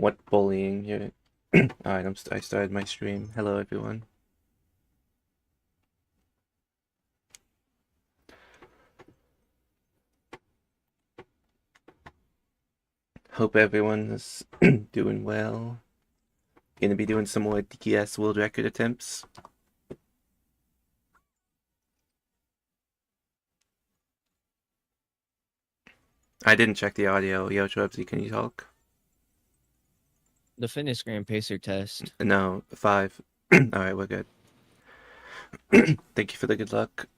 What bullying here? Alright, I started my stream. Hello, everyone. Hope everyone is doing well. Gonna be doing some more DKS world record attempts. I didn't check the audio. Yo, Trubsy, can you talk? The fitness gram pacer test. No, 5. Alright, we're good. Thank you for the good luck.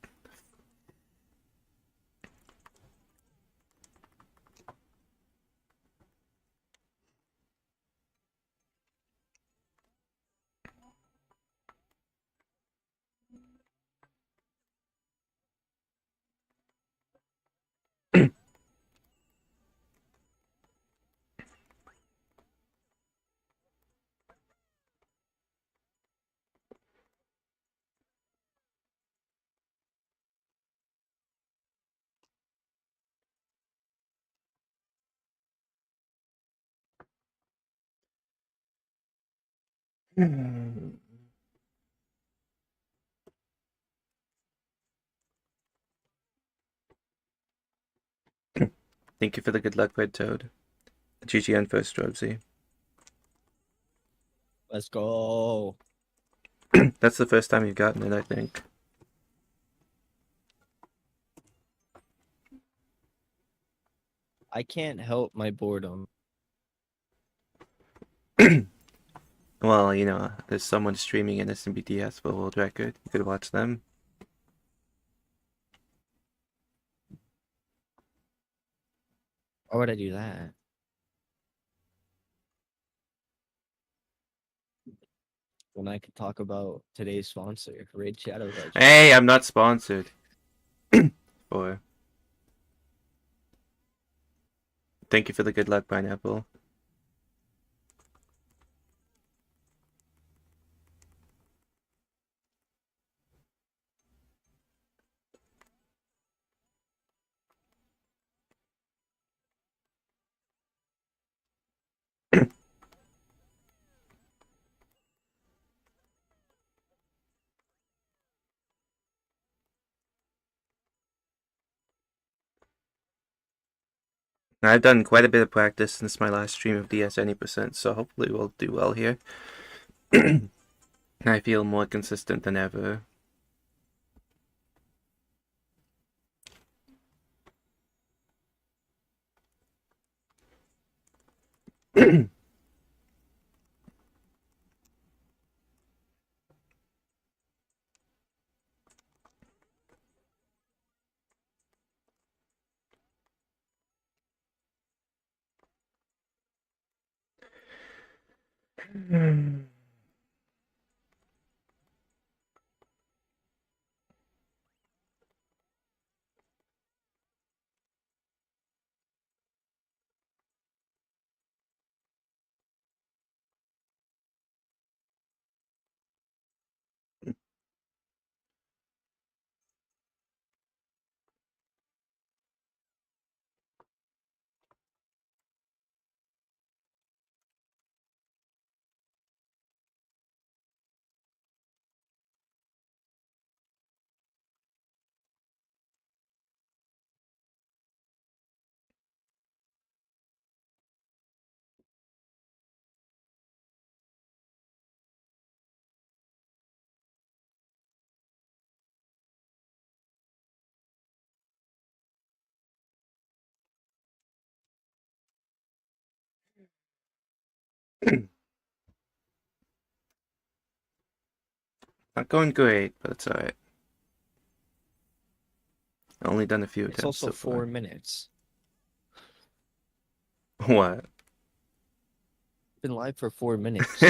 Thank you for the good luck, Red Toad. GGN first, Trubsy. Let's go. That's the first time you've gotten it, I think. I can't help my boredom. Well, you know, there's someone streaming in SMBTS for world record. You could watch them. Why would I do that? When I could talk about today's sponsor, Raid Shadow Legends. Hey, I'm not sponsored. Or thank you for the good luck, Pineapple. I've done quite a bit of practice since my last stream of DS any percent, so hopefully we'll do well here. I feel more consistent than ever. Not going great, but it's alright. Only done a few It's attempts also so 4 far. minutes. What? Been live for 4 minutes.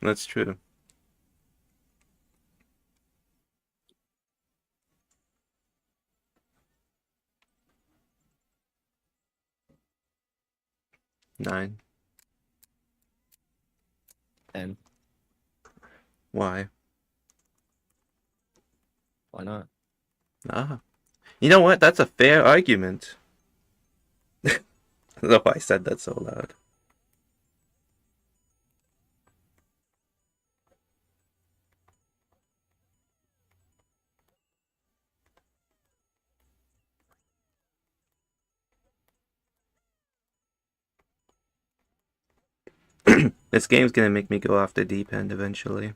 That's true. Nine. And Why? why not? Ah. You know what? That's a fair argument. don't know why I said that so loud. This game's gonna make me go off the deep end eventually.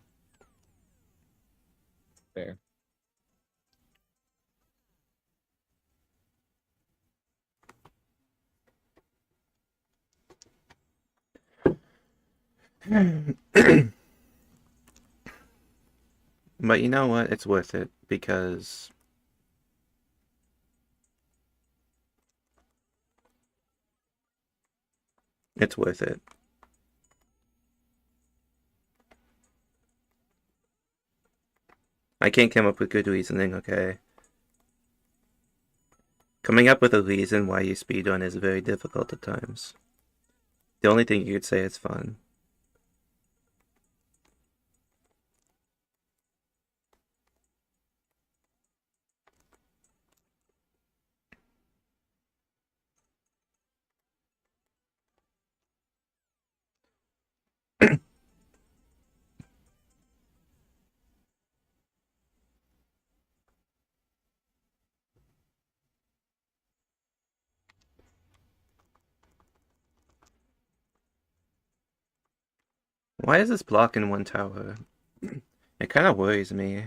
Fair. But you know what? It's worth it because it's worth it. I can't come up with good reasoning, okay? Coming up with a reason why you speedrun is very difficult at times. The only thing you could say is fun. Why is this block in one tower? It kind of worries me.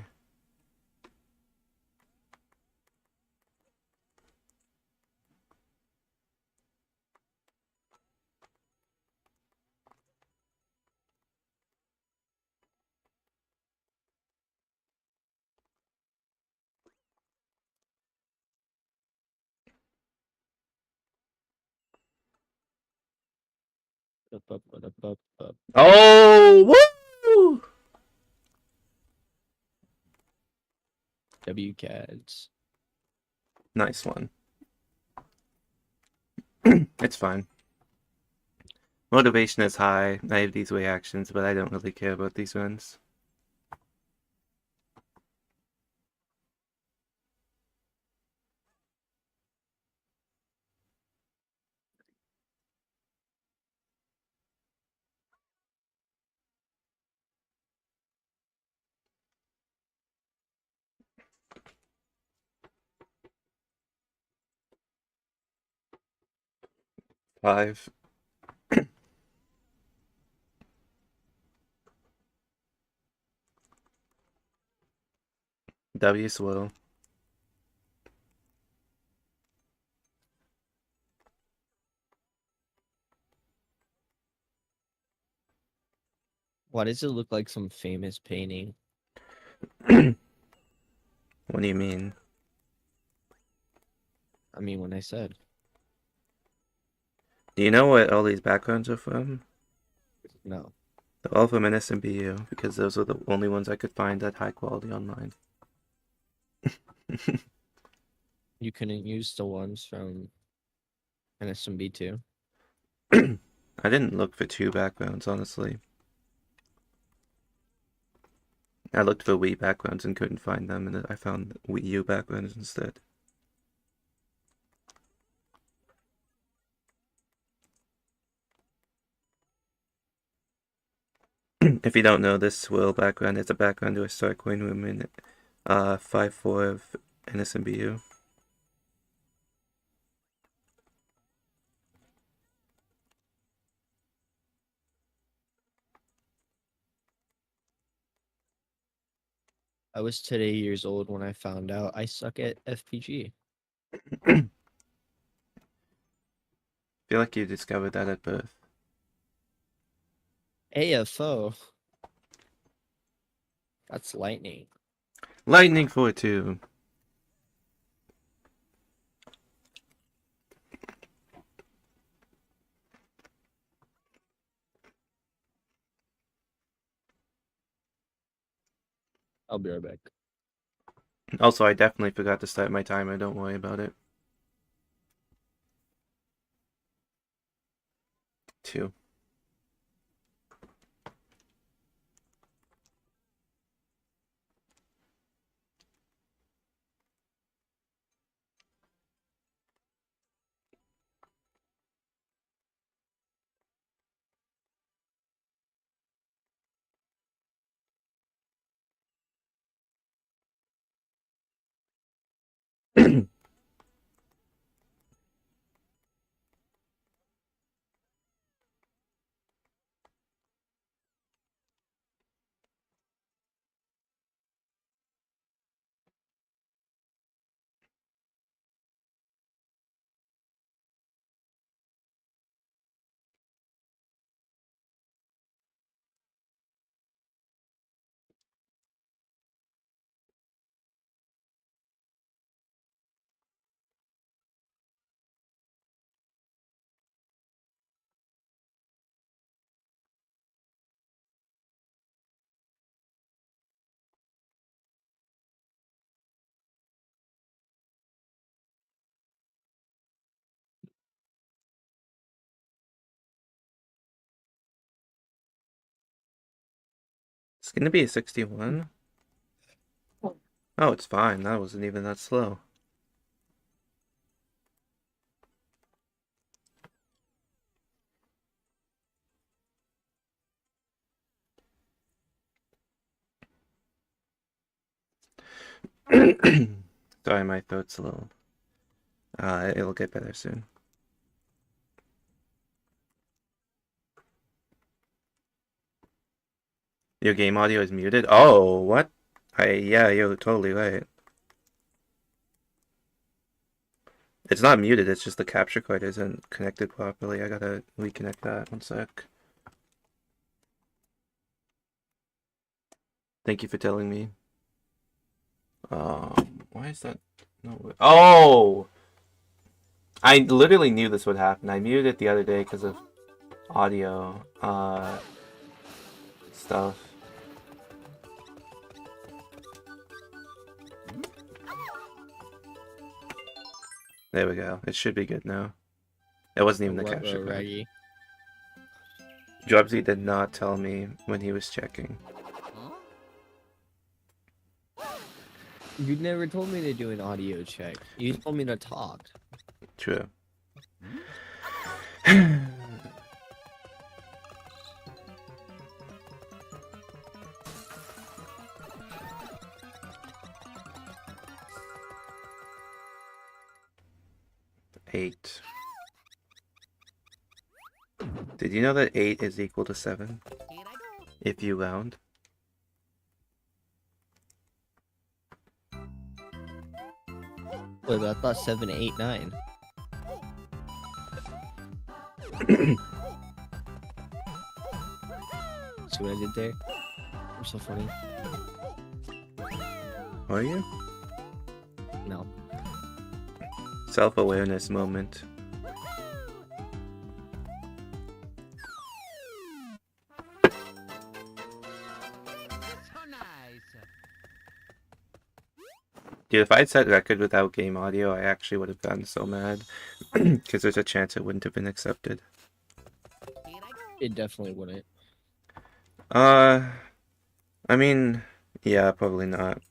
Up. Oh, woo! Cads. Nice one. It's fine. Motivation is high. I have these reactions, but I don't really care about these runs. Five. W slow. Why does it look like some famous painting? What do you mean? I mean, when I said Do you know what all these backgrounds are from? no, They're all from NSMBU, because those are the only ones I could find at high quality online. you couldn't use the ones from NSMB2. I didn't look for two backgrounds, honestly. I looked for Wii backgrounds and couldn't find them, and I found Wii U backgrounds instead. If you don't know, this swirl background is a background to a Star Coin room in 5.4 of NSMBU. I was today years old when I found out I suck at FPG. I feel like you discovered that at birth. AFO. That's lightning. Lightning for two. I'll be right back. Also, I definitely forgot to start my timer. Don't worry about it. Two. It's gonna be a 61. Oh, it's fine. That wasn't even that slow. Sorry, my throat's a little. It'll get better soon. Your game audio is muted? Oh, what? Yeah, you're totally right. It's not muted, it's just the capture card isn't connected properly. I gotta reconnect that. One sec. Thank you for telling me. Why is that? No. Oh! I literally knew this would happen. I muted it the other day because of audio, stuff. There we go. It should be good now. It wasn't even the capture card. Jobsy did not tell me when he was checking. You never told me to do an audio check. You told me to talk. True. Eight. Did you know that 8 is equal to 7? If you round. Wait, I thought 7, 8, 9. See what I did there? I'm so funny. Are you? No. Self-awareness moment. Dude, if I'd set record without game audio, I actually would have gotten so mad. Because there's a chance it wouldn't have been accepted. It definitely wouldn't. I mean, yeah, probably not.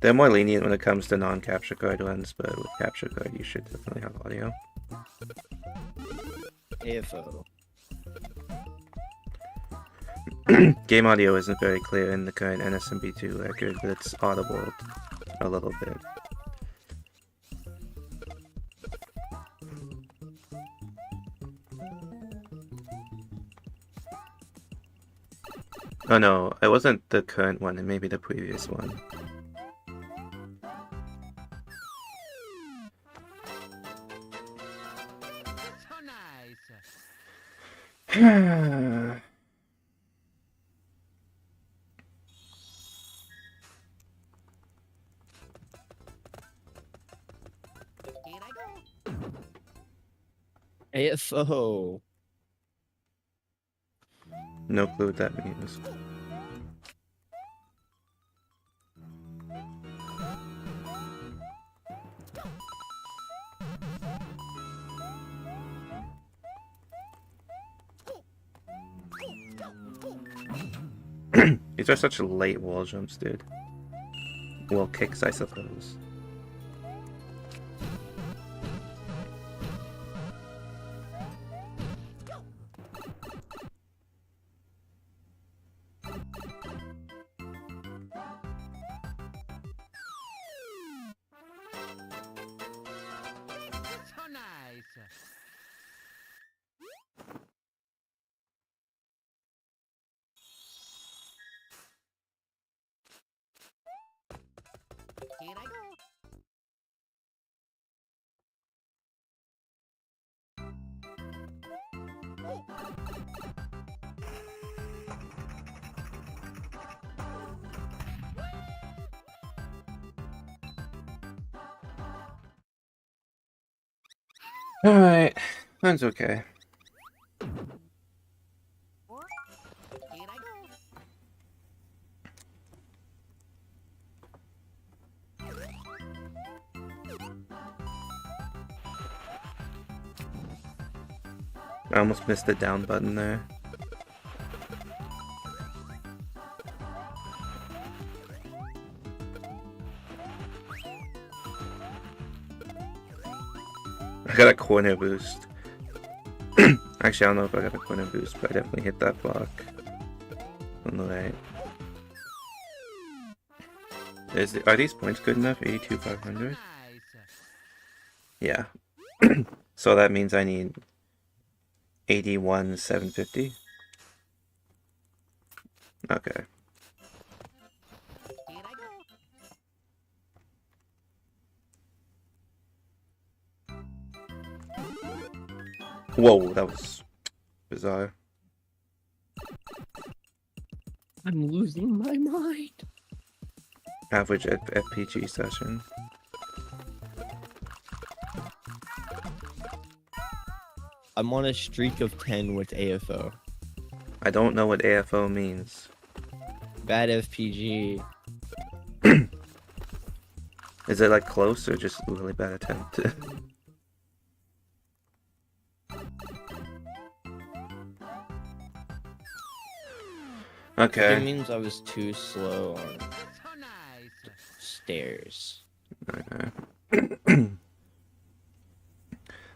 They're more lenient when it comes to non-capture card ones, but with capture card, you should definitely have audio. AFO. Game audio isn't very clear in the current NSMB2 record, but it's audible a little bit. Oh no, it wasn't the current one, it may be the previous one. AFO. No clue what that means. These are such late wall jumps, dude. Wall kicks, I suppose. Alright, that's okay. I almost missed the down button there. got a corner boost. Actually, I don't know if I got a corner boost, but I definitely hit that block on the right. Are these points good enough? 82,500? Yeah. So that means I need 81,750. Okay. Whoa, that was bizarre. I'm losing my mind. Average FPG session. I'm on a streak of 10 with AFO. I don't know what AFO means. Bad FPG. Is it like close or just a really bad attempt? Okay. It means I was too slow on stairs. Okay.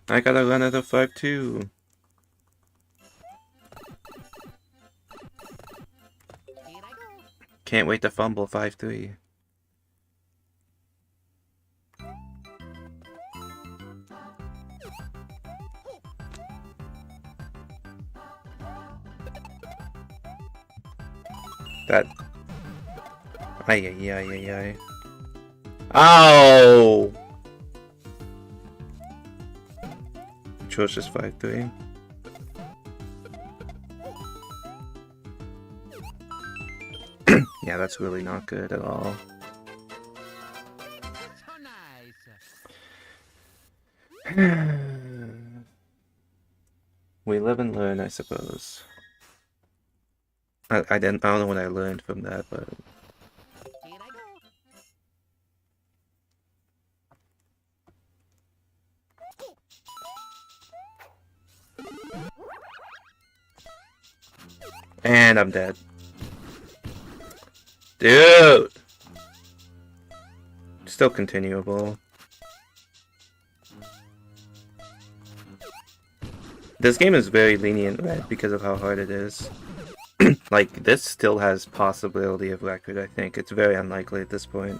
I gotta run at a 5-2. Can't wait to fumble 5-3. That. Ay ay ay ay ay. Ow! Which was just 5-3. Yeah, that's really not good at all. We live and learn, I suppose. I don't know what I learned from that, but and I'm dead. Dude! Still continuable. This game is very lenient, right, because of how hard it is. Like, this still has possibility of record, I think. It's very unlikely at this point.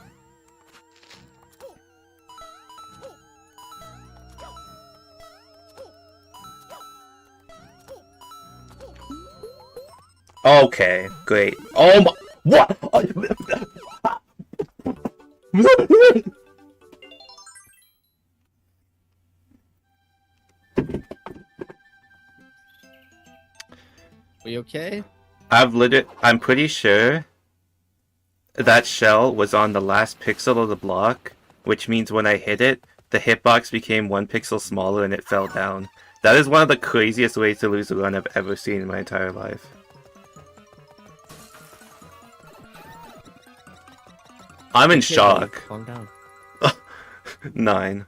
Okay, great. Oh my... What? Are you okay? I'm pretty sure that shell was on the last pixel of the block, which means when I hit it, the hitbox became 1 pixel smaller and it fell down. That is one of the craziest ways to lose a run I've ever seen in my entire life. I'm in shock. Calm down. 9.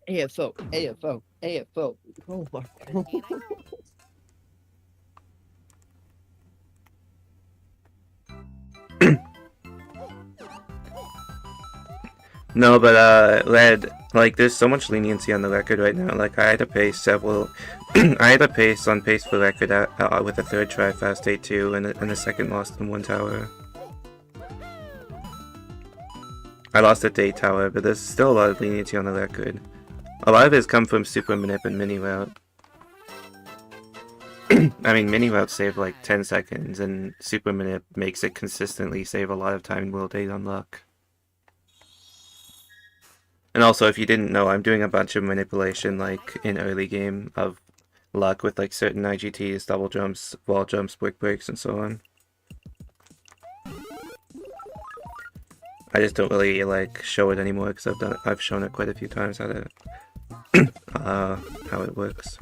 AFO, AFO, AFO. Oh my god. No, but Red, like, there's so much leniency on the record right now. Like, I had to pay several. I had to pace on pace for record with a 3rd try fast 8-2 and a second lost in 1 tower. I lost at 8 tower, but there's still a lot of leniency on the record. A lot of it has come from super manip and mini route. I mean, mini route save like 10 seconds, and super manip makes it consistently save a lot of time will date on luck. And also, if you didn't know, I'm doing a bunch of manipulation, like, in early game of luck with, like, certain IGTs, double jumps, wall jumps, brick breaks, and so on. I just don't really, like, show it anymore, because I've shown it quite a few times how it works.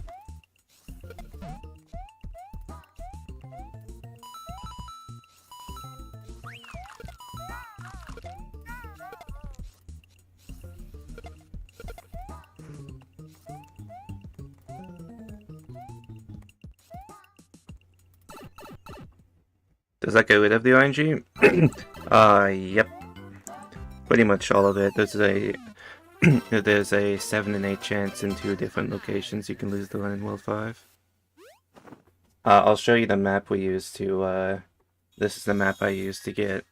Does that get rid of the RNG? Yep. Pretty much all of it. There's a There's a 7 in 8 chance in 2 different locations you can lose the run in World 5. I'll show you the map we used to, this is the map I used to get,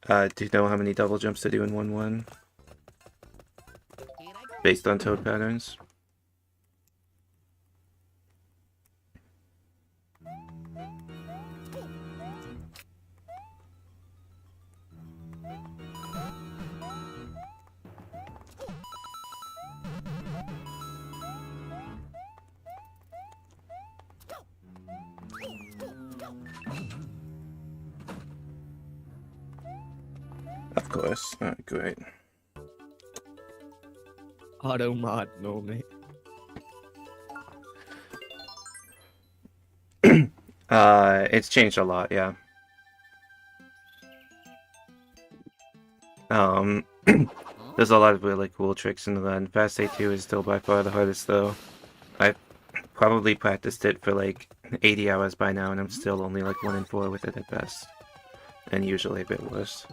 do you know how many double jumps to do in 1-1? Based on toad patterns. Of course. Alright, great. Auto mod moment. It's changed a lot, yeah. There's a lot of really cool tricks into that, and Fast A2 is still by far the hardest, though. I've probably practiced it for like 80 hours by now, and I'm still only like 1 in 4 with it at best. And usually a bit worse.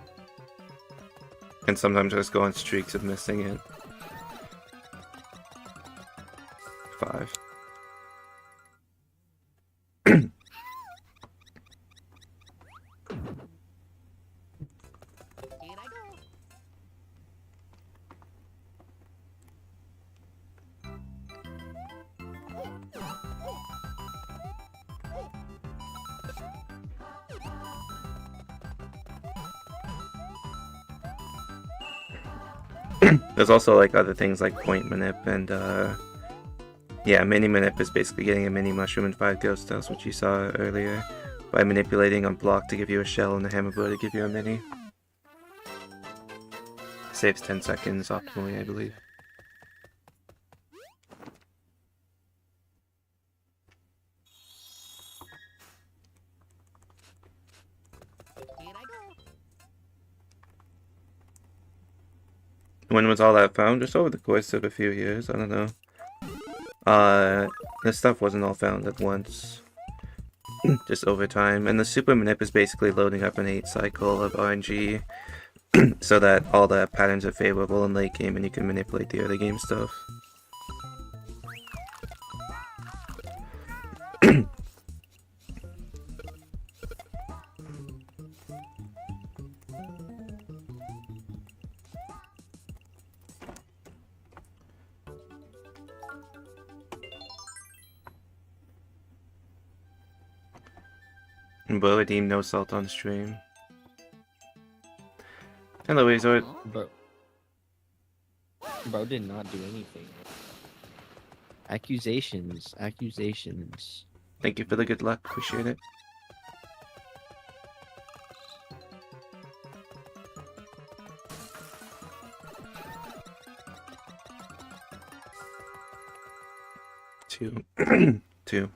And sometimes I just go on streaks of missing it. 5. There's also like other things like point manip and yeah, mini manip is basically getting a mini mushroom and 5 ghost dust, which you saw earlier, by manipulating on block to give you a shell and a hammer blow to give you a mini. Saves 10 seconds optimally, I believe. When was all that found? Just over the course of a few years, I don't know. This stuff wasn't all found at once. Just over time. And the super manip is basically loading up an 8 cycle of RNG so that all the patterns are favorable in late game and you can manipulate the early game stuff. Bro, redeem no salt on stream. Hello, Azort. Bro did not do anything. Accusations. Accusations. Thank you for the good luck. Appreciate it. Two. Two.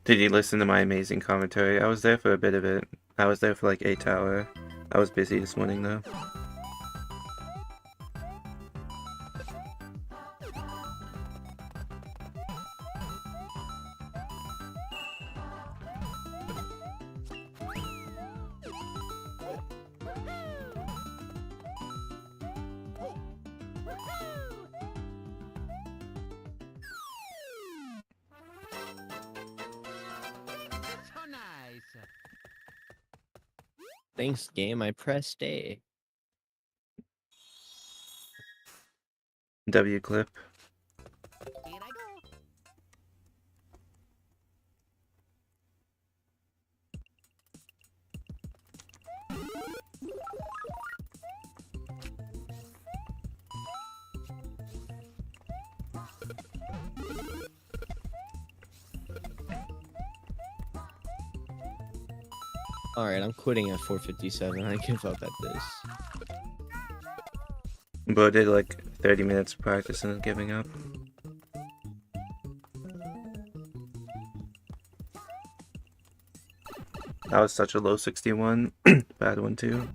Did you listen to my amazing commentary? I was there for a bit of it. I was there for like 8 hours. I was busy this morning though. Thanks, game. I pressed A. W clip. Alright, I'm quitting at 4:57. I give up at this. Bro did like 30 minutes of practice and is giving up. That was such a low 61. Bad one too.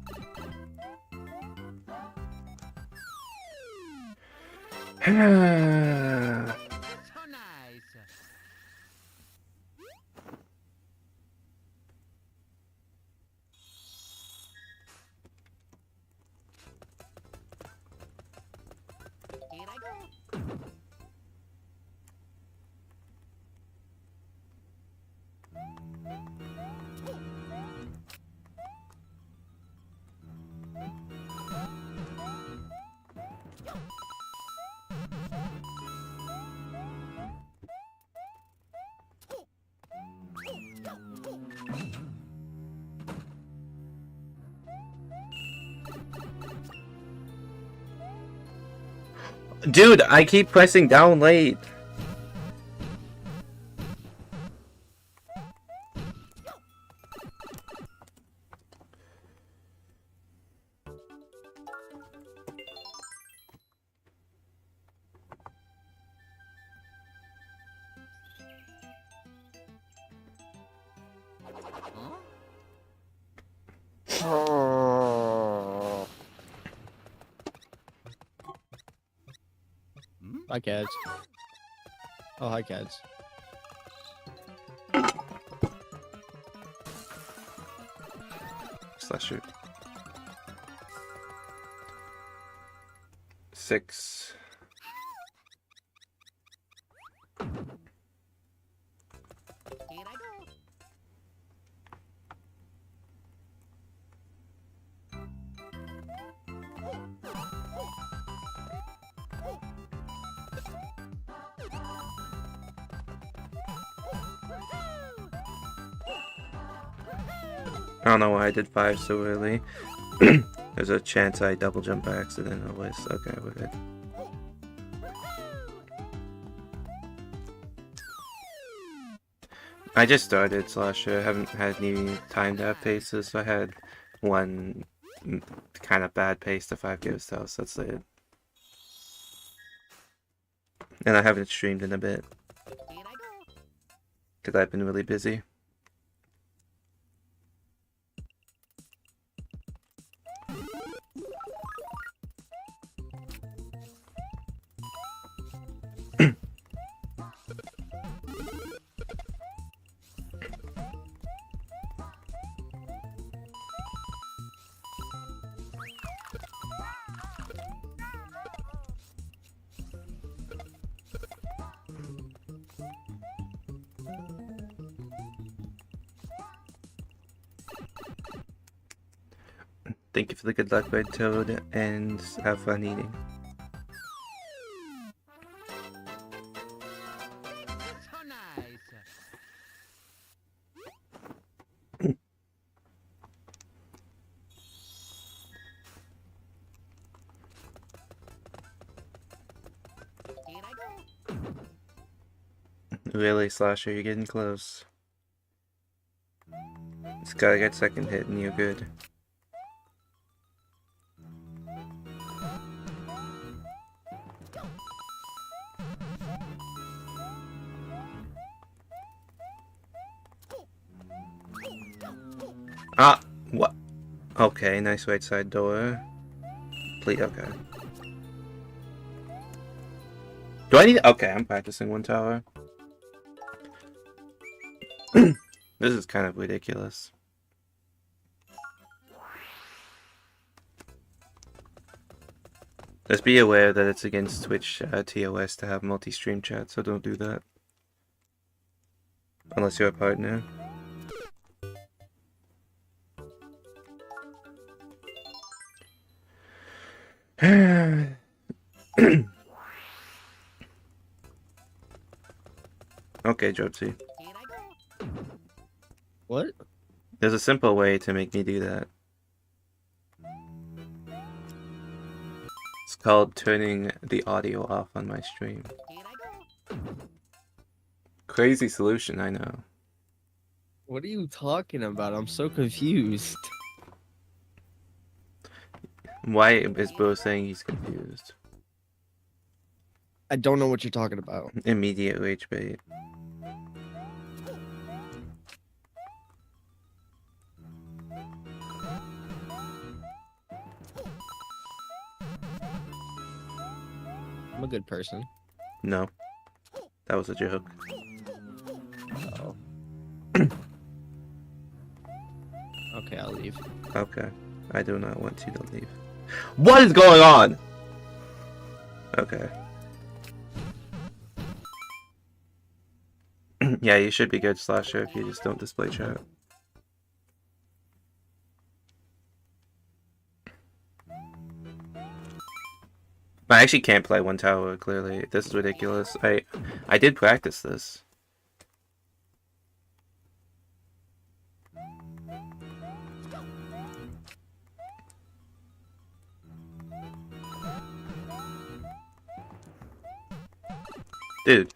Dude, I keep pressing down late. Hi, Cads. Oh, hi, Cads. Slasher. 6. I don't know why I did 5 so early. There's a chance I double jump by accident. Okay, we're good. I just started Slasher. I haven't had any time to have paces, so I had one kind of bad pace to 5 ghost house. That's it. And I haven't streamed in a bit. Because I've been really busy. Thank you for the good luck, Red Toad, and have fun eating. Really, Slasher, you're getting close. Just gotta get second hit and you're good. Ah! What? Okay, nice right side door. Please, okay. Do I need... Okay, I'm practicing one tower. This is kind of ridiculous. Just be aware that it's against Twitch TOS to have multi-stream chat, so don't do that. Unless you're a partner. Okay, Jobsy. What? There's a simple way to make me do that. It's called turning the audio off on my stream. Crazy solution, I know. What are you talking about? I'm so confused. Why is Bo saying he's confused? I don't know what you're talking about. Immediate rage bait. I'm a good person. No. That was a joke. Oh. Okay, I'll leave. Okay. I do not want you to leave. What is going on? Okay. Yeah, you should be good, Slasher, if you just don't display chat. I actually can't play one tower, clearly. This is ridiculous. I did practice this. Dude.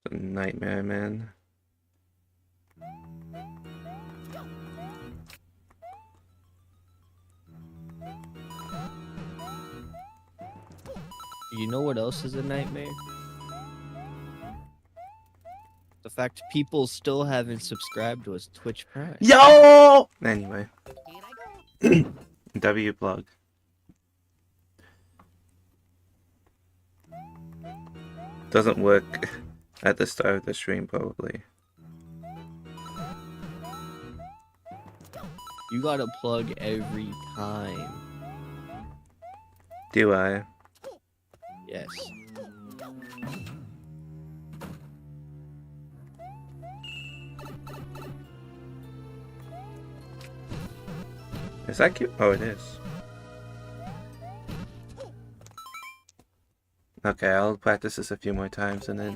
It's a nightmare, man. You know what else is a nightmare? The fact people still haven't subscribed to us Twitch Prime. Yo! Anyway. W plug. Doesn't work at the start of the stream, probably. You gotta plug every time. Do I? Yes. Is that cute? Oh, it is. Okay, I'll practice this a few more times and then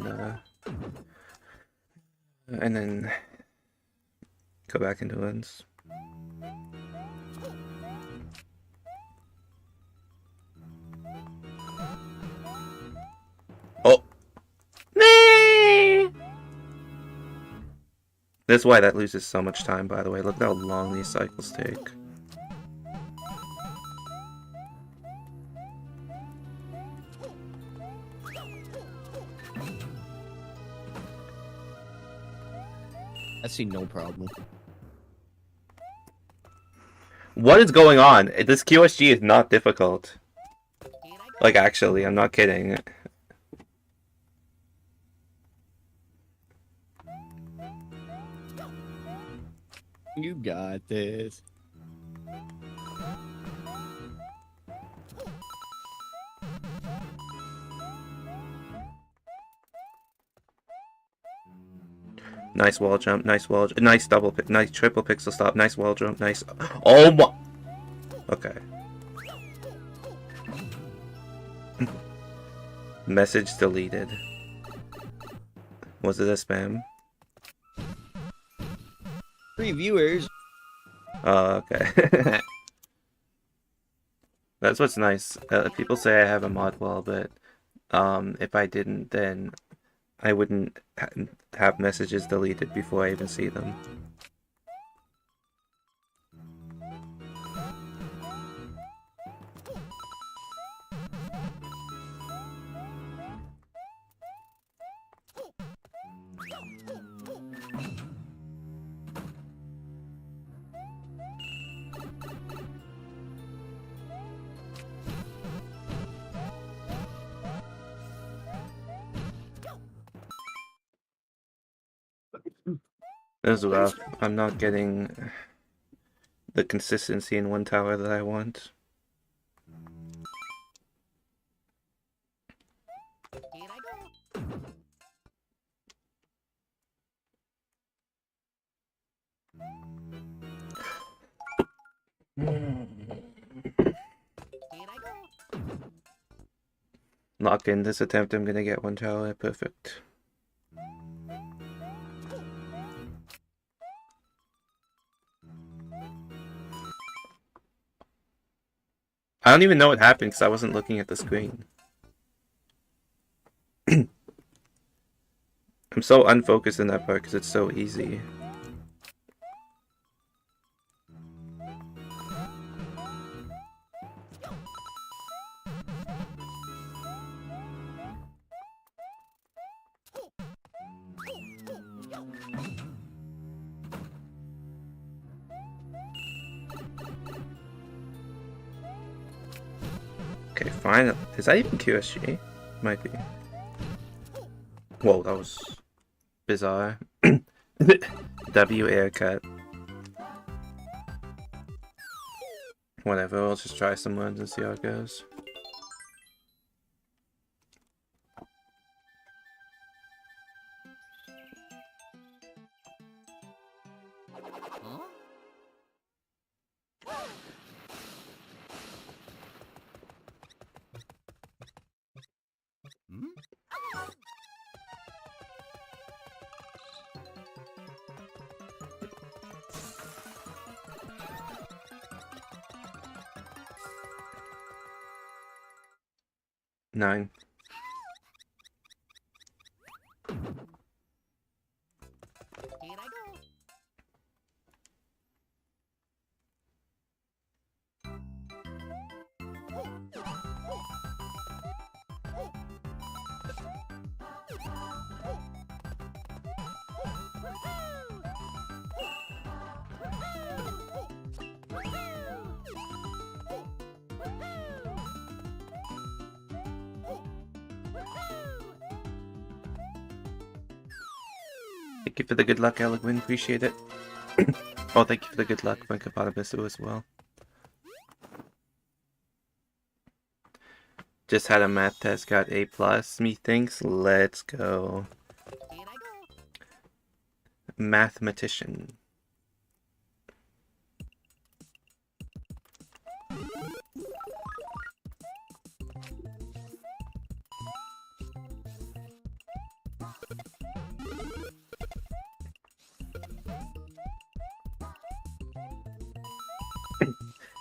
go back into runs. Oh! That's why that loses so much time, by the way. Look how long these cycles take. I see no problem. What is going on? This QSG is not difficult. Like, actually, I'm not kidding. You got this. Nice wall jump, nice wall jump, nice double pick, nice triple pixel stop, nice wall jump, nice. Oh my. Okay. Message deleted. Was it a spam? 3 viewers. Oh, okay. That's what's nice. People say I have a mod wall, but if I didn't, then I wouldn't have messages deleted before I even see them. This is rough. I'm not getting the consistency in one tower that I want. Lock in this attempt, I'm gonna get one tower. Perfect. I don't even know what happened because I wasn't looking at the screen. I'm so unfocused in that part because it's so easy. Okay, fine. Is that even QSG? Might be. Whoa, that was bizarre. W haircut. Whatever, I'll just try some runs and see how it goes. 9. Here I go. Thank you for the good luck, Eloquin. Appreciate it. Oh, thank you for the good luck, Bunkapotamus, as well. Just had a math test, got A+. Methinks, let's go. Here I go. Mathematician.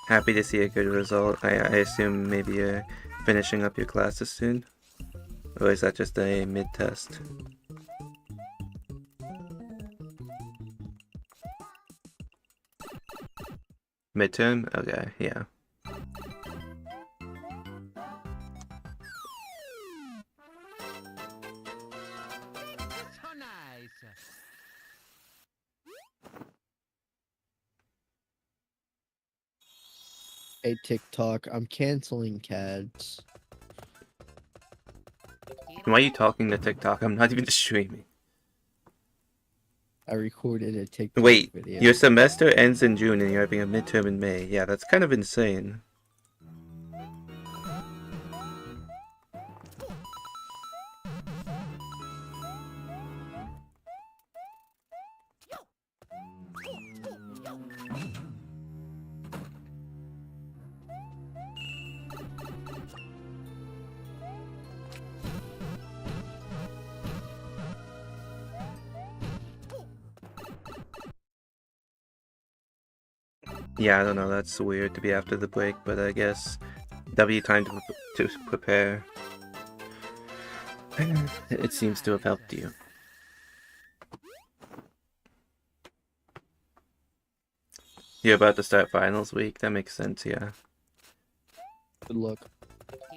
Happy to see a good result. I assume maybe you're finishing up your classes soon? Or is that just a mid-test? Midterm? Okay, yeah. So nice. Hey TikTok, I'm canceling Cads. Why are you talking to TikTok? I'm not even streaming. I recorded a TikTok Wait, video. your semester ends in June and you're having a midterm in May. Yeah, that's kind of insane. Yeah, I don't know, that's weird to be after the break, but I guess W time to prepare. It seems to have helped you. You're about to start finals week? That makes sense, yeah. Good luck.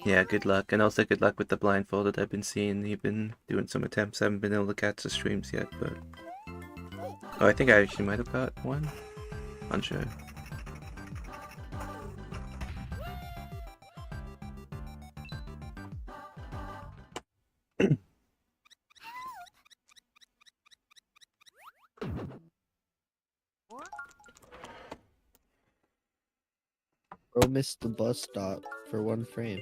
Yeah, good luck. And also good luck with the blindfold that I've been seeing. You've been doing some attempts. I haven't been able to catch the streams yet, but... Oh, I think I actually might have got one. Unsure. Bro missed the bus stop for 1 frame.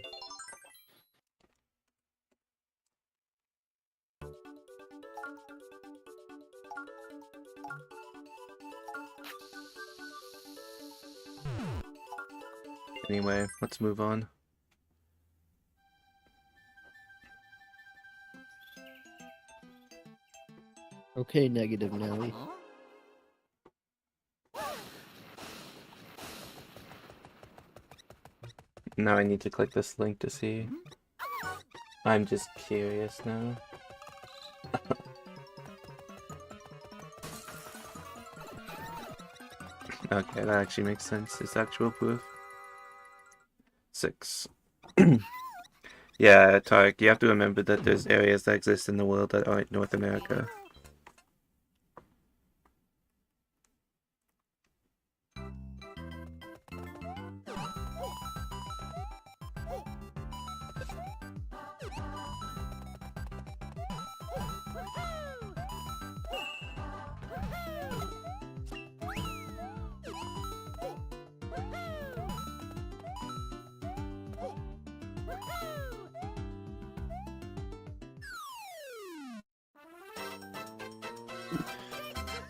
Anyway, let's move on. Okay, Negative Nelly. Now I need to click this link to see. I'm just curious now. Okay, that actually makes sense. It's actual proof. 6. Yeah, Tarek, you have to remember that there's areas that exist in the world that aren't North America.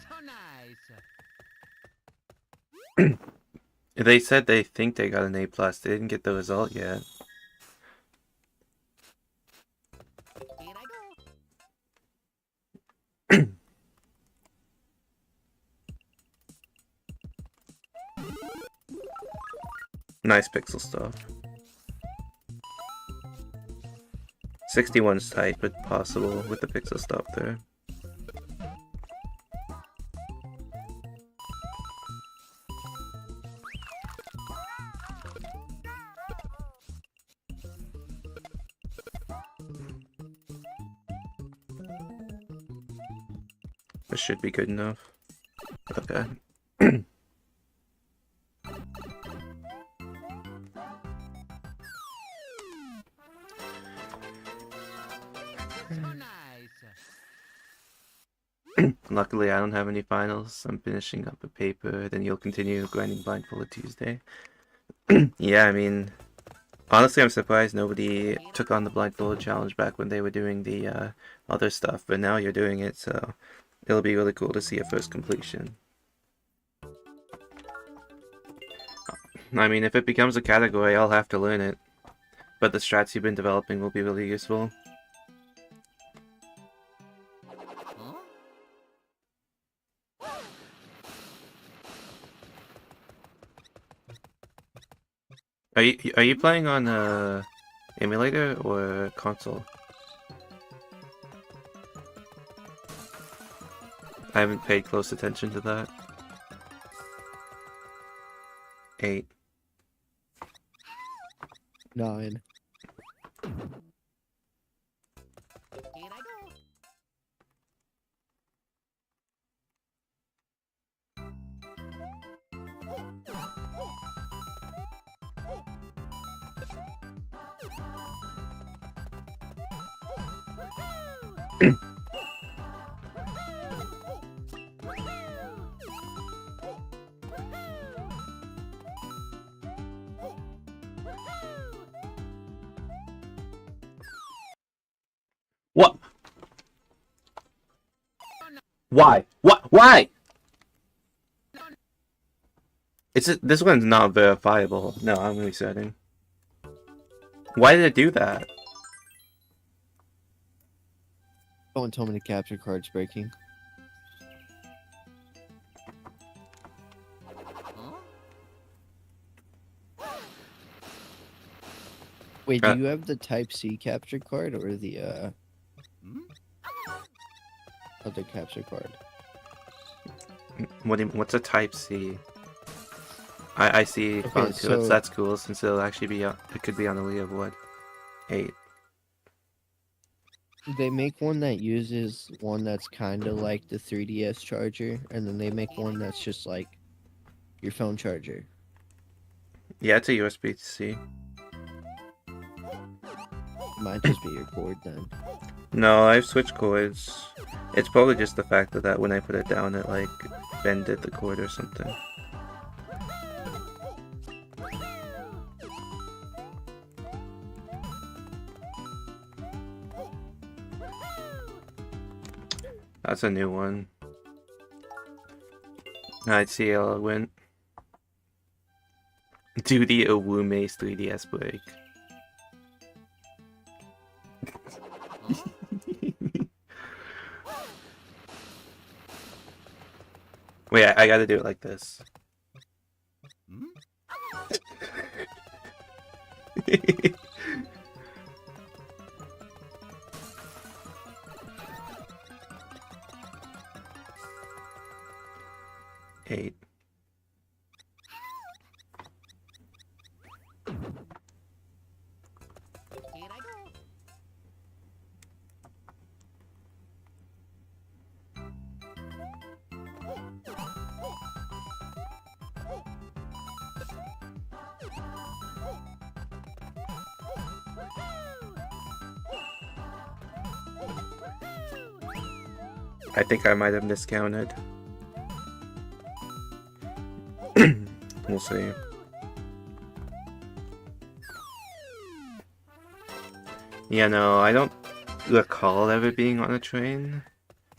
So nice. They said they think they got an A+. They didn't get the result yet. Here I go. Nice pixel stuff. 61's tight, but possible with the pixel stop there. This should be good enough. Okay. So nice. Luckily, I don't have any finals. I'm finishing up a paper, then you'll continue grinding blindfolded Tuesday. Yeah, I mean, honestly, I'm surprised nobody took on the blindfolded challenge back when they were doing the other stuff, but now you're doing it, so it'll be really cool to see a first completion. I mean, if it becomes a category, I'll have to learn it, but the strats you've been developing will be really useful. Huh? Are you playing on emulator or console? I haven't paid close attention to that. 8. 9. Here I go. What? Why? What? Why? This one's not verifiable. No, I'm resetting. Why did it do that? Don't tell me the capture card's breaking. Huh? Wait, Uh. do you have the Type C capture card or the Hmm? other capture card? What's a Type C? I see Okay, contours. so- That's cool since it'll actually be it could be on the leaderboard. 8. They make one that uses one that's kind of like the 3DS charger, and then they make one that's just like your phone charger. Yeah, it's a USB-C. Might just be your cord then. No, I've switched cords. It's probably just the fact that when I put it down, it like bended the cord or something. That's a new one. I'd see how it went. Do the Owume's 3DS break. Wait, I gotta do it like this. Hmm? 8. Here I go. I think I might have miscounted. We'll see. Yeah, no, I don't recall ever being on a train.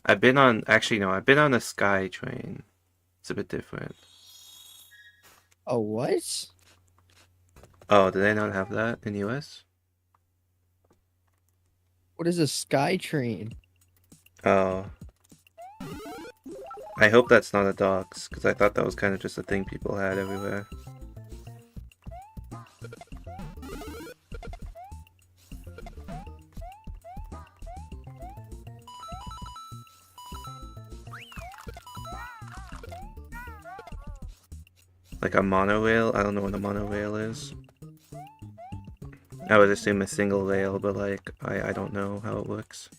I've been on, actually no, I've been on a sky train. It's a bit different. Oh, what? Oh, did they not have that in US? What is a sky train? Oh. I hope that's not a dox, because I thought that was kind of just a thing people had everywhere. Like a monorail? I don't know what a monorail is. I would assume a single rail, but like, I don't know how it works.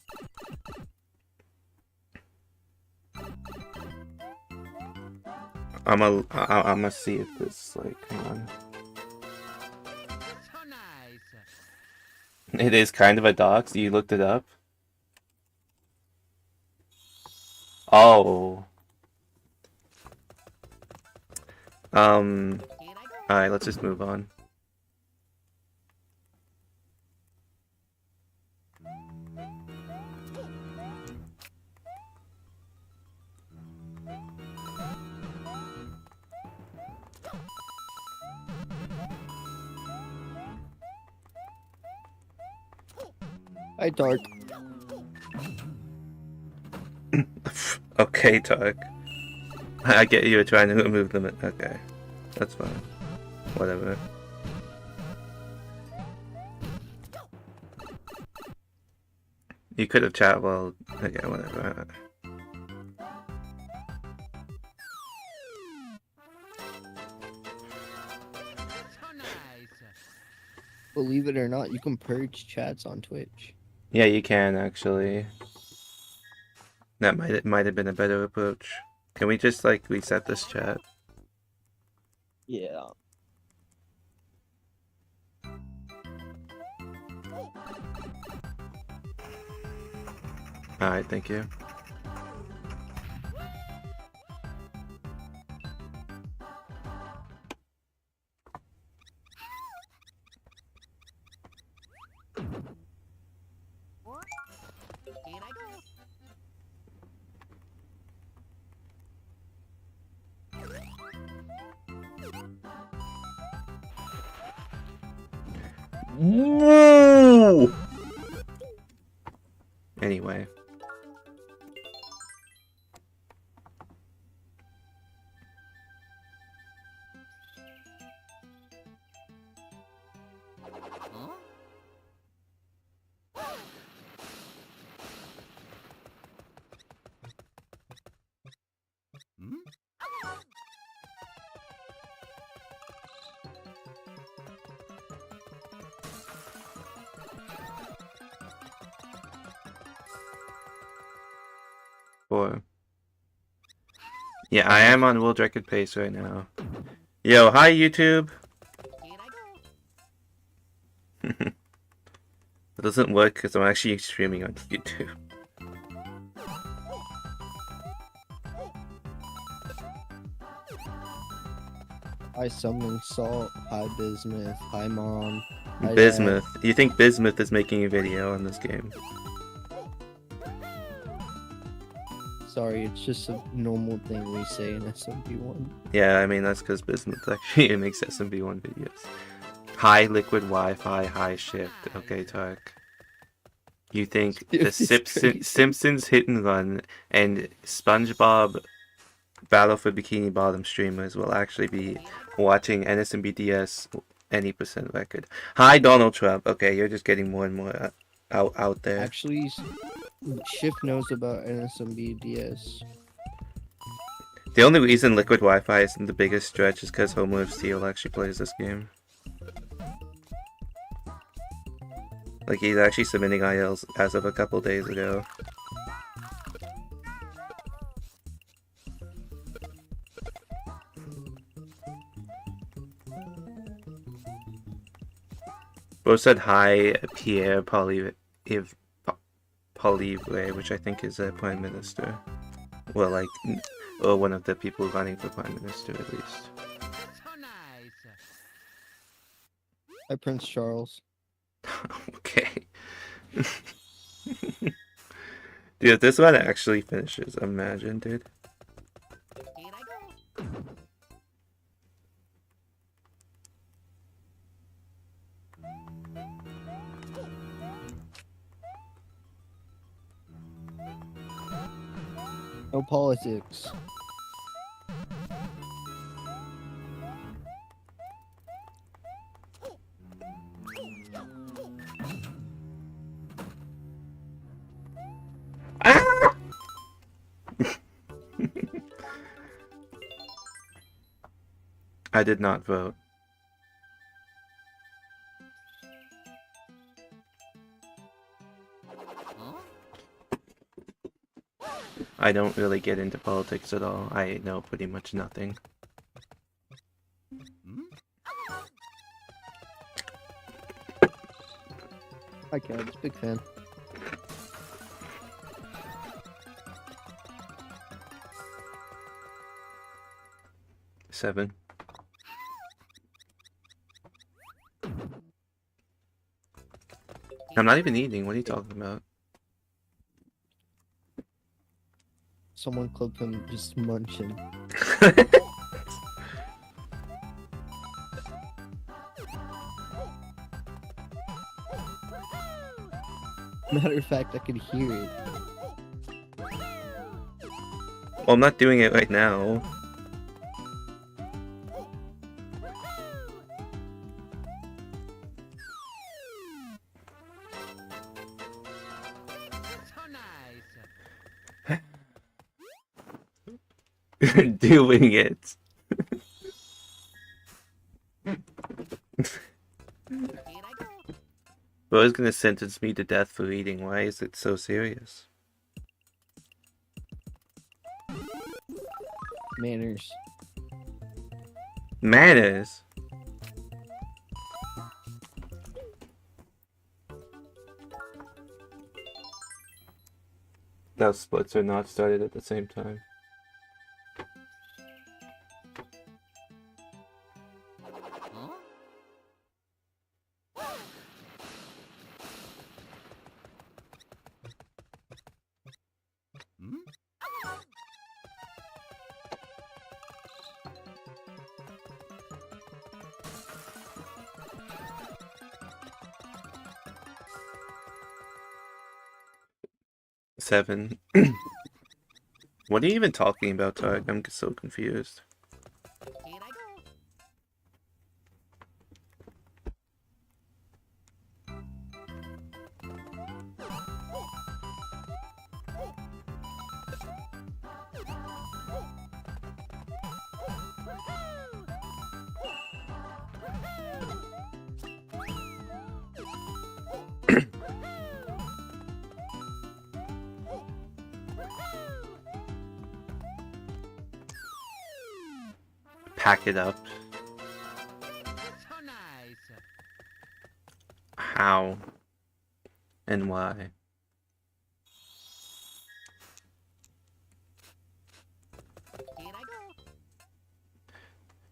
I'ma see if this, like, hang on. So nice. It is kind of a dox. You looked it up? Oh. Here I go. Alright, let's just move on. Hi, Dark. Okay, Tark. I get you were trying to move them. Okay. That's fine. Whatever. You could have chat well. Okay, whatever. So nice. Believe it or not, you can purge chats on Twitch. Yeah, you can actually. That might have been a better approach. Can we just like reset this chat? Yeah. Alright, thank you. Here I go. Woo! Anyway. Huh? Hmm? Four. Yeah, I am on world record pace right now. Yo, hi YouTube! Here I It doesn't work because I'm actually streaming on YouTube. Hi, Summoning Salt. Hi, Bismuth. Hi, Mom. Hi, Dad. Bismuth. You think Bismuth is making a video on this game? Sorry, it's just a normal thing we say in SMB1. Yeah, I mean, that's because Bismuth actually makes SMB1 videos. High liquid Wi-Fi, high shift. Okay, Tark. You think the It's crazy. Simpsons Hit and Run and SpongeBob Battle for Bikini Bottom streamers will actually be watching NSMBDS any percent record? Hi, Donald Trump. Okay, you're just getting more and more out there. Actually, Shift knows about NSMBDS. The only reason Liquid Wi-Fi isn't the biggest stretch is because Homo of Steel actually plays this game. Like, he's actually submitting ILs as of a couple days ago. Bro said hi, Pierre Poilievre, which I think is a Prime Minister. Well, like, or one of the people running for Prime Minister, at least. So nice. Hi, Prince Charles. Okay. Dude, if this one actually finishes, imagine, dude. Here I go. No politics. Ah! I did not vote. Huh? I don't really get into politics at all. I know pretty much nothing. Hmm? Hi, Cads. Big fan. Seven. I'm not even eating. What are you talking about? Someone clip him just munching. Matter of fact, I could hear it. Well, I'm not doing it right now. So nice. Doing it. Here I go. Bo's gonna sentence me to death for eating. Why is it so serious? Manners. Manners. Those splits are not started at the same time. Huh? Hmm? Seven. What are you even talking about, Tarek? I'm so confused. Here I go. Pack it up. So nice. How? And why? Here I go.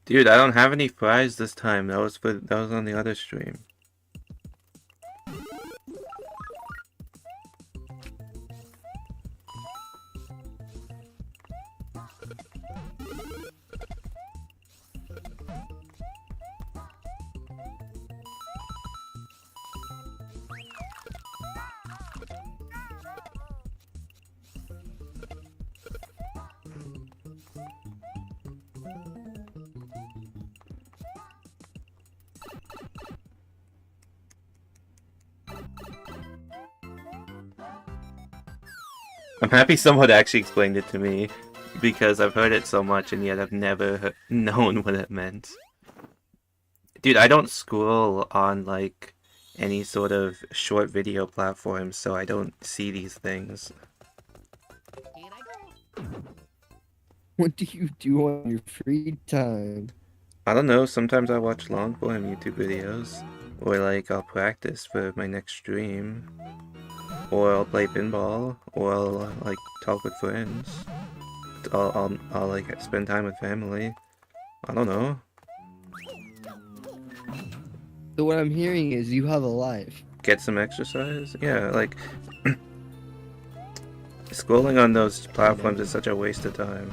Dude, I don't have any fries this time. That was on the other stream. I'm happy someone actually explained it to me, because I've heard it so much and yet I've never known what it meant. Dude, I don't scroll on, like, any sort of short video platform, so I don't see these things. Here I go. What do you do on your free time? I don't know, sometimes I watch long form YouTube videos, or like I'll practice for my next stream, or I'll play pinball, or I'll like talk with friends. I'll like spend time with family. I don't know. So what I'm hearing is you have a life. Get some exercise? Yeah, like scrolling on those platforms is such a waste of time.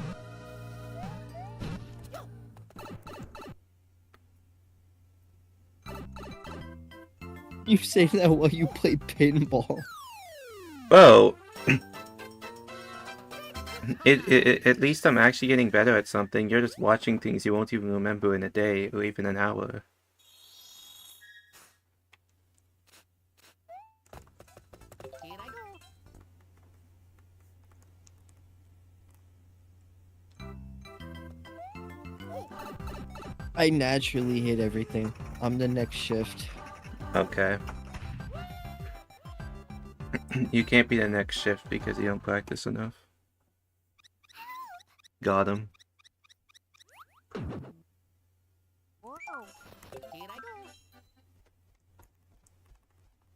You say that while you play pinball. Well, at least I'm actually getting better at something. You're just watching things you won't even remember in a day or even an hour. Here I go. I naturally hit everything. I'm the next shift. Okay. You can't be the next shift because you don't practice enough. Got him. Whoa. Here I go.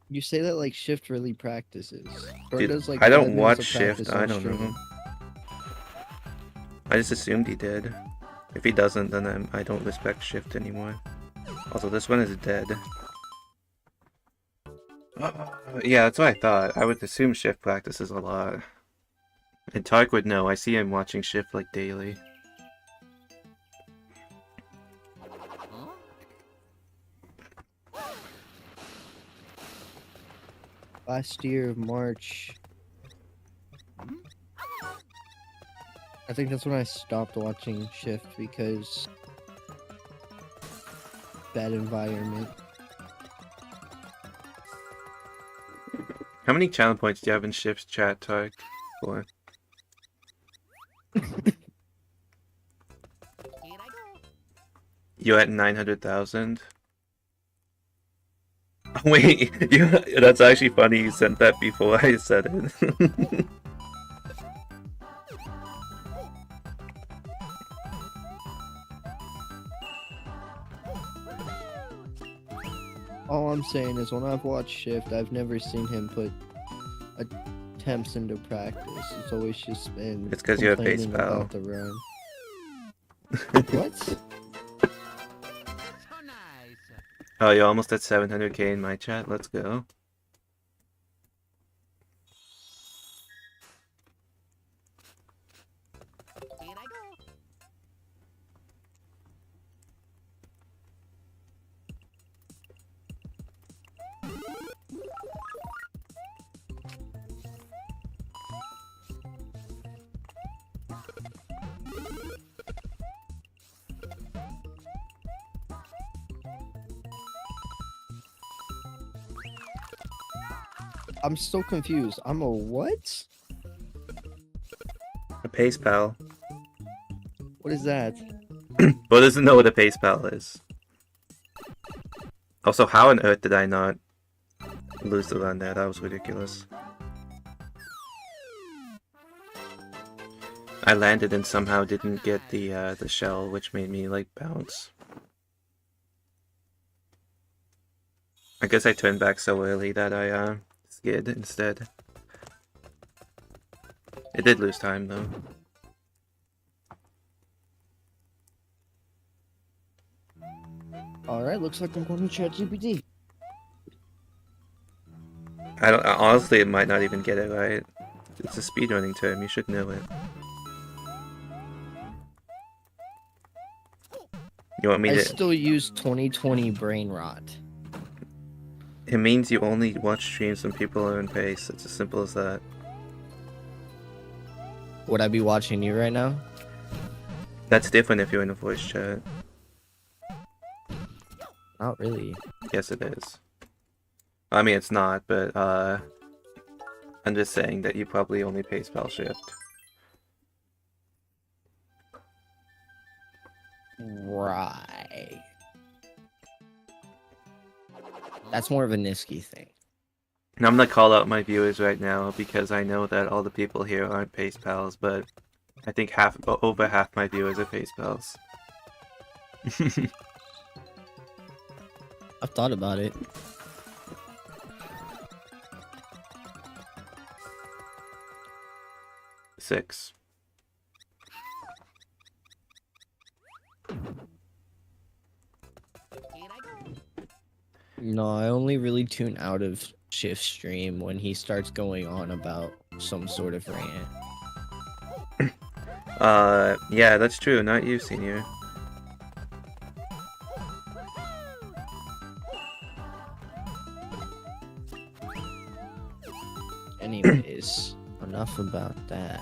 You say that like shift really practices. Or Dude, does like I 5 don't minutes watch of shift. practice I on don't stream. know. I just assumed he did. If he doesn't, then I don't respect shift anymore. Also, this one is dead. Yeah, that's what I thought. I would assume shift practices a lot. And Tark would know. I see him watching shift like daily. Huh? Last year of March. I think that's when I stopped watching shift because bad environment. How many channel points do you have in shift chat, Tark? For? Here I go. You're at 900,000? Wait, that's actually funny you sent that before I said it. All I'm saying is when I've watched shift, I've never seen him put attempts into practice. It's always just been It's 'cause you're a base complaining pal. about the run. What? So nice. Oh, you're almost at 700k in my chat. Let's go. Here I go. I'm still confused. I'm a what? A pace pal. What is that? Bo doesn't know what a pace pal is. Also, how on earth did I not lose the run there? That was ridiculous. I landed and somehow didn't get the shell, which made me like bounce. I guess I turned back so early that I skid instead. It did lose time though. Alright, looks like I'm going to ChatGPT. I don't honestly, it might not even get it right. It's a speedrunning term. You should know it. You want me I to? still use 2020 brain rot. It means you only watch streams when people are in pace. It's as simple as that. Would I be watching you right now? That's different if you're in a voice chat. Not really. Yes, it is. I mean, it's not, but I'm just saying that you probably only pay spell shift. Right. That's more of a Niski thing. And I'm gonna call out my viewers right now because I know that all the people here aren't pace pals, but I think over half my viewers are pace pals. I've thought about it. Six. Here I go. No, I only really tune out of Shift stream when he starts going on about some sort of rant. Yeah, that's true. Not you, senior. Anyways, enough about that.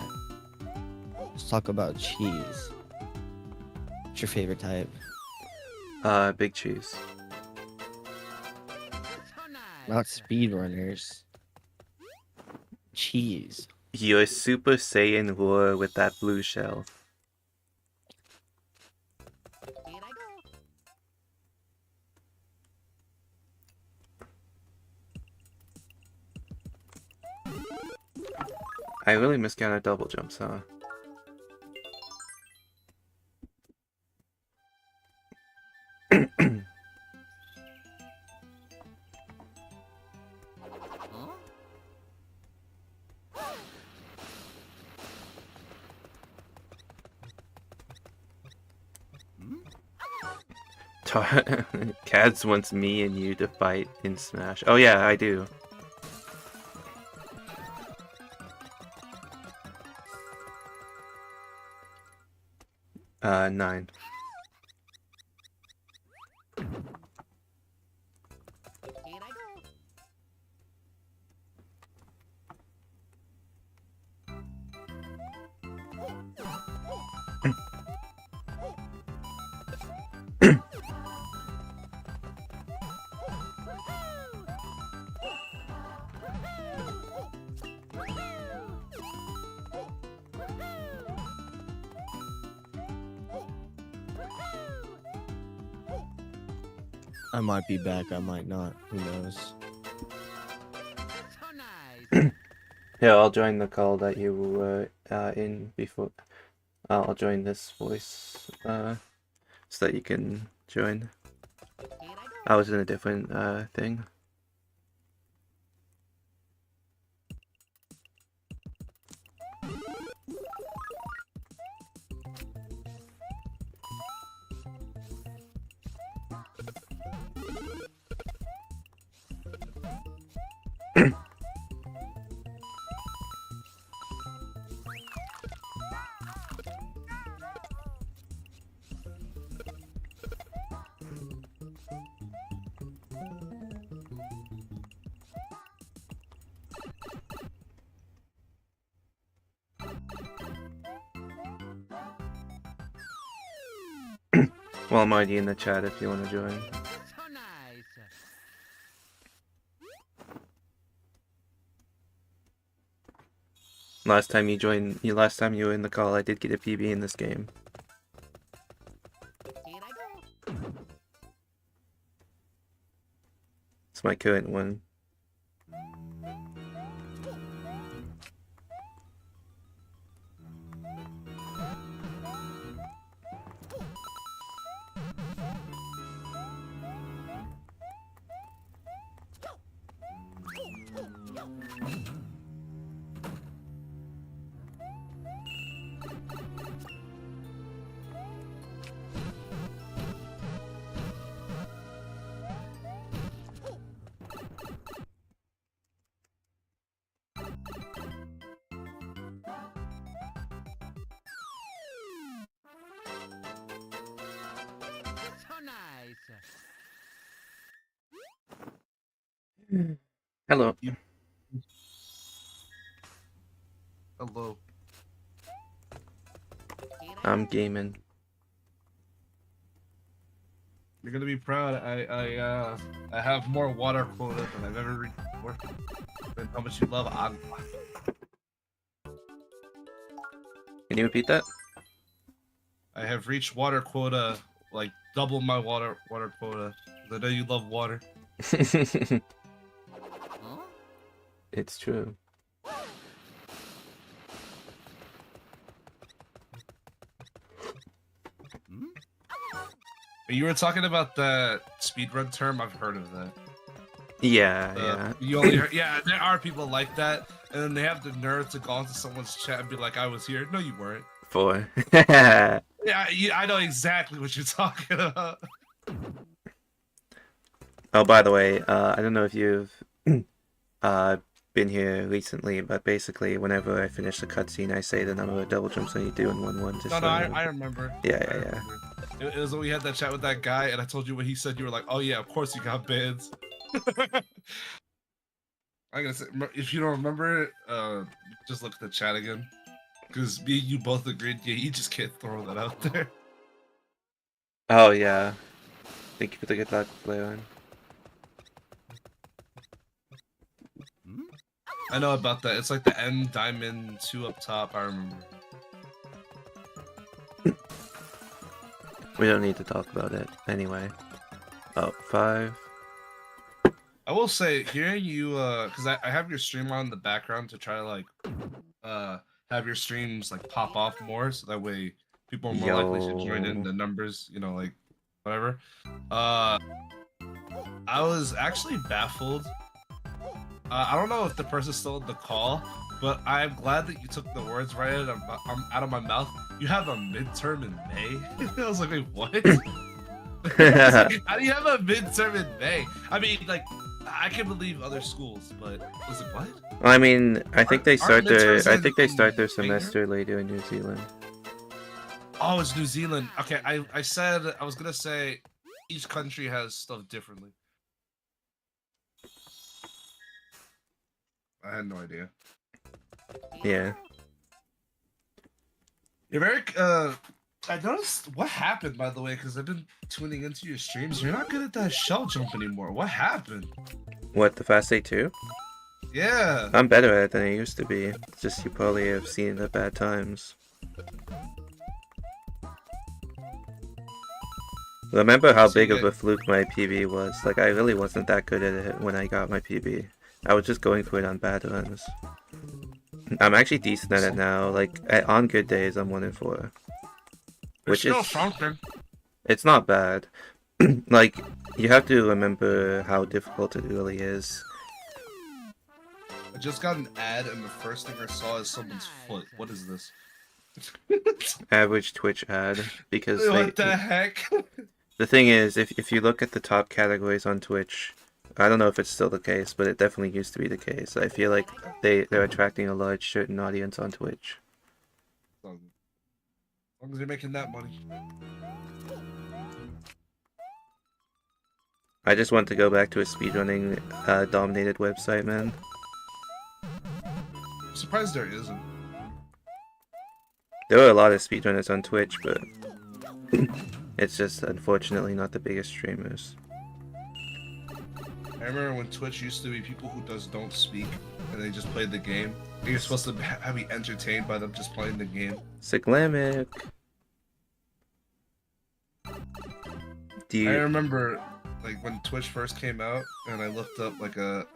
Let's talk about cheese. What's your favorite type? Big cheese. So nice. Not speedrunners. Cheese. You're Super Saiyan War with that blue shell. Here I go. I really miscounted double jumps, huh? Huh? Hmm? Cads wants me and you to fight in Smash. Oh yeah, I do. Nine. Here I go. I might be back, I might not. Who knows? So nice. Yeah, I'll join the call that you were in before. I'll join this voice so that you can join. Here I go. I was in a different thing. Well, I'm already in the chat if you want to join. So nice. Last time you were in the call, I did get a PB in this game. Here I go. It's my current one. So nice. Hello. Hello. Here I I'm go. gaming. You're gonna be proud. I have more water quota than I've ever reached before. And how much you love agua. Can you repeat that? I have reached water quota, like double my water quota. I know you love water. Huh? It's true. Hmm? You were talking about the speedrun term. I've heard of that. Yeah, yeah. You only heard, yeah, there are people like that, and then they have the nerve to go into someone's chat and be like, "I was here." No, you weren't. 4. Yeah, I know exactly what you're talking about. Oh, by the way, I don't know if you've been here recently, but basically, whenever I finish the cutscene, I say the number of double jumps I do in 1-1. Just No, so you know. I remember. Yeah, I yeah, yeah. remember. It was when we had that chat with that guy, and I told you what he said. You were like, "Oh yeah, of course you got bans." I'm gonna say, if you don't remember it, just look at the chat again, because me and you both agreed. Yeah, you just can't throw that out there. Oh, yeah. Thank you for the good luck, Leon. Hmm? I know about that. It's like the M Diamond 2 up top. I remember. We don't need to talk about it. Anyway. Oh, 5. I will say, hearing you, because I have your stream on in the background to try to like have your streams like pop off more, so that way people are more likely to join in. Yo. The numbers, like whatever. I was actually baffled. I don't know if the person's still in the call, but I'm glad that you took the words right out of my mouth. You have a midterm in May. I was like, wait, what? How do you have a midterm in May? I mean, like, I can believe other schools, but was it what? I mean, I think they start midterms their in January? semester later in New Zealand. Oh, it's New Zealand. Okay, I said I was gonna say each country has stuff differently. I had no idea. Yeah. You're very I noticed what happened, by the way, because I've been tuning into your streams. You're not good at that shell jump anymore. What happened? What, the Fast 8-2? Yeah. I'm better at it than I used to be. It's just you probably have seen the bad times. Remember how So big you of a fluke my PB was? Like, I really wasn't that good at it when I got my PB. I was just going for it on bad runs. I'm actually decent at it now. Like, on good days, I'm 1-4. Which is... something. It's not bad. Like, you have to remember how difficult it really is. I just got an ad, and the first thing I saw is someone's foot. What is this? Average Twitch ad. Because What the heck? the thing is, if you look at the top categories on Twitch, I don't know if it's still the case, but it definitely used to be the case. I feel like they're attracting a large certain audience on Twitch. As long as you're making that money. I just want to go back to a speedrunning dominated website, man. I'm surprised there isn't. There are a lot of speedrunners on Twitch, but it's just unfortunately not the biggest streamers. I remember when Twitch used to be people who don't speak, and they just played the game. And you're supposed to be entertained by them just playing the game. Cyclamic. I remember, like, when Twitch first came out, and I looked up, like, a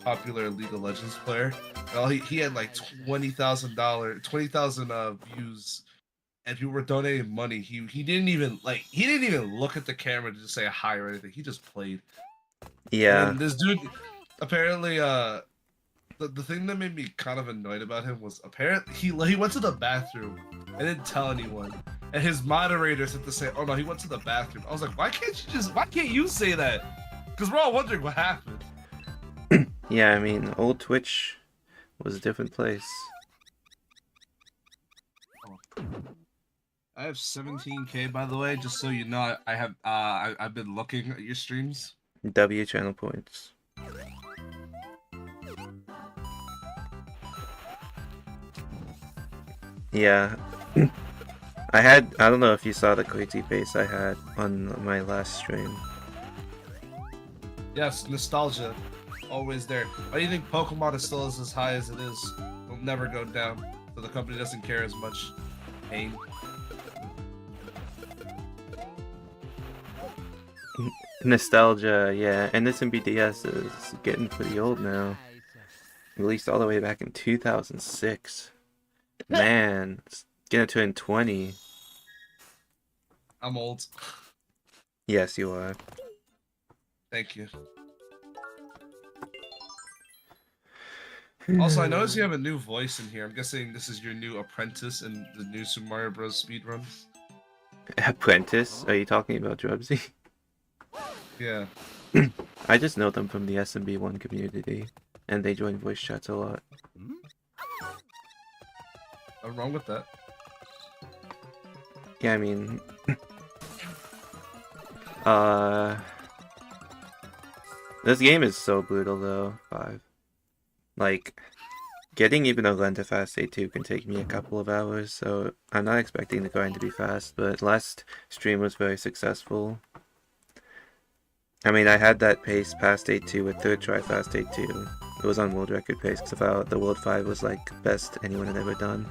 popular League of Legends player. Well, he had, like, $20,000 views, and people were donating money. He didn't even look at the camera to just say hi or anything. He just played. Yeah. And this dude, apparently, the thing that made me kind of annoyed about him was apparently he went to the bathroom and didn't tell anyone, and his moderators had to say, "Oh no, he went to the bathroom." I was like, why can't you say that? Because we're all wondering what happened. Yeah, I mean, old Twitch was a different place. I have 17K, by the way, just so you know. I have I've been looking at your streams. W channel points. Yeah. I don't know if you saw the crazy face I had on my last stream. Yes, nostalgia. Always there. Why do you think Pokemon is still as high as it is? It'll never go down. So the company doesn't care as much. Pain. Nostalgia, yeah. Innocent BDS is getting pretty old now. Released all the way back in 2006. Man, it's gonna turn 20. I'm old. Yes, you are. Thank you. Also, I noticed you have a new voice in here. I'm guessing this is your new apprentice in the new Super Mario Bros. Speedruns. Apprentice? Are you talking about Drubsy? Yeah. I just know them from the SMB1 community, and they join voice chats a lot. Nothing wrong with that. Yeah, I mean... This game is so brutal, though. 5. Like, getting even a run to Fast 8-2 can take me a couple of hours, so I'm not expecting the grind to be fast, but last stream was very successful. I mean, I had that pace past 8-2 with third try Fast 8-2. It was on world record pace, because the World 5 was, like, best anyone had ever done.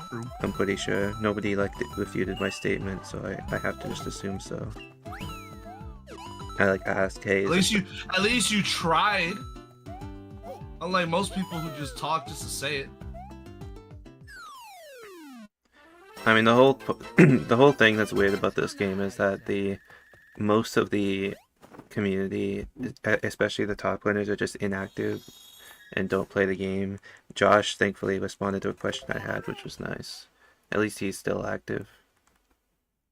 True. I'm pretty sure. Nobody, like, refuted my statement, so I have to just assume so. I, like, asked, hey... At least you tried. Unlike most people who just talk just to say it. I mean, the whole the whole thing that's weird about this game is that most of the community, especially the top winners, are just inactive and don't play the game. Josh thankfully responded to a question I had, which was nice. At least he's still active.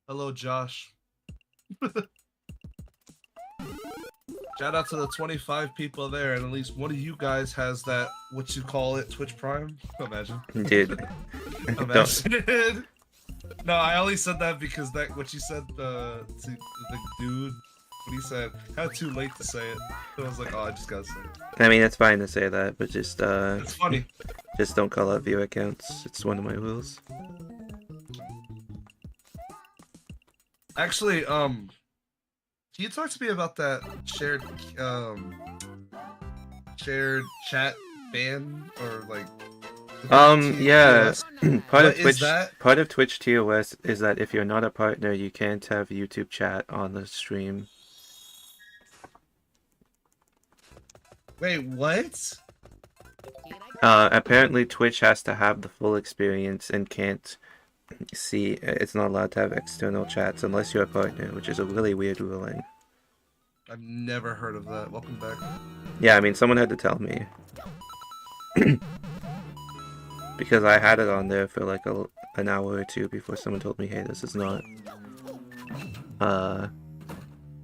Hello, Josh. Shout out to the 25 people there, and at least one of you guys has that, what you call it, Twitch Prime? Imagine. Dude, Imagine. No, I only said that because that what you said to the dude, what he said, kind of too late to say it. So I was like, oh, I just gotta say it. I mean, it's fine to say that, but just It's funny. just don't call out viewer accounts. It's one of my rules. Actually, can you talk to me about that shared chat ban or like? Yeah. Part What of is Twitch, that? part of Twitch TOS is that if you're not a partner, you can't have YouTube chat on the stream. Wait, what? Apparently Twitch has to have the full experience and can't see. It's not allowed to have external chats unless you're a partner, which is a really weird ruling. I've never heard of that. Welcome back. Yeah, I mean, someone had to tell me. Because I had it on there for like an hour or two before someone told me, hey, this is not.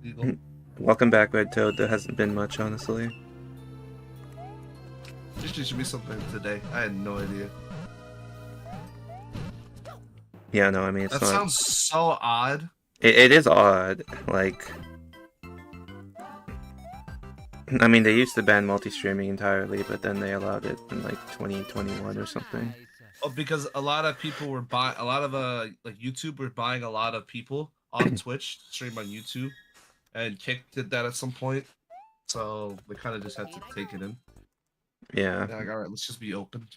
Legal. Welcome back, Red Toad. There hasn't been much, honestly. There should be something today. I had no idea. Yeah, no, I mean, it's That not. sounds so odd. It is odd. Like, I mean, they used to ban multi-streaming entirely, but then they allowed it in like 2021 or something. Oh, because a lot of people were buying, a lot of like YouTube were buying a lot of people on Twitch to stream on YouTube, and Kick did that at some point, so they kind of just had to take it in. Yeah. They're like, all right, let's just be open.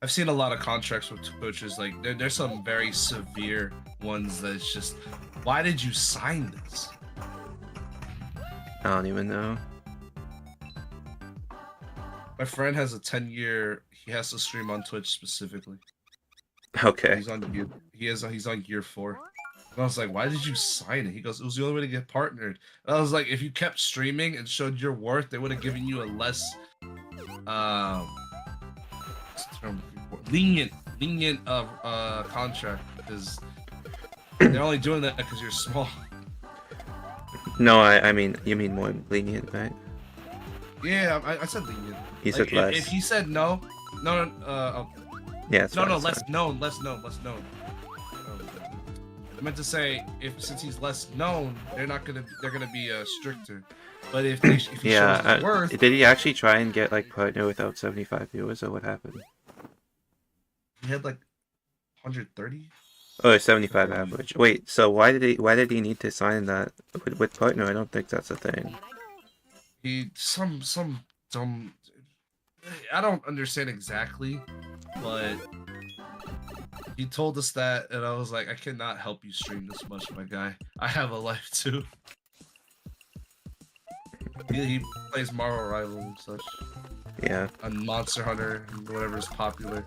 I've seen a lot of contracts with Twitch. Is like there's some very severe ones that it's just, why did you sign this? I don't even know. My friend has a 10-year. He has to stream on Twitch specifically. Okay. He's on year. He's on year 4. And I was like, why did you sign it? He goes, it was the only way to get partnered. And I was like, if you kept streaming and showed your worth, they would have given you a less lenient contract, because they're only doing that because you're small. No, I mean, you mean more lenient, right? Yeah, I said lenient. You Like, said less. If he said no, Yeah, it's fine, it's less fine. known. I meant to say, since he's less known, they're gonna be stricter. But if he shows his worth, did he actually try and get like partner without 75 viewers, or what happened? he had like 130. Oh, 75 average. Wait, so why did he need to sign that with partner? I don't think that's a thing. He some dumb. I don't understand exactly, but he told us that, and I was like, I cannot help you stream this much, my guy. I have a life too. He plays Marvel Rival and such, Yeah. on Monster Hunter and whatever is popular.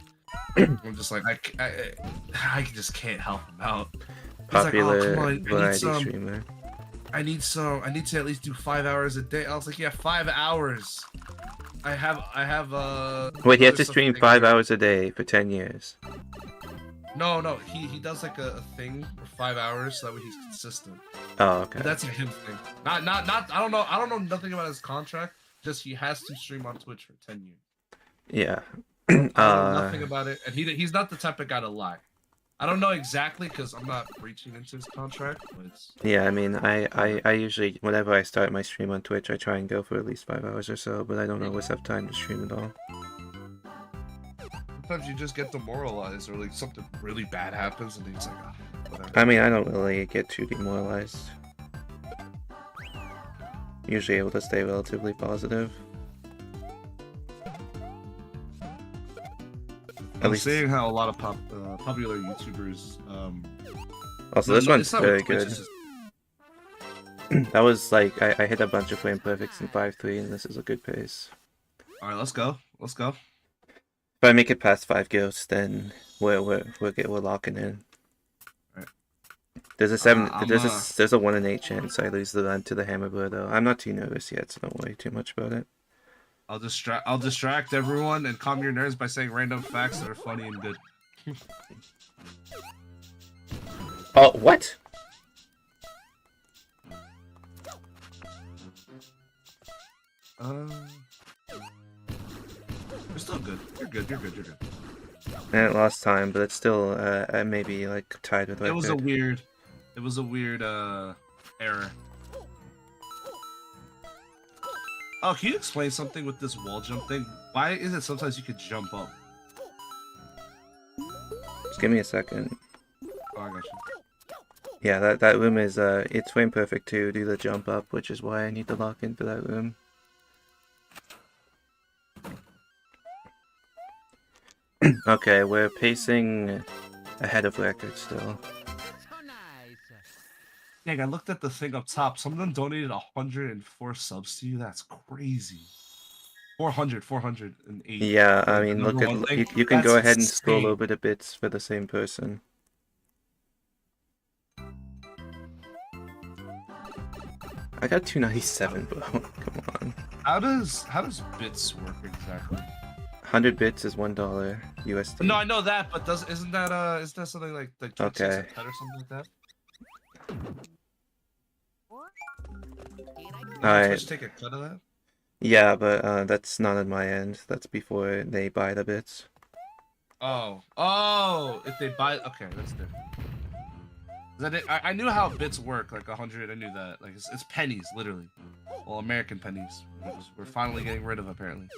I'm just like, I just can't help him out. He's Popular like, oh, come on, variety streamer. I need to at least do 5 hours a day. I was like, yeah, 5 hours. I have Wait, he had other to stuff stream take 5 care of. hours a day for 10 years. No, he does like a thing for 5 hours so that way he's consistent. Oh, okay. But that's a him thing. Not I don't know nothing about his contract. Just he has to stream on Twitch for 10 years. Yeah. I don't know nothing about it, and he's not the type of guy to lie. I don't know exactly because I'm not reaching into his contract, but it's... Yeah, I mean, I usually, whenever I start my stream on Twitch, I try and go for at least 5 hours or so, but I don't always have time to stream at all. Sometimes you just get demoralized, or like something really bad happens, and it's like, oh, whatever. I mean, I don't really get too demoralized. Usually able to stay relatively positive. I'm seeing how a lot of popular YouTubers. Also, this one's very good. That was like, I hit a bunch of flame perfects in 5-3, and this is a good pace. All right, let's go. If I make it past 5 ghosts, then we're locking in. Right. There's a 7. I'm There's a 1 in 8 chance I lose the run to the hammer though. I'm not too nervous yet, so don't worry too much about it. I'll distract everyone and calm your nerves by saying random facts that are funny and good. Oh, what? You're still good. You're good. You're good. You're good. And it lost time, but it's still maybe like tied with record. It was a weird error. Oh, can you explain something with this wall jump thing? Why is it sometimes you could jump up? Just give me a second. Oh, I got you. Yeah, that room is it's frame perfect to do the jump up, which is why I need to lock in for that room. Okay, we're pacing ahead of record still. So nice. Dang, I looked at the thing up top. Someone donated 104 subs to you. That's crazy. 408. Yeah, I The mean, number look one at thing? you can go That's ahead and scroll insane. over the bits for the same person. I got 297, bro. Come on. How does bits work exactly? 100 bits is $1 USD. No, I know that, but isn't that something like Twitch takes Okay. a cut or something like that? Here I go. Does Alright. Twitch take a cut of that? Yeah, but that's not on my end. That's before they buy the bits. Oh, if they buy, okay, that's different. I knew how bits work, like 100. I knew that, like it's pennies, literally. Well, American pennies, which we're finally getting rid of apparently.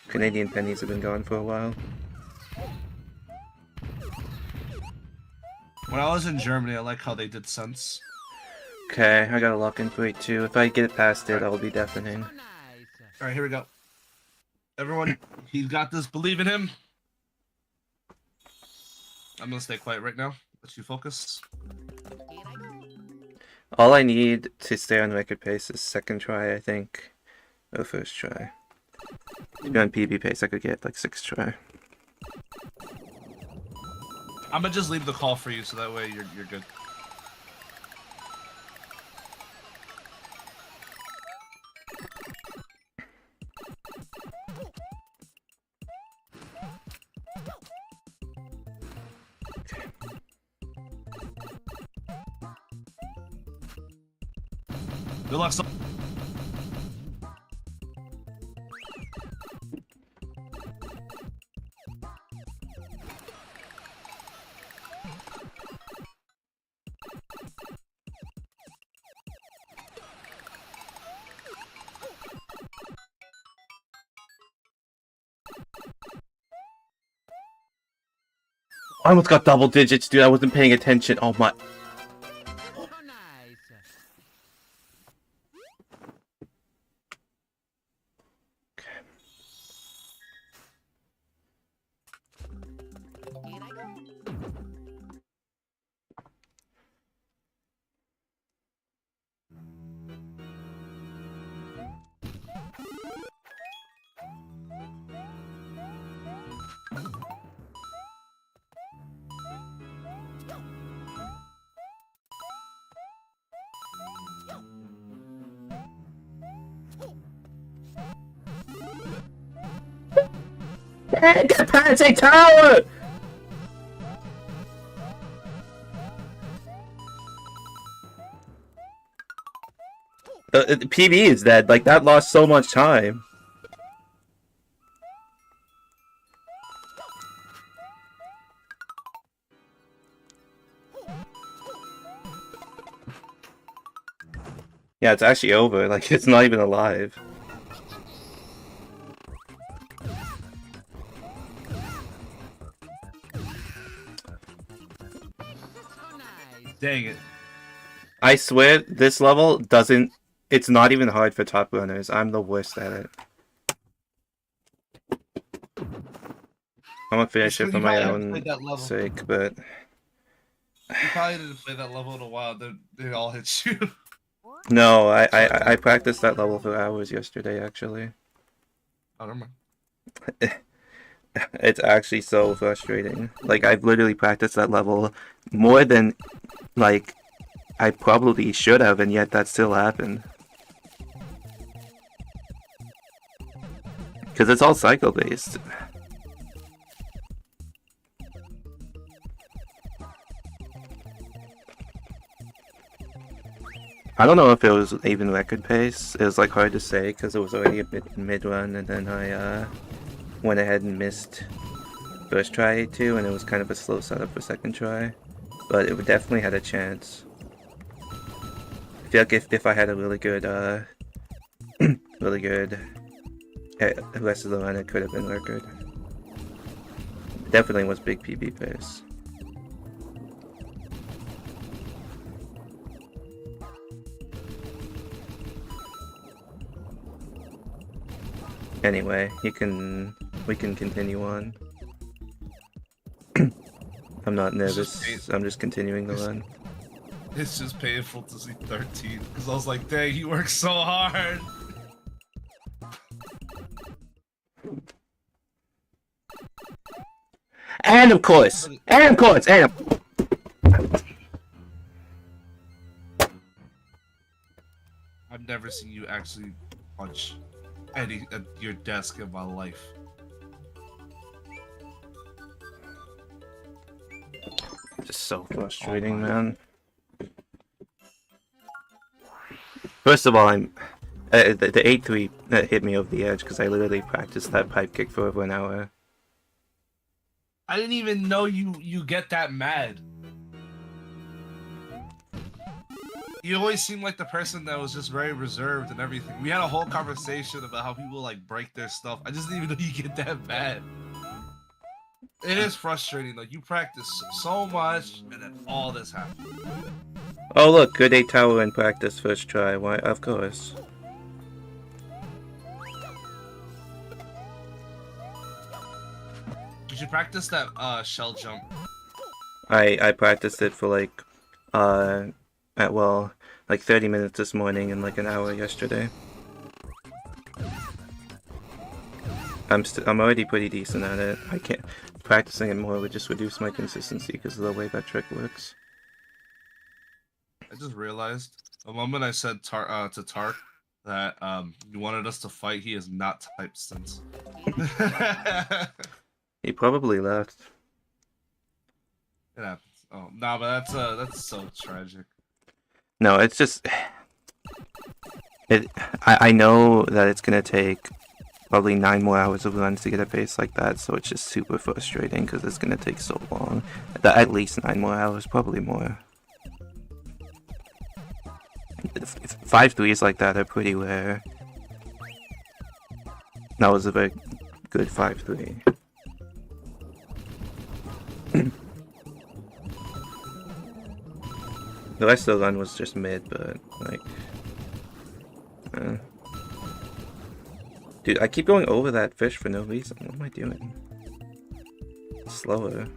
Canadian pennies have been gone for a while. When I was in Germany, I like how they did cents. Okay, I gotta lock in for it too. If I get it past it, I'll be deafening. So nice. All right, here we go. Everyone, he's got this. Believe in him. I'm gonna stay quiet right now. Let you focus. Here I go. All I need to stay on record pace is second try, I think. Or first try. To be on PB pace, I could get like 6th try. I'm gonna just leave the call for you, so that way you're good. Good luck. I almost got double digits, dude. I wasn't paying attention. Oh my. So nice. Here I go. Get past a tower! The PB is dead. Like, that lost so much time. Yeah, it's actually over. Like, it's not even alive. So nice. Dang it. I swear, this level doesn't... It's not even hard for top runners. I'm the worst at it. I'm gonna finish it You for my probably haven't own played that level. sake, but... You probably didn't play that level in a while. They all hit you. No, I practiced that level for hours yesterday, actually. Oh, never mind. It's actually so frustrating. Like, I've literally practiced that level more than, like, I probably should have, and yet that still happened. Because it's all cycle-based. I don't know if it was even record pace. It was, like, hard to say, because it was already a bit mid-run, and then I, went ahead and missed first try too, and it was kind of a slow setup for second try. But it definitely had a chance. I feel like if I had a really good, really good rest of the run, it could have been record. Definitely was big PB pace. Anyway, we can continue on. I'm not nervous. I'm just continuing the run. It's just painful to see 13 because I was like, dang, he works so hard. And of course, I've never seen you actually punch any at your desk in my life. just so frustrating, man. First of all, the 8-3 that hit me over the edge because I literally practiced that pipe kick for over an hour. I didn't even know you get that mad. You always seem like the person that was just very reserved and everything. We had a whole conversation about how people like break their stuff. I just didn't even know you get that mad. It is frustrating. Like you practice so much and then all this happens. Oh look, good 8 tower in practice first try. Why? Of course. You should practice that shell jump. I practiced it for like like 30 minutes this morning and like an hour yesterday. I'm already pretty decent at it. I can't practicing it more would just reduce my consistency because of the way that trick works. I just realized the moment I said to Tark that you wanted us to fight, he has not typed since. He probably left. It happens. Oh no, but that's so tragic. No, it's just I know that it's gonna take probably 9 more hours of runs to get a pace like that, so it's just super frustrating because it's gonna take so long. At least 9 more hours, probably more. 5-3s like that are pretty rare. That was a very good 5-3. The rest of the run was just mid, but like, dude, I keep going over that fish for no reason. What am I doing? Slower.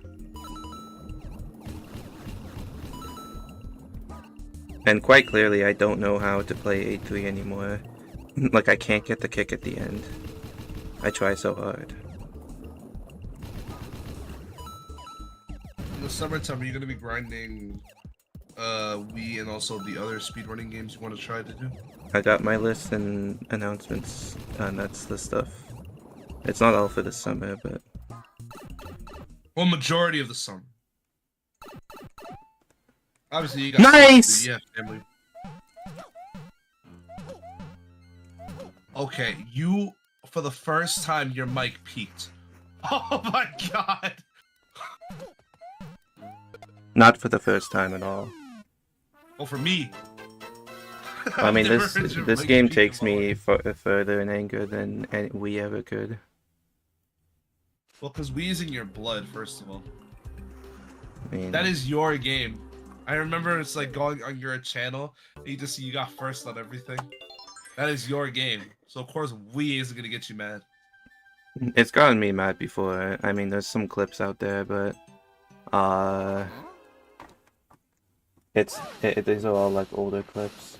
And quite clearly, I don't know how to play 8-3 anymore. Like, I can't get the kick at the end. I try so hard. In the summertime, are you gonna be grinding Wii and also the other speedrunning games you want to try to do? I got my list and announcements, and that's the stuff. It's not all for this summer, but... Well, majority of the summer. Obviously, you got Nice! Yeah, family. Okay, you for the first time your mic peaked. Oh my god! Not for the first time at all. Oh, for me. I mean, I've never this heard your this mic game peak takes in my me life. further in anger than we ever could. Well, because Wii's in your blood, first of all. I mean, That is your game. I remember it's like going on your channel, and you just see you got first on everything. That is your game. So of course Wii isn't gonna get you mad. it's gotten me mad before. I mean, there's some clips out there, but these are all like older clips.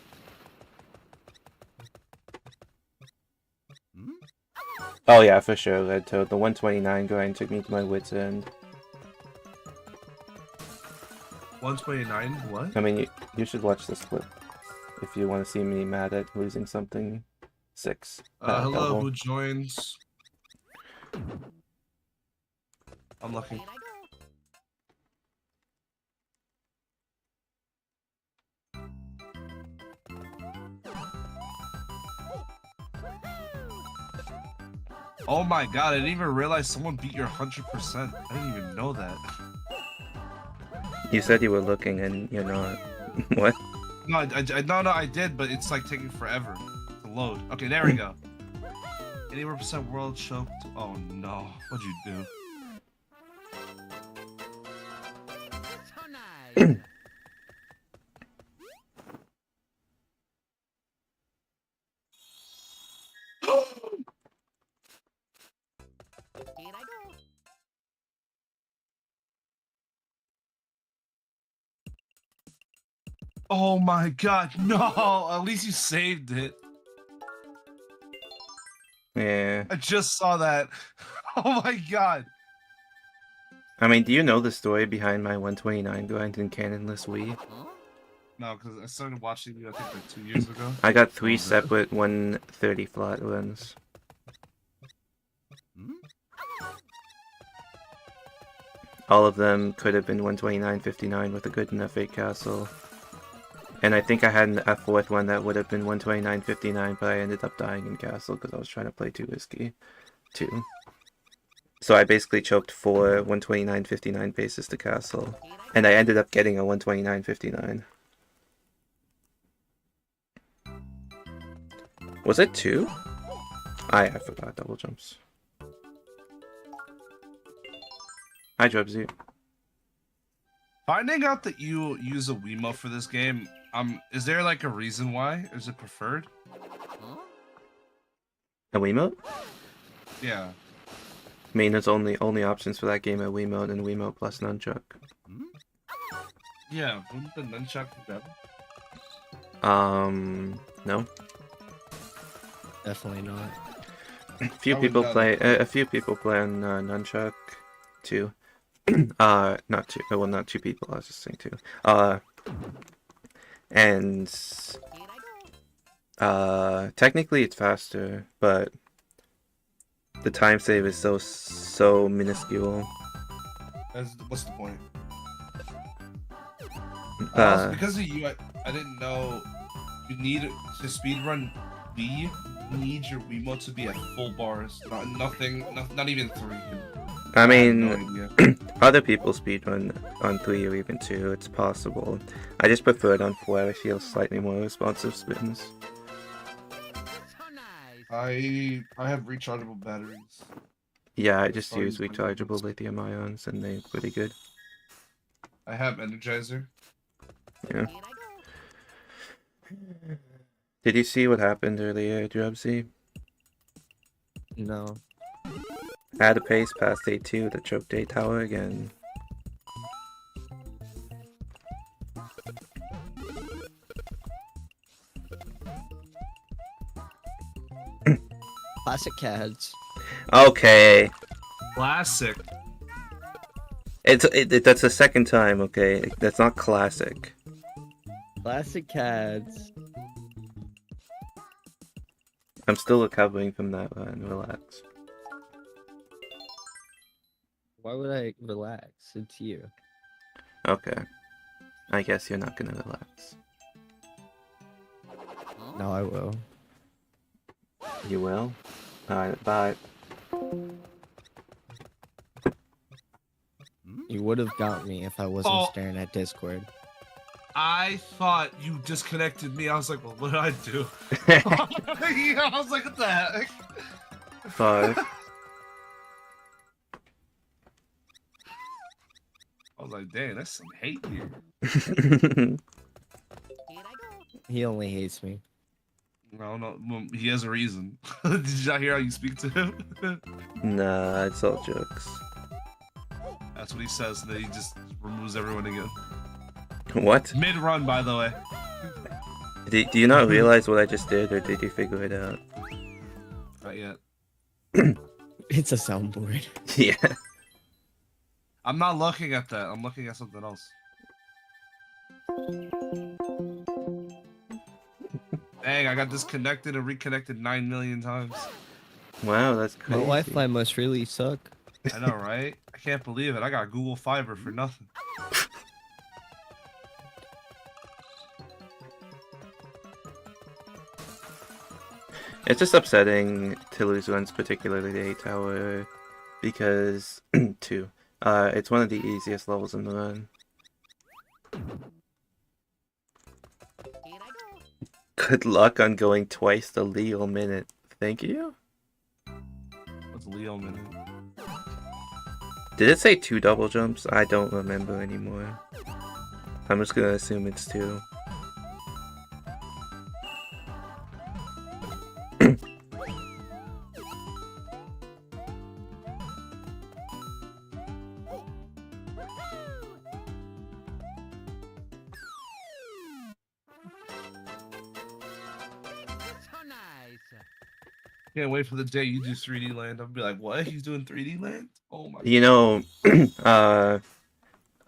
Oh yeah, for sure, Red Toad. The 129 grind took me to my wit's end. 129. What? I mean, you should watch this clip if you want to see me mad at losing something. 6. Hello, double. who joins? I'm lucky. Here I Oh my god, I didn't even realize someone beat your 100%. I didn't even know that. You said you were looking and you're not. What? No, I did, but it's like taking forever to load. Okay, there we go. 81% world choked. Oh no, what'd you do? So nice. Here I go. Oh my god, no! At least you saved it. Yeah. I just saw that. Oh my god. I mean, do you know the story behind my 129 grind in Canonless Wii? Huh? No, because I started watching you, I think, like 2 years ago. I got 3 Oh, that- separate 130 flat runs. Hmm? All of them could have been 129.59 with a good enough 8 castle. And I think I had a fourth one that would have been 129.59, but I ended up dying in castle because I was trying to play too risky, too. So I basically choked 4 129.59 bases to castle, Here I go. and I ended up getting a 129.59. Was it 2? I forgot double jumps. Hi, Drebsy. Finding out that you use a Wiimote for this game, is there like a reason why? Is it preferred? Huh? A Wiimote? Yeah. I mean, there's only options for that game are Wiimote and Wiimote plus Nunchuck. Hmm? Yeah, wouldn't the nunchuck be better? No. Definitely not. A few I would people not. play. A few people play on Nunchuck, too. Not two. Well, not 2 people. I was just saying 2. And Here I go. technically it's faster, but the time save is so minuscule. What's the point? Uh, Because of you, I didn't know you need to speedrun Wii. You need your Wiimote to be at full bars, not even 3. I have mean, no idea. other people speedrun on 3 or even 2. It's possible. I just prefer it on 4. I feel slightly more responsive spins. So nice. I have rechargeable batteries. Yeah, I just Oh, use you- rechargeable lithium ions, and they're pretty good. I have Energizer. Yeah. Here I go. Did you see what happened earlier, Drubsy? No. Add a pace past A2 to choke day tower again. Classic Cads. Okay, Classic. that's the second time. Okay, that's not classic. Classic Cads. I'm still recovering from that one. Relax. Why would I relax? It's you. Okay. I guess you're not gonna relax. Huh? No, I will. You will? Alright, bye. You would have got me if I wasn't Oh. staring at Discord. I thought you disconnected me. I was like, well, what did I do? Yeah, I was like, what the heck? 5. I was like, dang, that's some hate here. Here I go. He only hates me. No, well, he has a reason. Did you not hear how you speak to him? Nah, it's all jokes. That's what he says, and then he just removes everyone again. What? Mid-run, by the way. Do you not realize what I just did, or did you figure it out? Not yet. It's a soundboard. Yeah. I'm not looking at that. I'm looking at something else. Dang, I got disconnected and reconnected 9 million times. Wow, that's My crazy. Wi-Fi must really suck. I know, right? I can't believe it. I got Google Fiber for nothing. It's just upsetting to lose runs, particularly the 8 tower, because it's one of the easiest levels in the run. Here I go. Good luck on going twice the legal minute. Thank you. What's Leo minute? Did it say 2 double jumps? I don't remember anymore. I'm just gonna assume it's 2. So nice. Can't wait for the day you do 3D land. I'll be like, what? He's doing 3D land? Oh my You know,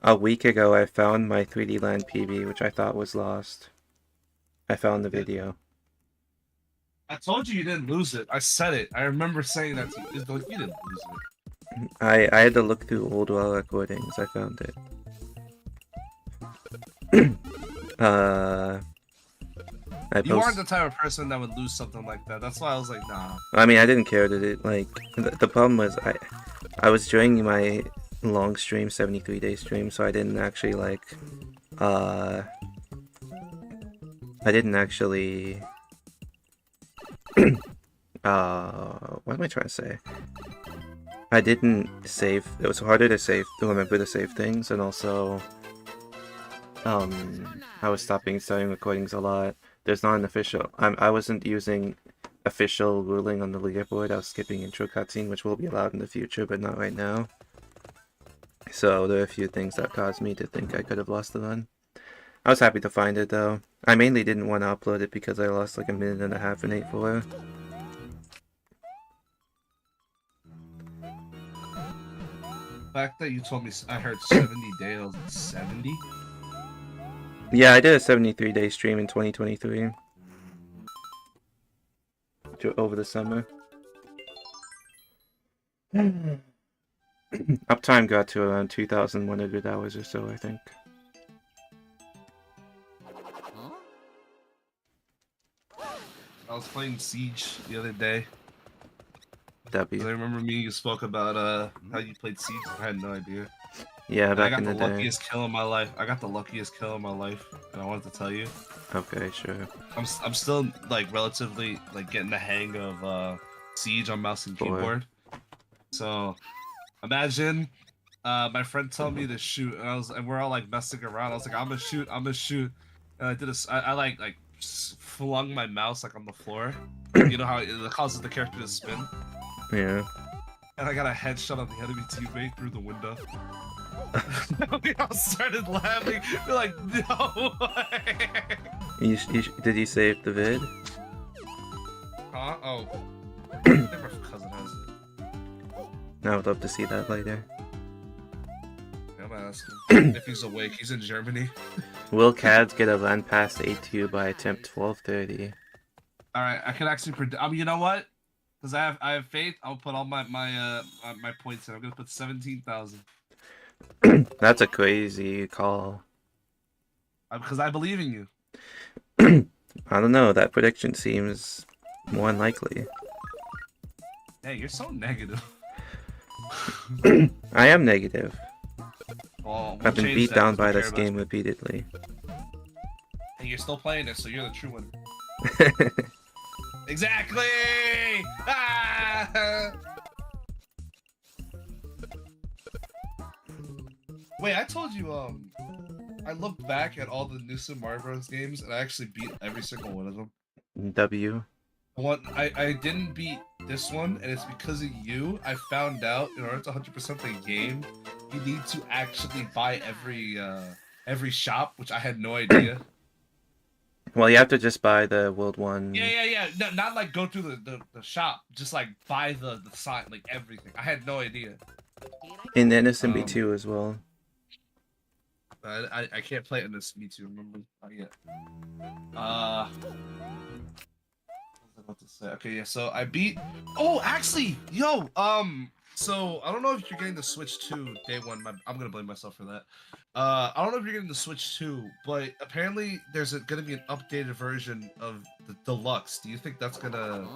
a week ago I found my 3D Land PB, which I thought was lost. I found the video. I told you didn't lose it. I said it. I remember saying that to you. It's like, you didn't lose it. I had to look through old raw recordings. I found it. You aren't the type of person that would lose something like that. That's why I was like, nah. I mean, I didn't care that it, like, the problem was I was doing my long stream, 73-day stream, so I didn't actually, like, I didn't actually, what am I trying to say? I didn't save, it was harder to remember to save things, and also, I was starting recordings a lot. There's not an official, I wasn't using official ruling on the leaderboard. I was skipping intro cutscene, which will be allowed in the future, but not right now. So there are a few things that caused me to think I could have lost the run. I was happy to find it though. I mainly didn't want to upload it because I lost like 1.5 minutes in 8-4. The fact that you told me I heard 70 days, I was like, 70? Yeah, I did a 73-day stream in 2023. Over the summer. Uptime got to around 2,100 hours or so, I think. Huh? I was playing Siege the other day. W. I remember me and you spoke about how you played Siege. I had no idea. Yeah, And I back got in the the day. luckiest kill in my life. I got the luckiest kill in my life, and I wanted to tell you. Okay, sure. I'm still like relatively like getting the hang of Siege on mouse and Boy. keyboard. So imagine my friend told me to shoot, and we're all like messing around. I was like, I'm gonna shoot. And I did I like flung my mouse like on the floor. You know how it causes the character to spin. Yeah. And I got a headshot on the enemy teammate through the window. We all started laughing. We're like, no way. Did you save the vid? Huh? Oh. I think my cousin has it. I would love to see that later. I'm gonna ask him if he's awake. He's in Germany. Will Cads get a run past A2 by attempt 12:30? All right, I can actually predict. I mean, you know what? Because I have faith. I'll put all my points in. I'm gonna put 17,000. That's a crazy call. Because I believe in you. I don't know, that prediction seems more unlikely. Hey, you're so negative. I am negative. Well, I've been change beat that down 'cause by we care this about game you. repeatedly. And you're still playing it, so you're the true one. Exactly! Ah! Wait, I told you, I looked back at all the new Super Mario Bros. Games, and I actually beat every single one of them. W. I didn't beat this one, and it's because of you. I found out in order to 100% the game, you need to actually buy every shop, which I had no idea. Well, you have to just buy the World One. Yeah. No, not like go through the shop. Just like buy the sign, like everything. I had no idea. In Innocent B2 as well. I can't play it in this Me Too. Remember? Not yet. What was I about to say? Okay, yeah. So I beat. Oh, actually, yo. So I don't know if you're getting the Switch 2 day one. I'm gonna blame myself for that. I don't know if you're getting the Switch 2, but apparently there's gonna be an updated version of the deluxe. Do you think that's gonna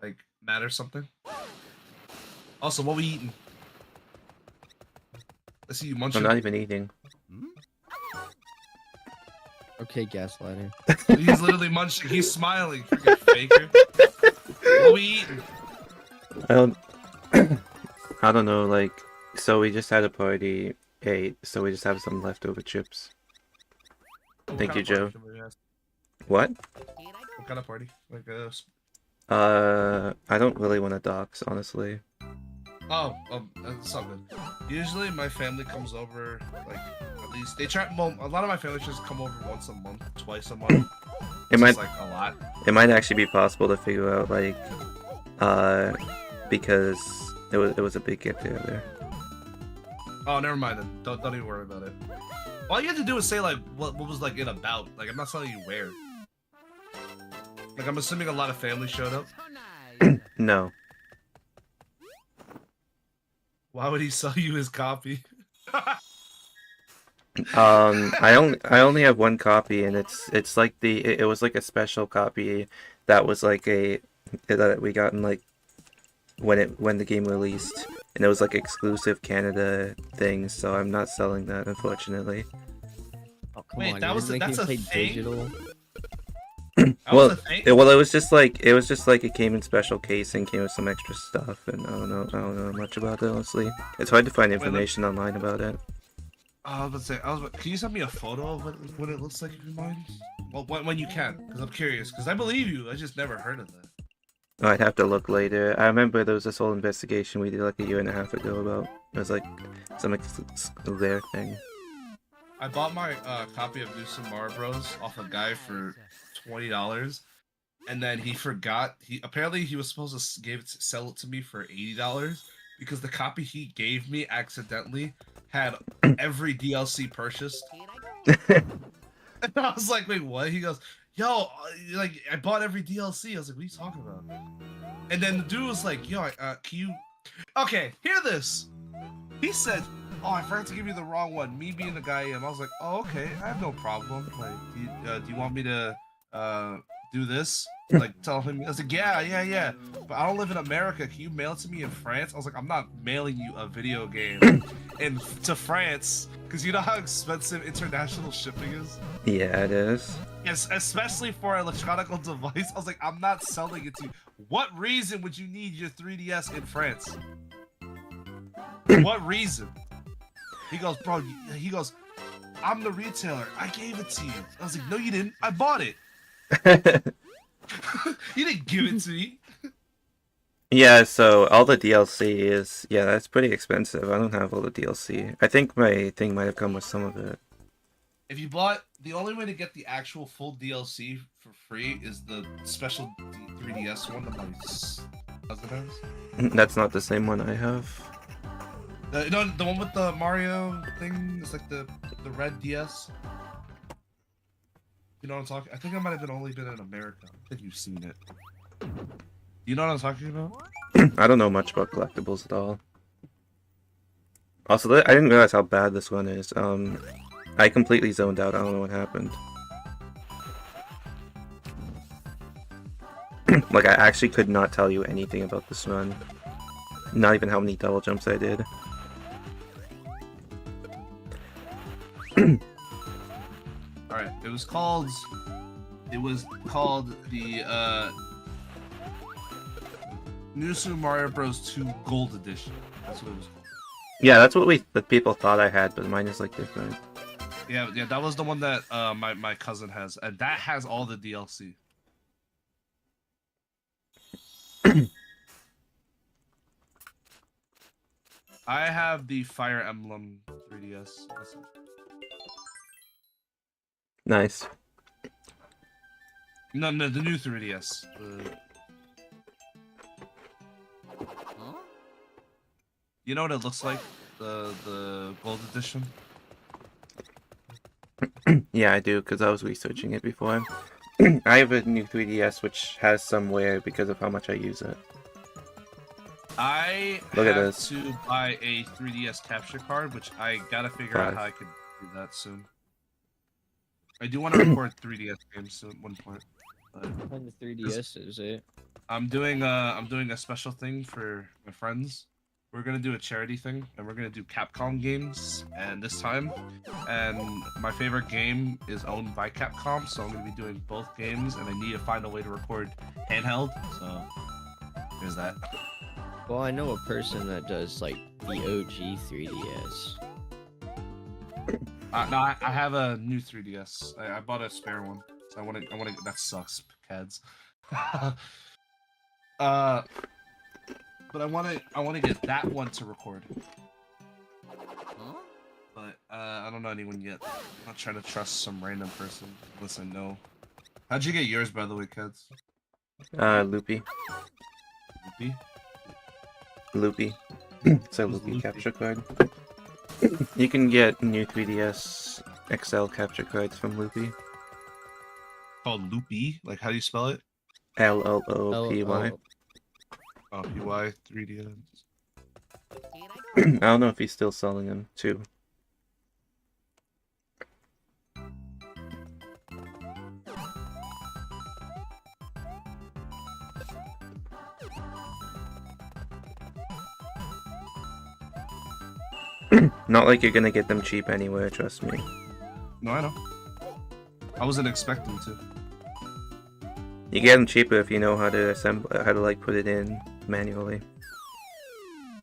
like matter something? Also, what we eating? Let's see you I'm munching. not even eating. Okay, gaslighter. He's literally munching. He's smiling. Freaking faker. What we eating? I don't. I don't know. Like, so we just had a party. Ate. So we just have some leftover chips. What Thank kind you, of party Joe. can we ask? What? What kind of party? Like I don't really want to dox, honestly. Oh, that's not good. Usually my family comes over, like, at least, they try, well, a lot of my family just come over once a month, twice a month. It might, like, a lot. it might actually be possible to figure out, like, because it was a big get together. Oh, never mind then. Don't even worry about it. All you have to do is say, like, what was, like, it about. Like, I'm not telling you where. Like, I'm assuming a lot of family showed up. No. Why would he sell you his copy? I only have one copy, and it's like it was like a special copy that was like that we got in like when the game released, and it was like exclusive Canada thing. So I'm not selling that, unfortunately. Oh, come Wait, on, that you're was- making that's it a play thing? digital. That was a thing? Well, it was just like it came in special casing, came with some extra stuff, and I don't know much about it, honestly. It's hard to find information online about it. I was about to say, can you send me a photo of what it looks like if you mind? Well, when you can, because I'm curious. Because I believe you, I just never heard of that. I'd have to look later. I remember there was this whole investigation we did like a year and a half ago about it was like some rare thing. I bought my copy of New Super Mario Bros. Off a guy for $20, and then he forgot. He was supposed to sell it to me for $80 because the copy he gave me accidentally had every DLC purchased. And I was like, wait, what? He goes, yo, like, I bought every DLC. I was like, what are you talking about? And then the dude was like, yo, can you... Okay, hear this. He said, oh, I forgot to give you the wrong one. Me being the guy I am. I was like, oh, okay, I have no problem. Like, do you want me to do this? Like, tell him. I was like, yeah. But I don't live in America. Can you mail it to me in France? I was like, I'm not mailing you a video game to France because you know how expensive international shipping is. Yeah, it is. Yes, especially for an electronic device. I was like, I'm not selling it to you. What reason would you need your 3DS in France? What reason? He goes, bro, I'm the retailer. I gave it to you. I was like, no, you didn't. I bought it. You didn't give it to me. Yeah, so all the DLC is that's pretty expensive. I don't have all the DLC. I think my thing might have come with some of it. If you bought, the only way to get the actual full DLC for free is the special 3DS one that my cousin has. That's not the same one I have. No, the one with the Mario thing is like the red DS. You know what I'm talking? I think I might have only been in America. I think you've seen it. You know what I'm talking about? I don't know much about collectibles at all. Also, I didn't realize how bad this one is. I completely zoned out. I don't know what happened. Like, I actually could not tell you anything about this run. Not even how many double jumps I did. Alright, it was called the New Super Mario Bros. 2 Gold Edition. That's what it was called. Yeah, that's what the people thought I had, but mine is like different. Yeah, that was the one that my cousin has, and that has all the DLC. I have the Fire Emblem 3DS. Nice. No, the new 3DS. Huh? You know what it looks like? The gold edition. Yeah, I do, because I was researching it before. I have a new 3DS which has some wear because of how much I use it. I Look at have this. to buy a 3DS capture card, which I gotta figure out how I could do that soon. I do want to record 3DS games at one point. But On the 3DS, is it? I'm doing a special thing for my friends. We're gonna do a charity thing, and we're gonna do Capcom games, and this time, and my favorite game is owned by Capcom, so I'm gonna be doing both games, and I need to find a way to record handheld. So there's that. Well, I know a person that does like the OG 3DS. No, I have a new 3DS. I bought a spare one, so I want to. That sucks, Cads. But I want to get that one to record. Huh? But I don't know anyone yet. I'm not trying to trust some random person unless I know. How'd you get yours, by the way, Cads? Loopy. Loopy? Loopy. It's a Who's Loopy Loopy? capture card. You can get new 3DS XL capture cards from Loopy. Called Loopy? Like, how do you spell it? LOOPY. Oh, PY 3DS. Here I I go. don't know if he's still selling them, too. Not like you're gonna get them cheap anywhere, trust me. No, I know. I wasn't expecting to. You get them cheaper if you know how to assemble, how to like put it in manually.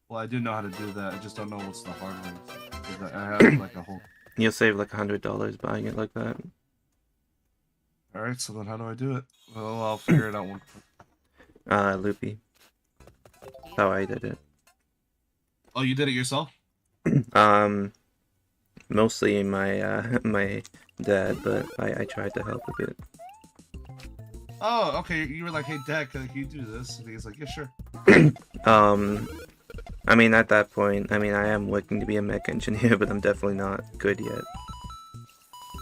Well, I do know how to do that. I just don't know what's the hardware. 'Cause I have like a whole. You'll save like $100 buying it like that. All right, so then how do I do it? Well, I'll figure it out one. Loopy. How I did it. Oh, you did it yourself? Mostly my my dad, but I tried to help a bit. Oh, okay. You were like, "Hey, Dad, can you do this?" And he's like, "Yeah, sure." I mean, at that point, I mean, I am working to be a mech engineer, but I'm definitely not good yet.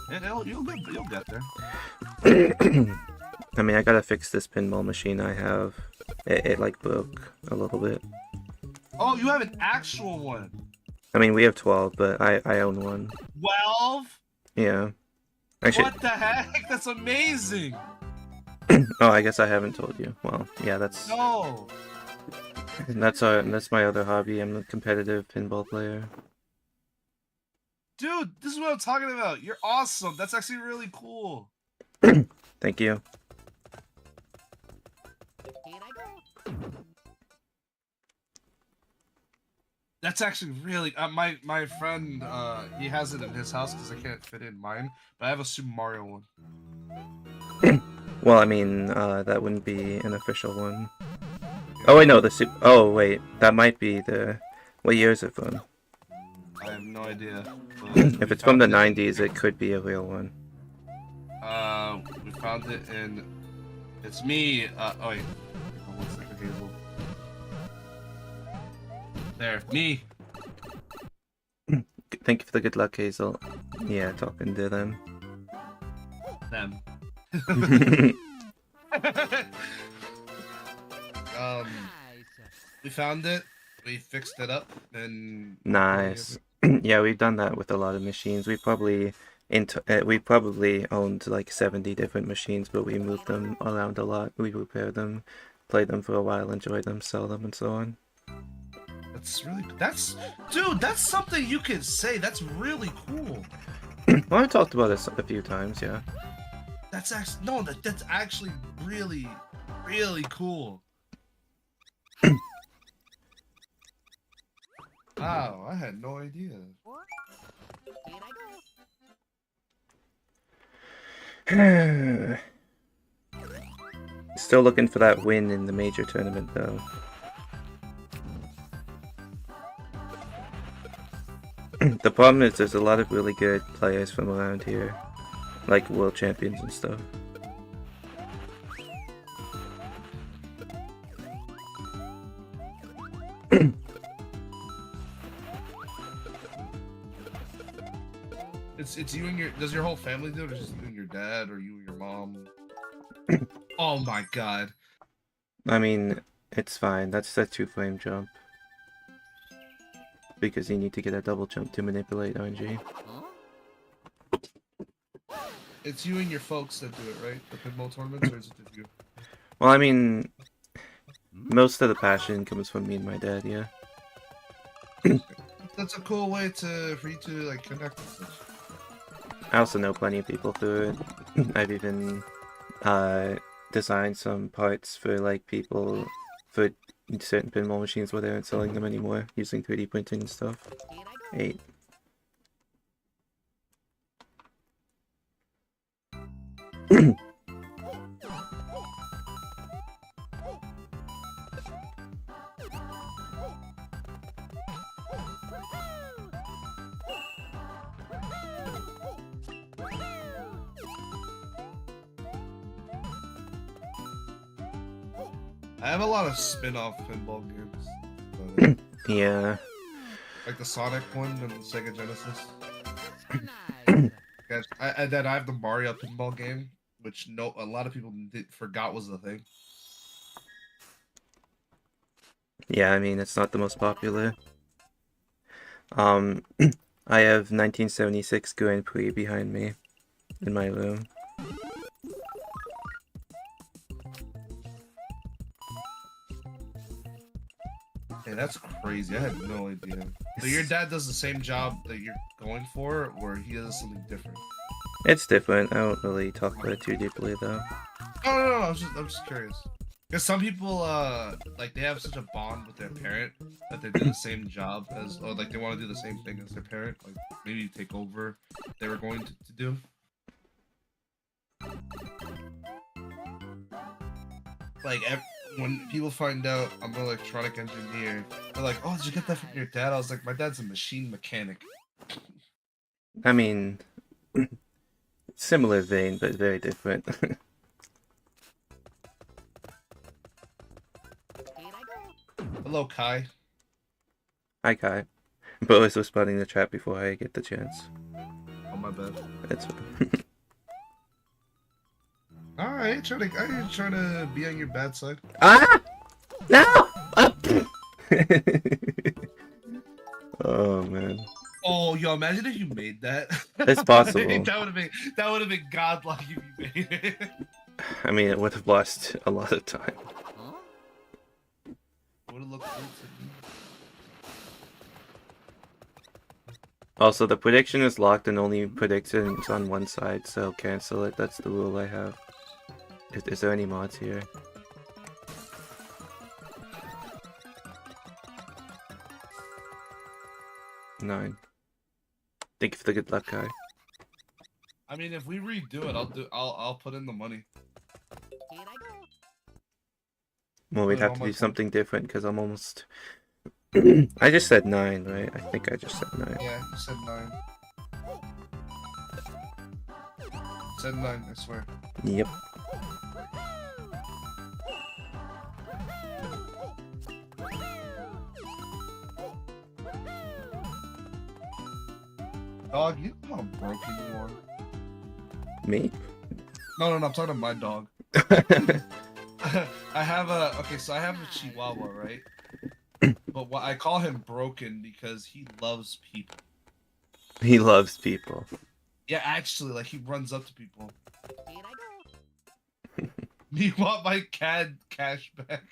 Yeah, you'll get there. I mean, I gotta fix this pinball machine I have. It like broke a little bit. Oh, you have an actual one. I mean, we have 12, but I own one. 12? Yeah. Actually, What the heck? That's amazing. oh, I guess I haven't told you. Well, yeah, that's No. that's my other hobby. I'm a competitive pinball player. Dude, this is what I'm talking about. You're awesome. That's actually really cool. Thank you. Here I go. That's actually really my friend he has it in his house because I can't fit it in mine, but I have a Super Mario one. Well, I mean, that wouldn't be an official one. Oh wait, no, oh wait, that might be the. What year is it from? I have no idea. If We it's from the found 90s, it could be a real one. we found it in. It's me. Oh wait. One second, Hazel. There, me. Thank you for the good luck, Hazel. Yeah, talking to them. Them. Nice. We found it. We fixed it up, and Nice. Yeah, we've done that with a lot of machines. We probably owned like 70 different machines, but we moved them around a lot. We repaired them, played them for a while, enjoyed them, sell them, and so on. Dude, that's something you could say. That's really cool. Well, I've talked about this a few times, yeah. That's actually really, really cool. Wow, I had no idea. Here I go. Still looking for that win in the major tournament, though. The problem is there's a lot of really good players from around here, like world champions and stuff. It's you and your. Does your whole family do it, or just you and your dad, or you and your mom? Oh my god. I mean, it's fine. That's a 2-frame jump. Because you need to get a double jump to manipulate RNG. It's you and your folks that do it, right? The pinball tournaments, or is it just you? Well, I mean, most of the passion comes from me and my dad, yeah. That's a cool way for you to like connect with such. I also know plenty of people through it. I've even designed some parts for like people for certain pinball machines where they aren't selling them anymore using 3D printing and stuff. 8. I have a lot of spin-off pinball games. Yeah. Like the Sonic one and the Sega Genesis. Nice. Guys, I have the Mario pinball game, which a lot of people forgot was the thing. Yeah, I mean, it's not the most popular. I have 1976 Grand Prix behind me in my room. Hey, that's crazy. I had no idea. So your dad does the same job that you're going for, or he does something different? It's different. I don't really talk about it too deeply, though. No. I'm just curious. Because some people, like they have such a bond with their parent that they do the same job as, or like they want to do the same thing as their parent, like maybe take over what they were going to do. Like when people find out I'm an electronic engineer, they're like, "Oh, did you get that from your dad?" I was like, "My dad's a machine mechanic." I mean, similar vein, but very different. Hello, Kai. Hi, Kai. Bo is responding to the chat before I get the chance. Oh my bad. That's I ain't trying to be on your bad side. Ah! No! Ah! Oh man. Oh, yo, imagine if you made that. It's possible. that would have been godlike if you made it. I mean, it would have lost a lot of time. Would have looked good to me. Also, the prediction is locked and only predictions on one side, so cancel it. That's the rule I have. Is there any mods here? Nine. Thank you for the good luck, guy. I mean, if we redo it, I'll put in the money. Well, we'd Put it have on to my do phone. something different because I'm almost. I just said 9, right? I think I just said 9. Yeah, you said 9. Said 9, I swear. Yep. Dog, you know how broken you are. Me? No, I'm talking to my dog. I have a Chihuahua, right? But what I call him broken because he loves people. He loves people. Yeah, actually, like he runs up to people. You want my CAD cash back?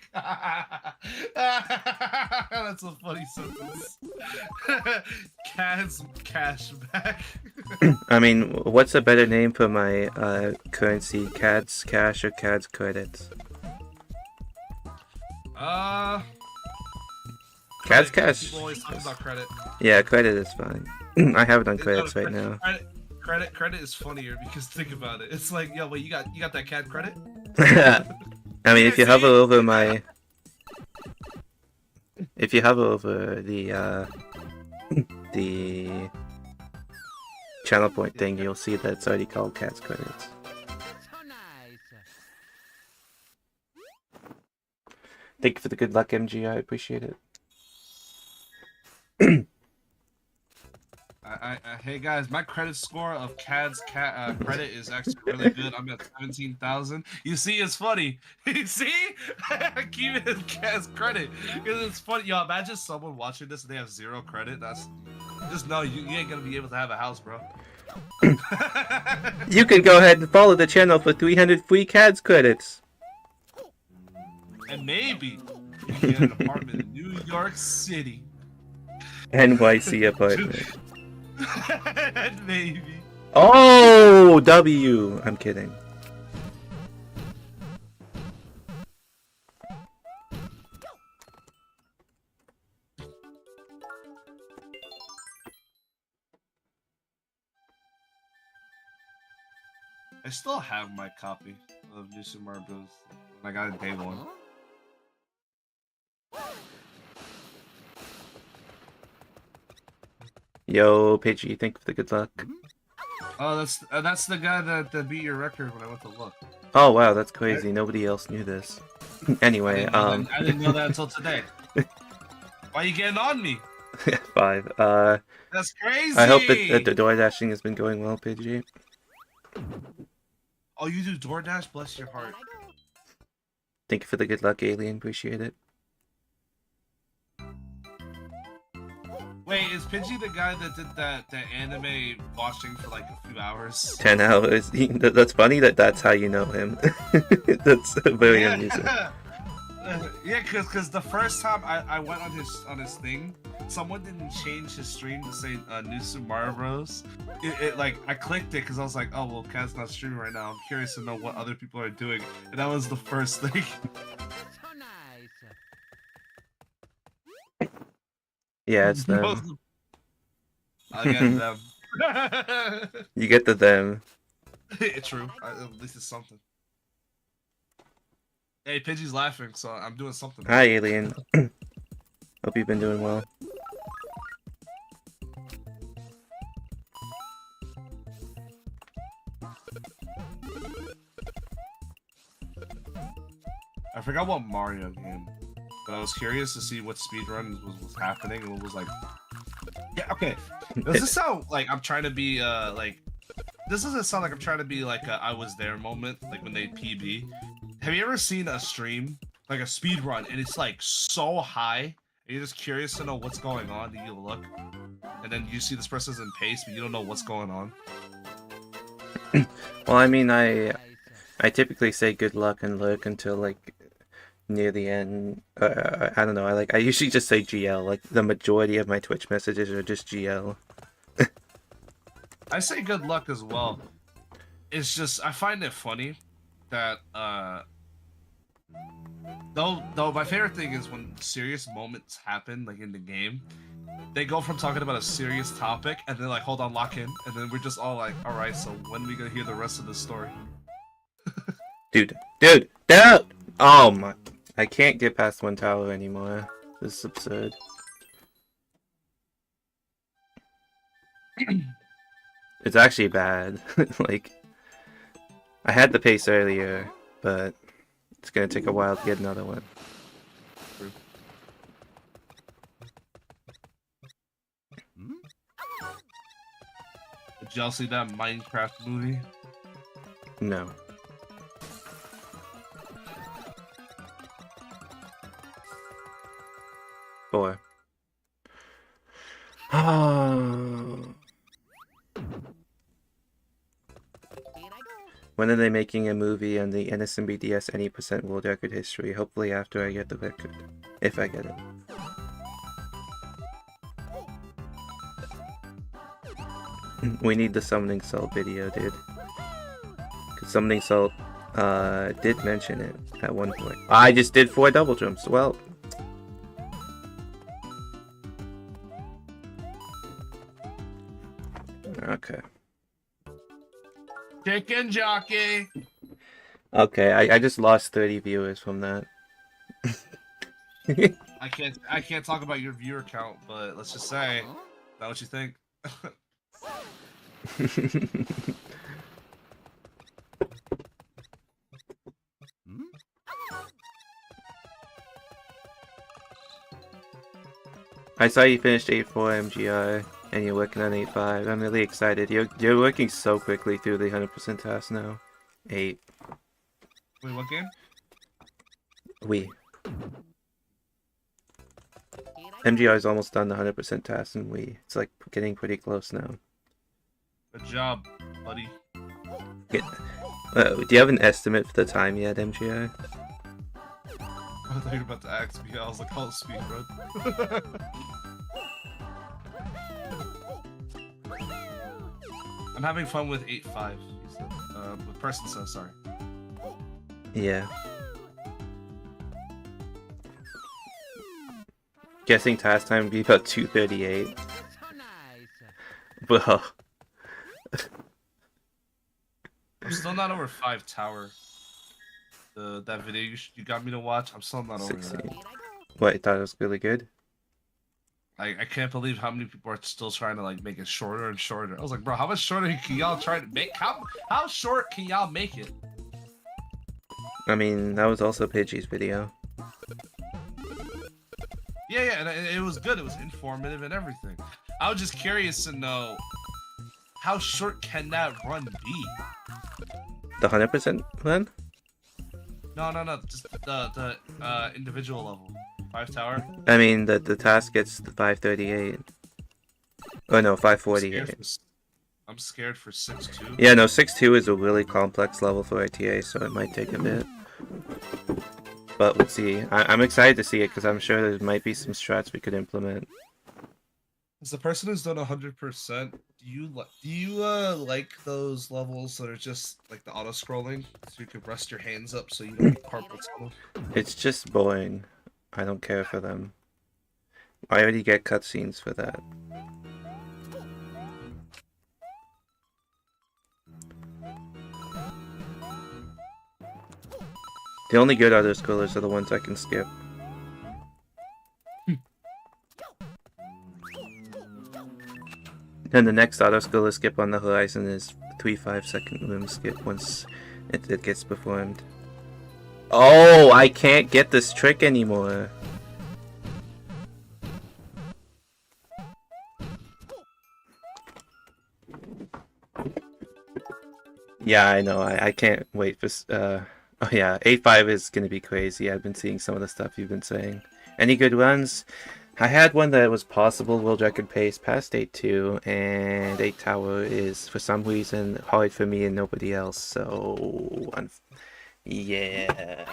That's a funny sentence. CAD's cash back. I mean, what's a better name for my currency? Cads cash or Cads credits? Cads credit, cash. People always talk about credit. Yeah, credit is fine. I have it on credits right now. Credit is funnier because think about it. It's like, yo, wait, you got that CAD credit? I mean, if you hover over my, if you hover over the channel point thing, you'll see that it's already called Cads credits. So nice. Thank you for the good luck, MG. I appreciate it. Hey guys, my credit score of Cads credit is actually really good. I'm at 17,000. You see, it's funny. You see, I keep it in Cads credit because it's funny. Yo, imagine someone watching this and they have 0 credit. That's just know you ain't gonna be able to have a house, bro. You can go ahead and follow the channel for 300 free CADS credits. And maybe you can get an apartment in New York City. NYC apartment. And maybe. Oh, W. I'm kidding. I still have my copy of New Super Mario Bros. When I got it day 1. Yo, Pidgey, thank you for the good luck. Oh, that's the guy that beat your record when I went to look. Oh wow, that's crazy. Nobody else knew this. Anyway, I didn't know that until today. Why you getting on me? 5. That's crazy. I hope that the door dashing has been going well, Pidgey. Oh, you do DoorDash? Bless your heart. Thank you for the good luck, Alien. Appreciate it. Wait, is Pidgey the guy that did that anime watching for like a few hours? 10 hours. That's funny that's how you know him. That's very amusing. Yeah, cause the first time I went on his thing, someone didn't change his stream to say New Super Mario Bros. It like I clicked it because I was like, oh well, Cat's not streaming right now. I'm curious to know what other people are doing, and that was the first thing. So nice. Yeah, it's them. Again, them. You get the them. True. At least it's something. Hey, Pidgey's laughing, so I'm doing something. Hi, Alien. Hope you've been doing well. I forgot what Mario game, but I was curious to see what speedrun was happening and what was like. Yeah, okay. Does this sound like I'm trying to be like? This doesn't sound like I'm trying to be like a I was there moment, like when they PB. Have you ever seen a stream like a speed run and it's like so high and you're just curious to know what's going on? Do you look and then you see this person's in pace but you don't know what's going on? Well, I mean, I typically say good luck and lurk until like near the end. I don't know. I usually just say GL. Like the majority of my Twitch messages are just GL. I say good luck as well. It's just I find it funny that though my favorite thing is when serious moments happen like in the game, they go from talking about a serious topic and they're like, hold on, lock in, and then we're just all like, all right, so when are we gonna hear the rest of the story? Dude! Oh my! I can't get past one tower anymore. This is absurd. It's actually bad. Like, I had the pace earlier, but it's gonna take a while to get another one. Did y'all see that Minecraft movie? No. Four. Oh. When are they making a movie on the NSMBDS any % world record history? Hopefully after I get the record. If I get it. We need the Summoning Salt video, dude. Cause Summoning Salt did mention it at one point. I just did 4 double jumps. Well. Okay. Chicken jockey. Okay, I just lost 30 viewers from that. I can't talk about your viewer count, but let's just say, is that what you think? I saw you finished 8-4 MGI. And you're working on 8.5. I'm really excited. You're working so quickly through the 100% task now. 8. Wait, what game? We. MGR is almost done the 100% task and it's like getting pretty close now. Good job, buddy. Do you have an estimate for the time yet, MGR? I thought you were about to ask me. I was like, oh, speedrun. I'm having fun with 8.5. With person says sorry. Yeah. Guessing task time would be about 2:38. So nice. Well, I'm still not over 5 tower. That video you got me to watch, I'm still not over 16. that. Here I go. what, you thought it was really good? I can't believe how many people are still trying to like make it shorter and shorter. I was like, bro, how much shorter can y'all try to make? How short can y'all make it? I mean, that was also Pidgey's video. Yeah, and it was good. It was informative and everything. I was just curious to know how short can that run be? The 100% run? No, just the individual level. 5 tower. I mean, the task gets the 5:38. Oh no, 5:48. I'm scared for 6-2. Yeah, no, 6.2 is a really complex level for ITA, so it might take a bit. But we'll see. I'm excited to see it because I'm sure there might be some strats we could implement. As the person who's done 100%, do you like those levels that are just like the auto scrolling, so you can rest your hands up so you don't get carpal tunnel? It's just boring. I don't care for them. I already get cutscenes for that. The only good auto scrollers are the ones I can skip. And the next auto scroller skip on the horizon is 3 5-second limb skip once it gets performed. Oh, I can't get this trick anymore. Yeah, I know. I can't wait for. Oh yeah, 8.5 is gonna be crazy. I've been seeing some of the stuff you've been saying. Any good runs? I had one that was possible world record pace past 8.2, and 8 tower is for some reason hard for me and nobody else. So, yeah.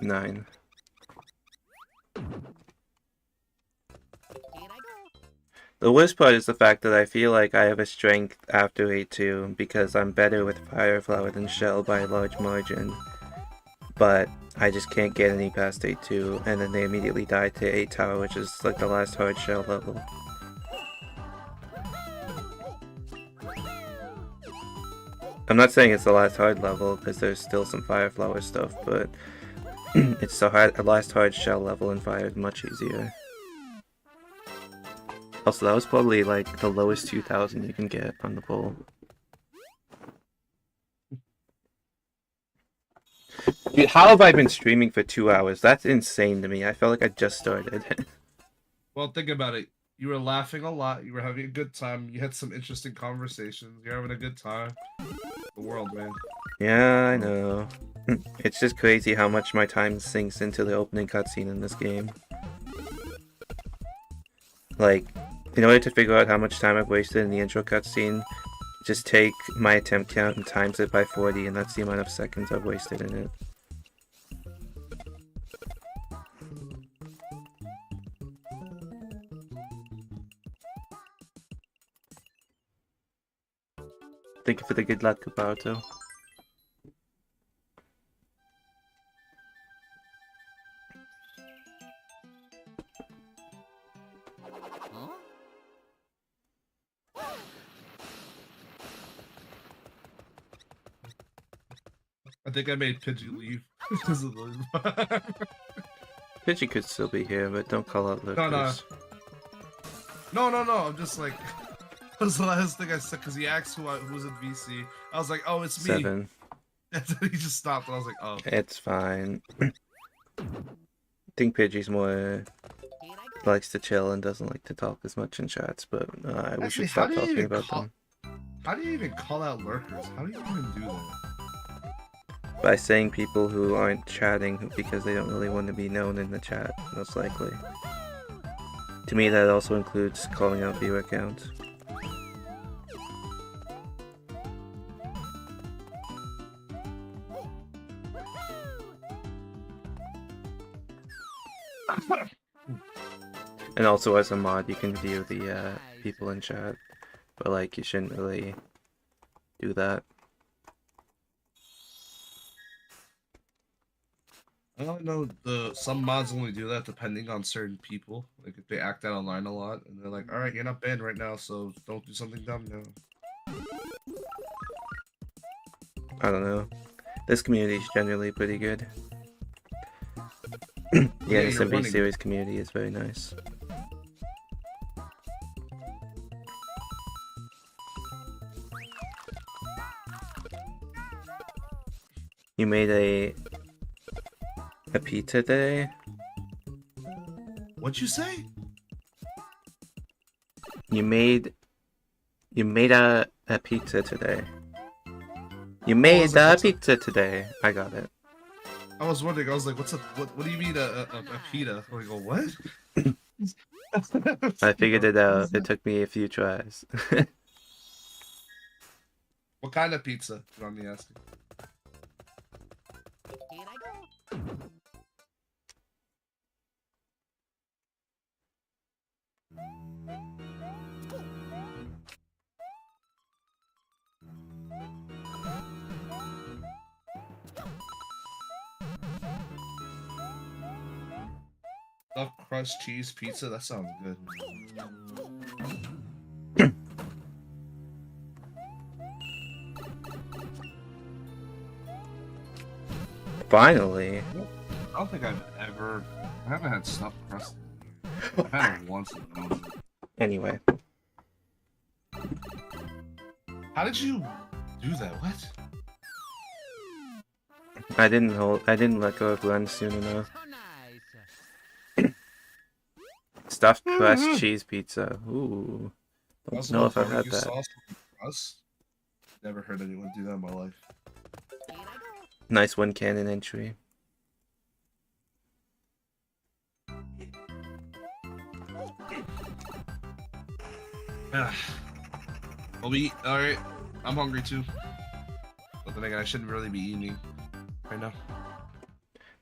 Nine. Here I go. The worst part is the fact that I feel like I have a strength after 8.2 because I'm better with Fire Flower than Shell by a large margin. But I just can't get any past 8.2, and then they immediately die to 8 tower, which is like the last hard Shell level. I'm not saying it's the last hard level because there's still some Fire Flower stuff, but it's the last hard Shell level, and Fire is much easier. Also, that was probably like the lowest 2,000 you can get on the poll. Dude, how have I been streaming for 2 hours? That's insane to me. I felt like I just started. Well, think about it. You were laughing a lot. You were having a good time. You had some interesting conversations. You're having a good time. The world, man. Yeah, I know. It's just crazy how much my time sinks into the opening cutscene in this game. Like, in order to figure out how much time I've wasted in the intro cutscene, just take my attempt count and times it by 40, and that's the amount of seconds I've wasted in it. Thank you for the good luck, Kabato. Huh? I think I made Pidgey leave. Because of the... Pidgey could still be here, but don't call out Lucas. No. I'm just like... was the last thing I said because he asked who's in VC. I was like, oh, it's me. 7. And then he just stopped, and I was like, oh. It's fine. I think Pidgey's more Here I go. likes to chill and doesn't like to talk as much in chats, but we Actually, should how stop do you talking even about call- them. How do you even call out lurkers? How do you even do that? By saying people who aren't chatting because they don't really want to be known in the chat, most likely. To me, that also includes calling out viewer counts. And also, as a mod, you can view the people in chat, but like, you shouldn't really do that. I don't know. Some mods only do that depending on certain people. Like if they act out online a lot, and they're like, "All right, you're not banned right now, so don't do something dumb now." I don't know. This community is generally pretty good. The Yeah, you're SMB running. series community is very nice. You made a pizza today? What'd you say? You made a pizza today. You made was like, a what's a- pizza today. I got it. I was wondering. I was like, what do you mean a pita?" I go, what? I figured it out. It took me a few tries. What kind of pizza? You want me asking? Here I go. Stuffed crust cheese pizza. That sounds good. Finally. I don't think I haven't had stuffed crust. I've had it once. Anyway. How did you do that? What? I didn't let go of run soon enough. Oh, nice. Stuffed crust cheese pizza. Ooh. Don't Also, know if I've had barbecue that. sauce with crust? Never heard anyone do that in my life. Here I go. Nice one cannon entry. Well, alright. I'm hungry too. But then again, I shouldn't really be eating right now.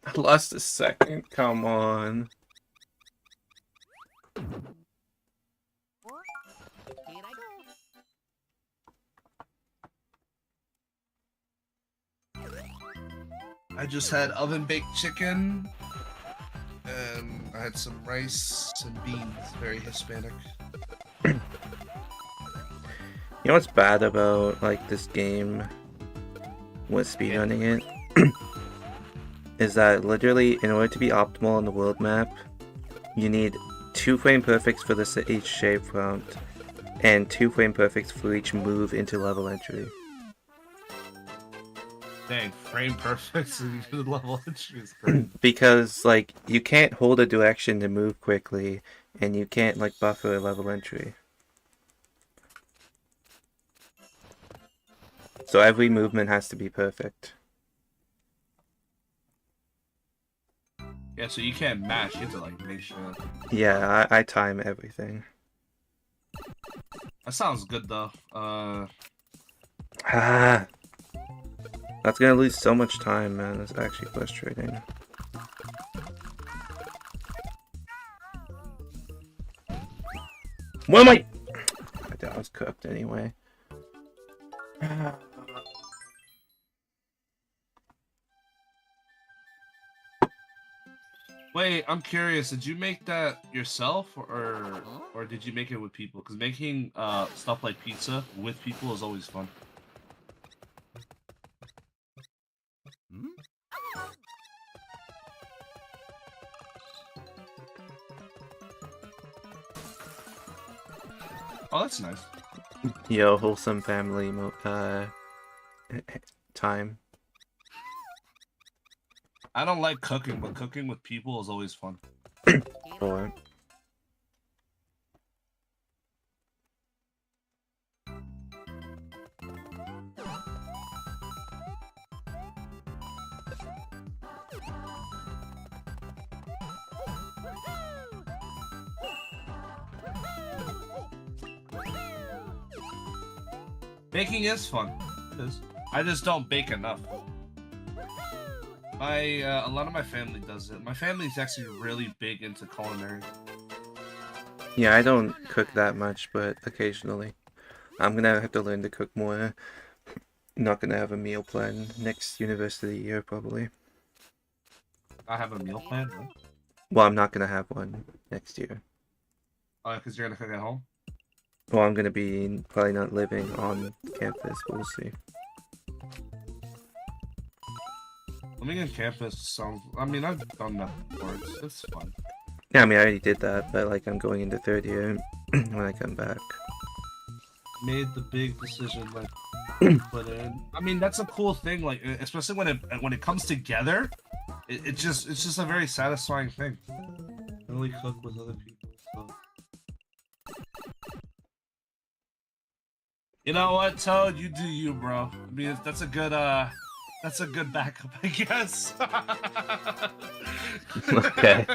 I lost a second. Come on. Here I go. I just had oven baked chicken, and I had some rice and beans. Very Hispanic. You know what's bad about like this game with speedrunning it? Is that literally in order to be optimal on the world map, you need 2 frame perfects for each shape prompt and 2 frame perfects for each move into level entry. Dang, frame perfect and level entry is great. Because like you can't hold a direction to move quickly and you can't like buffer a level entry. So every movement has to be perfect. Yeah, so you can't mash. You have to like make sure. Yeah, I time everything. That sounds good though. Ah, that's gonna lose so much time, man. That's actually frustrating. What am I? I was cooked anyway. Wait, I'm curious. Did you make that yourself, or did you make it with people? Because making stuff like pizza with people is always fun. Hmm? Oh, that's nice. Yo, wholesome family time. I don't like cooking, but cooking with people is always fun. Or Baking is fun. It is. I just don't bake enough. A lot of my family does it. My family's actually really big into culinary. yeah, I don't cook that much, but occasionally. I'm gonna have to learn to cook more. Not gonna have a meal plan next university year probably. I have a meal plan. Huh? Well, I'm not gonna have one next year. Oh, because you're gonna cook at home. Well, I'm gonna be probably not living on campus, but we'll see. Living on campus sounds. I mean, I've done that before. It's fun. Yeah, I mean, I already did that, but like I'm going into third year when I come back. Made the big decision, like, put in. I mean, that's a cool thing. Like, especially when it comes together, it's just a very satisfying thing. Really cook with other people. So. You know what, Toad? You do you, bro. I mean, that's a good backup, I guess. Okay.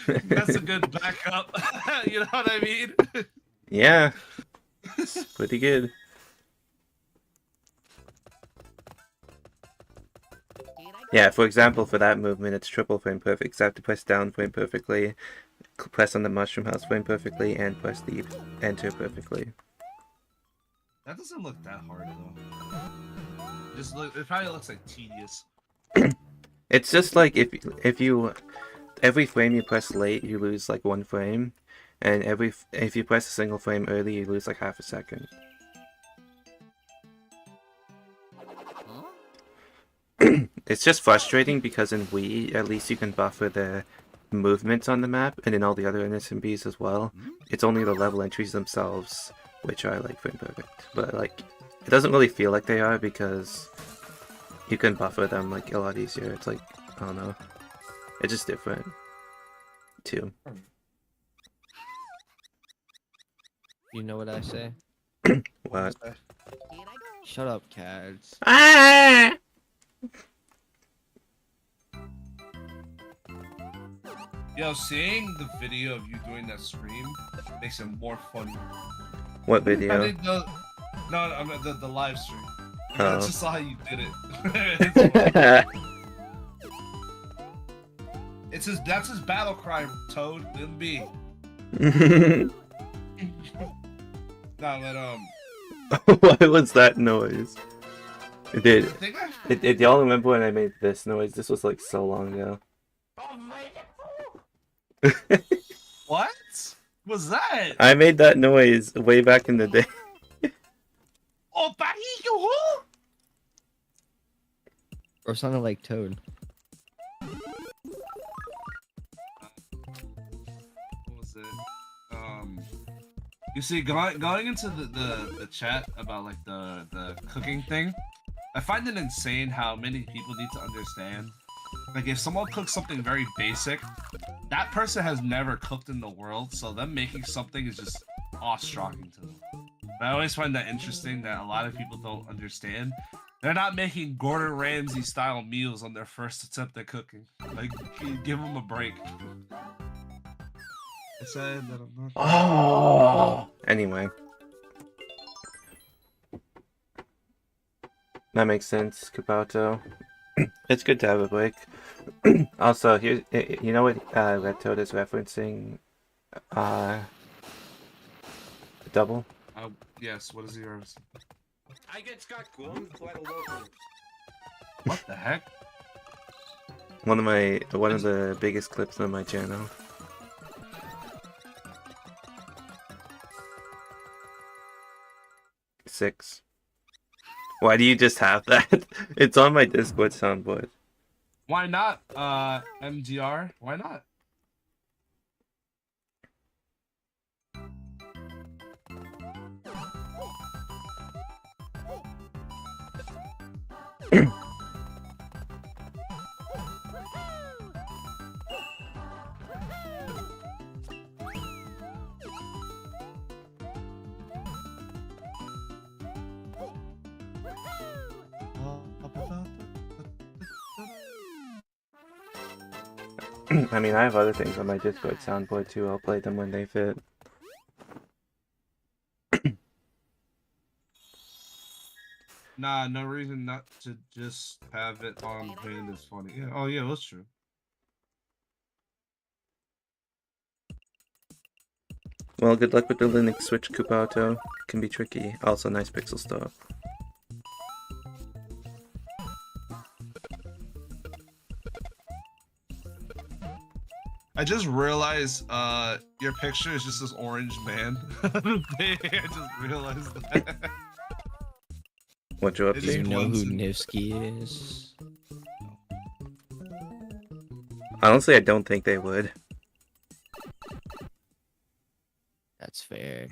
That's a good backup. You know what I mean? Yeah, it's pretty good. Yeah, for example, for that movement, it's triple frame perfect. So I have to press down frame perfectly, press on the mushroom house frame perfectly, and press the enter perfectly. That doesn't look that hard though. Just look. It probably looks like tedious. It's just like if you every frame you press late, you lose like 1 frame, and if you press a single frame early, you lose like half a second. It's just frustrating because in Wii, at least you can buffer the movements on the map, and in all the other NSMBs as well. It's only the level entries themselves which are like frame perfect, but like it doesn't really feel like they are because you can buffer them like a lot easier. It's like, I don't know, it's just different too. You know what I say? What? Shut up, Cads. Ah! Yo, seeing the video of you doing that scream makes it more fun. What I video? think no, I mean the live stream. I Oh. just saw how you did it. That's his battle cry, Toad. Let me. Nah, What was that noise? I Did think I... y'all remember when I made this noise? This was like so long ago. What was that? I made that noise way back in the day. Oh, Bahio! Or sounded like Toad. What was it? You see, going into the chat about like the cooking thing, I find it insane how many people need to understand. Like, if someone cooks something very basic, that person has never cooked in the world, so them making something is just awe-striking to them. I always find that interesting that a lot of people don't understand. They're not making Gordon Ramsay style meals on their first attempt at cooking. Like, give them a break. I said that I'm not. Oh. Anyway. That makes sense, Kabato. It's good to have a break. Also, here, you know what Red Toad is referencing? Double? Yes, what is yours? I get Scott Gorm quite a lot. What the heck? One of the biggest clips on my channel. Six. Why do you just have that? It's on my Discord soundboard. Why not, MGR? Why not? I mean, I have other things on my Discord soundboard too. I'll play them when they fit. Nah, no reason not to just have it on hand is funny. Yeah. Oh yeah, that's true. Well, good luck with the Linux Switch, Kupato. Can be tricky. Also, nice pixel stop. I just realized your picture is just this orange man. I just realized that. What you up It Do is to? you know who Munson. Nivsky is? Honestly, I don't think they would. That's fair.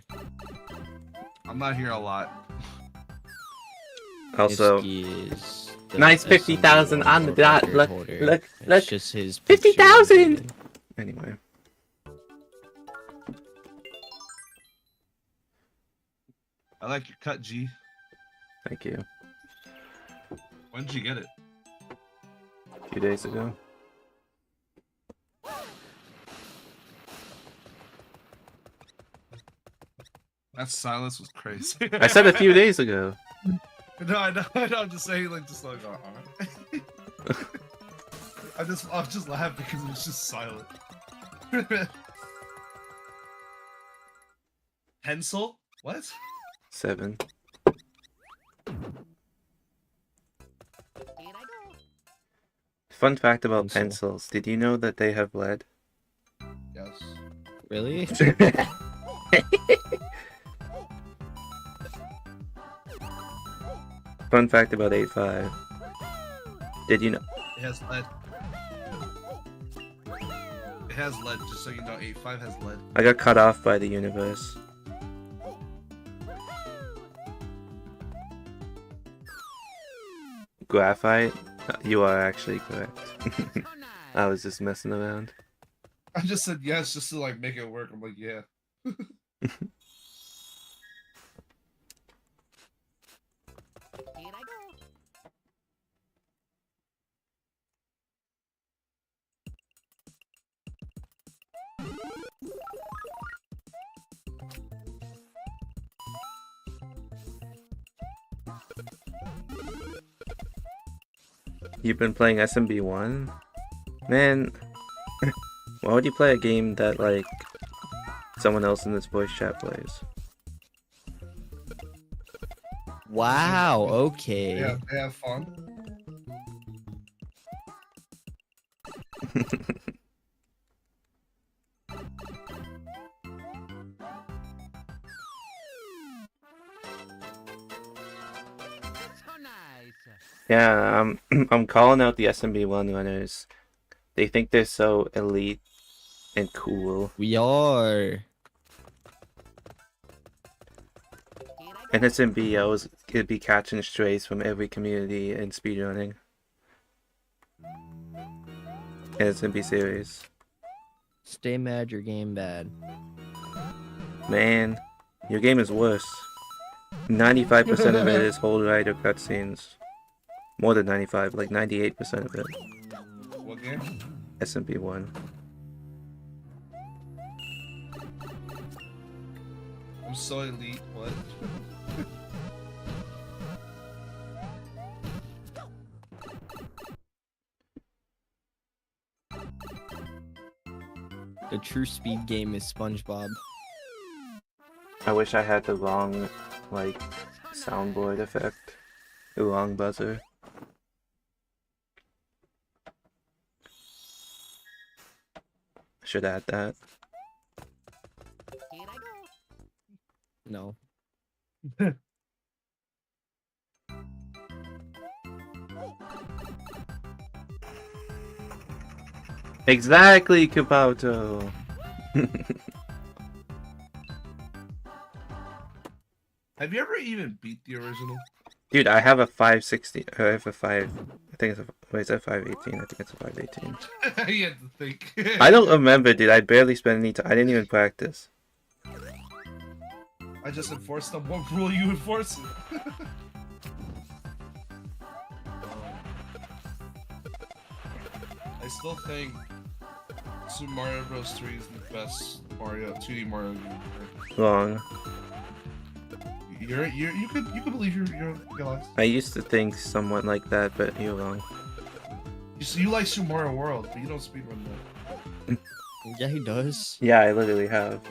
I'm not here a lot. Also, Nivsky is the nice SMB 50,000 on the world dot. record Look, holder. look, It's look. just his 50,000! picture. anyway. I like your cut, G. Thank you. When did you get it? A few days ago. That silence was crazy. I said a few days ago. No, I know. I'm just saying, like, just like, I'm just laughing because it was just silent. Pencil? What? 7. Here I go. Fun fact about Pencil. pencils. Did you know that they have lead? Yes. Really? Fun fact about 8.5. Did you know? It has lead. It has lead, just so you know. 8.5 has lead. I got cut off by the universe. Graphite? You are actually correct. So nice. I was just messing around. I just said yes, just to like make it work. I'm like, yeah. Here I go. You've been playing SMB1? Man, why would you play a game that, like, someone else in this voice chat plays? Wow, okay. Yeah, they have fun. So nice. Yeah, I'm calling out the SMB1 runners. They think they're so elite and cool. We are. Here I go. And SMBOs could be catching strays from every community in speedrunning. And it's gonna be serious. Stay mad, your game bad. Man, your game is worse. 95% of it is hold right or cutscenes. More than 95, like 98% of it. What game? SMP1. I'm so elite. What? The true speed game is SpongeBob. I wish I had the wrong, like, soundboard effect. The wrong buzzer. Should add that. Here I go. No. Exactly, Kabuto! Have you ever even beat the original? Dude, I have a 560. I have a 5. I think it's a. Wait, is that 518? I think it's a 518. You had to think. I don't remember, dude. I barely spent any time. I didn't even practice. I just enforced them. What rule you enforce? I still think Super Mario Bros. 3 is the best 2D Mario game. Wrong. You could believe you're guys. I used to think somewhat like that, but you're wrong. You like Super Mario World, but you don't speedrun that. Yeah, he does. Yeah, I literally have.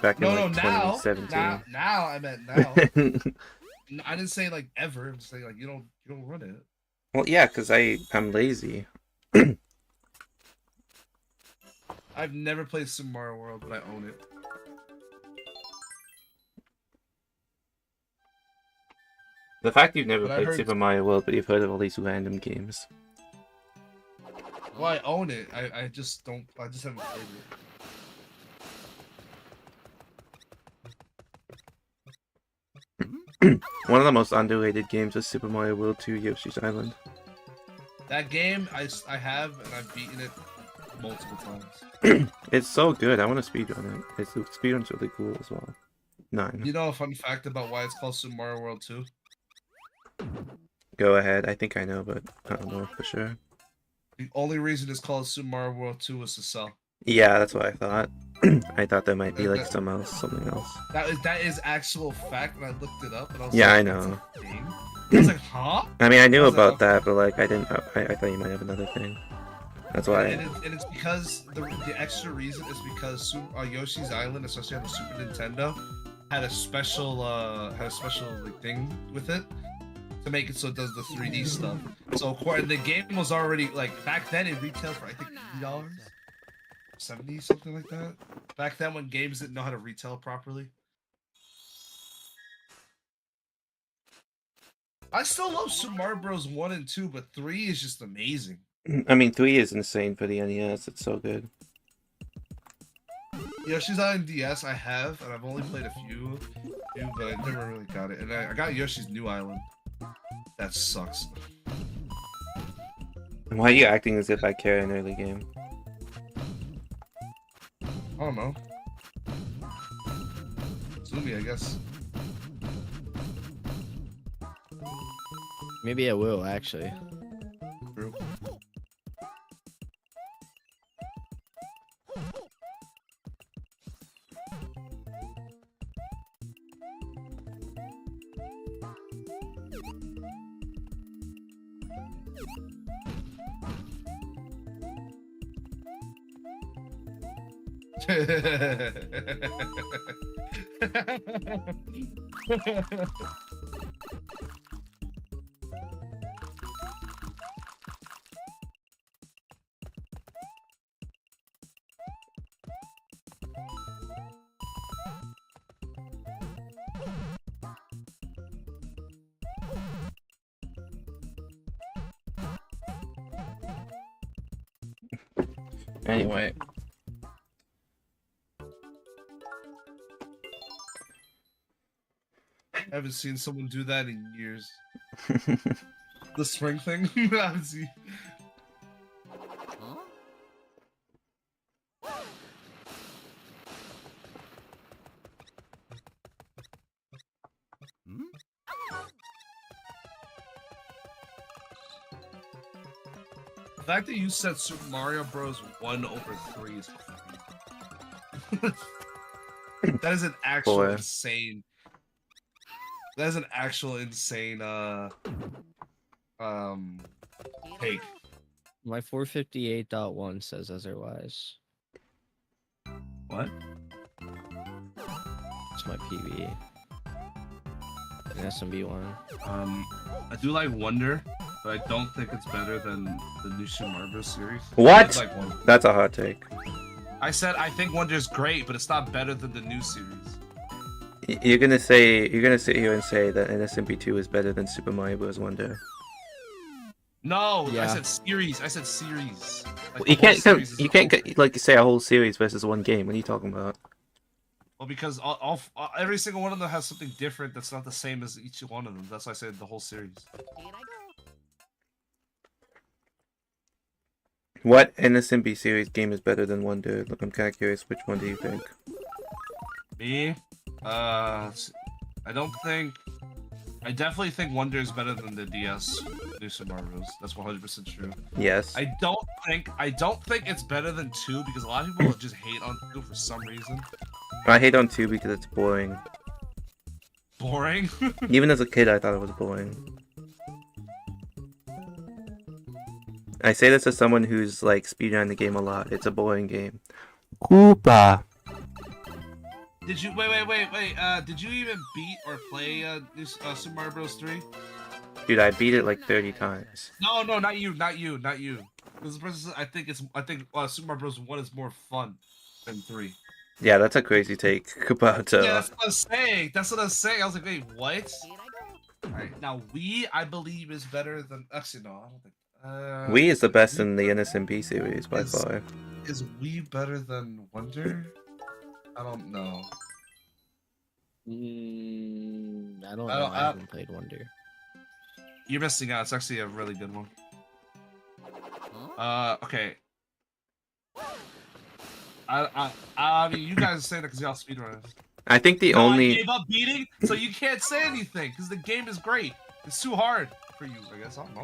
Back in No, like now, 2017. now I meant now. I didn't say like ever. I'm saying like you don't run it. Well, yeah, because I'm lazy. I've never played Super Mario World, but I own it. The fact you've never But I played heard- Super Mario World, but you've heard of all these random games. Well, I own it. I just don't. I just haven't played it. One of the most underrated games is Super Mario World 2 Yoshi's Island. That game I have and I've beaten it multiple times. It's so good. I want to speedrun it. The speedrun's really cool as well. 9. You know a fun fact about why it's called Super Mario World 2? Go ahead. I think I know, but I don't know for sure. The only reason it's called Super Mario World 2 was to sell. Yeah, that's what I thought. I thought there might be like something else. That is actual fact, and I looked it up, and I was Yeah, like, I know. "That's a thing?" I was like, huh? I mean, I knew I was like, about that, but like I didn't. I thought you might have another thing. That's why. And it's because the extra reason is because Yoshi's Island, especially on the Super Nintendo, had a special like thing with it to make it so it does the 3D stuff. So the game was already like back then it retailed for I think $80, 70 something like that. Back then when games didn't know how to retail properly. I still love Super Mario Bros. 1 and 2, but 3 is just amazing. I mean, 3 is insane for the NES. It's so good. Yoshi's Island DS I have, and I've only played a few, but I never really got it. And I got Yoshi's New Island. That sucks. Why are you acting as if I care in early game? I don't know. Zoomy, I guess. Maybe I will actually. True. Anyway. I haven't seen someone do that in years. The spring thing? I haven't seen. Huh? Hmm? The fact that you said Super Mario Bros. 1 over 3 is crazy. That is an actual Boy. insane. That is an actual insane take. My 458.1 says otherwise. What? It's my PB. An SMB one. I do like Wonder, but I don't think it's better than the new Super Mario Bros. Series. What? It's like Wonder. That's a hot take. I said I think Wonder's great, but it's not better than the new series. You're gonna sit here and say that NSMP2 is better than Super Mario Bros. Wonder. No, I Yeah. said series. I said series. Like, You the whole can't series is you cool. can't like say a whole series versus one game. What are you talking about? Well, because every single one of them has something different that's not the same as each one of them. That's why I said the whole series. Here I go. What NSMB series game is better than Wonder? I'm kind of curious. Which one do you think? Me? I don't think. I definitely think Wonder is better than the DS New Super Mario Bros. That's 100% true. Yes. I don't think it's better than 2 because a lot of people just hate on 2 for some reason. I hate on 2 because it's boring. Boring. Even as a kid, I thought it was boring. I say this as someone who's like speedrunning the game a lot. It's a boring game. Koopa. Did you wait? Did you even beat or play Super Mario Bros. 3? Dude, I beat it like 30 times. No, not you. Because the person says, I think Super Mario Bros. 1 is more fun than 3. Yeah, that's a crazy take about. Yeah, that's what I'm saying. I was like, wait, what? Here I go. Alright, now Wii, I believe, is better than. Actually, no, I don't think. Wii is the best in the NSMB series by far. Is Wii better than Wonder? I don't know. I don't know. I haven't played Wonder. You're missing out. It's actually a really good one. Huh? Okay. I mean, you guys say that because y'all speedrunners. I think the I only. gave up beating, so you can't say anything because the game is great. It's too hard for you, I guess. I don't know.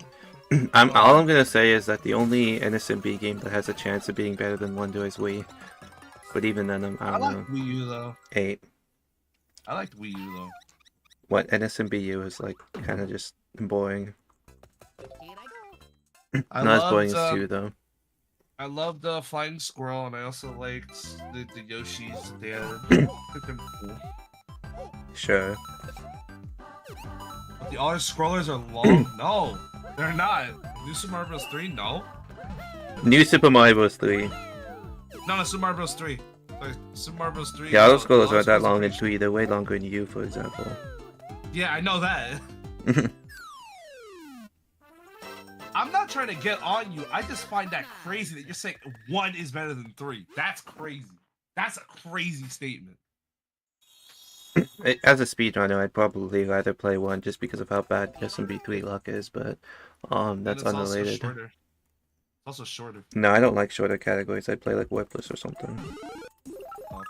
All I'm gonna say is that the only NSMB game that has a chance of being better than Wonder is Wii. But even then, I I don't like know. Wii U though. 8. I liked Wii U though. What NSMBU is like kind of just boring. Here I go. I Not as boring loved, as 2 though. I loved the Flying Squirrel, and I also liked the Yoshis that they added. I think they're cool. Sure. But the other scrollers are long. No, they're not. New Super Mario Bros. 3, no. New Super Mario Bros. 3. No, Super Mario Bros. 3. Sorry, Super Mario Bros. 3. Yeah, no, those scrollers the aren't that auto-scrollers long are in 3. They're way longer in U, for example. Yeah, I know that. I'm not trying to get on you. I just find that crazy that you're saying 1 is better than 3. That's crazy. That's a crazy statement. As a speedrunner, I'd probably rather play 1 just because of how bad SMB3 luck is, but And that's it's also unrelated. shorter. It's also shorter. No, I don't like shorter categories. I'd play like Whipless or something. Oh.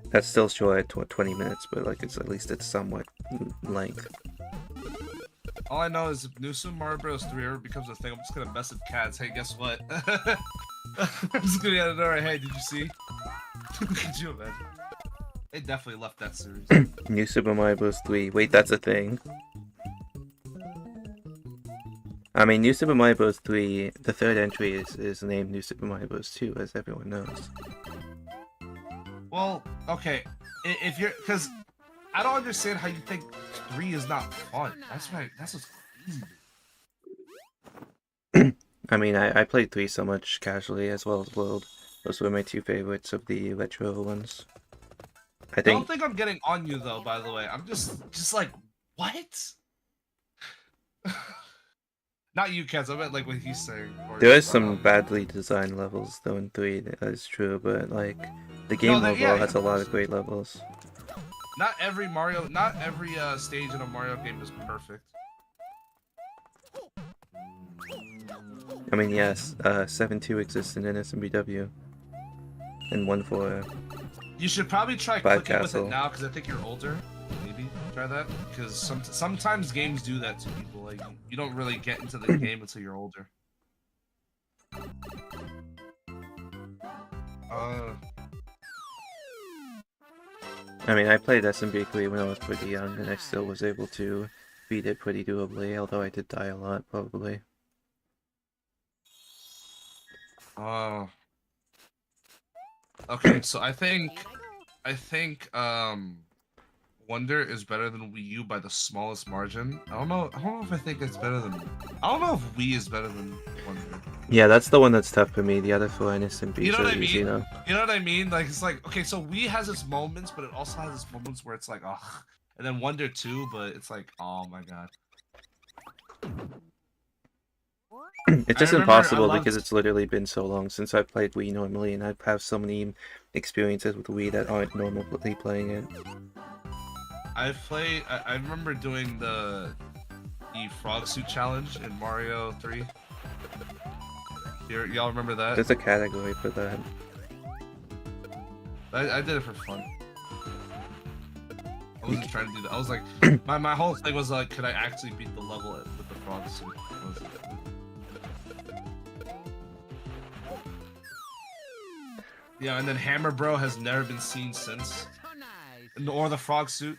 That's still short at 20 minutes, but like at least it's somewhat length. All I know is if New Super Mario Bros. 3 ever becomes a thing, I'm just gonna mess with Cads. Hey, guess what? I'm just gonna get it over. Hey, did you see? Could you imagine? They definitely left that series. New Super Mario Bros. 3. Wait, that's a thing. I mean, New Super Mario Bros. 3, the third entry is named New Super Mario Bros. 2, as everyone knows. Well, okay. If you're, because I don't understand how you think 3 is not fun. That's right. That's what's crazy. I mean, I played 3 so much casually as well as World. Those were my 2 favorites of the retro ones. I I don't think think I'm getting on you though. By the way, I'm just like, what? Not you, Cads. I meant like what he's saying. there is some badly designed levels though in 3. That is true, but like the game overall has a lot of great levels. Not every stage in a Mario game is perfect. I mean, yes, 7-2 exists in NSMBW, and 1 for. You should probably try Five clicking with Castle. it now because I think you're older. Maybe try that because sometimes games do that to people. Like you don't really get into the game until you're older. I mean, I played SMB3 when I was pretty young, and I still was able to beat it pretty doably, although I did die a lot, probably. Okay, so I think Here I go. Wonder is better than Wii U by the smallest margin. I don't know if I think it's better than. I don't know if Wii is better than Wonder. Yeah, that's the one that's tough for me. The other 4 NSMBs You know what I are easy, mean? though. You know what I mean? Like it's like okay, so Wii has its moments, but it also has its moments where it's like, ugh, and then Wonder too, but it's like, oh my god. It's just remember I impossible loved- because it's literally been so long since I've played Wii normally, and I have so many experiences with Wii that aren't normally playing it. I remember doing the frog suit challenge in Mario 3. Y'all remember that? There's a category for that. I did it for fun. I wasn't trying to do that. I was like, my whole thing was like, could I actually beat the level with the frog suit? Yeah, and then Hammer Bro has never been seen since, Oh, nice. or the frog suit.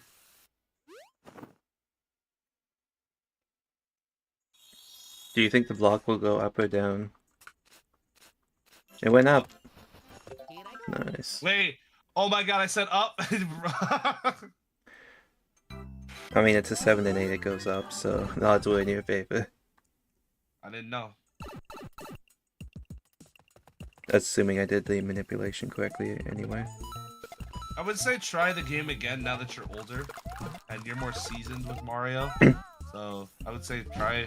Do you think the block will go up or down? It went up. Here I go. Nice. Wait, oh my god, I said up. I mean, it's a 7 and 8, it goes up, so the odds were in your favor. I didn't know. Assuming I did the manipulation correctly anyway. I would say try the game again now that you're older and you're more seasoned with Mario. So I would say try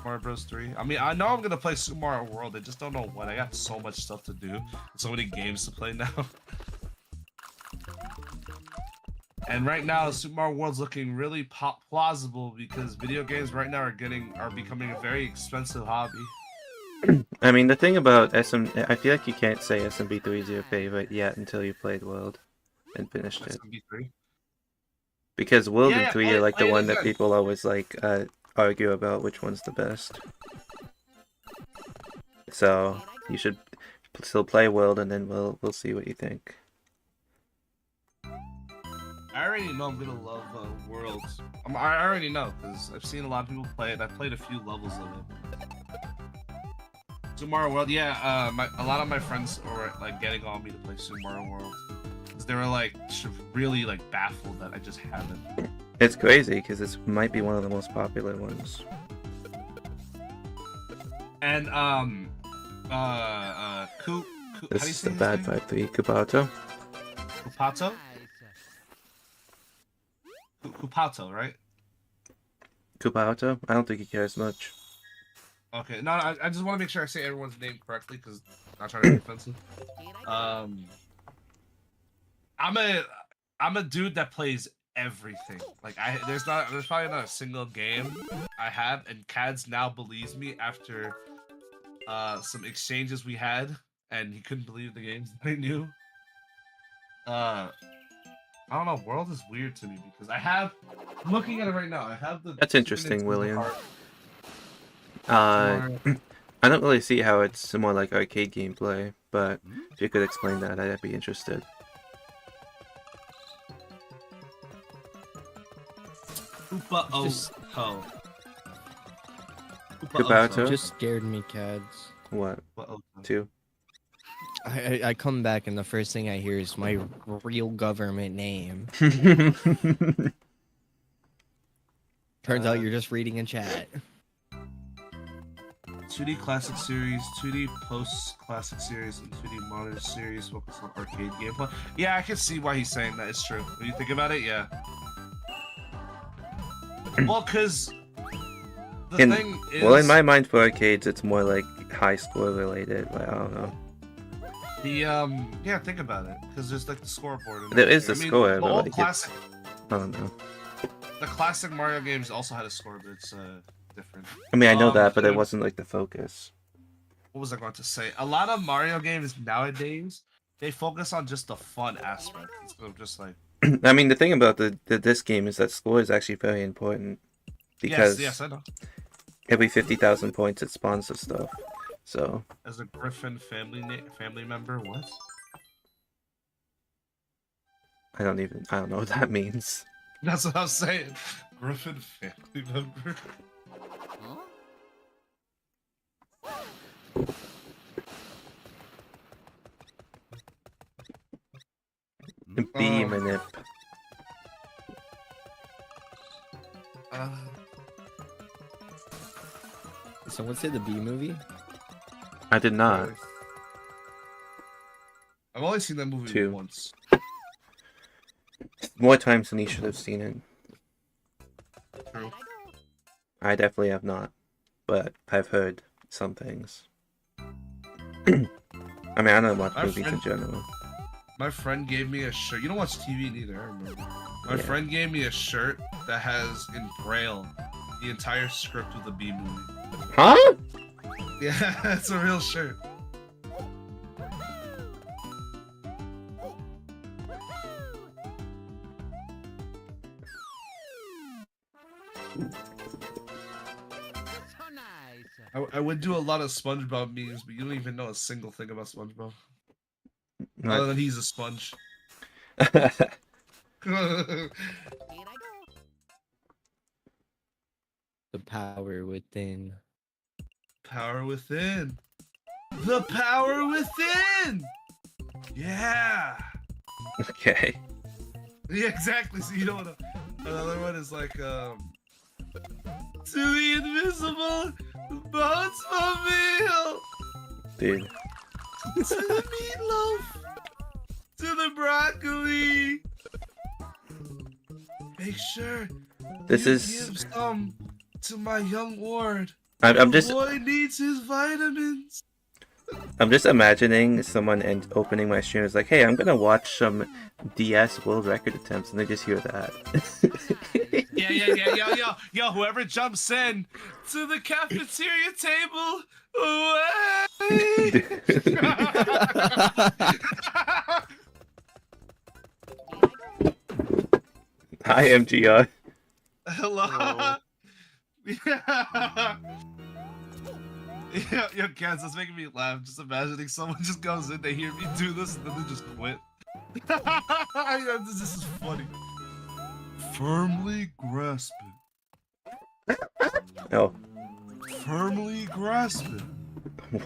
Mario Bros 3. I mean, I know I'm gonna play Super Mario World. I just don't know what. I got so much stuff to do, so many games to play now. And right now, Super Mario World's looking really plausible because video games right now are becoming a very expensive hobby. I mean, the thing about I feel like you can't say SMB3 is your favorite yet until you played World and finished it. SMB3. Because World Yeah, and 3 play- are like the play it one that again. people always like argue about which one's the best. So you should still play World, and then we'll see what you think. I already know I'm gonna love Worlds. I already know because I've seen a lot of people play it. I've played a few levels of it. Super Mario World, yeah. A lot of my friends were like getting on me to play Super Mario World because they were like really like baffled that I just haven't. It's crazy because it might be one of the most popular ones. And how do you This say is the his bad name? 5-3 Kupato. Kupato? Nice. Kupato, right? Kupato? I don't think he cares much. Okay, no, I just want to make sure I say everyone's name correctly because I'm not trying to be offensive. Here I go. I'm a dude that plays everything. Like there's probably not a single game I have, and Cads now believes me after some exchanges we had, and he couldn't believe the games that I knew. I don't know. World is weird to me because I'm looking at it right now. I have the. That's Super interesting, Nintendo William. art. I don't really see how it's more like arcade gameplay, but if you could explain that, I'd be interested. Just- Kupato? Just scared me, Cads. What? 2? I come back and the first thing I hear is my real government name. Turns out you're just reading in chat. 2D Classic Series, 2D Post Classic Series, and 2D Modern Series focus on arcade gameplay. Yeah, I can see why he's saying that. It's true. When you think about it, yeah. Well, because the thing is... Well, in my mind for arcades, it's more like high score related. Like, I don't know. Yeah, think about it. Because there's like the scoreboard. And There is everything. the score, the but old like classic, I don't know. the classic Mario games also had a score, but it's different. I mean, I know that, but it dude. wasn't like the focus. What was I going to say? A lot of Mario games nowadays, they focus on just the fun aspect instead of just like... I mean, the thing about this game is that score is actually very important because Yes, I know. every 50,000 points it spawns the stuff. So As a Griffin family member, what? I don't know what that means. That's what I was saying. Griffin family member. Huh? B manip. Someone say the B movie? I did not. I've only seen that movie 2. once. More times than he should have seen it. True. I definitely have not. but I've heard some things. I mean, I don't watch Our movies in friend- general. My friend gave me a shirt. You don't watch TV neither, I remember. My Yeah. friend gave me a shirt that has in Braille the entire script of the B movie. Huh? Yeah, it's a real shirt. So nice. I would do a lot of SpongeBob memes, but you don't even know a single thing about SpongeBob. Other Not- than he's a sponge. Here I go. The power within. Power within. The power within! Yeah! Okay. Yeah, exactly. So you know what? Another one is like, to the invisible Boatsmobile! Dude. To the meatloaf! To the broccoli! Make sure This you is. give some to my young ward. I'm The just. boy needs his vitamins. I'm just imagining someone opening my stream is like, hey, I'm gonna watch some DS world record attempts, and they just hear that. Yeah, yo, whoever jumps in to the cafeteria table, away! Hi, MGR. Hello? Yeah. Yo, Cads, that's making me laugh. Just imagining someone just goes in, they hear me do this, and then they just quit. This is funny. Firmly grasp it. Oh, Firmly grasp it.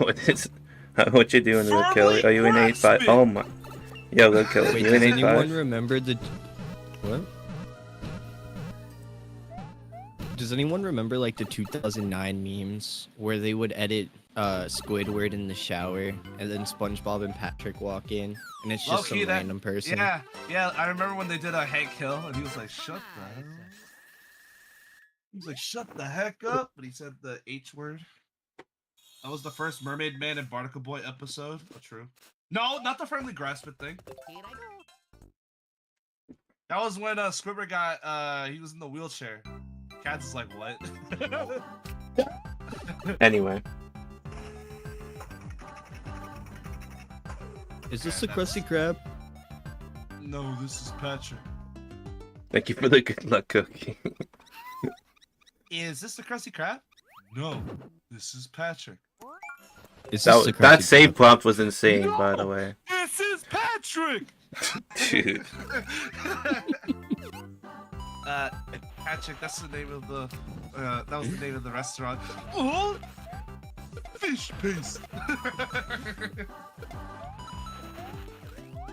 what is? What you doing, Road Kill? Are you in grasp 8-5? it! Oh my. Yo, Road Kill, Wait, you in does anyone 8-5? remember the what? Does anyone remember like the 2009 memes where they would edit Squidward in the shower and then SpongeBob and Patrick walk in and it's just Low-key, some that- random person? Yeah, I remember when they did a Hank Hill, and he was like, shut the hell. He was like, shut the heck up, but he said the H word. That was the first Mermaid Man and Barnacle Boy episode. Oh, true. No, not the Firmly Grasp It thing. Here I go. That was when Squidward got, he was in the wheelchair. Cads is like, what? Anyway. Is this the Krusty Krab? No, this is Patrick. Thank you for the good luck cookie. Is this the Krusty Krab? No, this is Patrick. Is this the That Krusty save Krab? prompt was insane, by the No! way. This is Patrick! Dude. Patrick, that's the name of the, that was the name of the restaurant. Oh! Fish paste!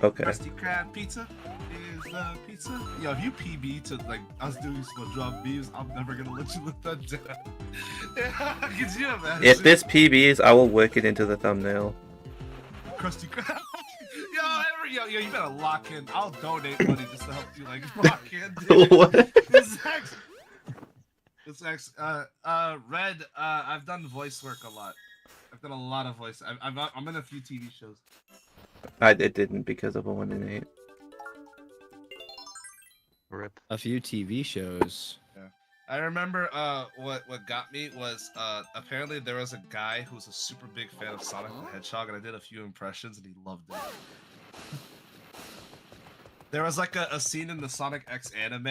Okay. Krusty Krab pizza is pizza. Yo, if you PB to like us doing SpongeBob memes, I'm never gonna let you live that down. Could you imagine? If this PBs, I will work it into the thumbnail. Krusty Krab. Yo, you better lock in. I'll donate money just to help you like lock in. Dude. What? It's actually, Red. I've done voice work a lot. I've done a lot of voice. I'm in a few TV shows. It didn't because of a 1 in 8. Rip. A few TV shows. I remember what got me was apparently there was a guy who was a super big fan of Sonic the Hedgehog, and I did a few impressions and he loved it. There was like a scene in the Sonic X anime,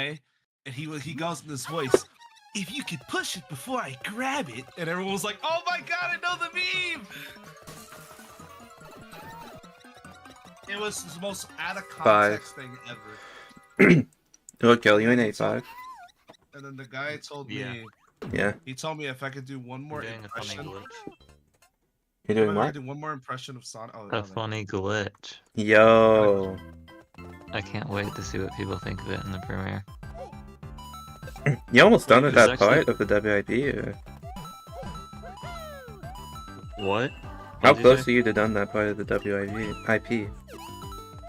and he goes in this voice, "If you could push it before I grab it," and everyone was like, "Oh my god, I know the meme!" It was the most out of context thing ever. Okay, you in 8-5? And then the guy told me, Yeah. he told me if I could do one more Doing a funny impression. glitch. You're doing I what? do one more impression of Sonic. Oh, A funny glitch. Yo. I can't wait to see what people think of it in the premiere. You almost done with There's that actually- part of the WIP, or? What? How What'd you close say? are you to done that part of the WIP?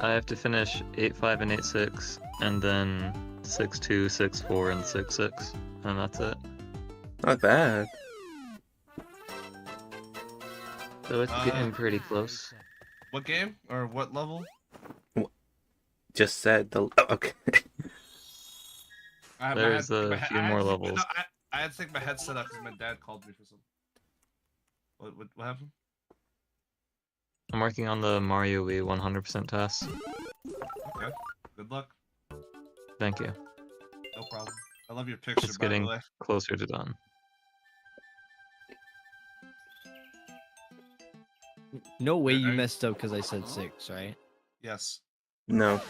I have to finish 8-5 and 8-6, and then 6-2, 6-4, and 6-6, and that's it. Not bad. So it's getting pretty close. What game or what level? Just said the. Okay. I had There's my a few more levels. I had to take my headset out because my dad called me for something. What happened? I'm working on the Mario Wii 100% test. Okay. Good luck. Thank you. No problem. I love your picture, It's by the getting way. closer to done. No way you Are you- messed up because I said 6, right? Yes. No.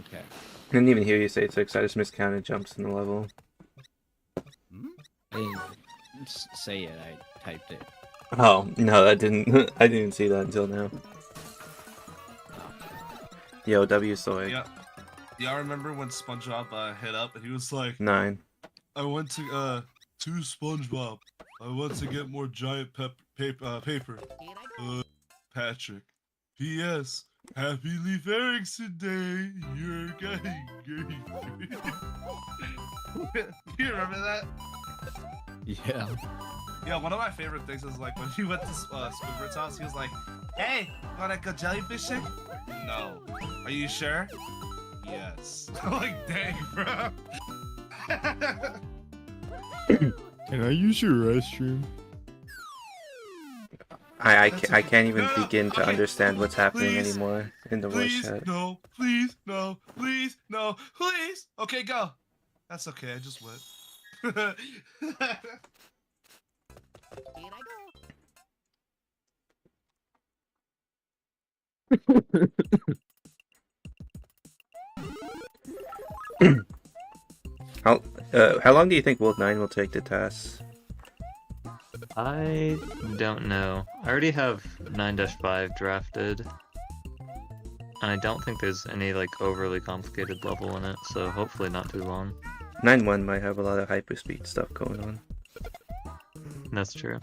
Okay. I didn't even hear you say 6. I just miscounted jumps in the level. I didn't say it, I typed it. Oh, no, I didn't. I didn't see that until now. Yo, W Soy. Yeah. Y'all remember when SpongeBob hit up and he was like, 9. I went to SpongeBob. I want to get more giant paper. Patrick. P.S. Happy Leif Erikson Day. You're gay. You remember that? Yeah. Yeah, one of my favorite things is like when he went to Squidward's house, he was like, "Hey, wanna go jellyfishing?" No. Are you sure? Yes. I'm like, dang, bro. Can I use your restroom? I That's can't even No, no, begin to okay. understand what's happening Please, anymore in the voice Please, chat. no, please, no, please, no, please. Okay, go. That's okay, I just went. How long do you think Wolf 9 will take to test? I don't know. I already have 9-5 drafted. And I don't think there's any like overly complicated level in it, so hopefully not too long. 9.1 might have a lot of hyperspeed stuff going on. That's true.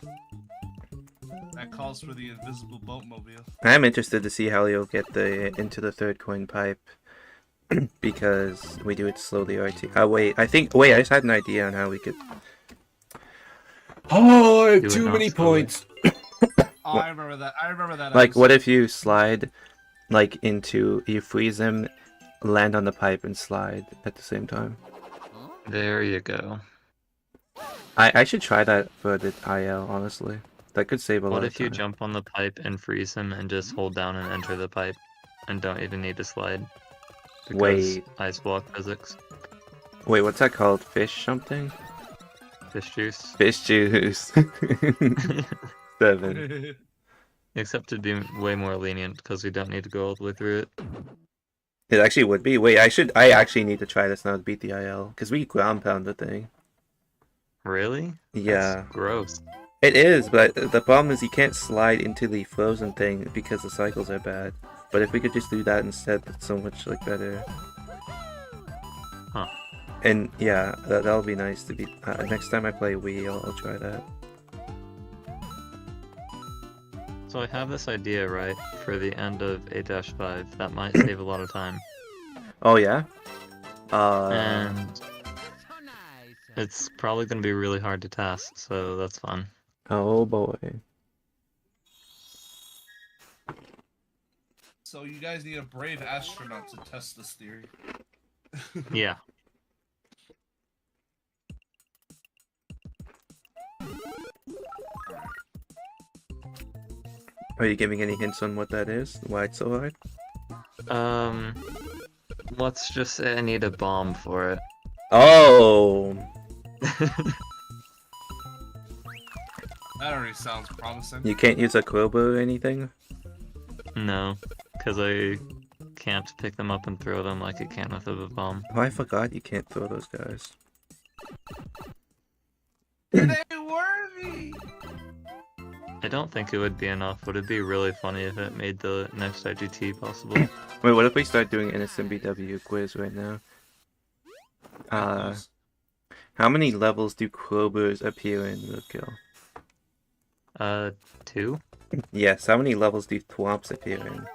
That calls for the invisible boatmobile. I'm interested to see how you'll get into the third coin pipe. Because we do it slowly, RT. Wait, I just had an idea on how we could. Oh, I have Do it too not many slowly. points. Oh, I remember that. I remember that. Like, what episode. if you slide, like, you freeze him, land on the pipe, and slide at the same time? There you go. I should try that for the IL, honestly. That could save a lot What of if you time. jump on the pipe and freeze him and just hold down and enter the pipe and don't even need to slide? Because Wait. ice block physics. Wait, what's that called? Fish something? Fish juice. Fish juice. 7. Except to be way more lenient because we don't need to go all the way through it. It actually would be. Wait, I actually need to try this now to beat the IL. Because we ground pound the thing. Really? Yeah. That's gross. It is, but the problem is you can't slide into the frozen thing because the cycles are bad. But if we could just do that instead, that's so much like better. Huh. And yeah, that'll be nice to be. Next time I play Wii, I'll try that. So I have this idea, right, for the end of 8-5 that might save a lot of time. Oh yeah. And it's probably going to be really hard to test, so that's fun. Oh boy. So you guys need a brave astronaut to test this theory. Yeah. Are you giving any hints on what that is? Why it's so hard? Let's just say I need a bomb for it. Oh. That already sounds promising. You can't use a crowbar or anything? No, because I can't pick them up and throw them like I can with a bomb. Oh, I forgot you can't throw those guys. They worthy. I don't think it would be enough. Would it be really funny if it made the next IGT possible? Wait, what if we start doing innocent BW quiz right now? How many levels do crowbars appear in Roadkill? 2? Yes, how many levels do thwomps appear in?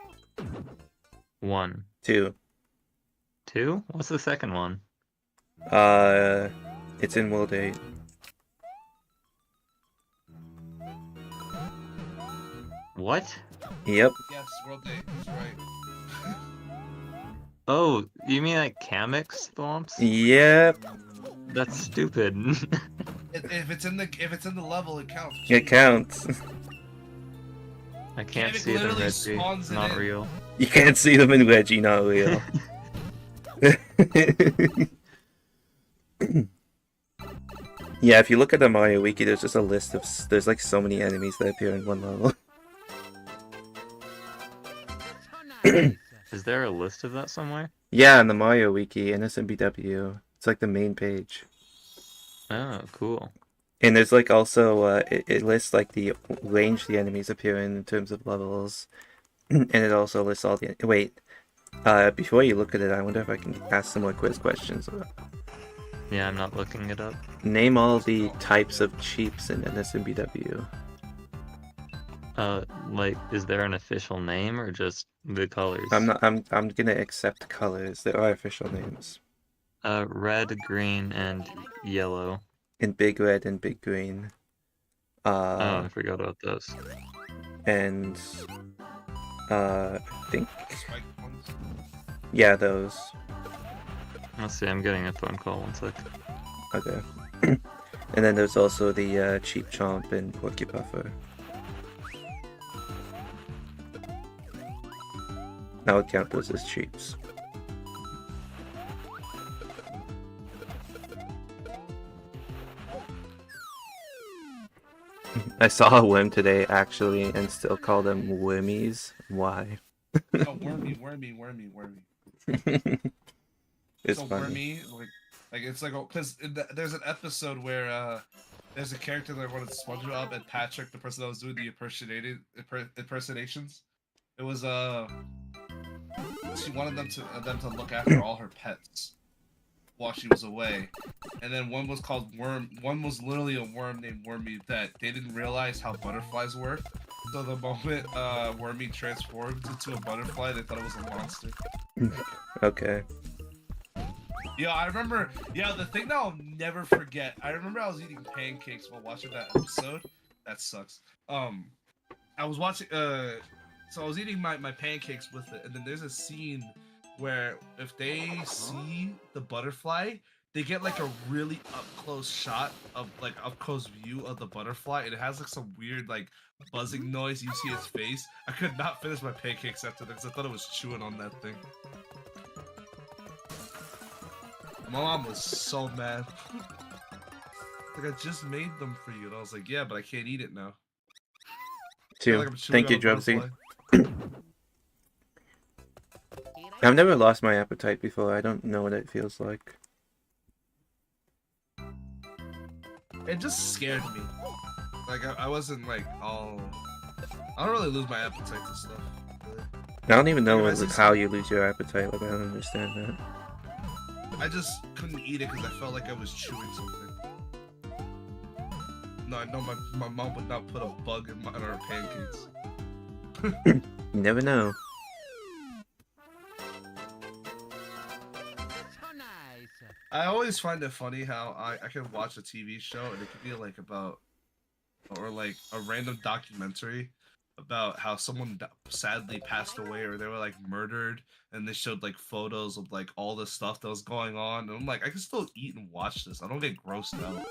1. 2. 2? What's the second one? It's in World 8. What? Yep. Yes, World Day. He's right. Oh, you mean like Kamix thwomps? Yep. That's stupid. If it's in the level, it counts. It counts. I can't Kamix see them, literally Reggie. spawns it Not in. real. You can't see them in Reggie, not real. Yeah, if you look at the Mario Wiki, there's just a list of there's like so many enemies that appear in one level. Is there a list of that somewhere? Yeah, in the Mario Wiki, Innocent BW. It's like the main page. Oh, cool. And there's like also it lists like the range the enemies appear in terms of levels, and it also lists all the before you look at it, I wonder if I can ask some more quiz questions. Yeah, I'm not looking it up. Name all the types of cheeps in Innocent BW. Like, is there an official name or just the colors? I'm gonna accept colors. There are official names. Red, green, and yellow. In Big Red and Big Green. Oh, I forgot about those. And I think Spike ones. yeah, those. Let's see, I'm getting a phone call, 1 sec. Okay. And then there's also the Cheap Chomp and Porky Puffer. I would count those as cheaps. I saw a worm today actually and still call them wormies. Why? Oh, wormy. It's So funny. wormy, like it's like because there's an episode where there's a character that wanted SpongeBob and Patrick, the person that was doing the impersonations. It was she wanted them to look after all her pets while she was away, and then one was called Worm. One was literally a worm named Wormy that they didn't realize how butterflies work. So the moment Wormy transformed into a butterfly, they thought it was a monster. Okay. Yeah, I remember. Yeah, the thing that I'll never forget. I remember I was eating pancakes while watching that episode. That sucks. I was watching. So I was eating my pancakes with it, and then there's a scene where if they see the butterfly, they get like a really up close shot of like up close view of the butterfly, and it has like some weird like buzzing noise. You see its face. I could not finish my pancakes after that because I thought it was chewing on that thing. My mom was so mad. Like, I just made them for you. And I was like, yeah, but I can't eat it now. I feel like I'm chewing Thank you, on a Drubsy. butterfly. I've never lost my appetite before. I don't know what it feels like. It just scared me. Like, I wasn't like all... I don't really lose my appetite to stuff. Really. I don't even know Like, if I see how you lose your appetite. Like, I don't understand that. I just couldn't eat it because I felt like I was chewing something. No, I know my mom would not put a bug in our pancakes. You never know. I always find it funny how I can watch a TV show and it could be like about, or like a random documentary about how someone sadly passed away or they were like murdered, and they showed like photos of like all the stuff that was going on, and I'm like, I can still eat and watch this. I don't get grossed out.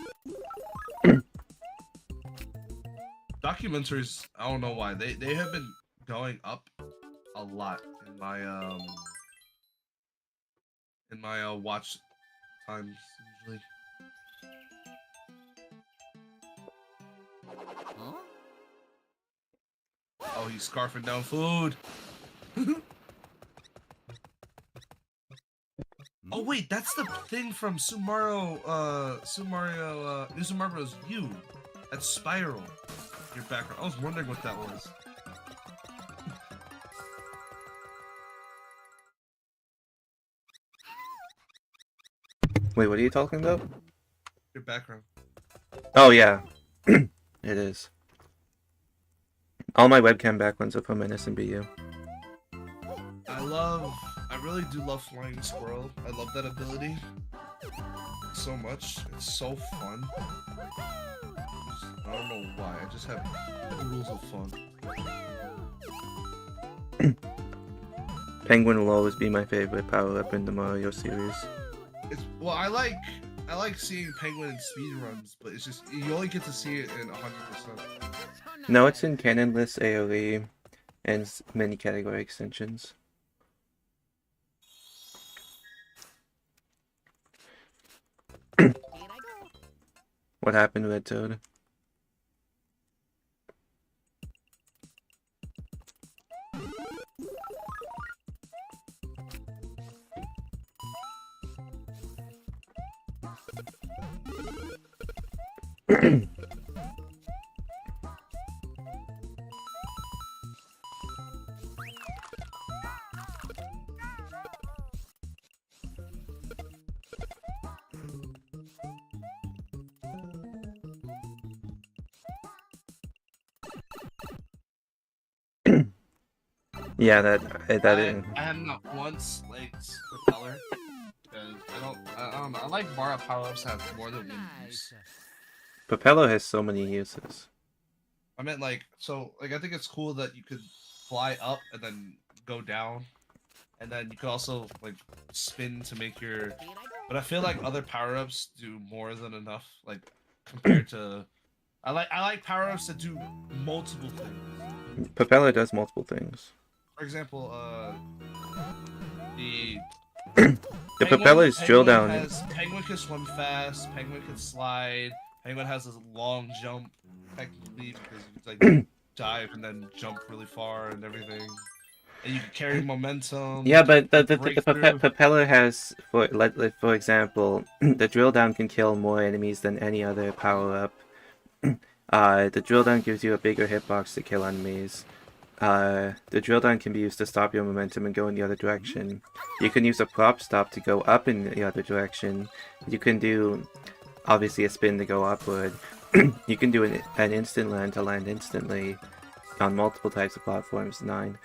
Documentaries, I don't know why they have been going up a lot in my watch times usually. Oh, he's scarfing down food. Oh wait, that's the thing from New Super Mario Bros. U. That's Spiral. Your background. I was wondering what that was. Wait, what are you talking about? Your background. Oh, yeah. It is. All my webcam backgrounds are from Innocent BU. I really do love Flying Squirrel. I love that ability so much. It's so fun. I don't know why. I just have rules of fun. Penguin will always be my favorite power-up in the Mario series. Well, I like seeing Penguin in speedruns, but it's just you only get to see it in 100%. No, it's in canonless AoE and many category extensions. What happened, Red Toad? Yeah, I have not once liked Propeller because I don't know. I like Mario power-ups have more than one use. Propeller has so many uses. I meant like I think it's cool that you could fly up and then go down, and then you could also like spin to make your. But I feel like other power-ups do more than enough. Like compared to, I like power-ups that do multiple things. Propeller does multiple things. For example, the The propeller's drill down. Penguin can swim fast. Penguin can slide. Penguin has a long jump, technically, because you can like dive and then jump really far and everything. And you can carry momentum. Yeah, but the breakthrough. propeller has, for example, the drill down can kill more enemies than any other power up. The drill down gives you a bigger hitbox to kill enemies. The drill down can be used to stop your momentum and go in the other direction. You can use a prop stop to go up in the other direction. You can do, obviously, a spin to go upward. You can do an instant land to land instantly on multiple types of platforms. 9.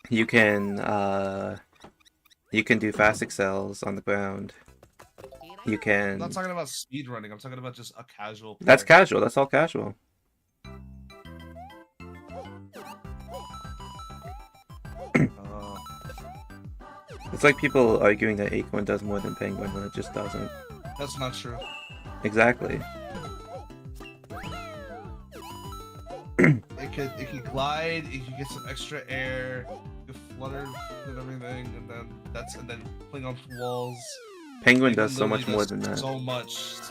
You can do fast excels on the ground. You can. I'm not talking about speed running. I'm talking about just a casual. Player. That's casual. That's all casual. It's like people arguing that Acorn does more than Penguin when it just doesn't. That's not true. Exactly. It could glide. It could get some extra air. It could flutter and everything, and then cling onto walls. Penguin does so much more than that. So much.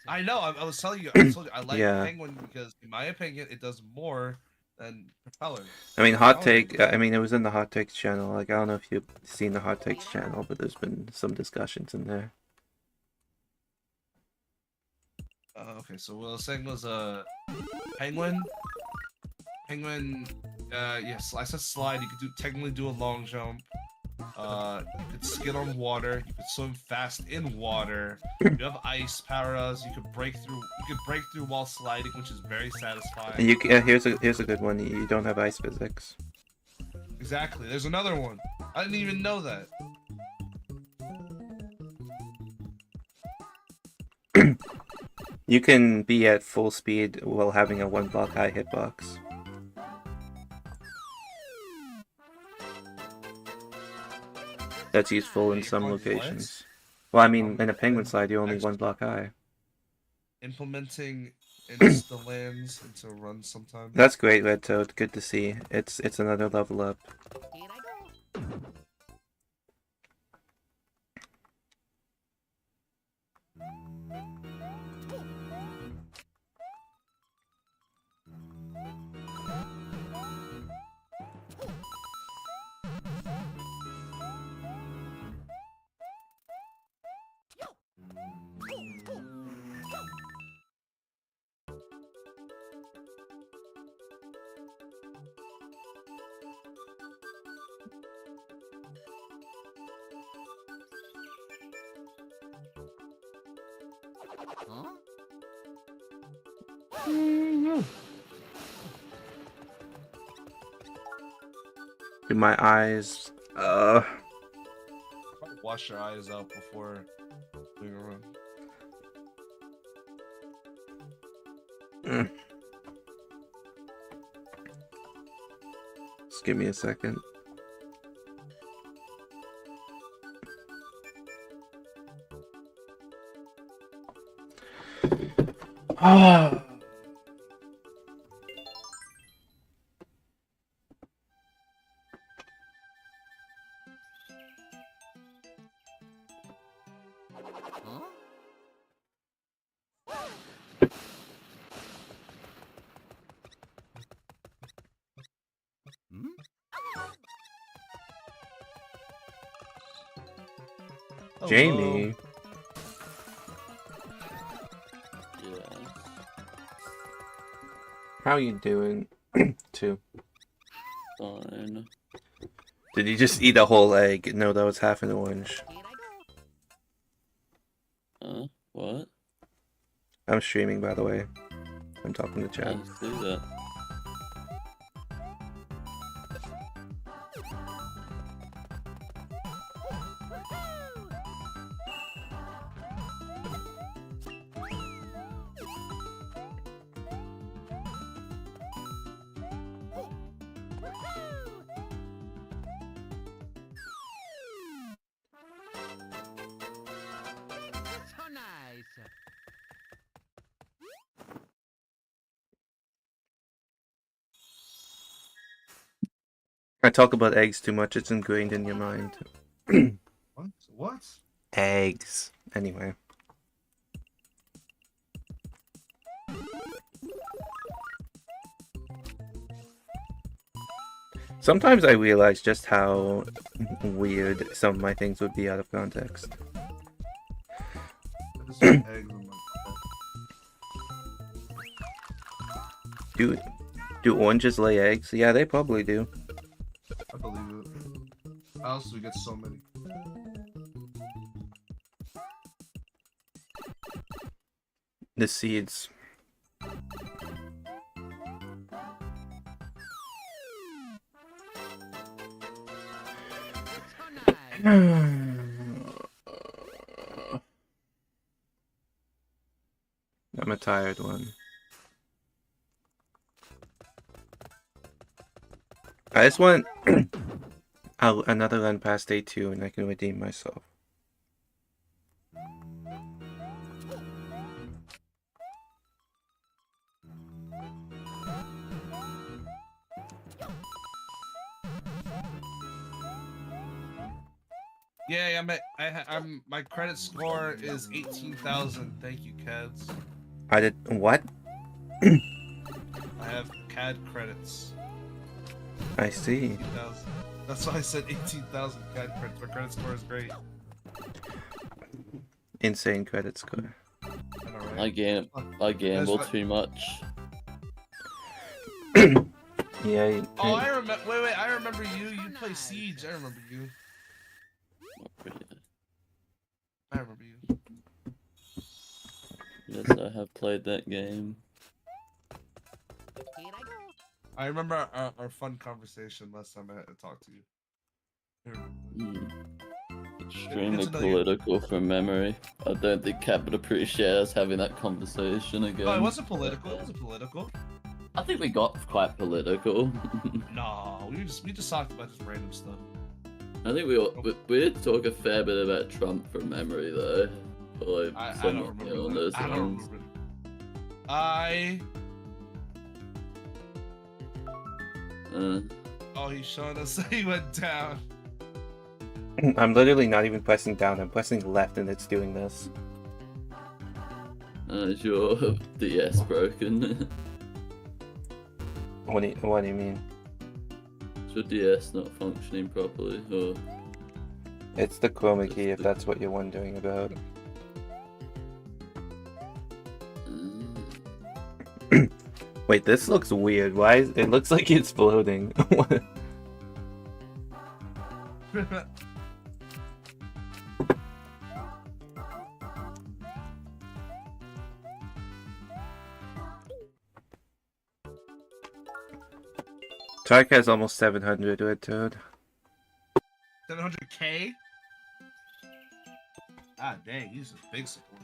I know. I was telling you. I like Yeah. Penguin because, in my opinion, it does more than Propeller. I mean, hot take. I mean, it was in the hot takes channel. Like, I don't know if you've seen the hot takes channel, but there's been some discussions in there. Okay, so what I was saying was Penguin. Yes, I said slide. You could technically do a long jump. You could skid on water. You could swim fast in water. You have ice powers. You could break through. You could break through while sliding, which is very satisfying. And here's a good one. You don't have ice physics. Exactly. There's another one. I didn't even know that. You can be at full speed while having a 1 block high hitbox. That's useful in some locations. Well, I mean, in a Penguin slide, you're only 1 block high. Implementing insta lands into runs sometimes. That's great, Red Toad. Good to see. It's another level up. Dude, my eyes. Wash your eyes out before doing a run. Just give me a second. Ah. Jamie. Yeah. How you doing? Too. Fine. Did you just eat a whole egg? No, that was half an orange. What? I'm streaming, by the way. I'm talking to I chat. see that. So nice. I talk about eggs too much, it's ingrained in your mind. What? What? Eggs. Anyway. Sometimes I realize just how weird some of my things would be out of context. I just want eggs on my Do oranges lay eggs? Yeah, they probably do. I believe it. How else do we get so many? The seeds. So nice. I'm a tired one. I just want another run past A2 and I can redeem myself. Yeah, I'm my credit score is 18,000. Thank you, Cads. I did what? I have CAD credits. I see. 18,000. That's why I said 18,000 CAD credits. My credit score is great. Insane credit score. I know, right? I gamble That's too much. Yeah. Oh, I remember. Wait. I remember you. You play Siege. I remember you. Not really. I remember you. Yes, I have played that game. Here I go. I remember our fun conversation last time I talked to you. I remember that. Extremely Good to know you. political from memory. I don't think Cap would appreciate us having that conversation again. No, it wasn't political. It wasn't political. I think we got quite political. No, we just talked about just random stuff. I think we did talk a fair bit about Trump from memory though. Or, like, I don't somewhat remember. along That. those I don't lines. remember. Oh, he's showing us that he went down. I'm literally not even pressing down, I'm pressing left and it's doing this. Is your DS broken? What do you mean? Is your DS not functioning properly? Or It's the chroma key if that's what you're wondering about. Wait, this looks weird. Why is it looks like it's floating? Tark has almost 700 Red Toad. 700K? Ah, dang, he's a big support.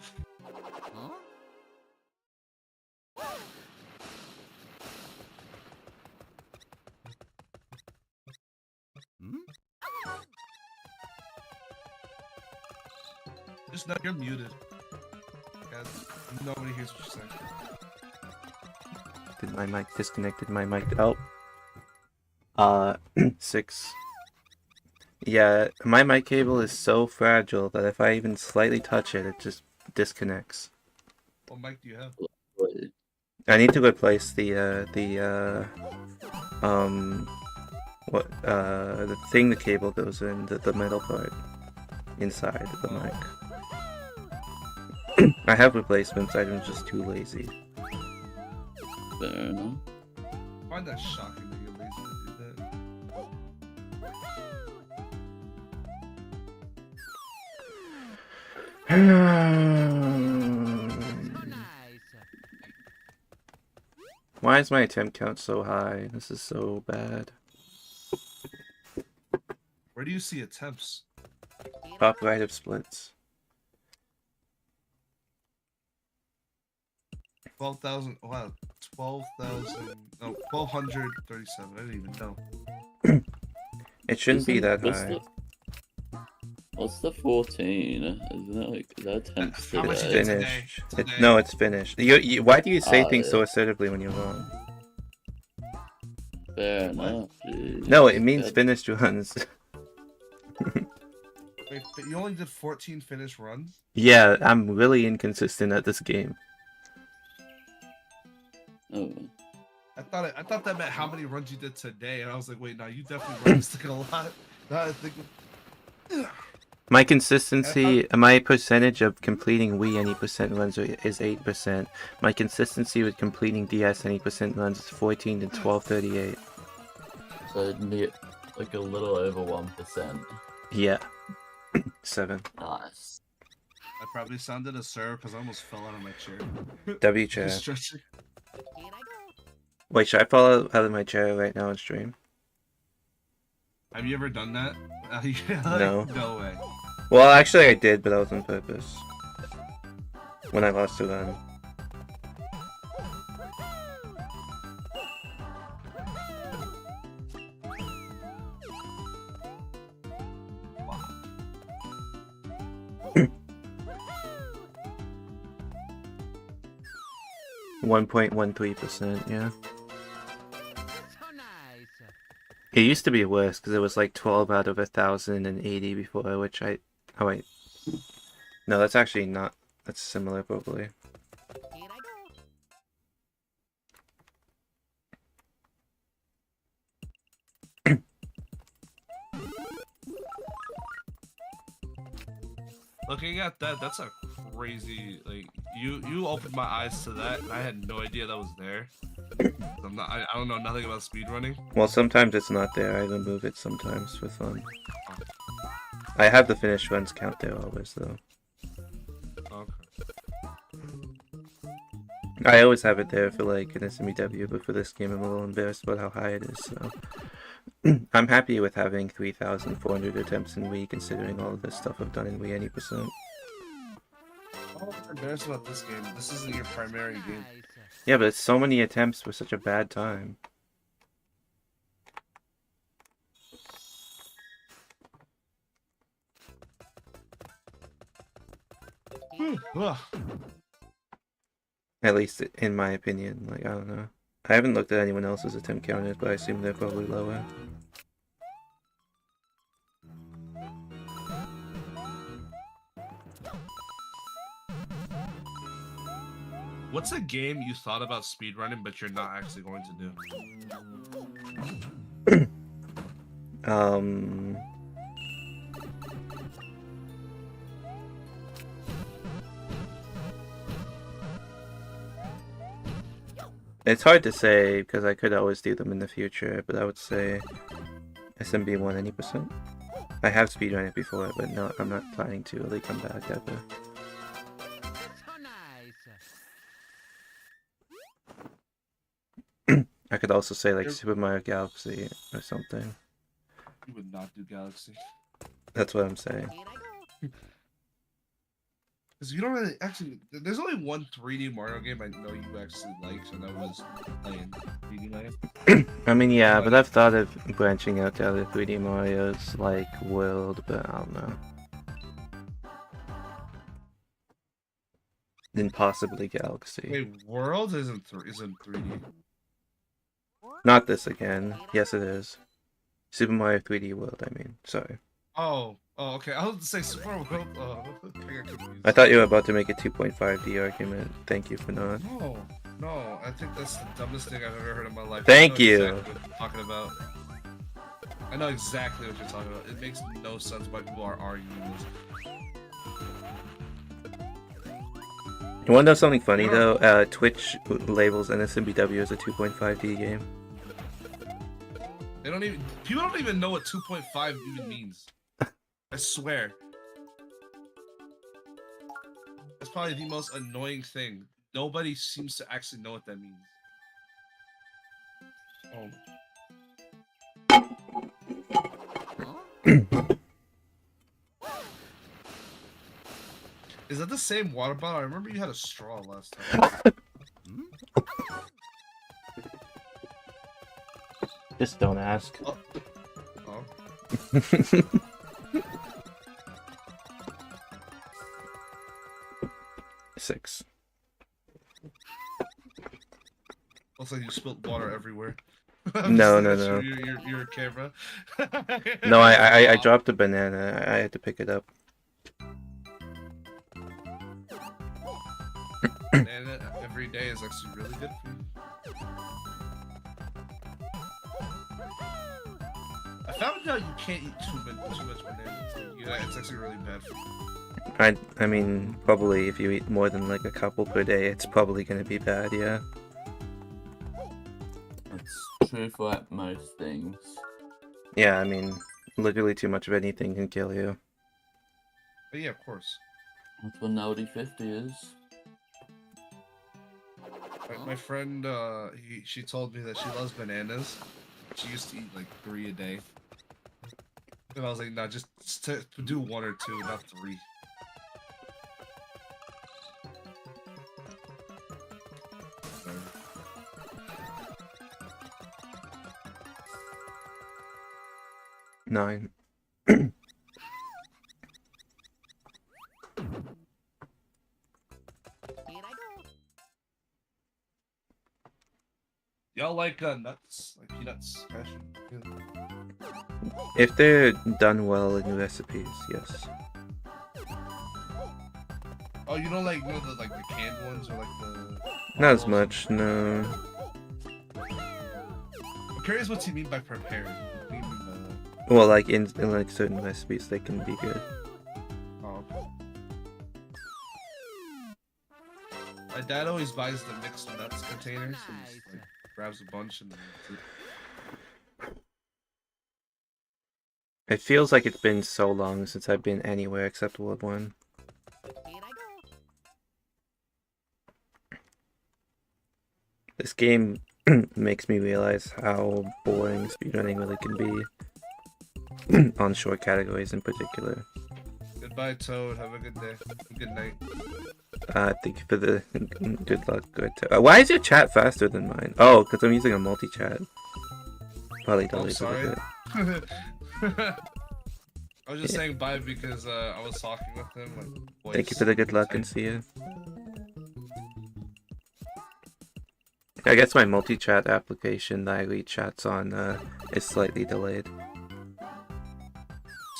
Just know you're muted. Guys, nobody hears what you're saying. Did my mic disconnected my mic? Oh. 6. Yeah, my mic cable is so fragile that if I even slightly touch it, it just disconnects. What mic do you have? Wait, I need to replace the thing the cable goes in, the metal part inside the mic. I have replacements, I'm just too lazy. fair enough. I find that shocking that you're lazy to do that. Nice. Why is my attempt count so high? This is so bad. Where do you see attempts? Top right of splits. 12,000. Wow, 12,000. No, 1,237. I didn't even know. It shouldn't be that What's high. What's the 14? Isn't it like is that 10 How much It's is it finished. today? No, it's finished. Why do you say Ah, things so yeah. assertively when you're wrong? Fair enough. Geez. No, it means God. finished runs. Wait, but you only did 14 finish runs? Yeah, I'm really inconsistent at this game. Oh. I thought that meant how many runs you did today, and I was like, wait, no, you definitely run this thing a lot. Now I think. My consistency, my percentage of completing Wii any percent runs is 8%. My consistency with completing DS any percent runs is 14 to 1238. So it'd be like a little over 1%. Yeah. 7. Nice. I probably sounded a sir because I almost fell out of my chair. W chair. Stretching. Here I go. Wait, should I fall out of my chair right now on stream? Have you ever done that? No. No way. Well, actually I did, but that was on purpose. When I lost to run. Wow. 1.13%, yeah. So nice. It used to be worse because it was like 12 out of 1,080 before, which I... Oh wait. No, that's actually not... That's similar probably. Here I go. Looking at that, that's a crazy. Like you opened my eyes to that, and I had no idea that was there. I don't know nothing about speedrunning. Well, sometimes it's not there. I remove it sometimes for fun. I have the finished runs count there always, though. Okay. I always have it there for like an SMEW, but for this game I'm a little embarrassed about how high it is, so... I'm happy with having 3,400 attempts in Wii, considering all of this stuff I've done in Wii any percent. I'm embarrassed about this game. This isn't your primary game. Nice. Yeah, but it's so many attempts for such a bad time. Ugh. At least in my opinion, like, I don't know. I haven't looked at anyone else's attempt counters, but I assume they're probably lower. What's a game you thought about speedrunning, but you're not actually going to do? It's hard to say, because I could always do them in the future, but I would say SMB1 any percent. I have speedrun it before, but no, I'm not planning to really come back ever. So nice. I could also say like You're- Super Mario Galaxy or something. You would not do Galaxy. That's what I'm saying. Here I go. Because you don't really actually. There's only one 3D Mario game I know you actually liked, and that was playing 3D Land. I mean, yeah, but I've thought of branching out to other 3D Marios like World, but I don't know. then possibly Galaxy. Wait, World isn't 3D. Not this again. Yes, it is. Super Mario 3D World, I mean. Sorry. Oh, okay. I was to say Super Mario World. I got confused. I thought you were about to make a 2.5D argument. Thank you for not. No. I think that's the dumbest thing I've ever heard in my life. Thank I know you. Exactly what you're talking about. I know exactly what you're talking about. It makes no sense why people are arguing this. You want to know something funny though? Twitch labels NSMBW as a 2.5D game. People don't even know what 2.5 even means. I swear. That's probably the most annoying thing. Nobody seems to actually know what that means. Oh. Is that the same water bottle? I remember you had a straw last time. Just don't ask. Oh. 6. Looks like you spilled water everywhere. No. Your camera. No, I dropped a banana. I had to pick it up. Banana every day is actually really good for you. I found out you can't eat too much banana. Yeah, it's actually really bad for you. I mean, probably if you eat more than like a couple per day, it's probably gonna be bad, yeah. It's true for like most things. Yeah, I mean, literally too much of anything can kill you. But yeah, of course. That's what Naughty 50 is. My friend, she told me that she loves bananas. She used to eat like 3 a day. And I was like, nah, just do 1 or 2, not 3. Nine. Y'all like nuts? Like peanuts? Cashew? If they're done well in recipes, yes. Oh, you don't like the canned ones or like the... Not as much, no. I'm curious what you mean by prepared. What do you mean by that? Well, like in like certain recipes, they can be good. Oh, okay. My dad always buys the mixed nuts containers and just, like, grabs a bunch and... It feels like it's been so long since I've been anywhere except World 1. This game makes me realize how boring speedrunning really can be. On short categories in particular. Goodbye, Toad. Have a good day. Good night. Thank you for the good luck. Why is your chat faster than mine? Oh, because I'm using a multi-chat. Probably Oh, deleted sorry. it. I was just saying bye because I was talking with him. Like, Thank you for the good luck and see you. I guess my multi-chat application that I read chats on is slightly delayed.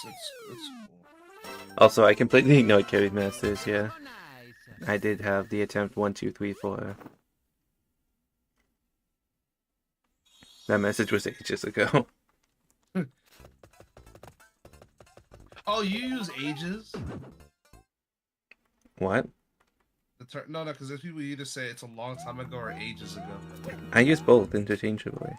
It's cool. Also, I completely ignored Carry Masters, yeah. I did have the attempt 1, 2, 3, 4. That message was ages ago. Oh, you use ages? What? No, because there's people either say it's a long time ago or ages ago. I use both interchangeably.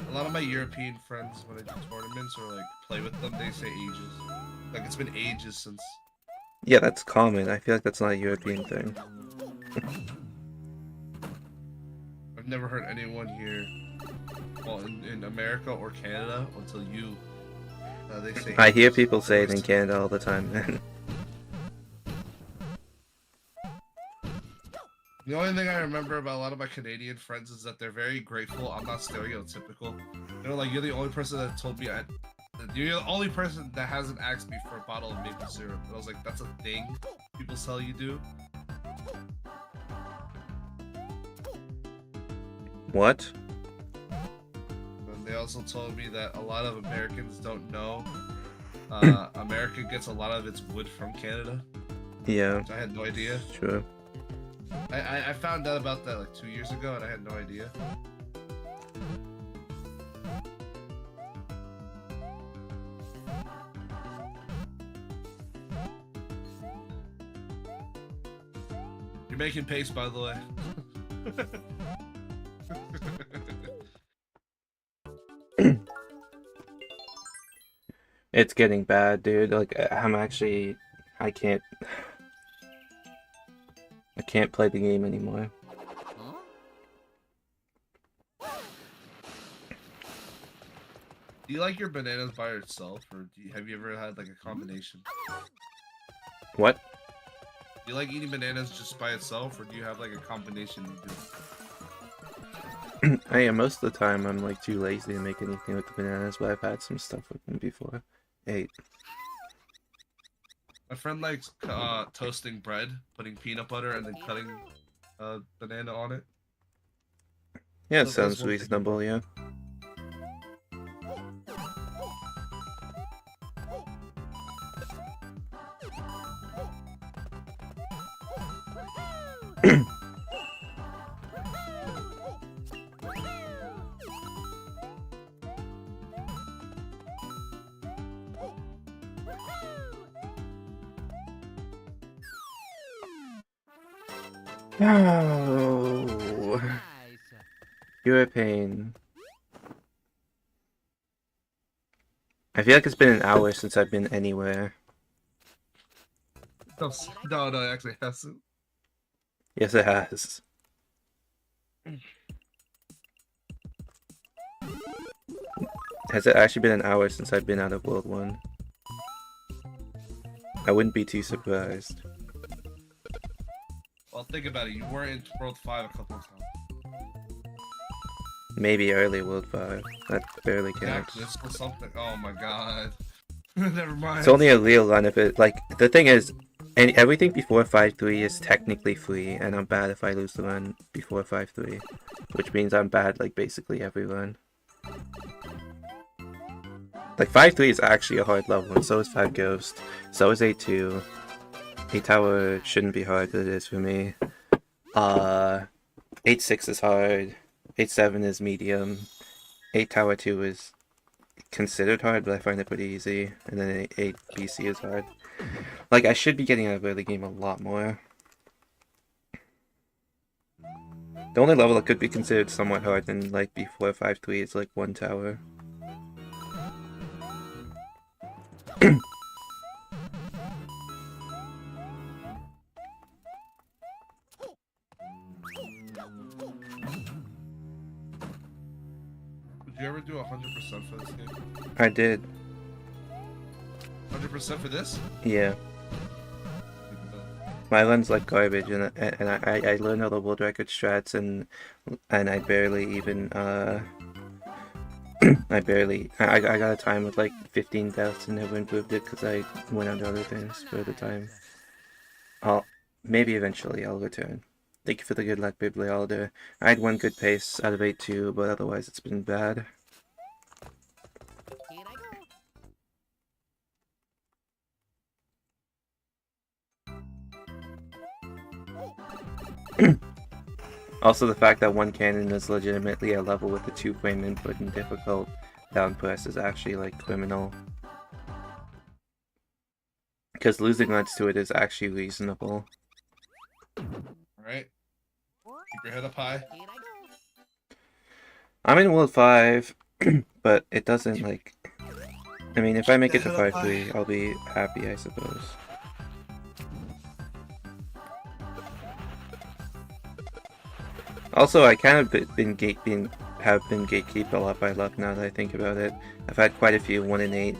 A lot of my European friends, when I do tournaments or like play with them, they say ages. Like it's been ages since. Yeah, that's common. I feel like that's not a European thing. I've never heard anyone here, well, in America or Canada, until you. They say. I hear ages. people say it in Canada all the time, man. The only thing I remember about a lot of my Canadian friends is that they're very grateful. I'm not stereotypical. You know, like you're the only person that told me You're the only person that hasn't asked me for a bottle of maple syrup. And I was like, that's a thing people tell you do. What? And they also told me that a lot of Americans don't know. America gets a lot of its wood from Canada. Yeah, Which I had no idea. sure. I found out about that like 2 years ago, and I had no idea. You're making pace, by the way. It's getting bad, dude. Like, I can't play the game anymore. Do you like your bananas by yourself, or have you ever had like a combination? What? Do you like eating bananas just by itself, or do you have like a combination you do? I am most of the time I'm like too lazy to make anything with the bananas, but I've had some stuff with them before. Eight. My friend likes toasting bread, putting peanut butter, and then cutting banana on it. Yeah, it That's sounds one thing. reasonable, yeah. No. Nice. You're a pain. I feel like it's been an hour since I've been anywhere. No, it actually hasn't. Yes, it has. Has it actually been an hour since I've been out of World 1? I wouldn't be too surprised. Well, think about it. You were in World 5 a couple of times. Maybe early World 5. That barely counts. Exactly. This was something. Oh my god. Never mind. It's only a real run of it. Like, the thing is, everything before 5-3 is technically free, and I'm bad if I lose the run before 5-3. Which means I'm bad, like, basically every run. Like, 5-3 is actually a hard level, and so is 5 Ghost. So is 8-2. 8 Tower shouldn't be hard, but it is for me. 8-6 is hard. 8-7 is medium. 8 Tower 2 is considered hard, but I find it pretty easy. And then 8 BC is hard. Like, I should be getting out of early game a lot more. The only level that could be considered somewhat hard than, like, before 5-3 is, like, 1 Tower. Did you ever do 100% for this game? I did. 100% for this? Yeah. My run's like garbage, and I learned all the world record strats, and I barely even I got a time with like 15,000, never improved it because I went on to other things for the time. Maybe eventually I'll return. Thank you for the good luck, Bibliolder. I had one good pace out of 8-2, but otherwise it's been bad. Here I Also, the fact that one cannon is legitimately a level with a 2-frame input and difficult down press is actually like criminal. Because losing runs to it is actually reasonable. Alright. Keep your head up high. Here I go. I'm in World 5, but it doesn't like... I mean, if I make it to 5-3, I'll be happy, I suppose. Also, I kind of have been gatekeeped a lot by luck now that I think about it. I've had quite a few 1 in 8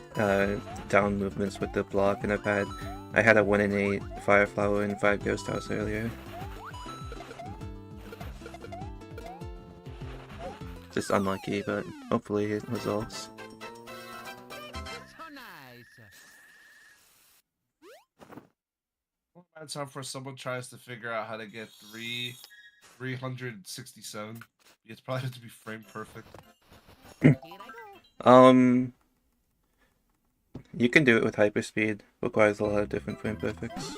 down movements with the block, and I had a 1 in 8 Fire Flower and 5 Ghost House earlier. Just unlucky, but hopefully it results. time for someone tries to figure out how to get 367. It's probably have to be frame perfect. Here I go. You can do it with hyperspeed. Requires a lot of different frame perfects.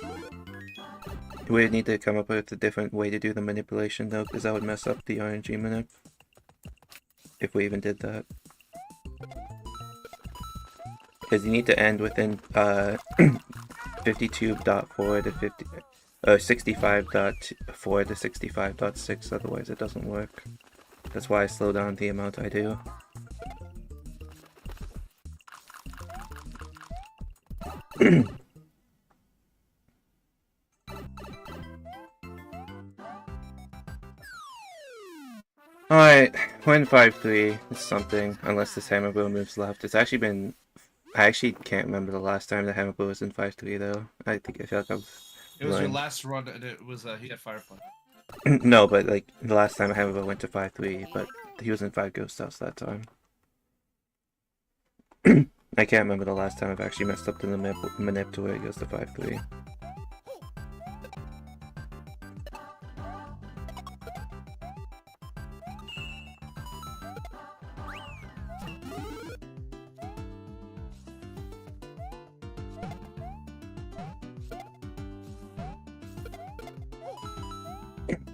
We would need to come up with a different way to do the manipulation though, because that would mess up the RNG manip. If we even did that. Because you need to end within 52.4 to 50 65.4 to 65.6, otherwise it doesn't work. That's why I slow down the amount I do. Alright, we're in 5-3. It's something, unless this hammer blow moves left. It's actually been... I actually can't remember the last time the hammer blow was in 5-3 though. I feel like I've... It was your learned. last run, and it was he had Firefly. No, but like, the last time hammer blow went to 5-3, but he was in 5 Ghost House that time. I can't remember the last time I've actually messed up the manip to where it goes to 5-3.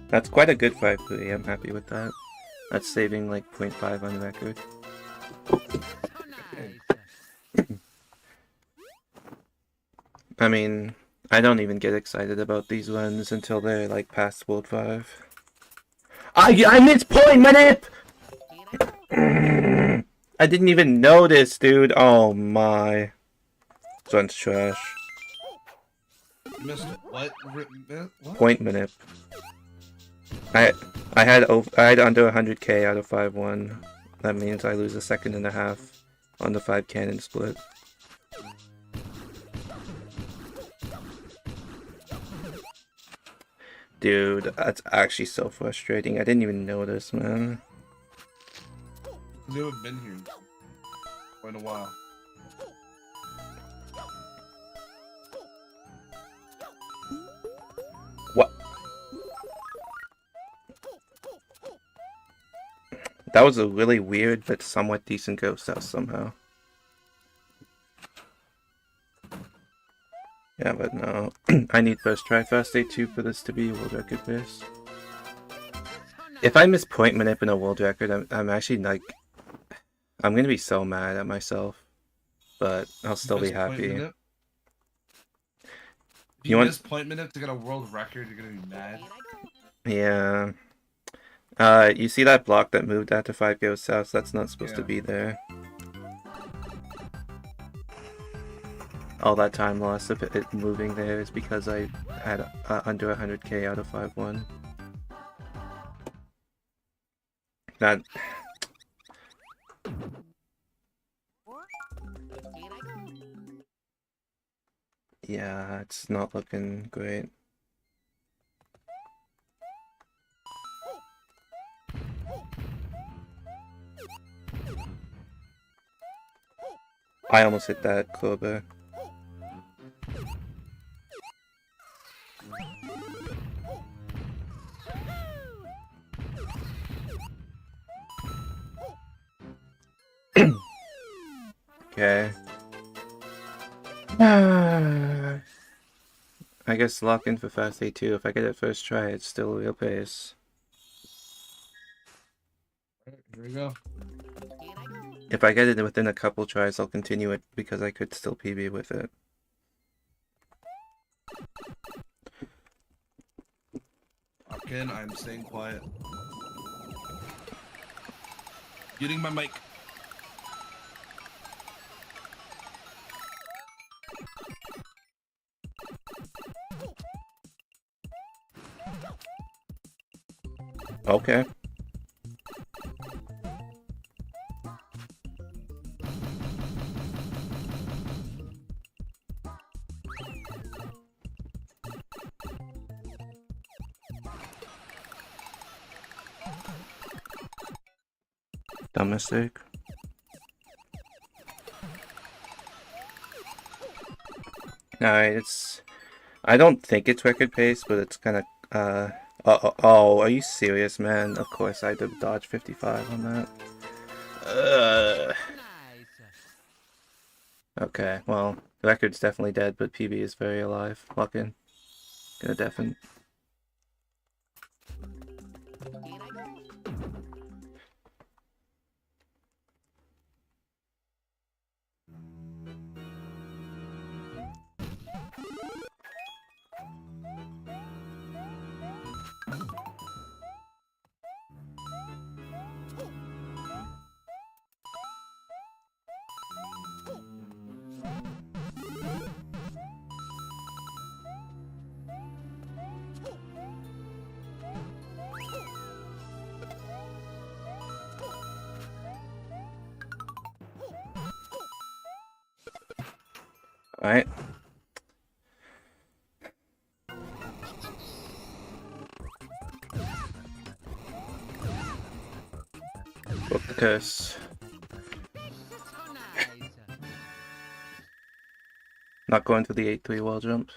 That's quite a good 5-3, I'm happy with that. That's saving like 0.5 on record. So nice. I mean, I don't even get excited about these runs until they're like past World 5. I missed point manip! Here I go. I didn't even notice, dude. Oh my. This one's trash. You missed what? What? Point manip. I had under 100k out of 5-1. That means I lose a second and a half on the 5 cannon split. Dude, that's actually so frustrating. I didn't even notice, man. You haven't been here for a while. What? That was a really weird but somewhat decent ghost house somehow. Yeah, but no. I need first try fast A2 for this to be a world record pace. If I miss point manip in a world record, I'm actually like... I'm gonna be so mad at myself. But I'll still be Miss point happy. minute? If You you want- miss point minute to get a world record, you're gonna be mad. Here I go. Yeah. You see that block that moved after 5 Ghost House? That's not supposed to Yeah. be there. All that time loss of it moving there is because I had under 100k out of 5-1. That... Here I go. Yeah, it's not looking great. I almost hit that Clover. Okay. I guess lock in for fast A2. If I get it first try, it's still a real pace. Alright, here we go. Here I go. If I get it within a couple tries, I'll continue it because I could still PB with it. Lock in, I'm staying quiet. Muting my mic. Okay. Dumb mistake. Alright, I don't think it's record pace, but it's kind of oh, are you serious, man? Of course I did dodge 55 on that. Okay, well, the record's definitely dead, but PB is very alive. Lock in. Gonna deafen. Alright. Book the curse. Not going to the 8-3 wall jump.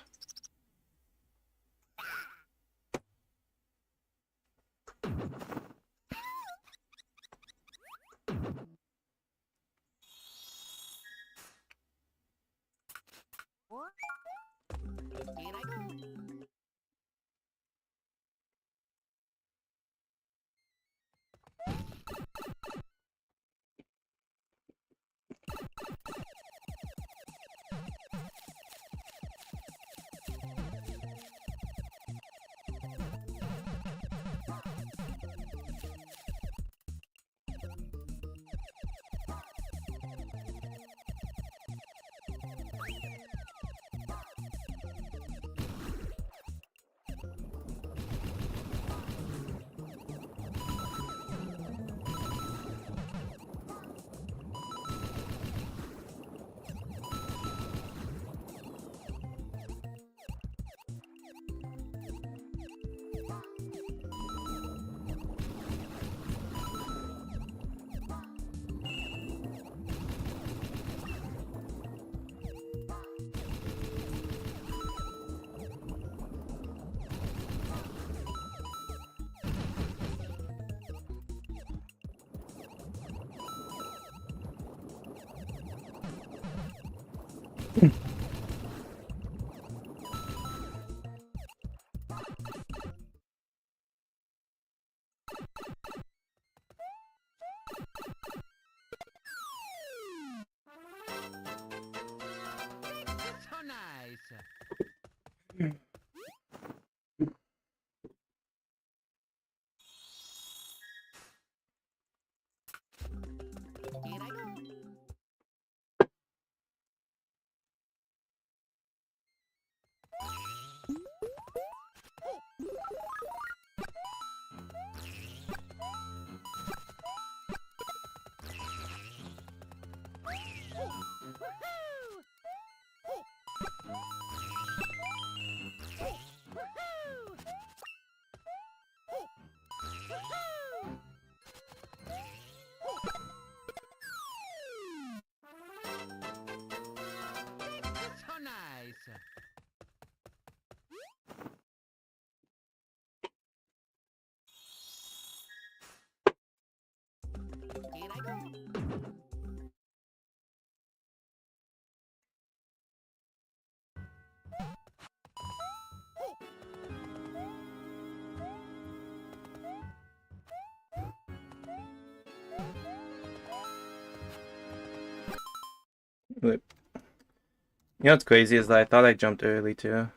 Wait. You know what's crazy is that I thought I jumped early too.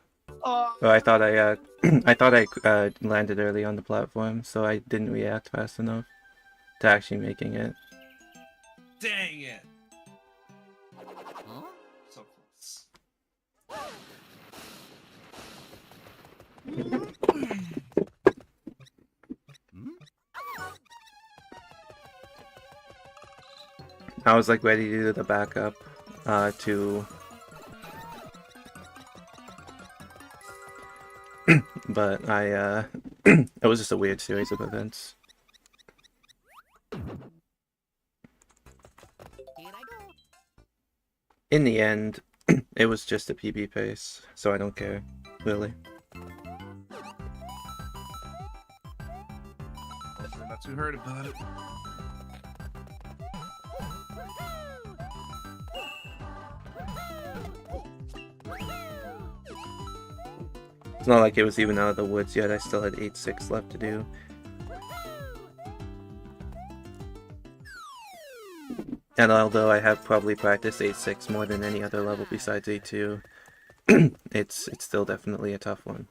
Or I thought I I thought I landed early on the platform, so I didn't react fast enough to actually making it. Dang it! Huh? So close. I was like ready to do the backup to but I it was just a weird series of events. In the end, it was just a PB pace, so I don't care. really. Hopefully not too hurt about it. It's not like it was even out of the woods yet. I still had 8-6 left to do. And although I have probably practiced 8-6 more than any other level besides 8-2, it's still definitely a tough one.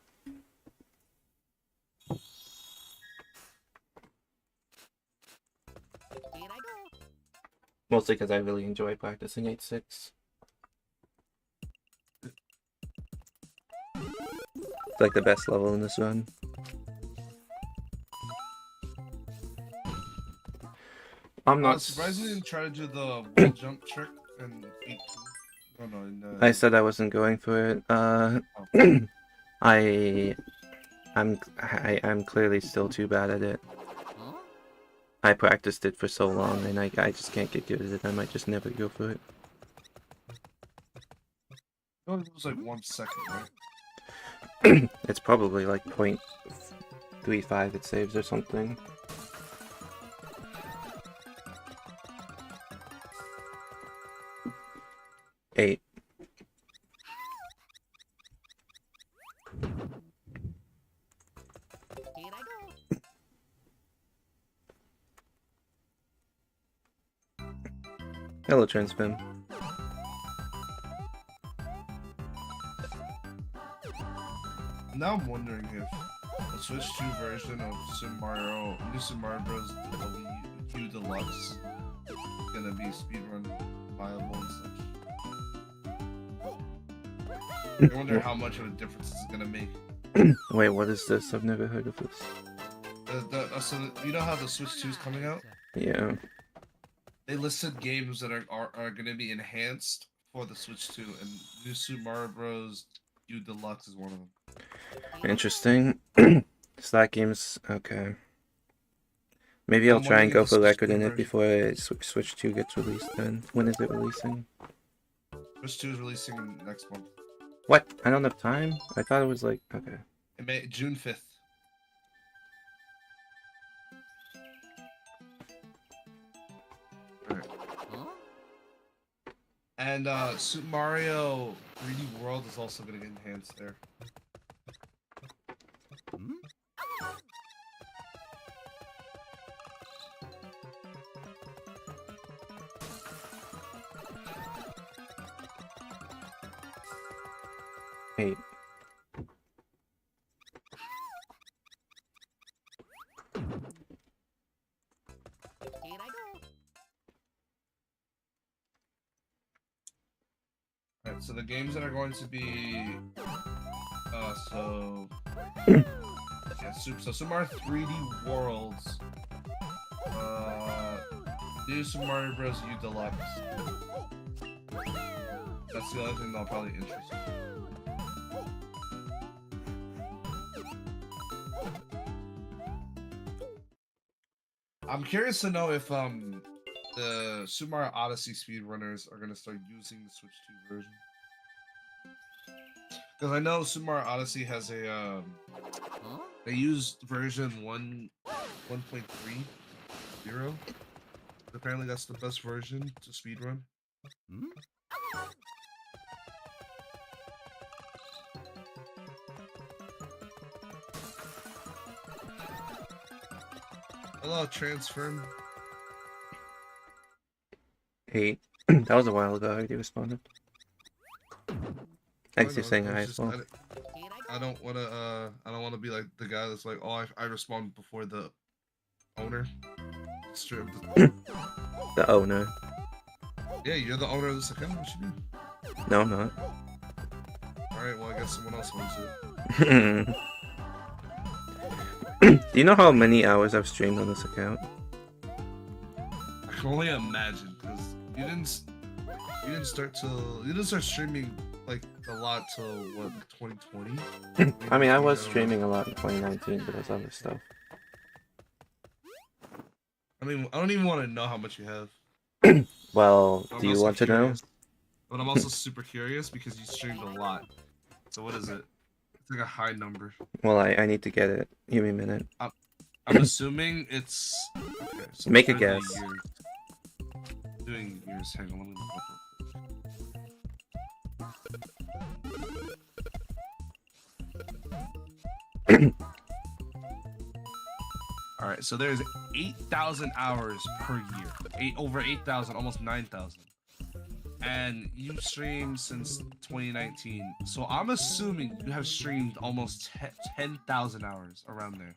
Here I go. Mostly because I really enjoy practicing 8-6. It's like the best level in this run. I'm not surprised you didn't try to do the wall jump trick and 8-2. Oh no, I said I wasn't going for it. I'm clearly still too bad at it. Huh? I practiced it for so long and I just can't get good at it. I might just never go for it. Oh, it was like 1 second, right? It's probably like 0.35 it saves or something. Eight. Here I go. Hello, Transfim. Now I'm wondering if the Switch 2 version of New Super Mario Bros. U Deluxe is gonna be speedrun viable and such. I wonder how much of a difference it's gonna make. Wait, what is this? I've never heard of this. You know how the Switch 2 is coming out? Yeah. They listed games that are gonna be enhanced for the Switch 2, and New Super Mario Bros. U Deluxe is one of them. Interesting. So that game's okay. Maybe I'll I'm try and wondering go if for the record in Switch it before Switch 2 gets released then. When is it releasing? Switch 2 is releasing next month. What? I don't have time? I thought it was like... Okay. June 5th. Alright. Huh? And Super Mario 3D World is also going to get enhanced there. Hmm? Eight. Here I go. Alright, so the games that are going to be Super Mario 3D Worlds, New Super Mario Bros. U Deluxe. That's the other thing that'll probably interest you. I'm curious to know if the Super Mario Odyssey speedrunners are gonna start using the Switch 2 version. Because I know Super Mario Odyssey has a Huh? they used version 1.30. Apparently that's the best version to speedrun. Hmm? Hello, Transform. 8. That was a while ago. I already responded. Thanks for saying hi as well. Here I I don't wanna be like the guy that's like, oh, I respond before the owner. It's true. The owner. Yeah, you're the owner of this account. What you mean? No, I'm not. Alright, well I guess someone else owns it. Do you know how many hours I've streamed on this account? I can only imagine because you didn't start streaming like a lot till what, 2020? I mean, I was streaming a lot in 2019, but there's other stuff. I mean, I don't even want to know how much you have. Well, I'm do you also want to know? curious. But I'm also super curious because you streamed a lot. So what is it? It's like a high number. Well, I need to get it. Give me a minute. I'm assuming it's. Okay, so Make a they're doing guess. years. Doing years. Hang on, let me look up. All right, so there's 8,000 hours per year. Over 8,000, almost 9,000. And you streamed since 2019, so I'm assuming you have streamed almost 10,000 hours around there.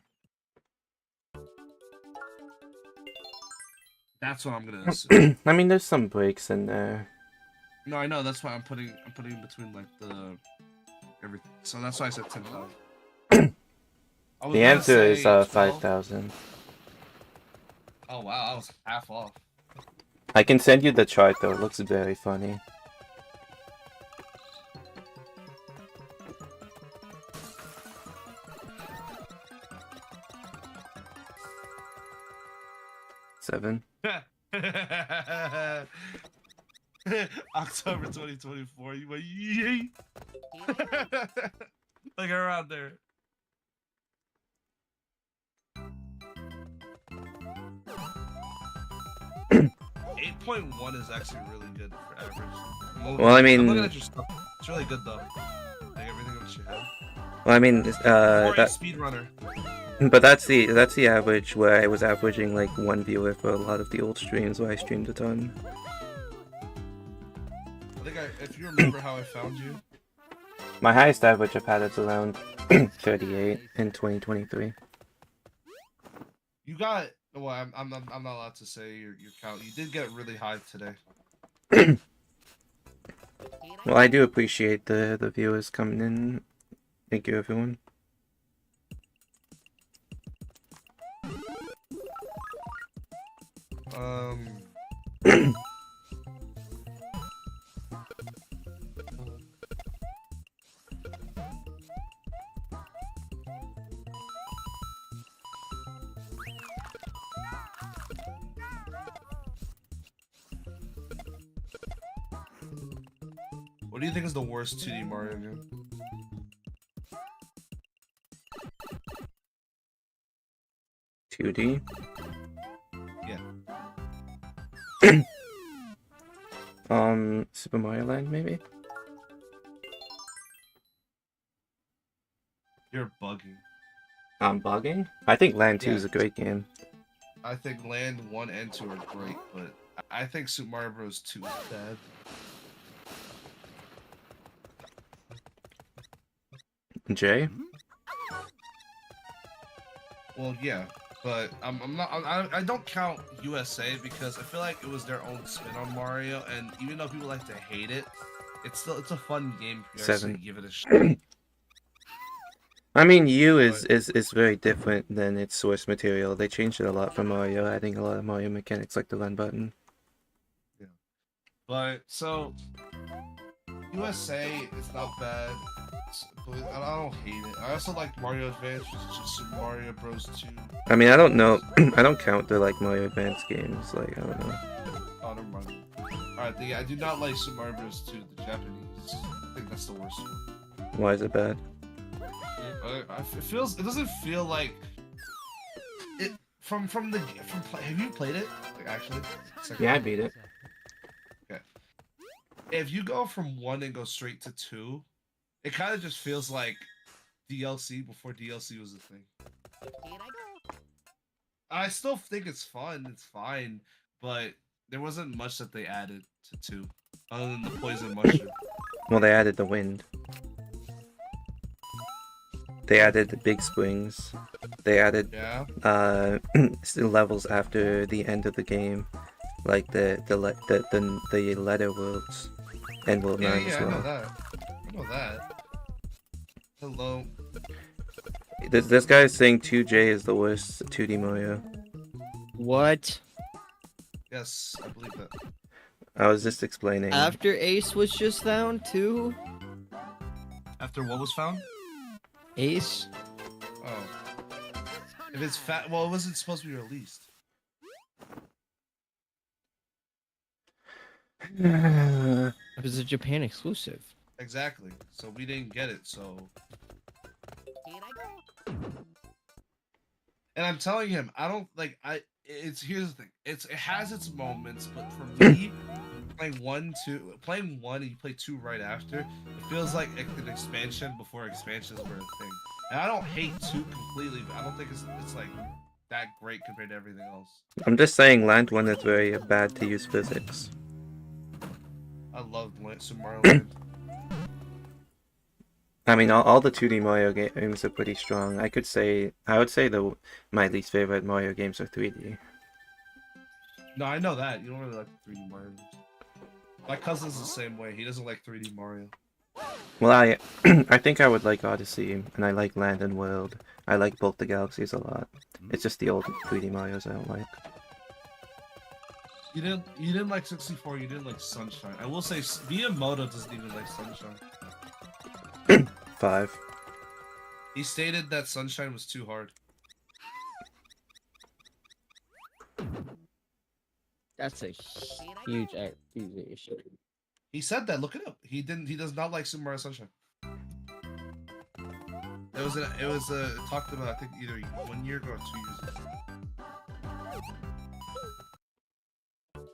That's what I'm gonna assume. I mean, there's some breaks in there. No, I know. That's why I'm putting in between like the everything. So that's why I said 10,000. The answer is 5,000. Oh wow, I was half off. I can send you the chart though. It looks very funny. Seven. October 2024. You went yay. Like around there. .1 is actually really good for average. Well, I mean- I'm looking at your stuff. It's really good though. Like everything that you have. Well, I mean, For a that, speedrunner. but that's the average where I was averaging like one viewer for a lot of the old streams where I streamed a ton. I think if you remember how I found you. My highest average I've had is around 38 in 2023. You got. Well, I'm not allowed to say your count. You did get really high today. Well, I do appreciate the viewers coming in. Thank you, everyone. What do you think is the worst 2D Mario game? $2D. Yeah. Super Mario Land, maybe? You're bugging. I'm bugging? I think Land 2 Yeah. is a great game. I think Land 1 and 2 are great, but I think Super Mario Bros. 2 is bad. Jay? Well, yeah, but I'm not. I don't count USA because I feel like it was their own spin on Mario, and even though people like to hate it, it's a fun game if you actually 7. give it a shot. I mean, U is very different than its source material. They changed it a lot from Mario, adding a lot of Mario mechanics like the run button. But so USA is not bad. I don't hate it. I also like Mario Advance, which is just Super Mario Bros. 2. I mean, I don't know. I don't count the like Mario Advance games. Like, I don't know. Oh, never mind. Alright, I do not like Super Mario Bros. 2, the Japanese. I think that's the worst one. Why is it bad? It doesn't feel like it have you played it? Like actually? Yeah, I beat it. If you go from 1 and go straight to 2, it kind of just feels like DLC before DLC was a thing. Here I go. I still think it's fun, it's fine, but there wasn't much that they added to 2, other than the poison mushroom. Well, they added the wind. They added the big springs. They added Yeah. levels after the end of the game, like the letter worlds and world 9 as I know well. that. I know that. Hello. This guy is saying 2J is the worst 2D Mario. What? Yes, I believe that. I was just explaining. After Ace was just found too? After what was found? Ace? Oh. If it's fat, well, it wasn't supposed to be released. It was a Japan exclusive. Exactly. So we didn't get it. So And I'm telling him, I don't like. It's here's the thing. It has its moments, but for me, playing playing one, and you play two right after, it feels like an expansion before expansions were a thing. And I don't hate two completely, but I don't think it's like that great compared to everything else. I'm just saying Land 1 is very bad to use physics. I love Super Mario Land. I mean, all the 2D Mario games are pretty strong. I would say my least favorite Mario games are 3D. No, I know that. You don't really like 3D Mario. My cousin's the same way. He doesn't like 3D Mario. Well, I think I would like Odyssey, and I like Land and World. I like both the Galaxies a lot. It's just the old 3D Marios I don't like. You didn't like 64. You didn't like Sunshine. I will say Miyamoto doesn't even like Sunshine. 5. He stated that Sunshine was too hard. That's a huge accusation. He said that. Look it up. He does not like Super Mario Sunshine. It was talked about, I think, either 1 year ago or 2 years ago.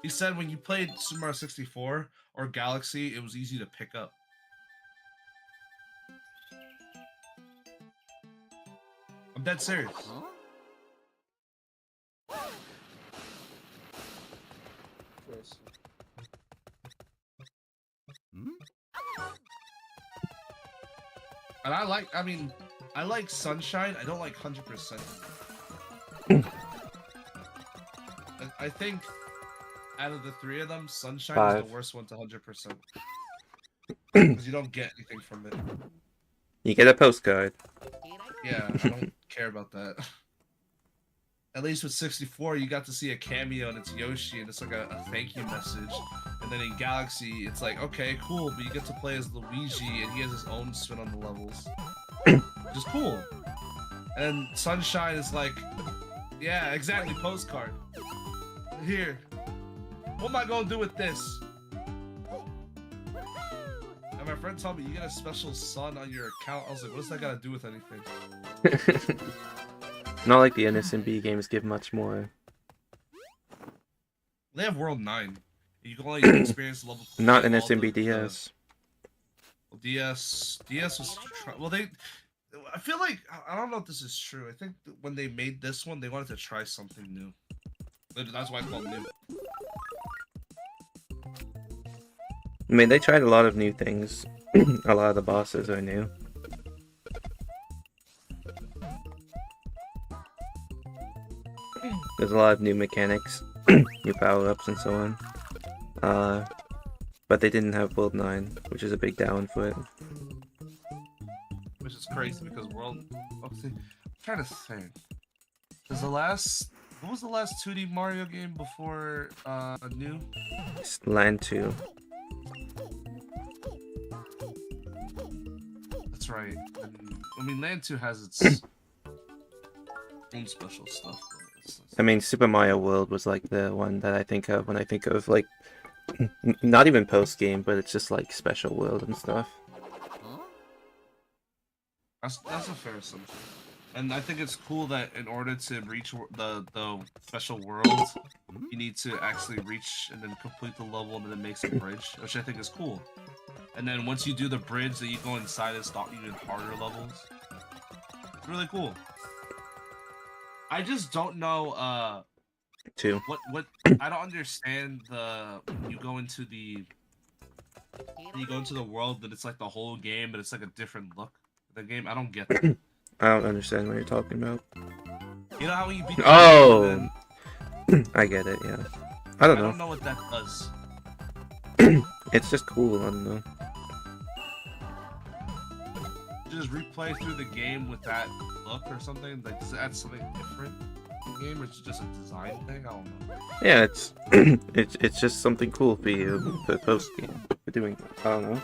He said when you played Super Mario 64 or Galaxy, it was easy to pick up. I'm dead serious. And I like Sunshine. I don't like 100%. I think out of the three of them, Sunshine is 5. the worst one to 100%. Because you don't get anything from it. You get a postcard. Yeah, I don't care about that. At least with 64, you got to see a cameo and it's Yoshi and it's like a thank you message. And then in Galaxy, it's like, okay, cool, but you get to play as Luigi and he has his own spin on the levels. Which is cool. And Sunshine is like, yeah, exactly, postcard. Here. What am I gonna do with this? And my friend told me you get a special sun on your account. I was like, what's that got to do with anything? Not like the NSMB games give much more. They have World 9. You can only experience level. Not all NSMB DS. Well, DS was well. I feel like I don't know if this is true. I think when they made this one, they wanted to try something new. That's why it's called new. I mean, they tried a lot of new things. A lot of the bosses are new. There's a lot of new mechanics, new power-ups, and so on. But they didn't have World 9, which is a big down for it. Which is crazy because World. I'm trying to think. What was the last 2D Mario game before new? It's Land 2. That's right. I mean, Land 2 has its own special stuff. I mean, Super Mario World was like the one that I think of when I think of like, not even post-game, but it's just like special world and stuff. That's a fair assumption. And I think it's cool that in order to reach the special world, you need to actually reach and then complete the level and then it makes a bridge, which I think is cool. And then once you do the bridge, then you go inside and start even harder levels. It's really cool. I just don't know 2. what I don't understand when you go into the world that it's like the whole game, but it's like a different look. The game, I don't get that. I don't understand what you're talking about. You know how when you beat the Oh! game and then... I get it, yeah. I don't I know. don't know what that does. It's just cool, I don't know. Just replay through the game with that look or something? Like, does it add something different in the game, or is it just a design thing? I don't know. Yeah, it's it's just something cool for you for post game for doing. I don't know.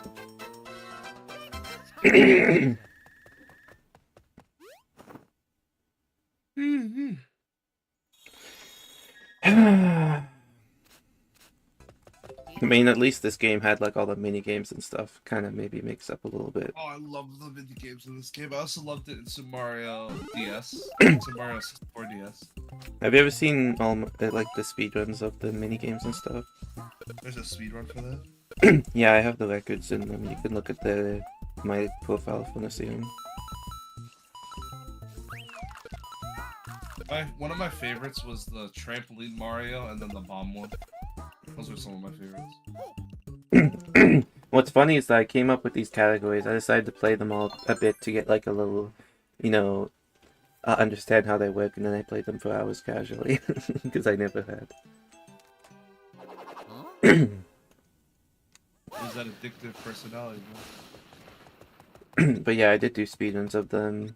mean, at least this game had like all the mini games and stuff. Kind of maybe makes up a little bit. Oh, I love the mini games in this game. I also loved it in Super Mario DS, Super Mario 64 DS. Have you ever seen like the speedruns of the mini games and stuff? There's a speedrun for that. Yeah, I have the records in them. You can look at my profile if you want to see them. One of my favorites was the trampoline Mario and then the bomb one. Those were some of my favorites. What's funny is that I came up with these categories. I decided to play them all a bit to get like a little, understand how they work, and then I played them for hours casually because I never had. It was that addictive personality, But yeah, I did do speedruns of them.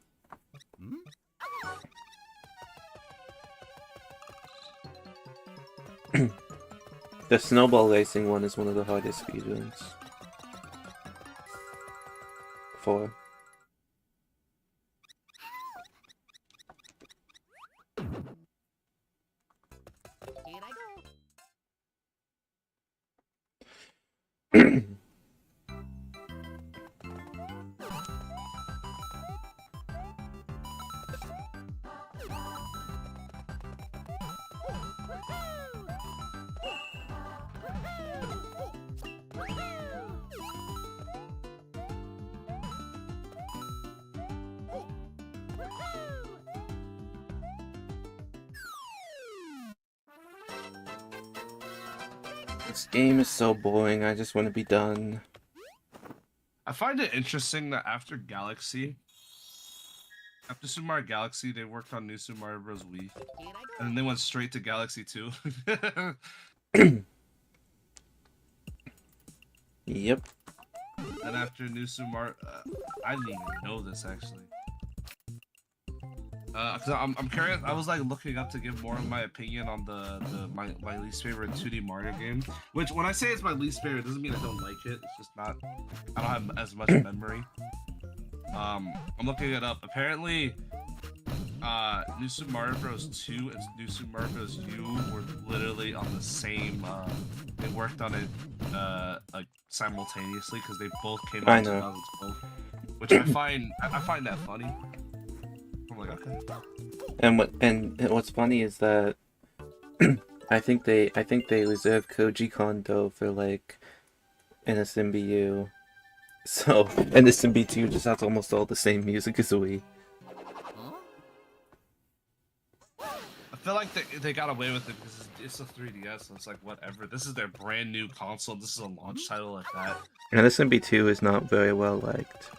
The snowball racing one is one of the hardest speedruns. 4. Here I go. This game is so boring, I just want to be done. I find it interesting that after Super Mario Galaxy, they worked on New Super Mario Bros. Wii, Here I go. and then they went straight to Galaxy 2. Yep. And after New Super Mario, I didn't even know this actually. Cause I'm curious. I was like looking up to give more of my opinion on my least favorite 2D Mario game. Which, when I say it's my least favorite, doesn't mean I don't like it. It's just not. I don't have as much memory. I'm looking it up. Apparently, New Super Mario Bros. 2 and New Super Mario Bros. U were literally on the same. They worked on it like simultaneously because they both came out in 2012, which I find that funny. I'm like, okay. And what's funny is that I think they reserved Koji Kondo for like NSMBU. So NSMB2 just has almost all the same music as Wii. I feel like they got away with it because it's a 3DS, so it's like whatever. This is their brand new console. This is a launch title like that. NSMB2 is not very well liked.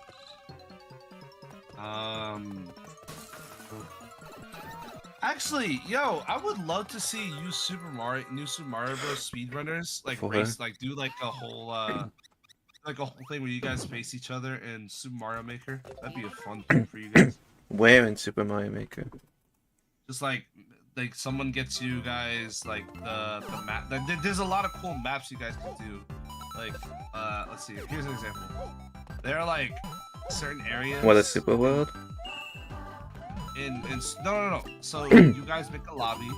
Actually, yo, I would love to see New Super Mario Bros. Speedrunners like Okay. race, like do like a whole thing where you guys face each other in Super Mario Maker. That'd be a fun thing for you guys. Where in Super Mario Maker? Just like someone gets you guys like the map. There's a lot of cool maps you guys can do. Like let's see. Here's an example. There are like certain areas. What, a Super World? No. So you guys make a lobby,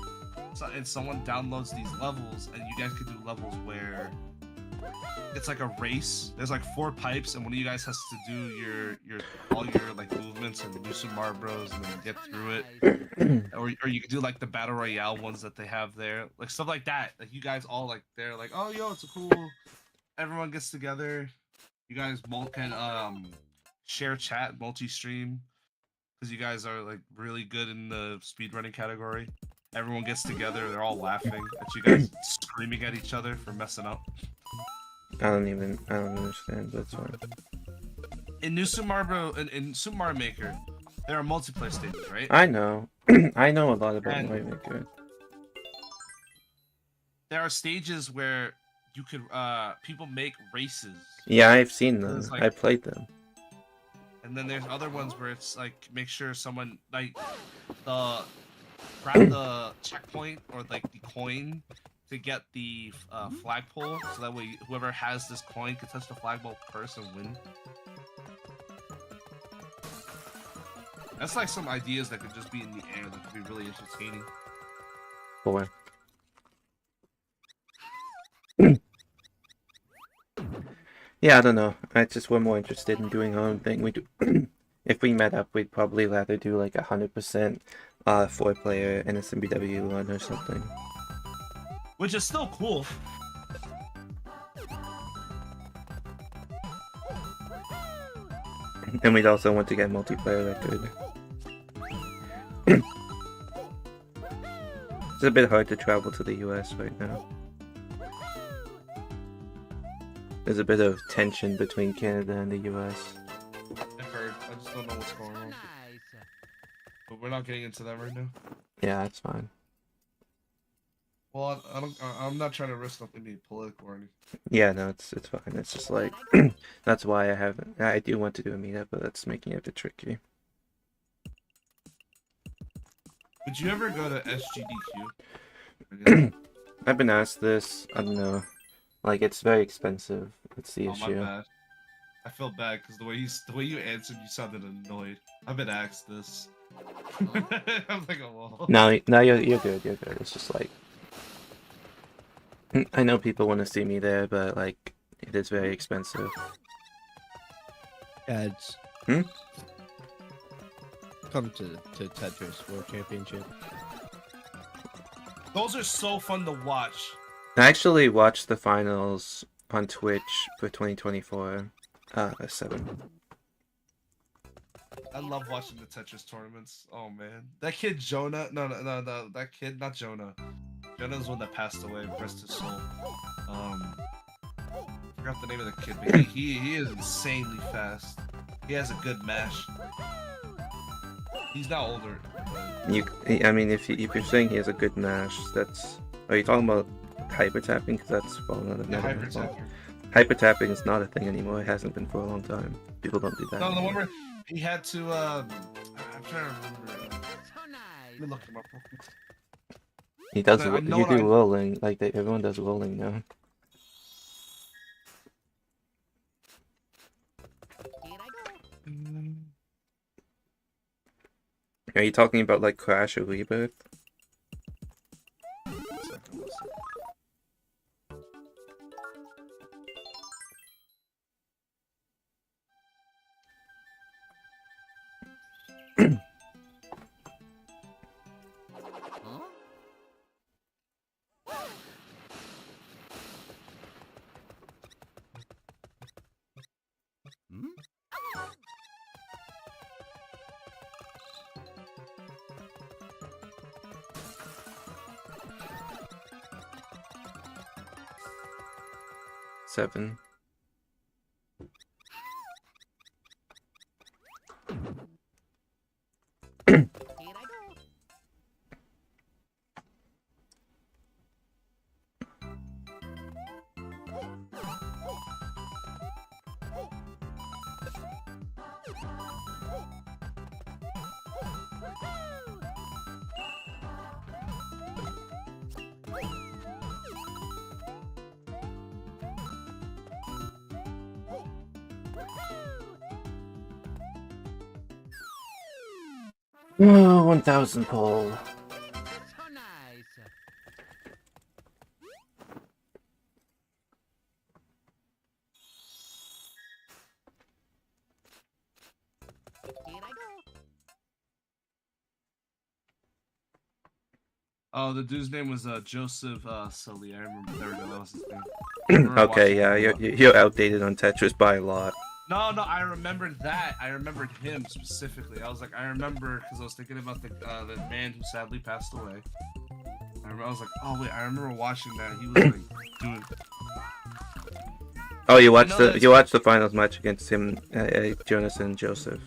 and someone downloads these levels, and you guys can do levels where it's like a race. There's like 4 pipes, and one of you guys has to do all your like movements and do some Mario Bros. And then get through it. Or you could do like the battle royale ones that they have there, like stuff like that. Like you guys all like they're like, oh yo, it's a cool. Everyone gets together. You guys can share chat, multi-stream, because you guys are like really good in the speedrunning category. Everyone gets together. They're all laughing at you guys, screaming at each other for messing up. I don't understand, but it's fine. In New Super Mario in Super Mario Maker, there are multiplayer stages, right? I know. I know a lot about And- Mario Maker. There are stages where you could people make races. Yeah, I've seen them. It's like- I played them. And then there's other ones where it's like make sure someone like grab the checkpoint or like the coin to get the flagpole, so that way whoever has this coin can touch the flagpole first and win. That's like some ideas that could just be in the air that could be really entertaining. 4. Yeah, I don't know. I just were more interested in doing our own thing. We do. If we met up, we'd probably rather do like 100% 4-player and a SMBW one or something. Which is still cool. And we'd also want to get multiplayer record. It's a bit hard to travel to the US right now. There's a bit of tension between Canada and the US. I've heard. I just don't know what's going on. Nice. But we're not getting into that right now. Yeah, that's fine. Well, I'm not trying to risk nothing being political or anything. Yeah, no, it's fine. It's just like that's why I do want to do a meetup, but that's making it a bit tricky. Would you ever go to SGDQ? I've been asked this. I don't know. Like, it's very expensive. That's the Oh, my issue. bad. I felt bad because the way you answered, you sounded annoyed. I've been asked this. I'm like, oh, well. No, you're good. You're good. It's just like I know people want to see me there, but like it is very expensive. Cads. Hmm? Come to Tetris World Championship. Those are so fun to watch. I actually watched the finals on Twitch for 2024. 7. I love watching the Tetris tournaments. Oh man, that kid Jonah. No, that kid, not Jonah. Jonah's the one that passed away. Rest his soul. Forgot the name of the kid, but he is insanely fast. He has a good mash. He's now older. But... I mean, if you're saying he has a good mash, that's. Are you talking about hyper tapping? Because that's fallen out of Yeah, meta. hyper Hyper tapping is not a thing anymore. It hasn't been for a long time. People don't do that. No, the one where he had to. I'm trying to remember. So Let nice. me look him up real quick. He does. I know You what do rolling. Like everyone does rolling now. Here I go. Are you talking about like Crash or Rebirth? One second. Huh? Hmm? Seven. Here I go. Oh, 1,000 pull. So nice. Here I go. Oh, the dude's name was Joseph Sully. I remember. There we go. That was his name. I remember Okay, watching yeah, him. you're outdated on Tetris by a lot. No, I remembered that. I remembered him specifically. I was like, I remember because I was thinking about the man who sadly passed away. I was like, oh wait, I remember watching that. He was like, doing. Oh, you I watched know the that's- you watched the finals match against him, Jonas and Joseph.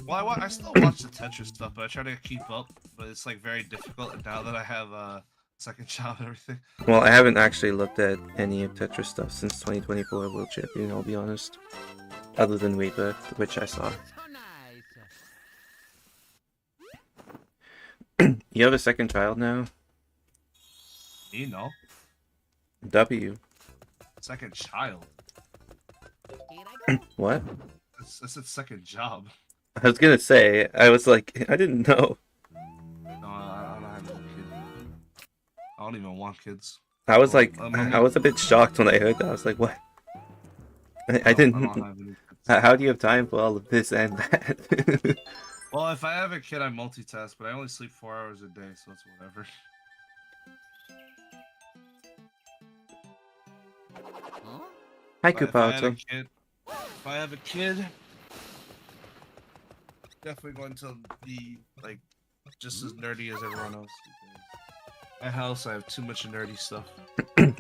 Well, I still watch the Tetris stuff, but I try to keep up. But it's like very difficult and now that I have second child and everything. Well, I haven't actually looked at any of Tetris stuff since 2024 World Champion. I'll be honest, other than Rebirth, which I saw. So nice. You have a second child now. You know, W. second child. Here I go. What? I said second job. I was gonna say. I was like, I didn't know. No, I don't have no kid. I don't even want kids. I was like, My I was a bit shocked when I heard that. I was like, what? I don't didn't. have any kids. How do you have time for all of this and that? Well, if I have a kid, I multitask, but I only sleep 4 hours a day, so it's whatever. Huh? Hi, But if I had a Kupato. kid, definitely going to be like just as nerdy as everyone else. Because my house, I have too much nerdy stuff.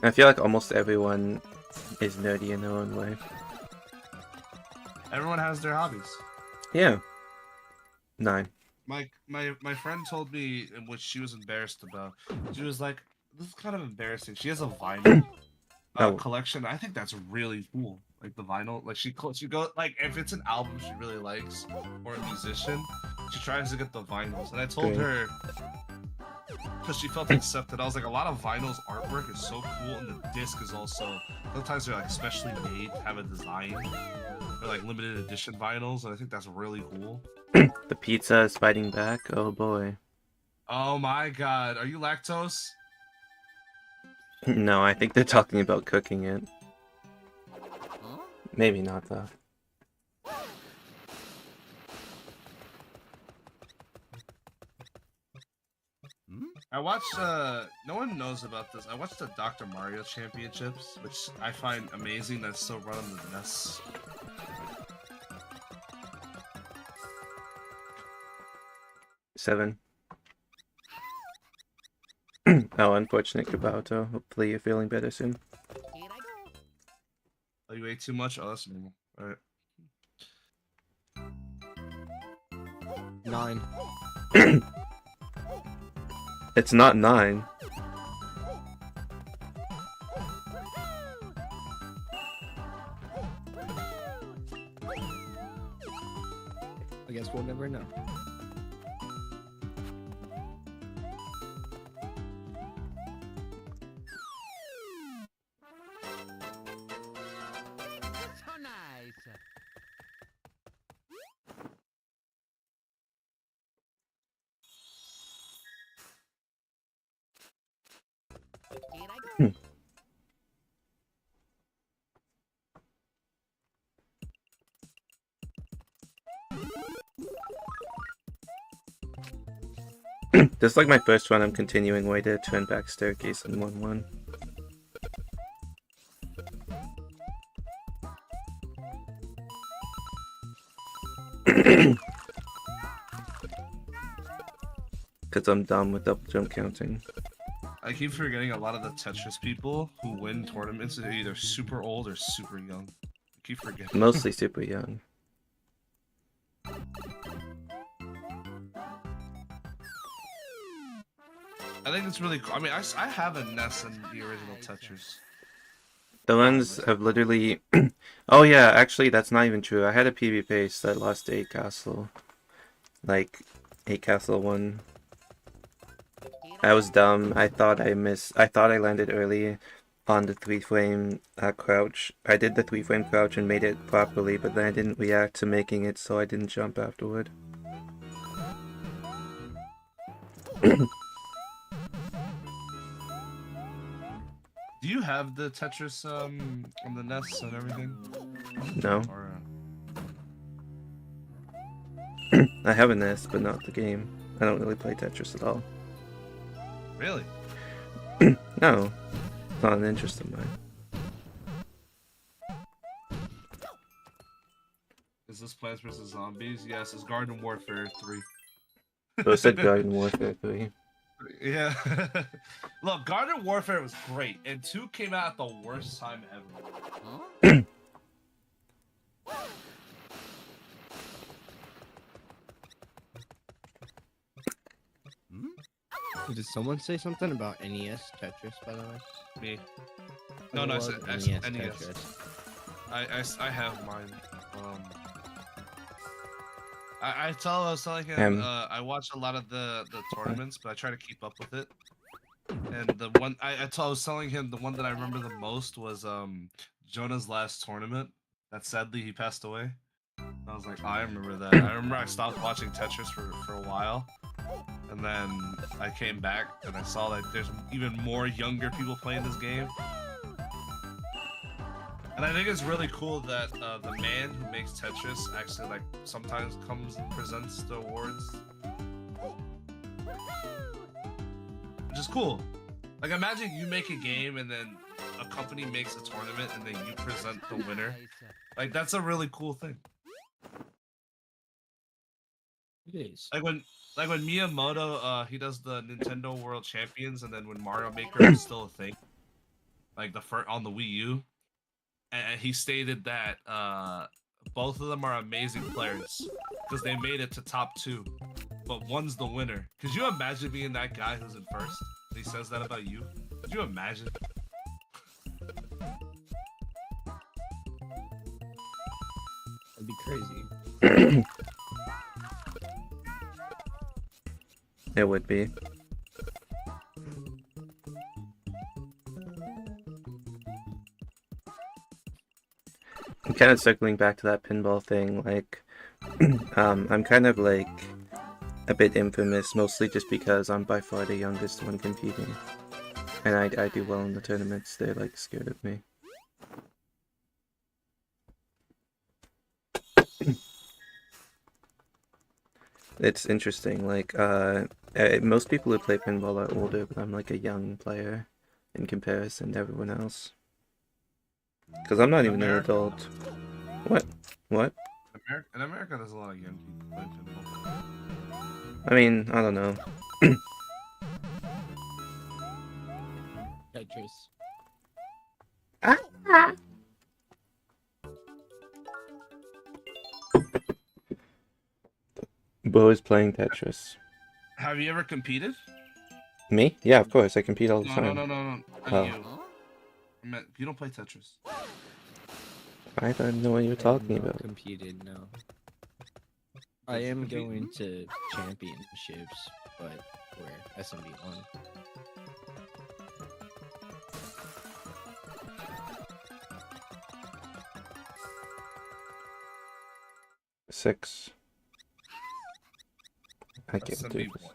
I feel like almost everyone is nerdy in their own way. Everyone has their hobbies. Yeah. 9. My friend told me, in which she was embarrassed about. She was like, "This is kind of embarrassing." She has a vinyl Oh. collection. I think that's really cool. Like the vinyl, like she go like if it's an album she really likes or a musician, she tries to get the vinyls. And I told Great. her because she felt accepted. I was like, a lot of vinyls artwork is so cool, and the disc is also sometimes they're like specially made to have a design. They're like limited edition vinyls, and I think that's really cool. The pizza is fighting back. Oh boy. Oh my god, are you lactose? No, I think they're talking about cooking it. Huh? Maybe not though. I watched no one knows about this. I watched the Dr. Mario Championships, which I find amazing that's still run on the NES. 7. Oh, unfortunate Kupato. Hopefully you're feeling better soon. Here I go. Oh, you ate too much? Oh, that's normal. Alright. 9. It's not 9. I guess we'll never know. So nice. Here I go. This is like my first one. I'm continuing way to turn back staircase in 1-1. Because I'm done with double jump counting. I keep forgetting a lot of the Tetris people who win tournaments are either super old or super young. I keep forgetting. Mostly super young. I think it's really cool. I mean, I have a NES and the original Tetris. The ones have literally... Oh yeah, actually that's not even true. I had a PB base that lost to 8 Castle. Like, 8 Castle 1. I was dumb. I thought I landed early on the 3-frame crouch. I did the 3-frame crouch and made it properly, but then I didn't react to making it, so I didn't jump afterward. Do you have the Tetris on the NES and everything? No. Or, I have a NES, but not the game. I don't really play Tetris at all. really? No. It's not an interest of mine. Is this Plants vs Zombies? Yes, it's Garden Warfare 3. So it said Garden Warfare 3. Yeah. Look, Garden Warfare was great, and 2 came out at the worst time ever. Huh? Did someone say something about NES Tetris, by the way? Me. I No, I love said NES NES. Tetris. I have mine. I was telling him I watch a lot of the tournaments, but I try to keep up with it. And the one I was telling him the one that I remember the most was Jonah's last tournament. That sadly he passed away. I was like, oh, I remember that. I remember I stopped watching Tetris for a while, and then I came back and I saw that there's even more younger people playing this game. And I think it's really cool that the man who makes Tetris actually like sometimes comes and presents the awards, which is cool. Like imagine you make a game and then a company makes a tournament and then you present the winner. Nice. Like that's a really cool thing. It is. Like when Miyamoto he does the Nintendo World Champions, and then when Mario Maker was still a thing, like the first on the Wii U, and he stated that both of them are amazing players because they made it to top 2, but one's the winner. Could you imagine being that guy who's in first and he says that about you? Could you imagine? That'd be crazy. It would be. I'm kind of circling back to that pinball thing, like, I'm kind of like a bit infamous, mostly just because I'm by far the youngest one competing. And I do well in the tournaments, they're like scared of me. It's interesting, like, most people who play pinball are older, but I'm like a young player in comparison to everyone else. Because I'm not even an adult. What? What? In America, there's a lot of young people playing pinball. I mean, I don't know. Tetris. Bo is playing Tetris. Have you ever competed? Me? Yeah, of course. I compete all the No, time. no, no, no, no. Oh. Not you. I meant, you don't play Tetris. I don't know what you're talking about. Competed, no. I am going to championships, but we're SMB1. Six. I That's can't do SMB1. this.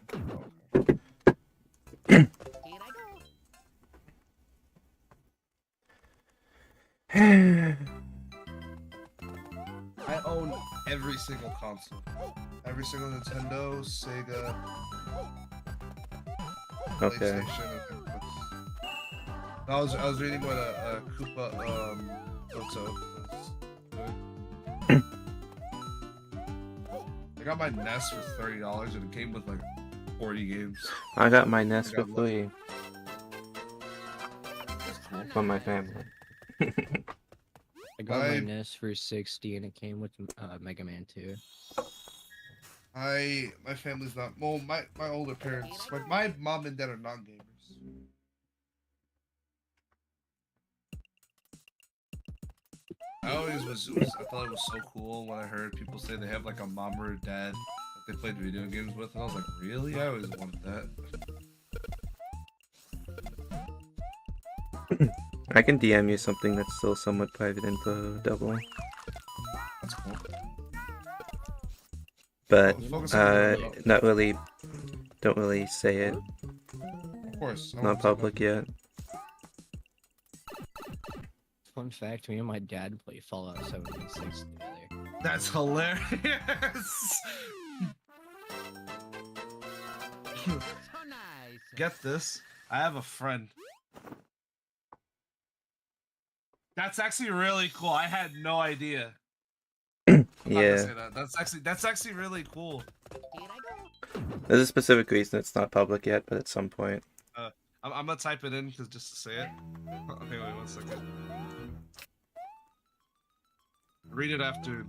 Here I go. I own every single console. Every single Nintendo, Sega, Okay. PlayStation. I think that's... I was reading what a Koopa Oto was doing. I got my NES for $30 and it came with like 40 games. I got my NES I for got free That's cool. from my family. I got my I- NES for 60 and it came with Mega Man 2. My family's not, well, my older parents, my mom and dad are not gamers. I thought it was so cool when I heard people say they have like a mom or a dad that they played video games with, and I was like, really? I always wanted that. I can DM you something that's still somewhat private info, double. That's cool. But, Focus on the not really, don't really say it. Of course. Not public yet. Fun fact, me and my dad play Fallout 76 together. That's hilarious. So nice. Get this. I have a friend. That's actually really cool. I had no idea. I'm not gonna Yeah. say that. That's actually really cool. Here I go. There's a specific reason it's not public yet, but at some point. I'm gonna type it in because just to say it. Okay, wait 1 second. Read it after.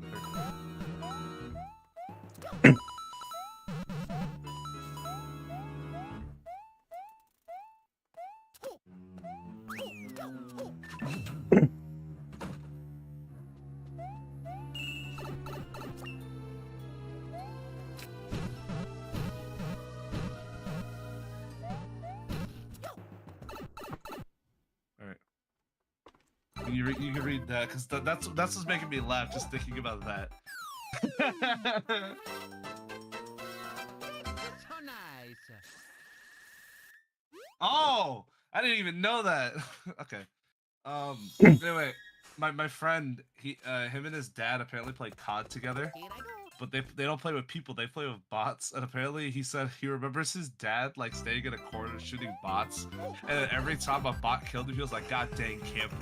You can read that because that's what's making me laugh just thinking about that. So nice. Oh, I didn't even know that. Okay. Anyway, my friend, him and his dad apparently play COD together, Here I go. but they don't play with people, they play with bots. And apparently he said he remembers his dad like staying in a corner shooting bots, and every time a bot killed him, he was like, "God dang camper."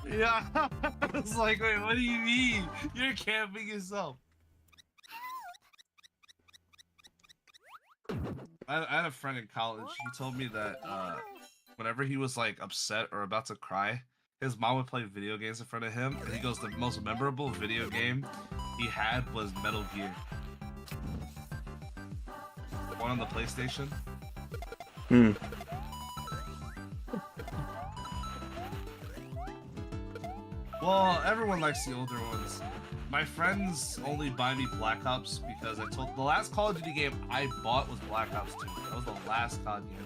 Yeah, I was like, wait, what do you mean? You're camping yourself. I had a friend in college. He told me that whenever he was like upset or about to cry, his mom would play video games in front of him, and he goes, the most memorable video game he had was Metal Gear. The one on the PlayStation. Hmm. Well, everyone likes the older ones. My friends only buy me Black Ops because the last Call of Duty game I bought was Black Ops 2. That was the last COD game.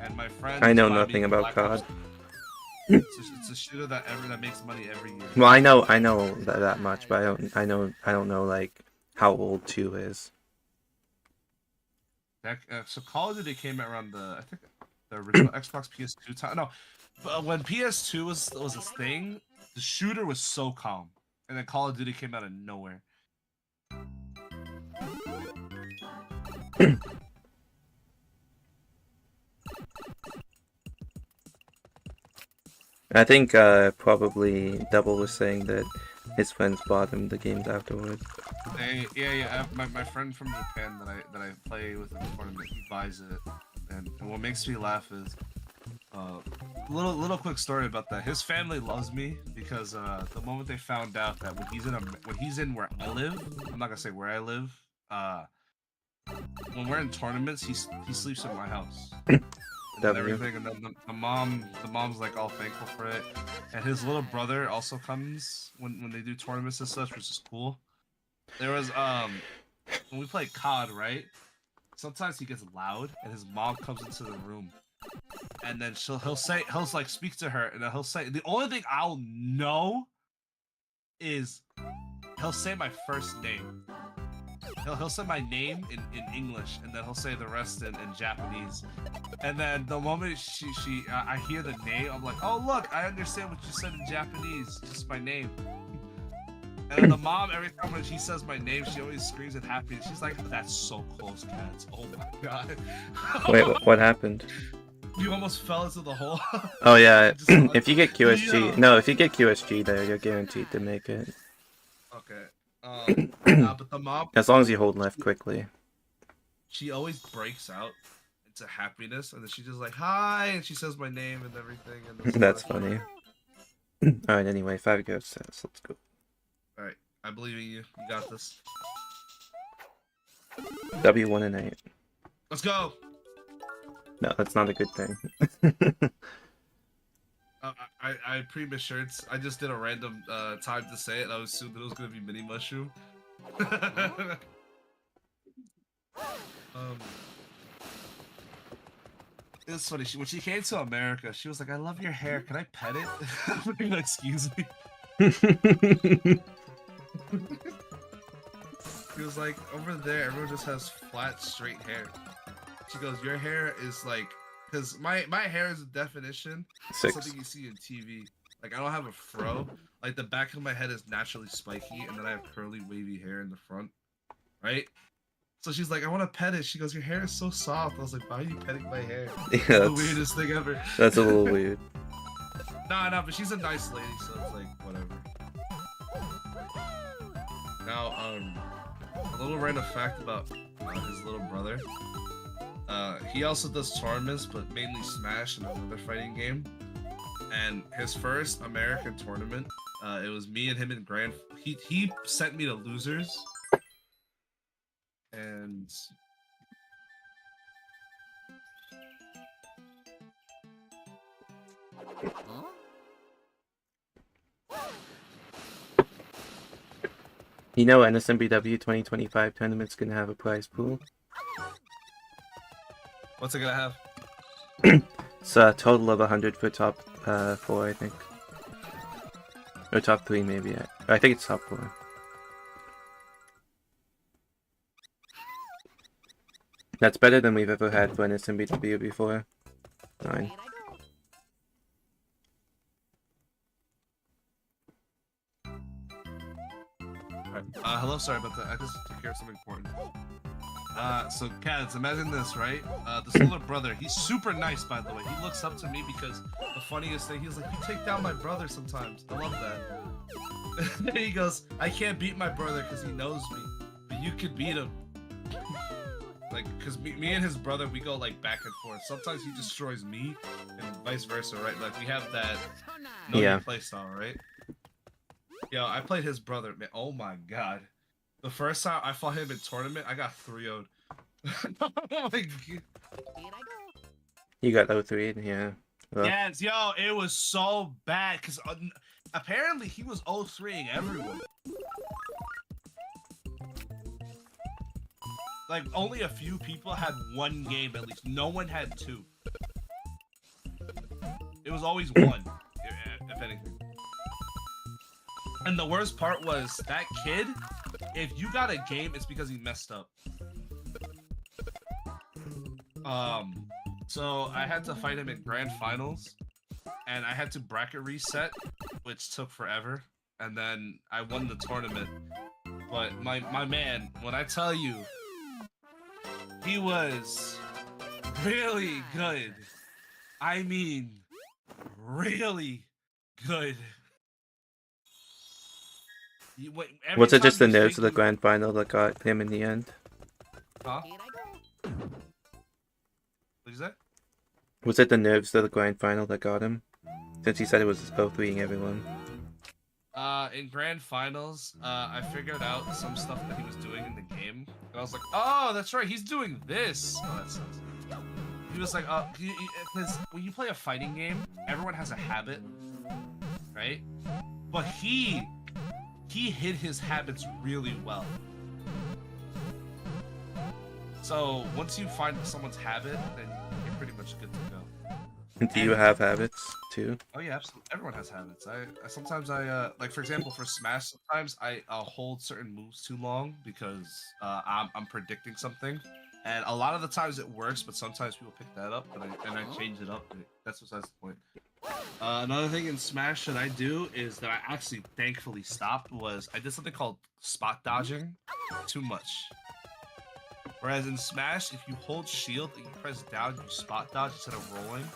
And my friends I know buy me nothing about Black Ops. COD. It's a shooter that makes money every year. Well, I know that much, but I don't know like how old 2 is. So Call of Duty came out around I think the original Xbox PS2 time. No, but when PS2 was a thing, the shooter was so calm, and then Call of Duty came out of nowhere. I think probably Double was saying that his friends bought him the games afterwards. Yeah. My friend from Japan that I play with in the tournament, he buys it, and what makes me laugh is, little quick story about that. His family loves me because the moment they found out that when he's in where I live, I'm not gonna say where I live. When we're in tournaments, he sleeps in my house. And everything, and then the mom's like all thankful for it, and his little brother also comes when they do tournaments and such, which is cool. There was when we play COD, right? Sometimes he gets loud, and his mom comes into the room, and then he'll like speak to her, and then he'll say the only thing I'll know is he'll say my first name. He'll say my name in English, and then he'll say the rest in Japanese. And then the moment I hear the name, I'm like, oh look, I understand what you said in Japanese, just my name. And then the mom, every time when she says my name, she always screams and happy. She's like, that's so close, Cads. Oh my god. Wait, what happened? You almost fell into the hole. Oh yeah, Just like, if you get QSG, yeah. no, if you get QSG there, you're guaranteed to make it. Okay. But the mom, As long as you hold left quickly. she always breaks out into happiness, and then she's just like, hi, and she says my name and everything. And That's funny. Alright, anyway, 5 ghost sets, let's go. Alright, I believe in you. You got this. W1 and 8. Let's go! No, that's not a good thing. I pre-missured. I just did a random time to say it. I assumed that it was gonna be mini mushroom. It was funny. When she came to America, she was like, "I love your hair. Can I pet it?" I'm like, excuse me. He was like, "Over there, everyone just has flat, straight hair." She goes, "Your hair is like." Because my hair is a definition of 6. something you see in TV. Like, I don't have a fro. Like, the back of my head is naturally spiky, and then I have curly, wavy hair in the front. Right? So she's like, I want to pet it. She goes, your hair is so soft. I was like, why are you petting my hair? Yeah, It's the weirdest thing ever. That's a little weird. Nah, but she's a nice lady, so it's like, whatever. Now, a little random fact about his little brother. He also does tournaments, but mainly Smash and another fighting game. And his first American tournament, it was me and him in Grand. He sent me to losers, and You know, NSMBW 2025 tournament's gonna have a prize pool. what's it gonna have? It's a total of 100 for top 4, I think. Or top 3, maybe. I think it's top 4. That's better than we've ever had for NSMBW before. 9. Here I go. hello, sorry about that. I just took care of something important. So Cads, imagine this, right? This little brother, he's super nice, by the way. He looks up to me because the funniest thing, he's like, you take down my brother sometimes. I love that. And he goes, I can't beat my brother because he knows me, but you could beat him. Like, because me and his brother, we go like back and forth. Sometimes he destroys me and vice versa, right? Like, we have that So nice. no Yeah. play style, right? Yo, I played his brother, man. Oh my god. The first time I fought him in tournament, I got 3-0'd. Oh my god. Here I go. You got 0-3, yeah. Well, Yes, yo, it was so bad because apparently he was 0-3ing everyone. Like, only a few people had one game at least. No one had two. It was always one, if anything. And the worst part was that kid, if you got a game, it's because he messed up. So I had to fight him in grand finals, and I had to bracket reset, which took forever. And then I won the tournament. But my man, when I tell you, he was really good. I mean, really good. was it just the nerves of the grand final that got him in the end? Huh? Here I go. What'd you say? Was it the nerves of the grand final that got him? Since he said it was 0-3ing everyone. In grand finals, I figured out some stuff that he was doing in the game. And I was like, oh, that's right, he's doing this. Oh, that sucks. He was like, because when you play a fighting game, everyone has a habit, right? But he hid his habits really well. So once you find someone's habit, then you're pretty much good to go. Do you have habits too? Oh yeah, absolutely. Everyone has habits. I sometimes like for example for Smash, sometimes I'll hold certain moves too long because I'm predicting something, and a lot of the times it works, but sometimes people pick that up and I change it up. That's besides the point. Another thing in Smash that I do is that I actually thankfully stopped was I did something called spot dodging too much. Whereas in Smash, if you hold shield and you press down, you spot dodge instead of rolling.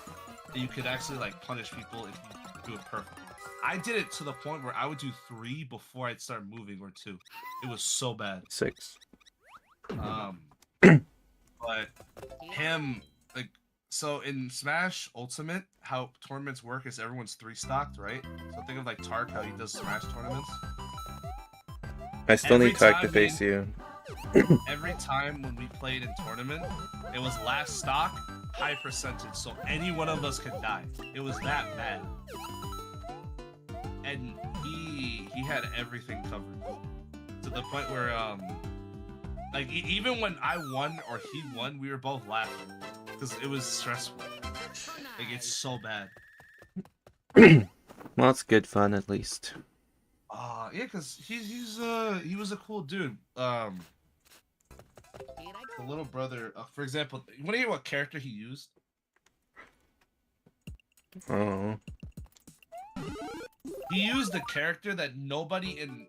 You could actually like punish people if you do it perfectly. I did it to the point where I would do 3 before I'd start moving or 2. It was so bad. 6. But him like so in Smash Ultimate, how tournaments work is everyone's 3 stocked, right? So think of like Tark, how he does Smash tournaments. I still Every need Tark to time face you. Every time when we played in tournament, it was last stock, high percentage, so any one of us could die. It was that bad. And he had everything covered. To the point where like even when I won or he won, we were both laughing. Because it was stressful. So Like nice. it's so bad. Well, it's good fun at least. Yeah, because he was a cool dude. Here I The go. little brother, for example, you want to hear what character he used? Oh. He used a character that nobody in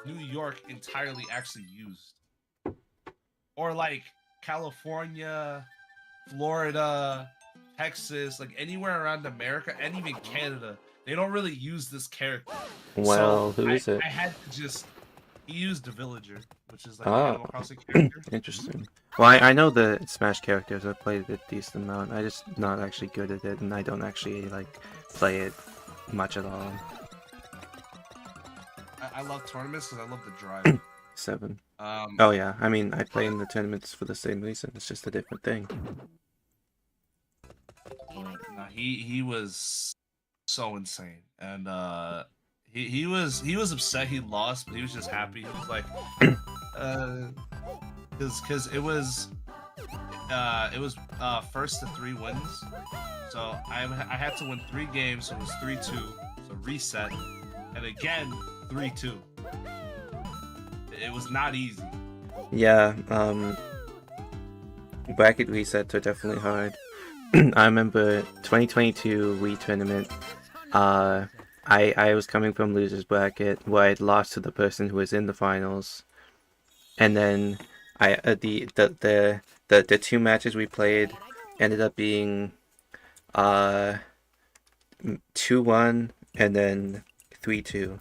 New York entirely actually used. Or like California, Florida, Texas, like anywhere around America, and even Canada. They don't really use this character. Well, So who is it? I had to just... He used the Villager, which is like Oh. an Animal Crossing character. Interesting. Well, I know the Smash characters. I've played it a decent amount. I just not actually good at it, and I don't actually like play it much at all. I love tournaments because I love the drive. 7. Oh yeah, I mean I play in the tournaments for the same reason. It's just a different thing. No, he was so insane, and he was upset he lost, but he was just happy. He was like, because it was first to 3 wins, so I had to win 3 games, so it was 3-2, so reset, and again 3-2. It was not easy. Yeah, bracket resets are definitely hard. I remember 2022 Wii tournament. I was coming from losers bracket where I'd lost to the person who was in the finals, and then I the two matches we played ended up being 2-1 and then 3-2.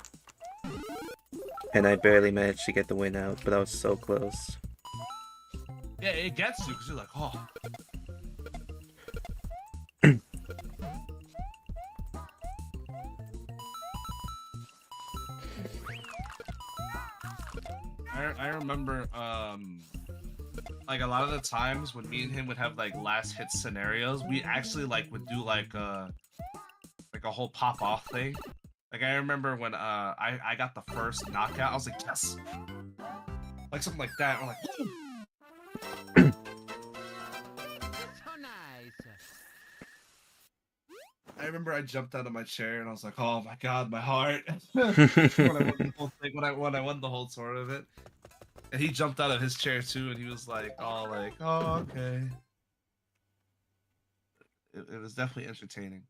And I barely managed to get the win out, but I was so close. Yeah, it gets you because you're like, oh. I remember like a lot of the times when me and him would have like last hit scenarios, we actually like would do like a whole pop off thing. Like I remember when I got the first knockout, I was like, yes, like something like that. We're like, woo! So nice. I remember I jumped out of my chair and I was like, oh my god, my heart. when I won the whole thing, when I won the whole tournament. And he jumped out of his chair too, and he was like, oh, okay. It was definitely entertaining.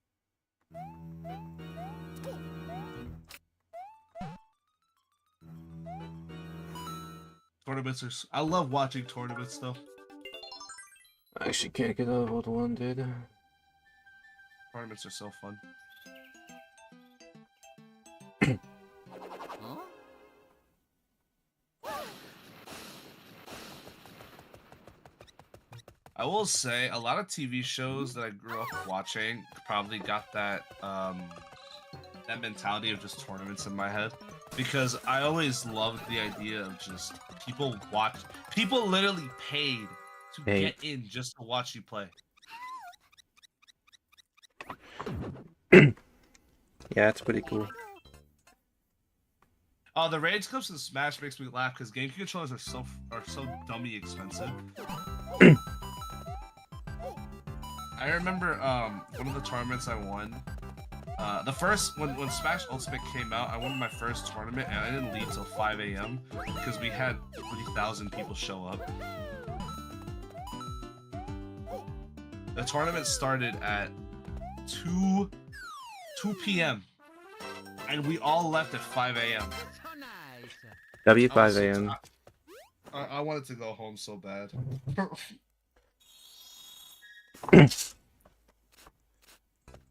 Tournaments are. I love watching tournaments though. I actually can't get out of World 1, dude. Tournaments are so fun. Huh? I will say a lot of TV shows that I grew up watching probably got that that mentality of just tournaments in my head, because I always loved the idea of just people literally paid to Hey. get in just to watch you play. Yeah, it's pretty cool. Oh, the rage clips in Smash makes me laugh because GameCube controllers are so dummy expensive. I remember one of the tournaments I won. The first when Smash Ultimate came out, I won my first tournament and I didn't leave till 5 a.m. because we had 30,000 people show up. The tournament started at 2 p.m. and we all left at 5 a.m. So nice. W5 AM. I wanted to go home so bad.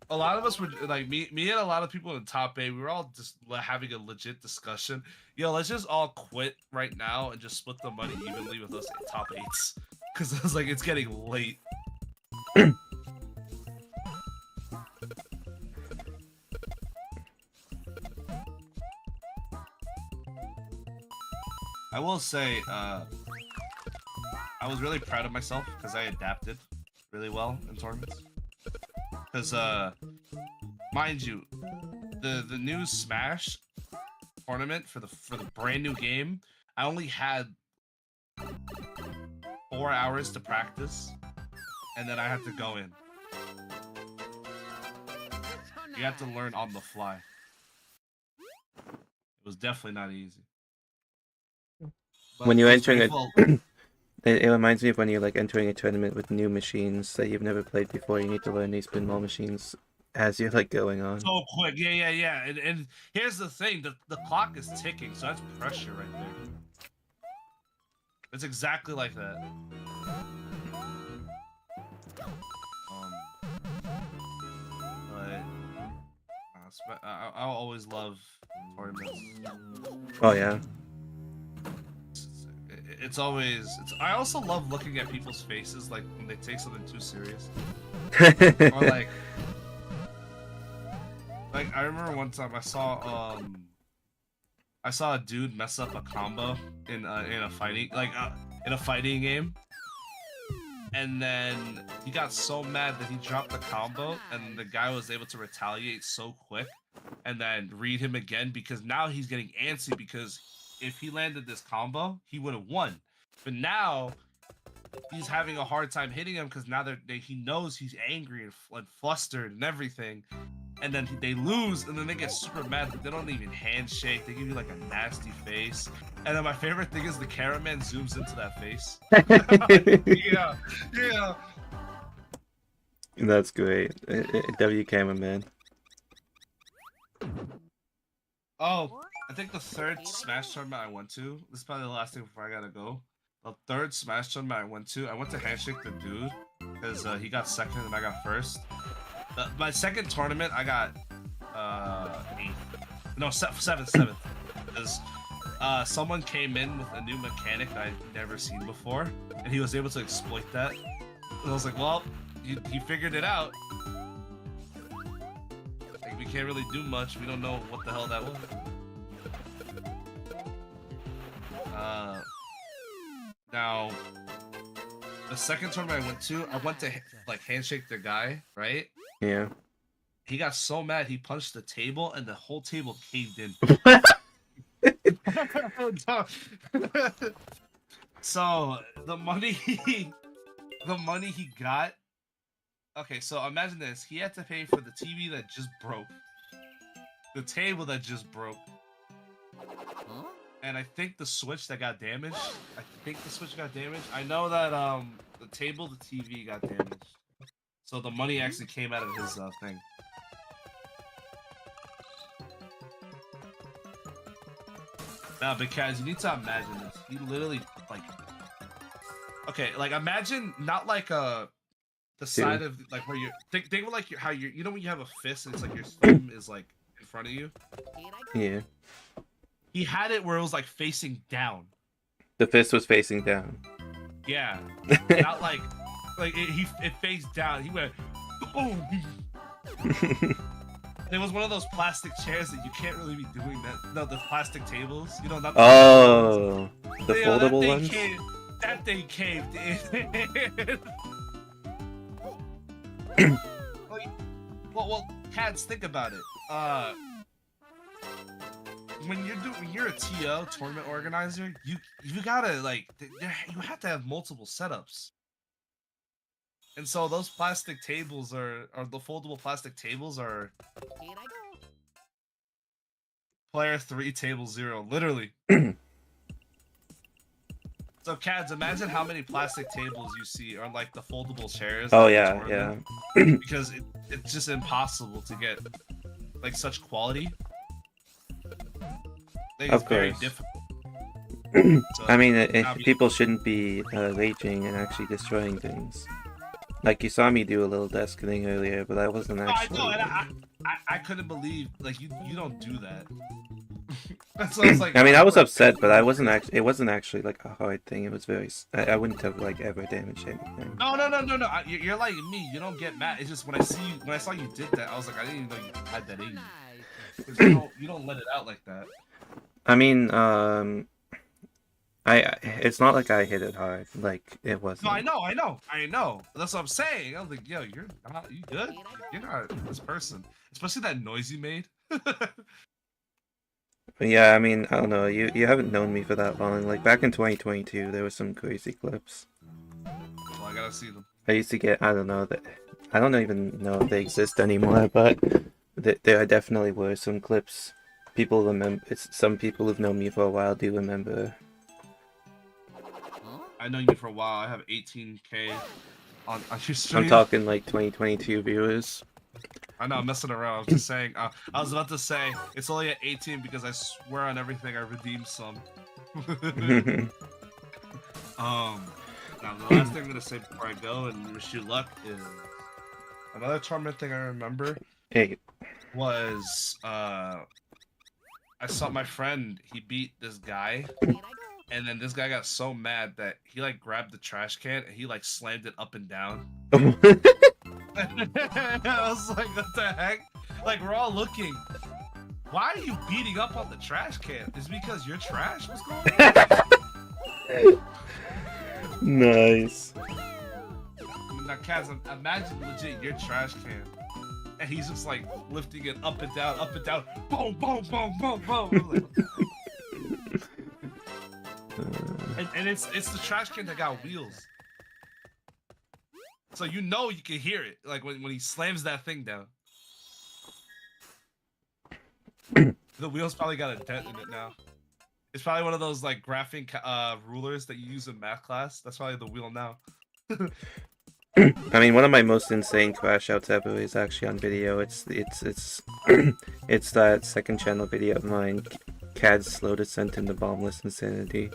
A lot of us were like me and a lot of people in top 8. We were all just having a legit discussion. Yo, let's just all quit right now and just split the money evenly with us in top 8s. Because I was like, it's getting late. I will say, I was really proud of myself because I adapted really well in tournaments. Because, mind you, the new Smash tournament for the brand new game, I only had 4 hours to practice, and then I had to go in. You have to learn on the fly. It was definitely not easy. But When you're I was entering a- grateful- It reminds me of when you're like entering a tournament with new machines that you've never played before. You need to learn these pinball machines as you're like going on. So quick, yeah. And here's the thing: the clock is ticking, so that's pressure right there. It's exactly like that. But I'll always love tournaments. Oh yeah. It's always. I also love looking at people's faces, like when they take something too serious, or like I remember one time I saw a dude mess up a combo in a fighting in a fighting game, and then he got so mad that he dropped the combo, and the guy was able to retaliate so quick, and then read him again because now he's getting antsy because if he landed this combo, he would have won. But now he's having a hard time hitting him because now he knows he's angry and flustered and everything. And then they lose, and then they get super mad that they don't even handshake. They give you like a nasty face. And then my favorite thing is the cameraman zooms into that face. yeah. That's great. W cameraman. Oh, I think the third Smash tournament I went to. This is probably the last thing before I gotta go. The third Smash tournament I went to handshake the dude because he got second and I got first. My second tournament I got 8th. No, seventh. Because someone came in with a new mechanic that I'd never seen before, and he was able to exploit that. And I was like, well, he figured it out. Like, we can't really do much. We don't know what the hell that was. Now, the second tournament I went to like handshake the guy, right? Yeah. He got so mad he punched the table and the whole table caved in. So the money he got. Okay, so imagine this. He had to pay for the TV that just broke, the table that just broke, and I think the switch that got damaged. I know that the table, the TV got damaged. So the money actually came out of his thing. Nah, because you need to imagine this. He literally like, okay, like imagine not like the side of like where you think of like how you know when you have a fist and it's like your thumb is like in front of you. Yeah. He had it where it was like facing down. The fist was facing down. Yeah, not like it faced down. He went, boom. It was one of those plastic chairs that you can't really be doing that. No, the plastic tables. You know, not the Oh, the foldable that ones. That thing caved in. well, Cads, think about it. When you're a TO tournament organizer, you gotta like you have to have multiple setups. And so those plastic tables or the foldable plastic tables are player 3 table 0, literally. So Cads, imagine how many plastic tables you see on like the foldable chairs. Oh at the yeah, tournament, yeah. because it's just impossible to get like such quality. Like, Of it's very course. difficult. So, I mean, people shouldn't be raging and actually destroying things. Like you saw me do a little desk thing earlier, but I wasn't no, actually. I know, and I couldn't believe like you don't do that. That's what I was like. I mean, I was upset, but I wasn't actually. It wasn't actually like a hard thing. It was very. I wouldn't have like ever damaged anything. No. You're like me. You don't get mad. It's just when I saw you did that, I was like, I didn't even know you had that in you. 'Cause you don't let it out like that. I mean, it's not like I hit it hard. Like it wasn't. No, I know. That's what I'm saying. I was like, yo, you good? You're not this person, especially that noise you made. But yeah, I mean, I don't know. You haven't known me for that long. Like back in 2022, there were some crazy clips. Well, I gotta see them. I used to get. I don't know that. I don't even know if they exist anymore, but there definitely were some clips. People remember. Some people who've known me for a while do remember. I know you for a while. I have 18K on your stream. I'm talking like 2022 viewers. I know, I'm messing around. I was just saying. I was about to say it's only at 18 because I swear on everything I redeemed some. Now the last thing I'm gonna say before I go and wish you luck is another tournament thing I remember. Hey. Was I saw my friend. He beat this guy. And then this guy got so mad that he like grabbed the trash can and he like slammed it up and down. I was like, what the heck? Like we're all looking. Why are you beating up on the trash can? Is it because you're trash? What's going on? Nice. Now, Cads, imagine legit your trash can, and he's just like lifting it up and down, boom, boom, boom, boom, boom. And it's the trash can that got wheels. So you know you can hear it, like when he slams that thing down. The wheels probably got a dent in it now. It's probably one of those like graphing rulers that you use in math class. That's probably the wheel now. I mean, one of my most insane crash outs ever is actually on video. It's it's that second channel video of mine Cad's slow descent into bombless insanity.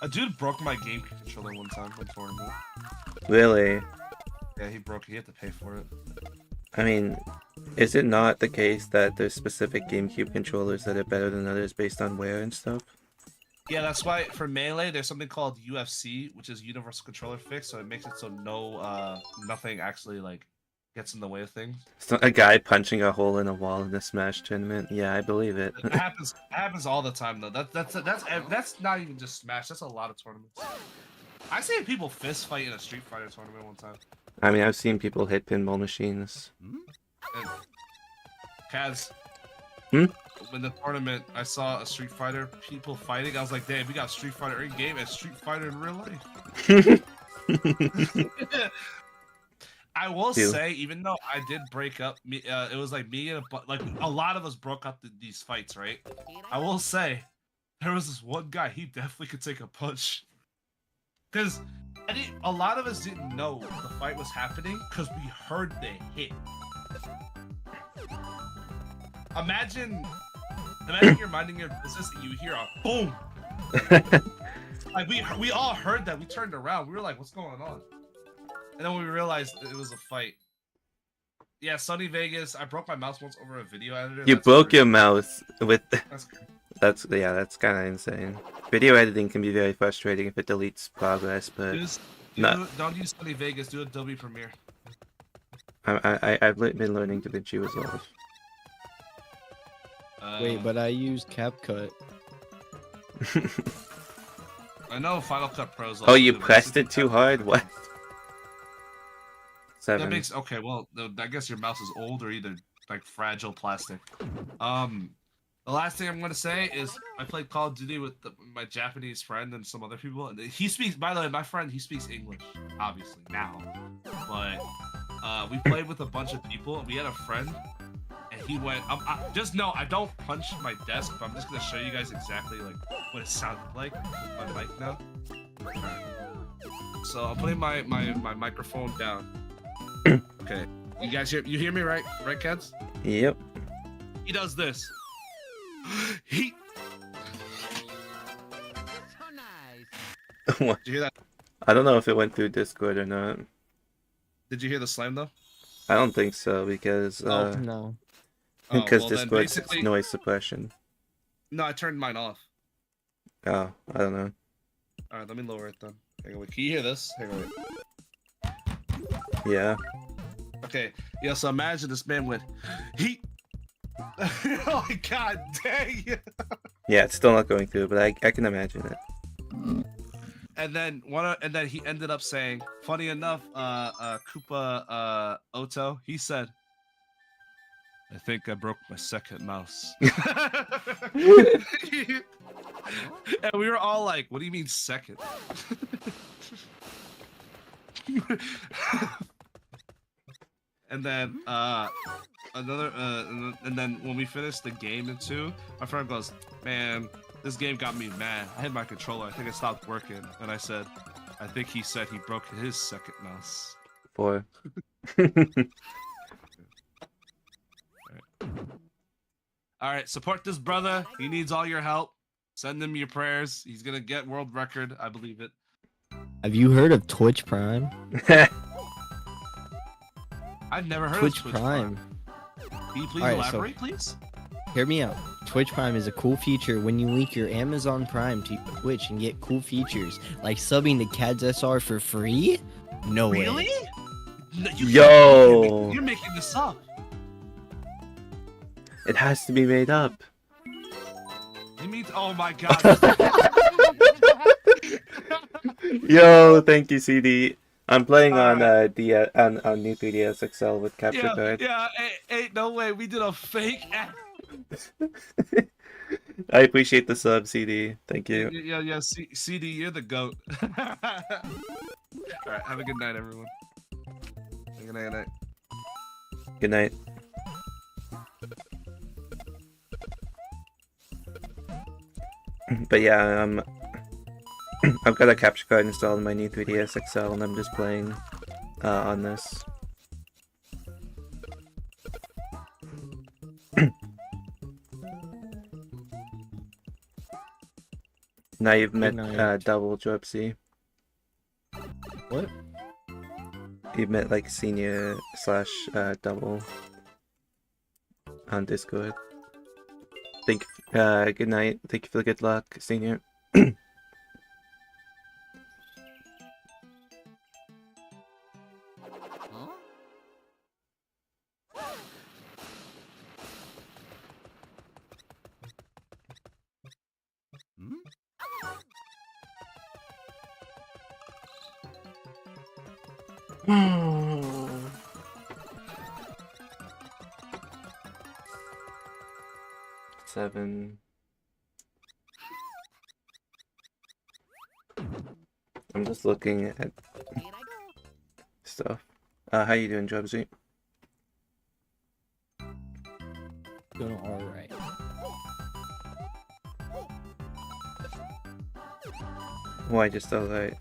A dude broke my game controller one time in tournament. Really? Yeah, he broke it. He had to pay for it. I mean, is it not the case that there's specific GameCube controllers that are better than others based on wear and stuff? Yeah, that's why for Melee, there's something called UFC, which is Universal Controller Fix, so it makes it so nothing actually like gets in the way of things. So a guy punching a hole in a wall in a Smash tournament. Yeah, I believe it. It happens all the time though. That's not even just Smash. That's a lot of tournaments. I seen people fist fight in a Street Fighter tournament one time. I mean, I've seen people hit pinball machines. And Cads. Hmm? In the tournament, I saw a Street Fighter people fighting. I was like, damn, we got Street Fighter in game and Street Fighter in real life. I will say, even though I did break up, it was like me and a lot of us broke up these fights, right? I will say, there was this one guy. He definitely could take a punch, because a lot of us didn't know the fight was happening because we heard the hit. Imagine you're minding your business and you hear a boom. Like we all heard that. We turned around. We were like, "What's going on?" And then we realized it was a fight. Yeah, Sunny Vegas. I broke my mouse once over a video editor. You That's broke crazy. your mouse with. That's crazy. That's kind of insane. Video editing can be very frustrating if it deletes progress, but Don't use Sunny Vegas. Do Adobe Premiere. I've been learning to DaVinci Resolve. Wait, but I use CapCut. I know Final Cut Pro's. Oh, you pressed it too hard? What? That 7. makes okay. Well, I guess your mouse is old or either like fragile plastic. The last thing I'm gonna say is I played Call of Duty with my Japanese friend and some other people. And he speaks. By the way, my friend he speaks English, obviously now, but we played with a bunch of people and we had a friend. And he went. Just know I don't punch my desk, but I'm just gonna show you guys exactly like what it sounded like with my mic now. So I'm putting my microphone down. Okay, you guys hear me right, Cads? Yep. He does this. He. So nice. What? Did you hear that? I don't know if it went through Discord or not. Did you hear the slam though? I don't think so because No. because well, then Discord's basically- noise suppression. No, I turned mine off. Oh, I don't know. All right, let me lower it then. Hang on, wait. Can you hear this? Hang on, wait. Yeah. Okay, yeah, so imagine this man went, he. Oh my god, dang. Yeah, it's still not going through, but I can imagine it. And then he ended up saying, funny enough, Koopa Oto, he said, I think I broke my second mouse. And we were all like, what do you mean second? And then and then when we finished the game in 2, my friend goes, man, this game got me mad. I hit my controller. I think it stopped working. And I said, I think he said he broke his second mouse. 4. All right, support this brother. He needs all your help. Send him your prayers. He's gonna get world record. I believe it. Have you heard of Twitch Prime? I've never heard Twitch of Twitch Prime. Can you please All right, so- elaborate, please? Hear me out. Twitch Prime is a cool feature when you link your Amazon Prime to Twitch and get cool features like subbing to Cads SR for free. No way. Really? No, Yo. you're making this up. It has to be made up. You mean? Oh my god. Yo, thank you, CD. I'm playing on on new 3DS XL with capture card. Yeah, ain't no way. We did a fake app. I appreciate the sub, CD. Thank you. Yeah. CD, you're the goat. All right, have a good night, everyone. Good night. Good night. But yeah, I've got a capture card installed on my new 3DS XL, and I'm just playing on this. Now you've met night. double Dropsy. What? You've met like senior slash double on Discord. Good night. Thank you for the good luck, senior. Huh? Hmm? 7. I'm just looking at Here I go. stuff. How you doing, Dropsy? Doing alright. Why just alright?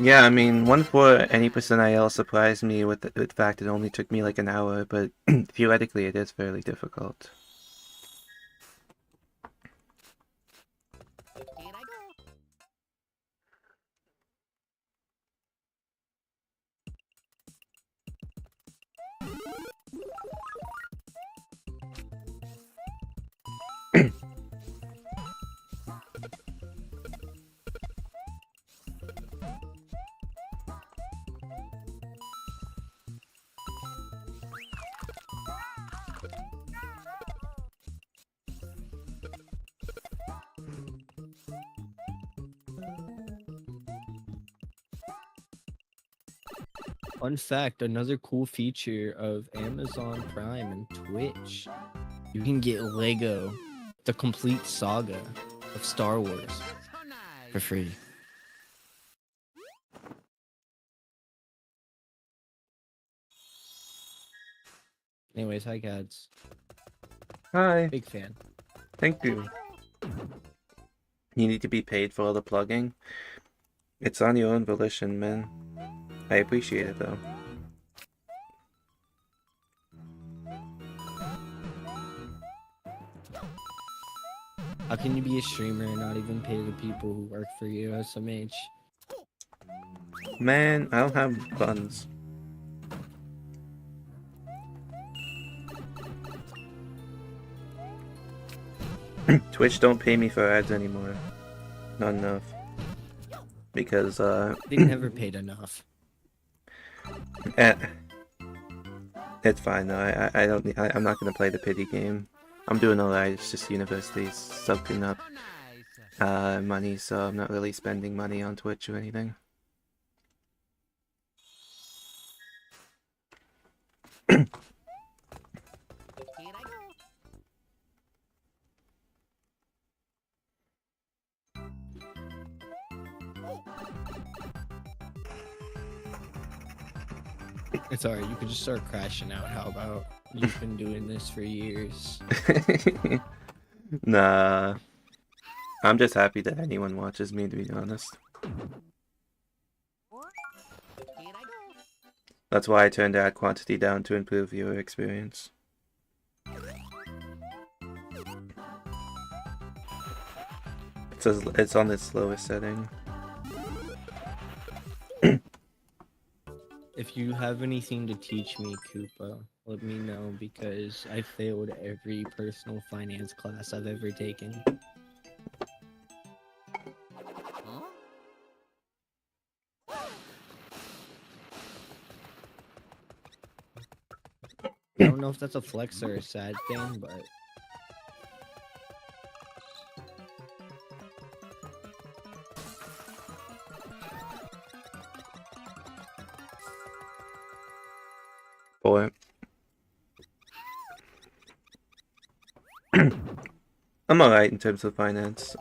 Yeah, I mean, 1-4 any percent IL surprised me with the fact it only took me like an hour, but theoretically it is fairly difficult. Here I go. Fun fact, another cool feature of Amazon Prime and Twitch, you can get Lego, the complete saga of Star Wars, So nice. for free. Anyways, hi Cads. Hi, Big fan. thank you. You need to be paid for all the plugging. It's on your own volition, man. I appreciate it though. How can you be a streamer and not even pay the people who work for you, SMH? Man, I don't have funds. Twitch don't pay me for ads anymore. Not enough. Because, They never paid enough. eh, it's fine though. I don't need, I'm not gonna play the pity game. I'm doing alright. It's just university's soaking up So nice. money, so I'm not really spending money on Twitch or anything. Here I go. It's alright, you could just start crashing out. How about? You've been doing this for years. Nah. I'm just happy that anyone watches me, to be honest. Here I go. That's why I turned ad quantity down to improve viewer experience. It's on its lowest setting. If you have anything to teach me, Koopa, let me know because I failed every personal finance class I've ever taken. Huh? I don't know if that's a flex or a sad thing, but Boy. I'm alright in terms of finance.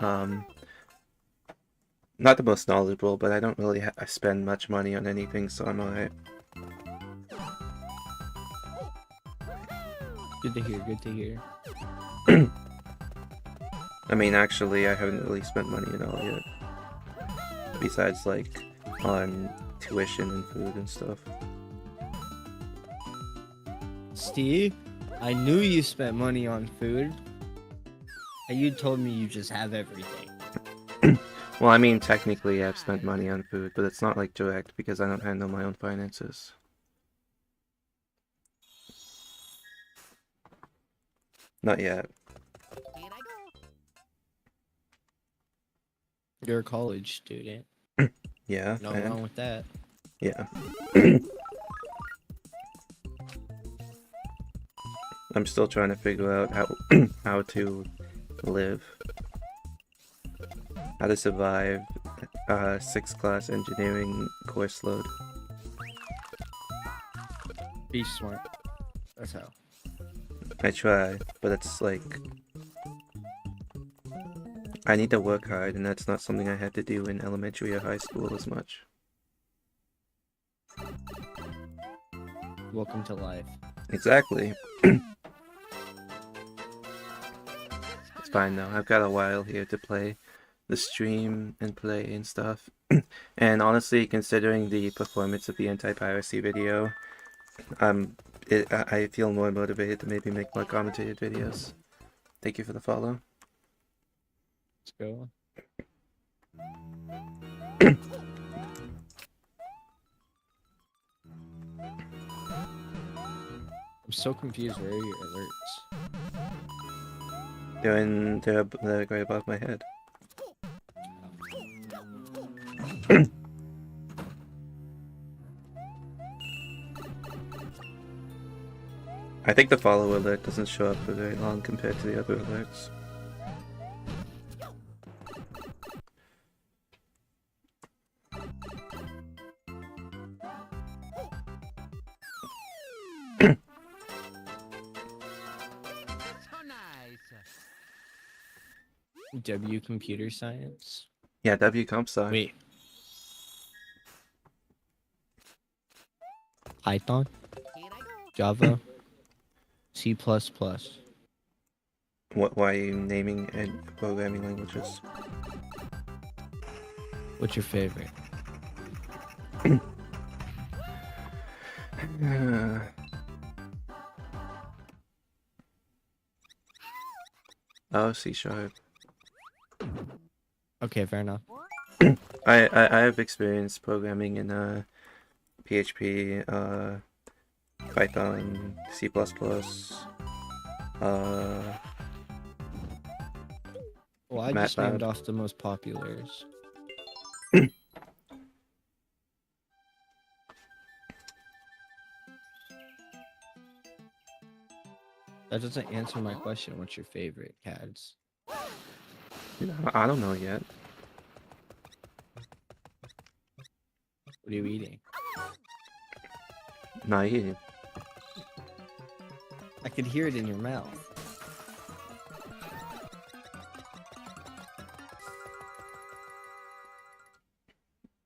Not the most knowledgeable, but I don't really spend much money on anything, so I'm alright. good to hear, good to hear. I mean, actually, I haven't really spent money at all yet. Besides, like, on tuition and food and stuff. Steve, I knew you spent money on food. And you told me you just have everything. Well, I mean, technically, I've spent money on food, but it's not, like, direct because I don't handle my own finances. Not yet. Here I go. You're a college student. Yeah, No and wrong with that. yeah. I'm still trying to figure out how to live, how to survive 6th class engineering course load. Be smart. That's how. I try, but it's like I need to work hard, and that's not something I had to do in elementary or high school as much. Welcome to life. Exactly. It's fine though. I've got a while here to play the stream and play and stuff. And honestly, considering the performance of the anti-piracy video, I feel more motivated to maybe make more commentated videos. Thank you for the follow. Let's go. I'm so confused. Where are your alerts? They're right above my head. I think the follow alert doesn't show up for very long compared to the other alerts. So nice. W computer science. Yeah, W comp sci. Wait. Python, Here I go. Java, C++. Why are you naming and programming languages? What's your favorite? Oh, C sharp. Okay, fair enough. I have experience programming in PHP, Python, C++. Well, I just named MATLAB. off the most populars. That doesn't answer my question. What's your favorite, Cads? I don't know yet. What are you eating? Naive. I could hear it in your mouth.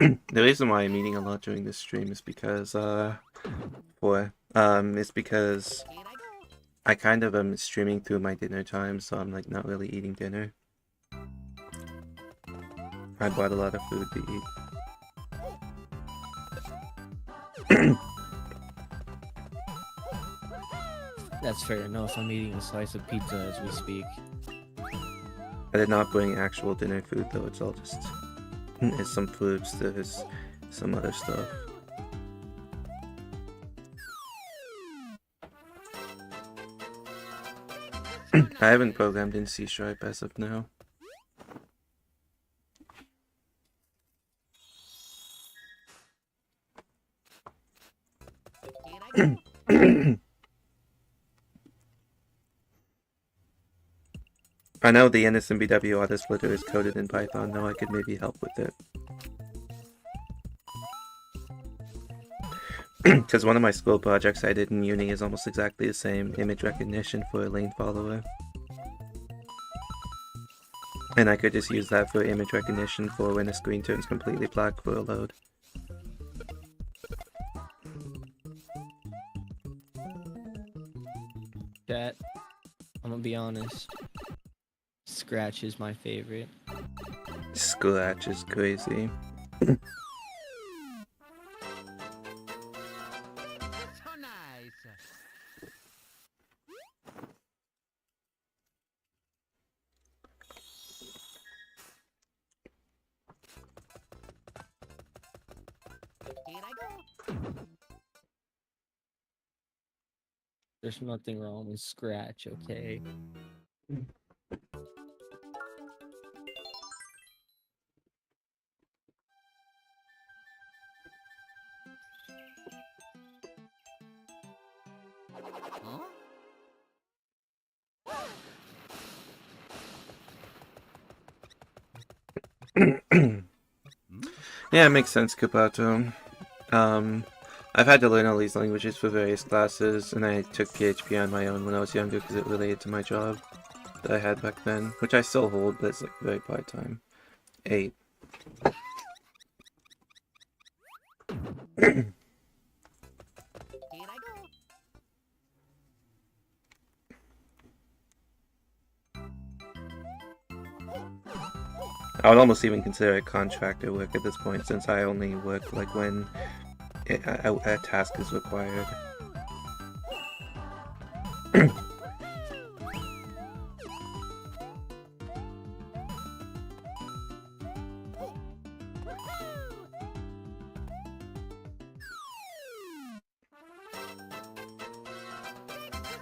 The reason why I'm eating a lot during this stream is because it's because Here I go. I kind of am streaming through my dinner time, so I'm like not really eating dinner. I bought a lot of food to eat. That's fair enough. I'm eating a slice of pizza as we speak. I did not bring actual dinner food though, it's all just it's some fruits, there's some other stuff. I haven't programmed in C# as of now. Here I go. I know the innocent BW auto splitter is coded in Python, though I could maybe help with it. Because one of my school projects I did in uni is almost exactly the same, image recognition for a lane follower. And I could just use that for image recognition for when the screen turns completely black for a load. Chat, I'm gonna be honest. Scratch is my favorite. Scratch is crazy. So nice. Here I go. There's nothing wrong with Scratch, okay? Huh? Yeah, it makes sense, Kapato. I've had to learn all these languages for various classes, and I took PHP on my own when I was younger because it related to my job that I had back then, which I still hold, but it's like very part-time. 8. Here I go. I would almost even consider it contractor work at this point, since I only work like when a task is required.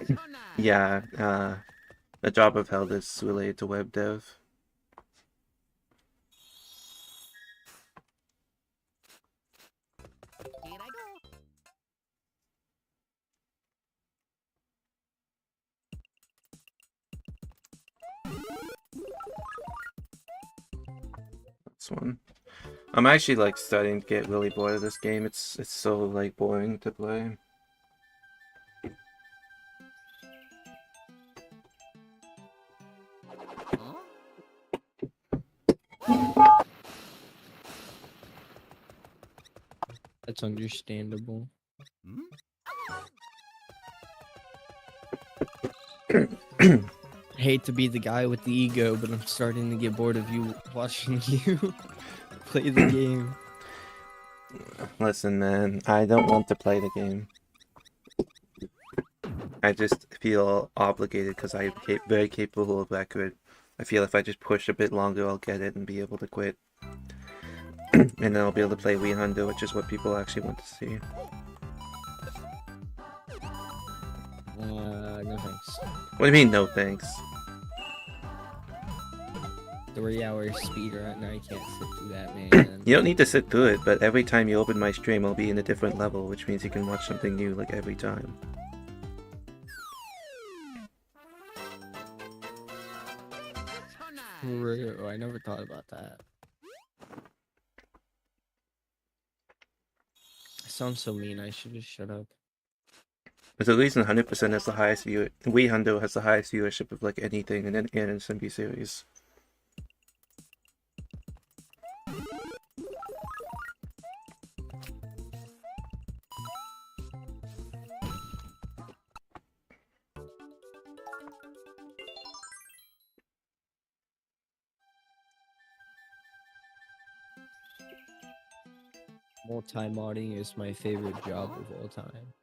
So nice. Yeah, the job I've held is related to web dev. Here I go. This one. I'm actually like starting to get really bored of this game. It's so like boring to play. Huh? That's understandable. I hate to be the guy with the ego, but I'm starting to get bored of you watching you play the game. Listen, man, I don't want to play the game. I just feel obligated because I'm very capable of that good. I feel if I just push a bit longer, I'll get it and be able to quit. And then I'll be able to play Wii Hundo, which is what people actually want to see. No thanks. What do you mean, no thanks? 3-hour speedrun, I can't sit through that, man. You don't need to sit through it, but every time you open my stream, I'll be in a different level, which means you can watch something new like every time. So nice. True, I never thought about that. I sound so mean, I should just shut up. There's a reason 100% has the highest view. Wii Hundo has the highest viewership of like anything in an SMB series. Multi-modding is my favorite job of all time.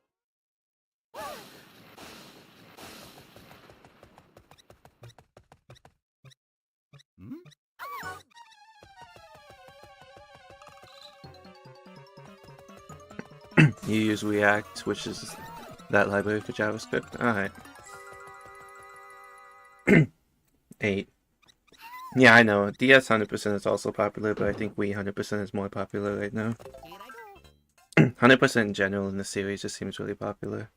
You use React, which is that library for JavaScript. Alright. 8. Yeah, I know. DS 100% is also popular, but I think Wii 100% is more popular right now. Here I go. 100% in general in the series just seems really popular.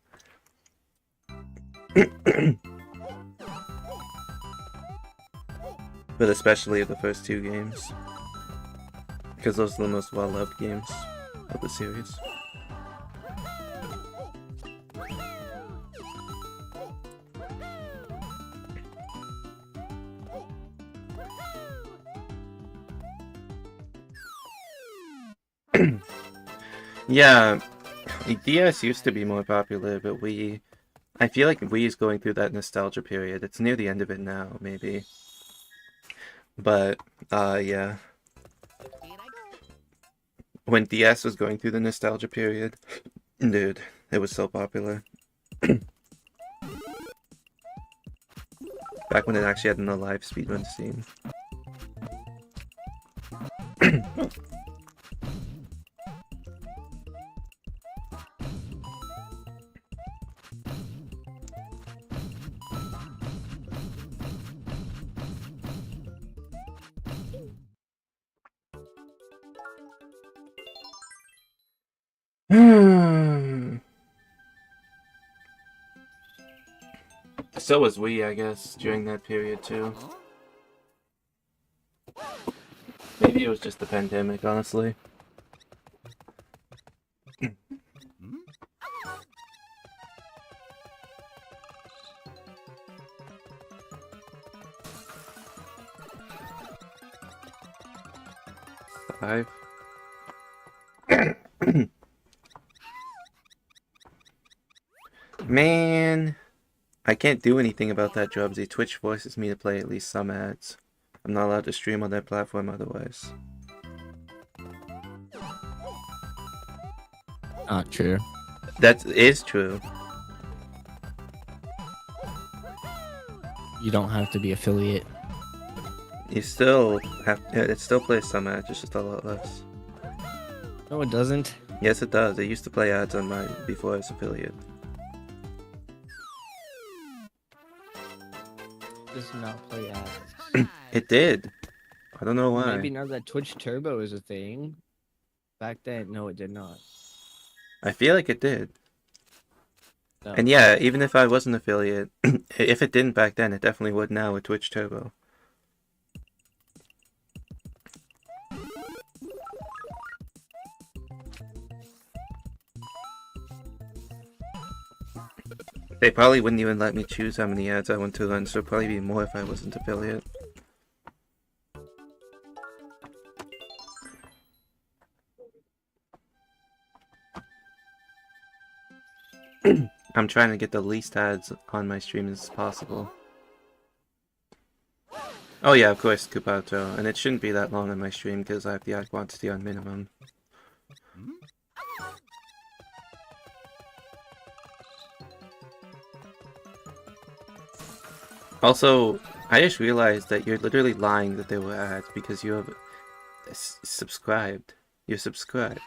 But especially the first 2 games. Because those are the most well-loved games of the series. Yeah, DS used to be more popular, but I feel like Wii is going through that nostalgia period. It's near the end of it now, maybe. But yeah, Here I go. when DS was going through the nostalgia period, dude, it was so popular. Back when it actually had no live speedrun scene. So was we, I guess, during that period too. Maybe it was just the pandemic, honestly. Five. Man, I can't do anything about that, Drubsy. Twitch forces me to play at least some ads. I'm not allowed to stream on that platform otherwise. Not true. That is true. You don't have to be affiliate. You still have, yeah, it still plays some ads, it's just a lot less. No, it doesn't. Yes, it does. It used to play ads on mine before I was affiliate. Does not play ads. It did. I don't know why. Maybe now that Twitch Turbo is a thing. Back then, no, it did not. I feel like it did. No. And yeah, even if I was an affiliate, if it didn't back then, it definitely would now with Twitch Turbo. They probably wouldn't even let me choose how many ads I want to run, so it'd probably be more if I wasn't affiliate. I'm trying to get the least ads on my stream as possible. Oh yeah, of course, Kupato. And it shouldn't be that long on my stream because I have the ad quantity on minimum. Also, I just realized that you're literally lying that there were ads because you have subscribed. You're subscribed.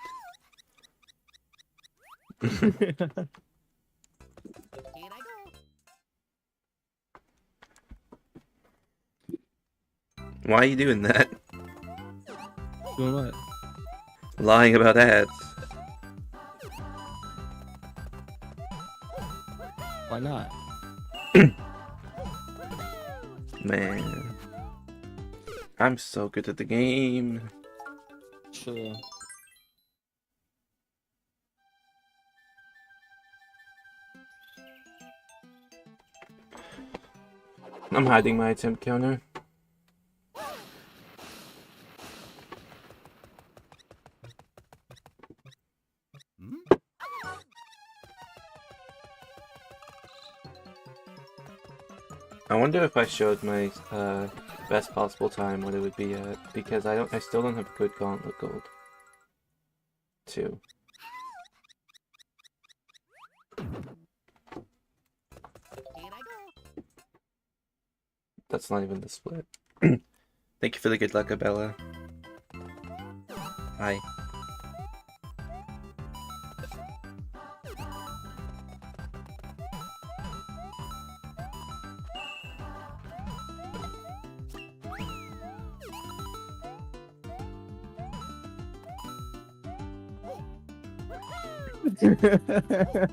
Here I go. Why are you doing that? Doing what? Lying about ads. Why not? Man. I'm so good at the game. True. I'm hiding my attempt counter. I wonder if I showed my best possible time what it would be at, because I still don't have good gauntlet gold. 2. Here I go. That's not even the split. Thank you for the good luck, Abella. Hi. Here I go.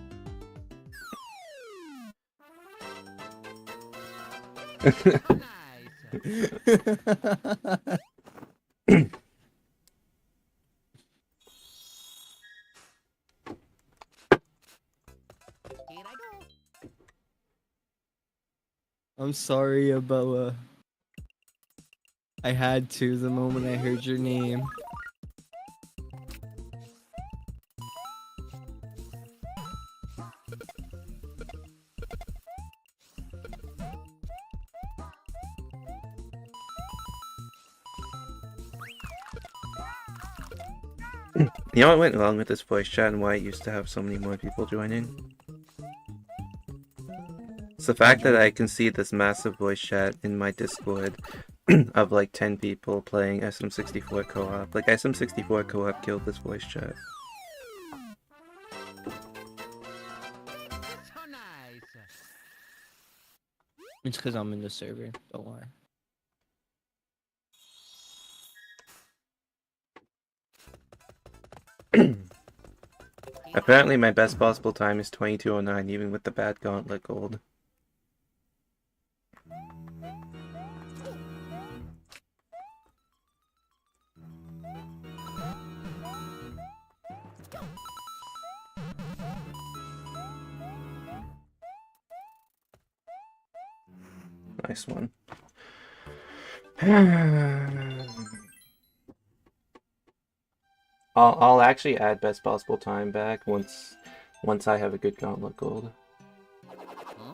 I'm sorry, Abella. I had to the moment I heard your name. You know what went wrong with this voice chat and why it used to have so many more people joining? It's the fact that I can see this massive voice chat in my Discord of like 10 people playing SM64 co-op. Like SM64 co-op killed this voice chat. So nice. It's because I'm in the server. Don't worry. Apparently my best possible time is 22:09 even with the bad gauntlet gold. Nice one. I'll actually add best possible time back once I have a good gauntlet gold. Huh?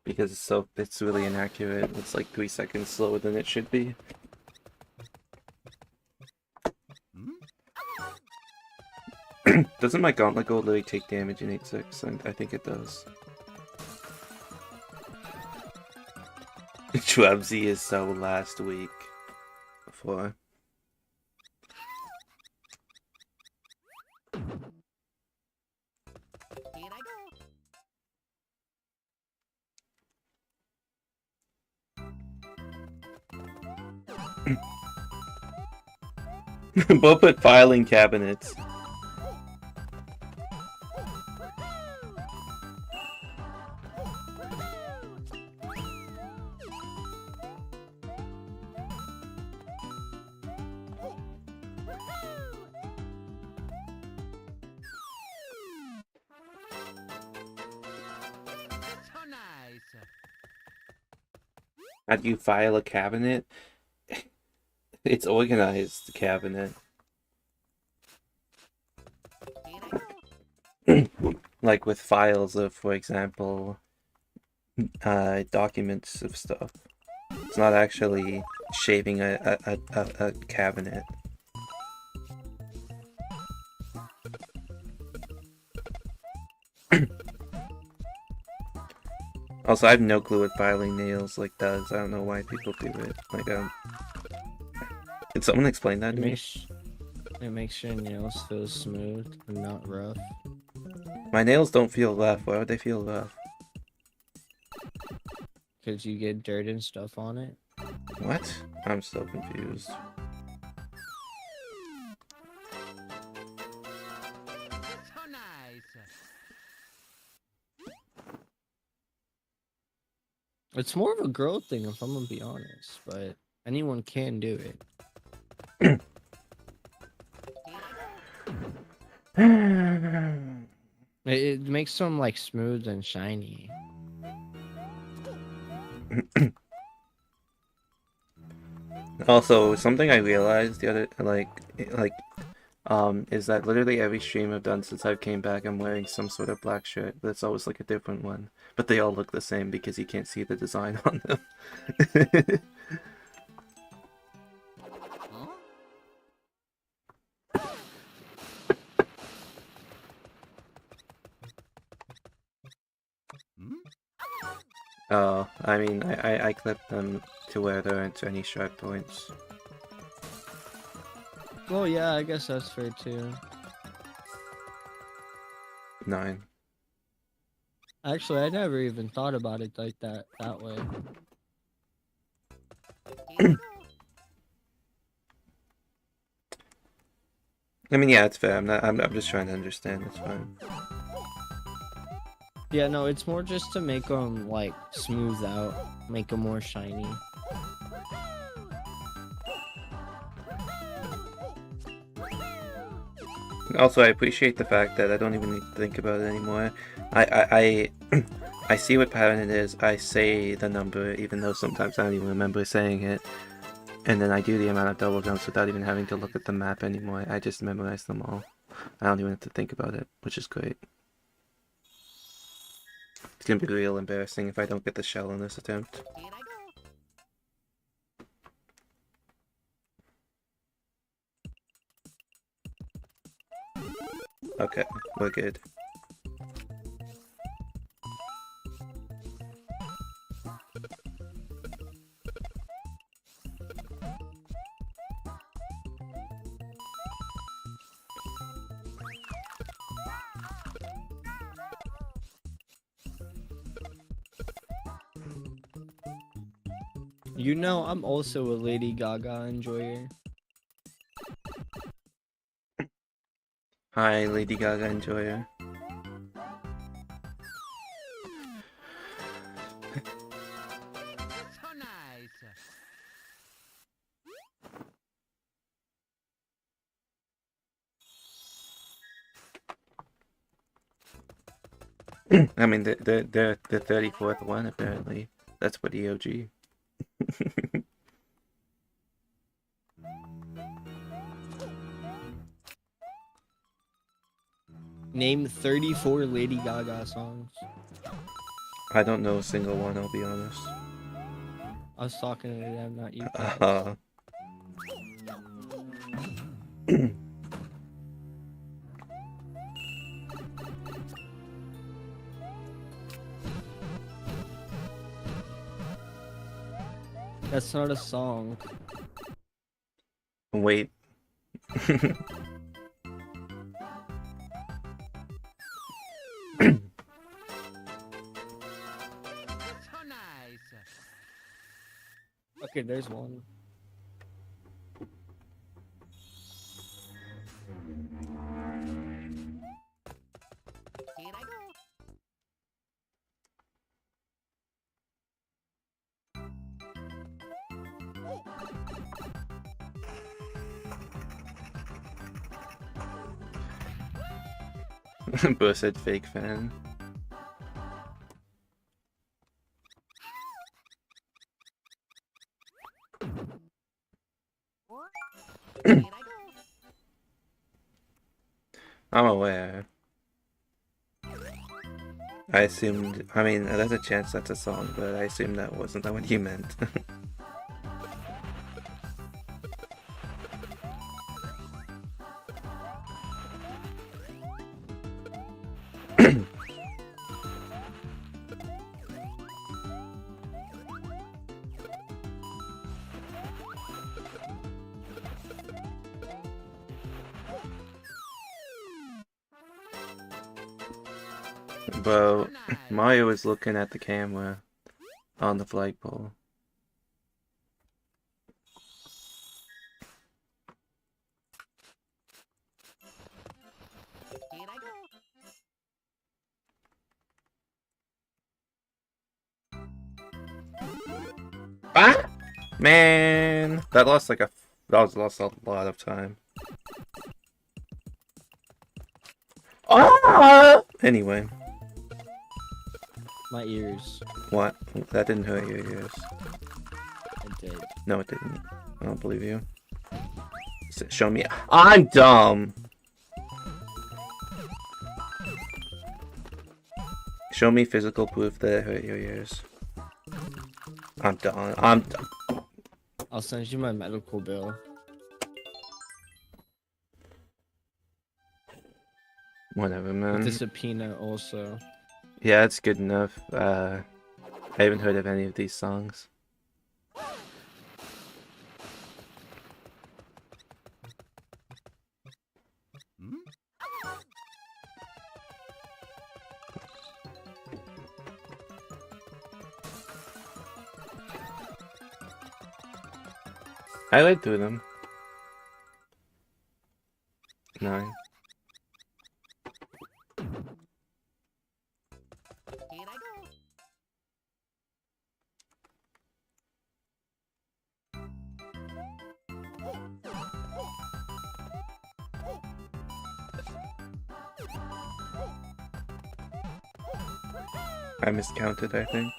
Because it's really inaccurate. It's like 3 seconds slower than it should be. Doesn't my gauntlet gold literally take damage in 8-6? I think it does. Trubsy is so last week. Before. Here I go. Both put filing cabinets. So nice. How do you file a cabinet? It's organized cabinet. Here I go. Like with files of, for example, documents of stuff. It's not actually shaping a cabinet. Also, I have no clue what filing nails like does. I don't know why people do it. Like, Can someone explain that to me? It makes your nails feel smooth and not rough. My nails don't feel rough. Why would they feel rough? Because you get dirt and stuff on it. What? I'm so confused. So nice. It's more of a girl thing, if I'm gonna be honest, but anyone can do it. Here I go. It makes them like smooth and shiny. Also, something I realized the other is that literally every stream I've done since I came back, I'm wearing some sort of black shirt, but it's always like a different one. But they all look the same because you can't see the design on them. Huh? Oh, I mean, I clipped them to where there aren't any sharp points. Well, yeah, I guess that's fair too. 9. Actually, I never even thought about it like that way. Here I go. I mean, yeah, it's fair. I'm just trying to understand. It's fine. Yeah, no, it's more just to make them like smooth out, make them more shiny. Also, I appreciate the fact that I don't even need to think about it anymore. I see what pattern it is. I say the number, even though sometimes I don't even remember saying it. And then I do the amount of double jumps without even having to look at the map anymore. I just memorize them all. I don't even have to think about it, which is great. It's gonna be real embarrassing if I don't get the shell in this attempt. Here I go. Okay, we're good. You know, I'm also a Lady Gaga enjoyer. Hi, Lady Gaga enjoyer. So nice. I mean, the 34th one apparently. That's what the OG. Name 34 Lady Gaga songs. I don't know a single one, I'll be honest. I was talking to them, not you guys. That's not a song. Wait. So nice. Okay, there's one. Here I go. Bo said fake fan. Here I go. I'm aware. I assumed, I mean, there's a chance that's a song, but I assumed that wasn't that what you meant. But Mario was looking at the camera on the flagpole. Here I go. Ah! Man! That lost like lost a lot of time. Ah! Anyway, My ears. what? That didn't hurt your ears. It did. No, it didn't. I don't believe you. Show me. I'm dumb! Show me physical proof that it hurt your ears. I'm done. I'm done. I'll send you my medical bill. Whatever, With man. the subpoena also. Yeah, it's good enough. I haven't heard of any of these songs. Hmm? I read through them. 9. Here I go. I miscounted, I think.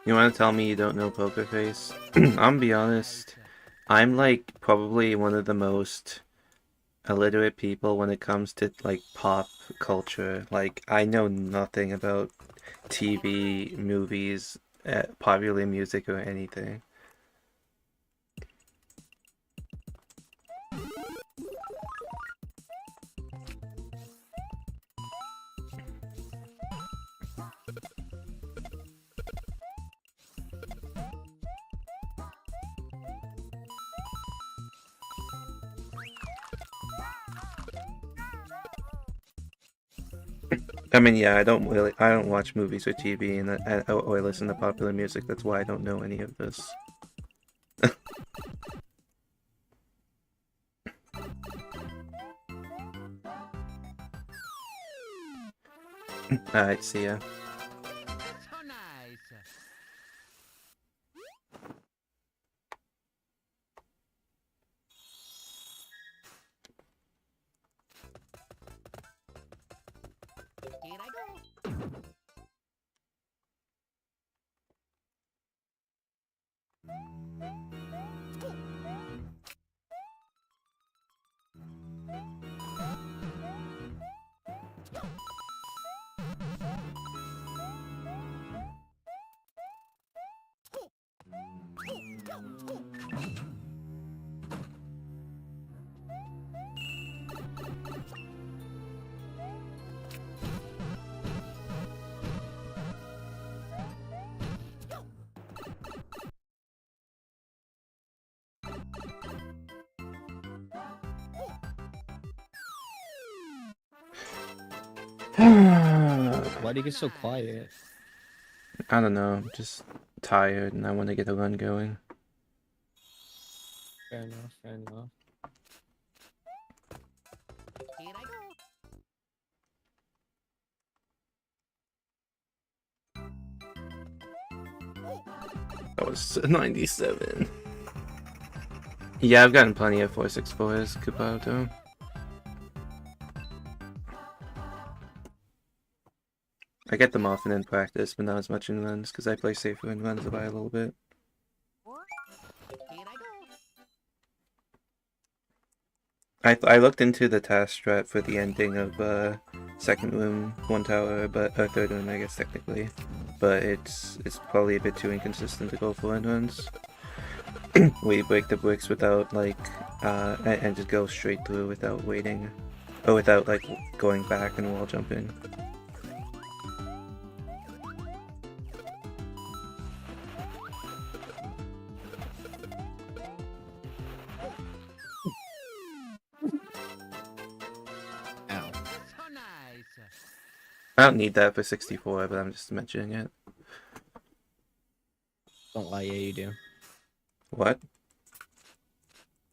You want to tell me you don't know Poker Face? I'm gonna be honest. I'm like probably one of the most illiterate people when it comes to like pop culture. Like I know nothing about TV, movies, popular music, or anything. I mean, yeah, I don't watch movies or TV, and or listen to popular music. That's why I don't know any of this. Alright, see ya. So nice. Here I go. Why do you get so quiet? I don't know, I'm just tired and I want to get a run going. Fair enough, fair enough. Here I go. That was 97. Yeah, I've gotten plenty of 464s, Kupato. I get them often in practice, but not as much in runs, because I play safer in runs by a little bit. Here I go. I looked into the task strat for the ending of second room, one tower, but third room, I guess technically, but it's probably a bit too inconsistent to go for in runs. We break the bricks without like and just go straight through without waiting, or without like going back and wall jumping. Ow. So nice. I don't need that for 64, but I'm just mentioning it. Don't lie, yeah, you do. What?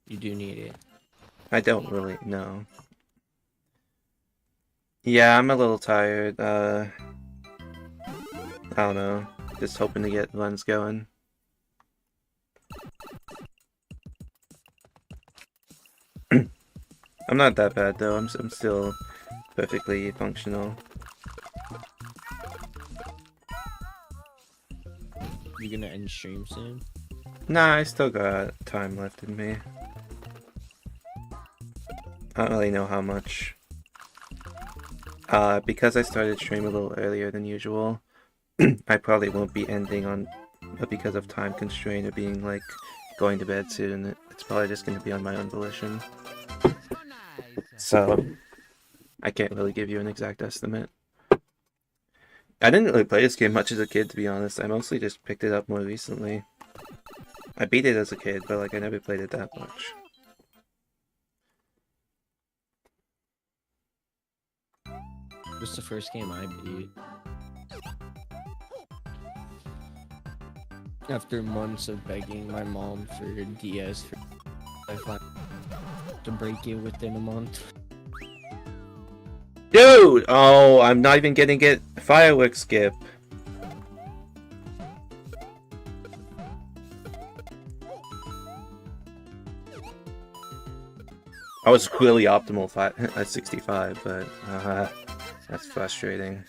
You do need it. I don't really know. Yeah, I'm a little tired. I don't know. Just hoping to get runs going. I'm not that bad though. I'm still perfectly functional. You gonna end stream soon? Nah, I still got time left in me. I don't really know how much. Because I started stream a little earlier than usual, I probably won't be ending on because of time constraint or being like going to bed soon. It's probably just going to be on my own volition. So nice. So I can't really give you an exact estimate. I didn't really play this game much as a kid, to be honest. I mostly just picked it up more recently. I beat it as a kid, but like I never played it that Here I much. This is the first game I beat. After months of begging my mom for a DS, I finally to break it within a month. Dude! Oh, I'm not even getting it fireworks skip. I was really optimal at 65, but that's frustrating.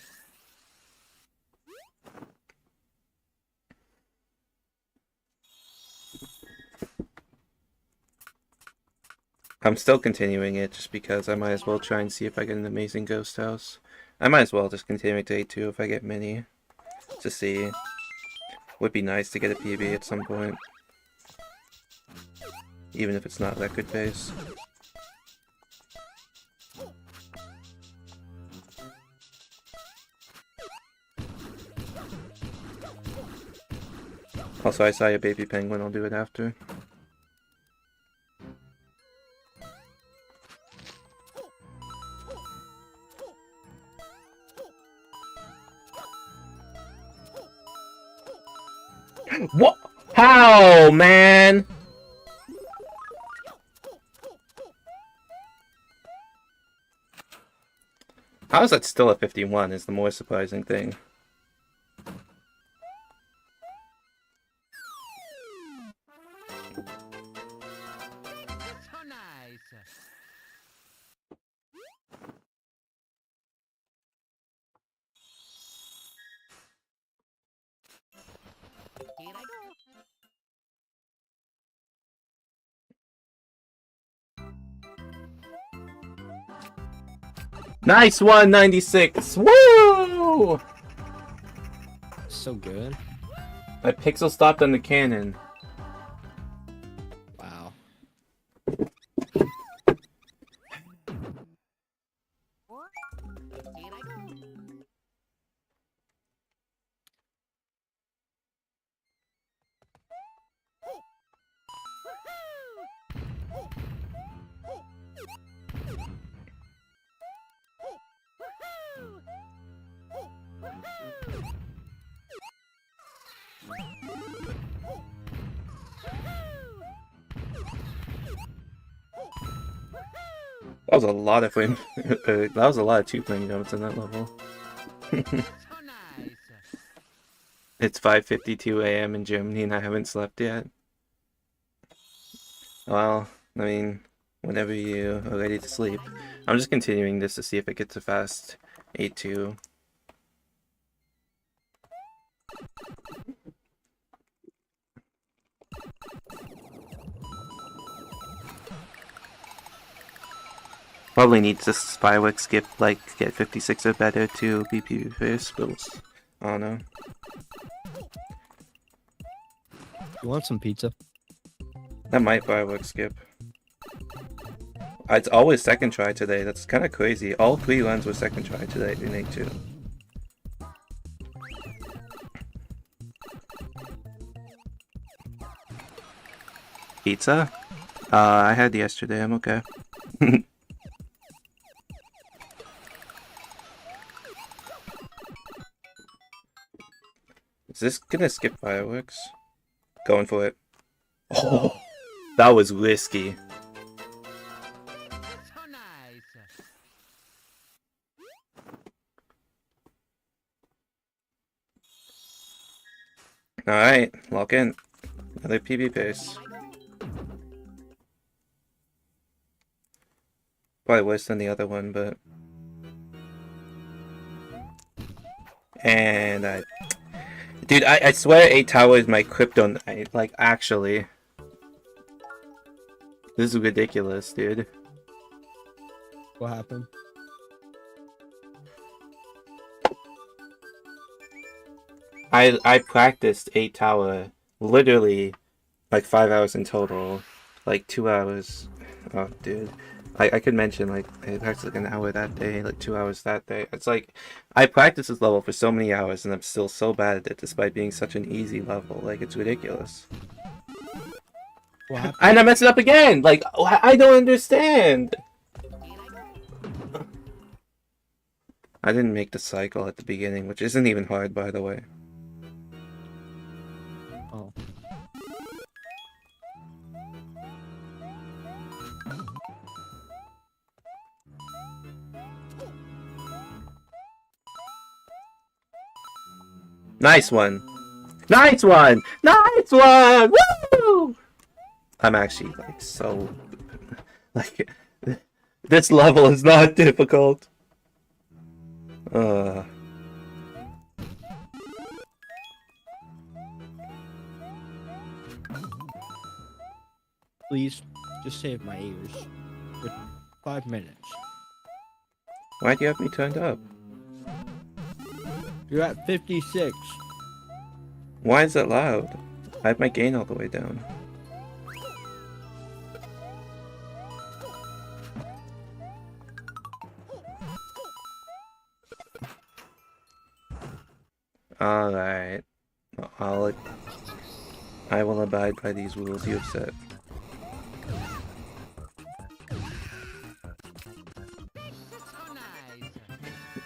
I'm still continuing it just because I might as well try and see if I get an amazing ghost house. I might as well just continue it to A2 if I get mini. To see. Would be nice to get a PB at some point. Even if it's not that good base. Also, I saw a baby penguin, I'll do it after. What? How, man? How is that still a 51 is the more surprising thing. So nice. Here I go. Nice one, 96. Woo! So good. My pixel stopped on the cannon. Wow. Here I go. That was a lot of flame. That was a lot of 2 flame jumps in that level. So nice. It's 5:52 a.m. in Germany and I haven't slept yet. Well, I mean, whenever you are ready to sleep. I'm just continuing this to see if it gets a fast 8-2. Probably needs this Spywick skip, like, get 56 or better to be PB first, but I don't know. You want some pizza? That might Firework skip. It's always second try today. That's kind of crazy. All 3 runs were second try today in A2. Pizza? I had yesterday. I'm okay. Is this gonna skip fireworks? Going for it. Oh, that was risky. So nice. Alright, lock in. Another PB pace. Probably worse than the other one, but... And I... Dude, I swear 8 Tower is my kryptonite. Like, actually. This is ridiculous, dude. What happened? I practiced 8 Tower literally like 5 hours in total. Like 2 hours. Oh, dude. I could mention like I practiced like an hour that day, like 2 hours that day. It's like I practiced this level for so many hours and I'm still so bad at it despite being such an easy level. Like it's ridiculous. What happened? And I messed it up again! Like I don't understand! I didn't make the cycle at the beginning, which isn't even hard by the way. Oh. Nice one! Nice one! Nice one! Woo! I'm actually like so like this level is not difficult. Please, just save my ears. with 5 minutes. Why do you have me turned up? You're at 56. Why is it loud? I have my gain all the way down. Alright. I will abide by these rules you have set. So nice.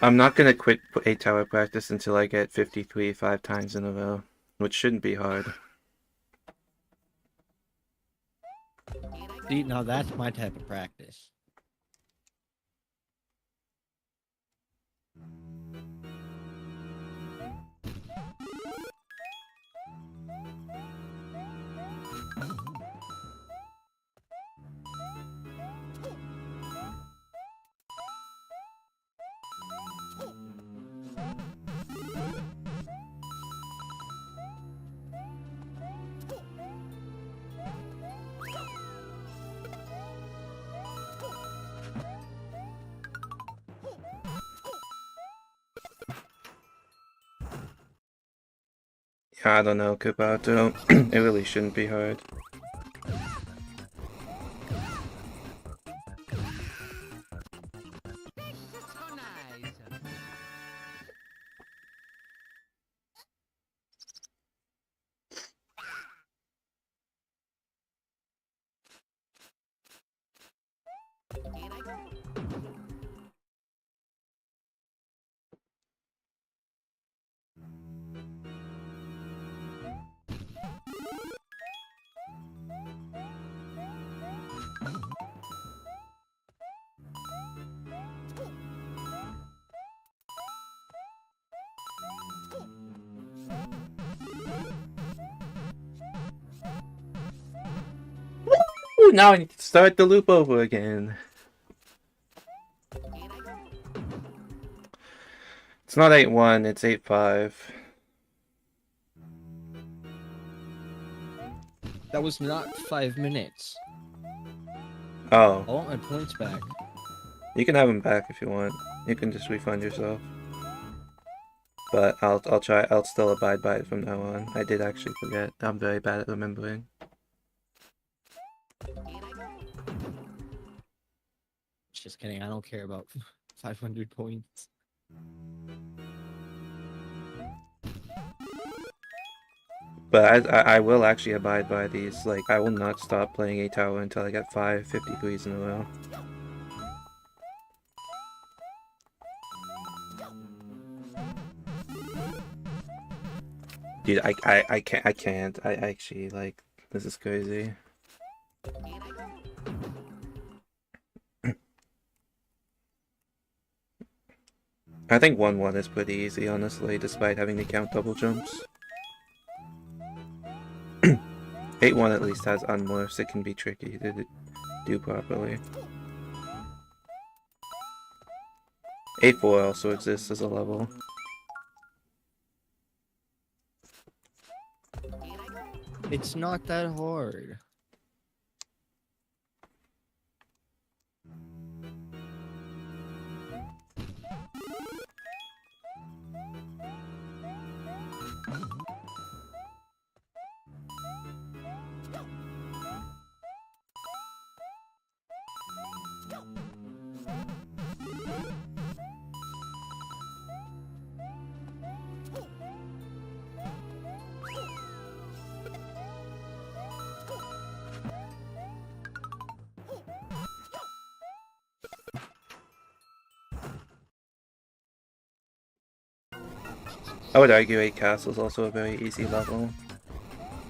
I'm not gonna quit 8 tower practice until I get 53 5 times in a row, which shouldn't be hard. See, now that's my type of practice. Yeah, I don't know, Kubato. It really shouldn't be hard. So nice. Here I go. Ooh, now I need to start the loop over again. Here I go. It's not 8-1, it's 8-5. That was not 5 minutes. Oh, I want my points back. you can have them back if you want. You can just refund yourself. But I'll still abide by it from now on. I did actually forget. I'm very bad at remembering. Here I go. Just kidding, I don't care about 500 points. But I will actually abide by these. Like, I will not stop playing 8 tower until I get 5 53s in a row. Dude, I can't. I actually, like, this is crazy. Here I go. I think 1-1 is pretty easy, honestly, despite having to count double jumps. 8-1 at least has unmorphs, it can be tricky to do properly. 8-4 also exists as a level. It's not that hard. I would argue 8 Castle is also a very easy level,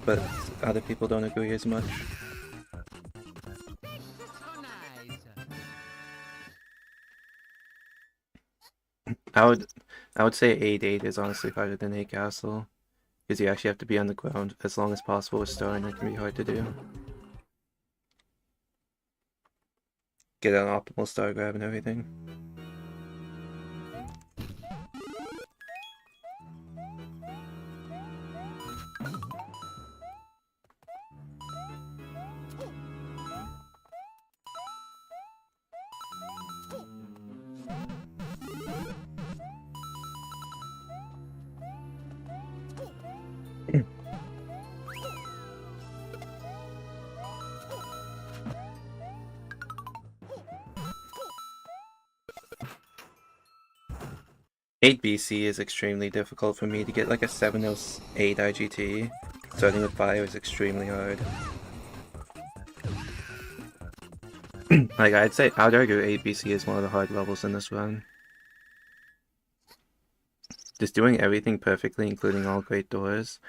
but other people don't agree as much. So nice. I would say 8-8 is honestly harder than 8 Castle, because you actually have to be on the ground as long as possible with Star, and that can be hard to do. Get an optimal Star grab and everything. 8BC is extremely difficult for me to get like a 708 IGT. Starting with fire is extremely hard. Like I'd argue 8BC is one of the hard levels in this run. Just doing everything perfectly, including all great doors,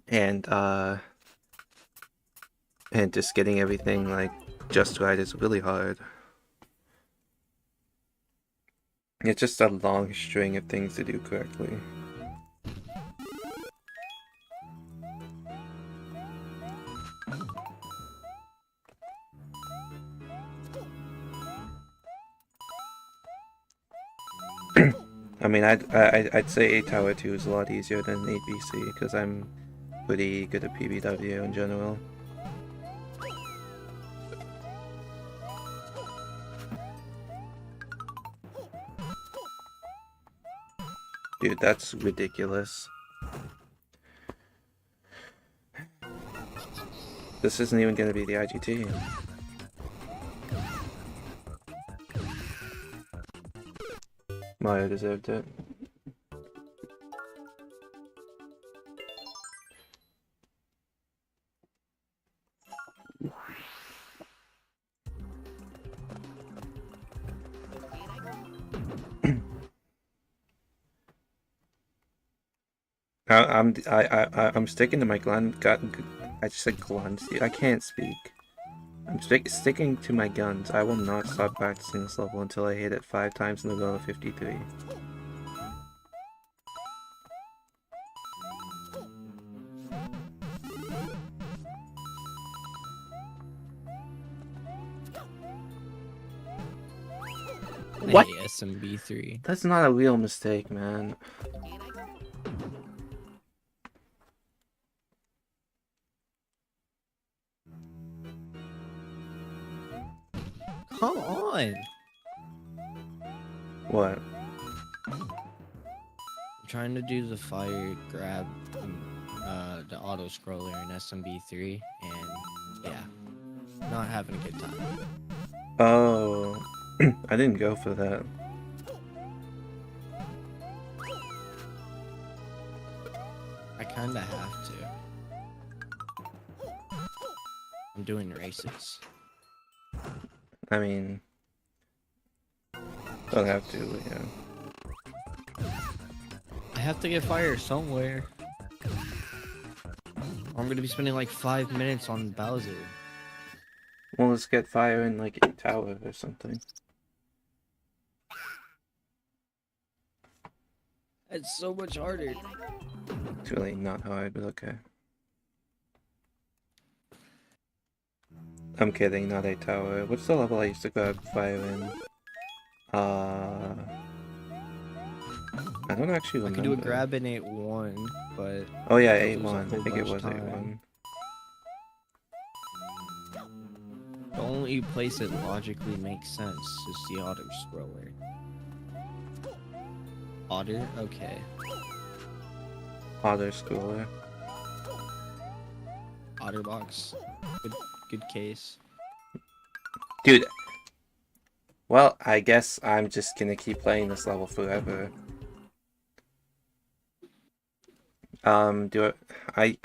and just getting everything like just right is really hard. It's just a long string of things to do correctly. I mean, I'd say 8 Tower 2 is a lot easier than 8BC because I'm pretty good at PBW in general. Dude, that's ridiculous. This isn't even gonna be the IGT. Mario deserved it. I'm sticking to my I just said guns. I can't speak. I'm sticking to my guns. I will not stop practicing this level until I hit it 5 times in a row of 53. What? Hey, SMB3. That's not a real mistake, man. Come on. What? I'm trying to do the fire grab, the auto scroller in SMB3, and yeah, not having a good time. Oh, I didn't go for that. I kinda have to. I'm doing races. I mean, don't have to, but yeah. I have to get fire somewhere. I'm gonna be spending like 5 minutes on Bowser. Well, let's get fire in like a tower or something. It's so much harder. It's really not hard, but okay. I'm kidding, not a tower. What's the level I used to grab fire in? I don't actually I remember. could do a grab in 8-1, but Oh yeah, it was a 8-1. I whole think it bunch was of 8-1. the only place it logically makes sense is the otter scroller. Otter? Okay. Other schooler. Otterbox. Good case. Dude. Well, I guess I'm just gonna keep playing this level forever. Do it. I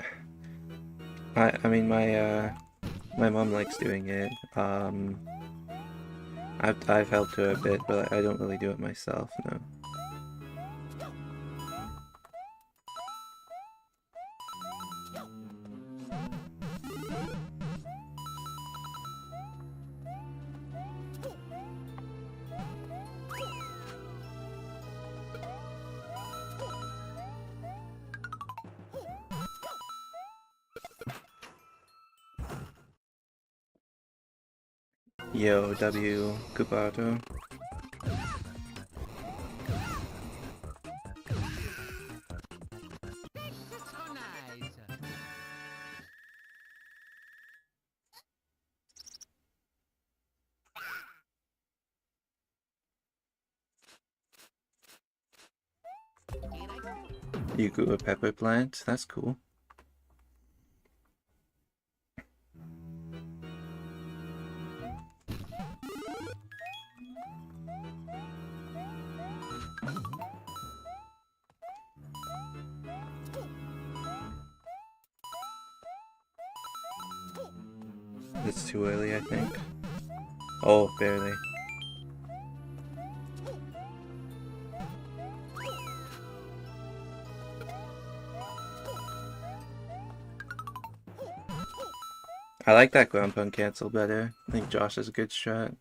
mean, my mom likes doing it. I've helped her a bit, but I don't really do it myself, no. Yo, W, Kubato. So nice. You grew a pepper plant? That's cool. It's too early, I think. Oh, barely. I like that ground pound cancel better. I think Josh has a good strat.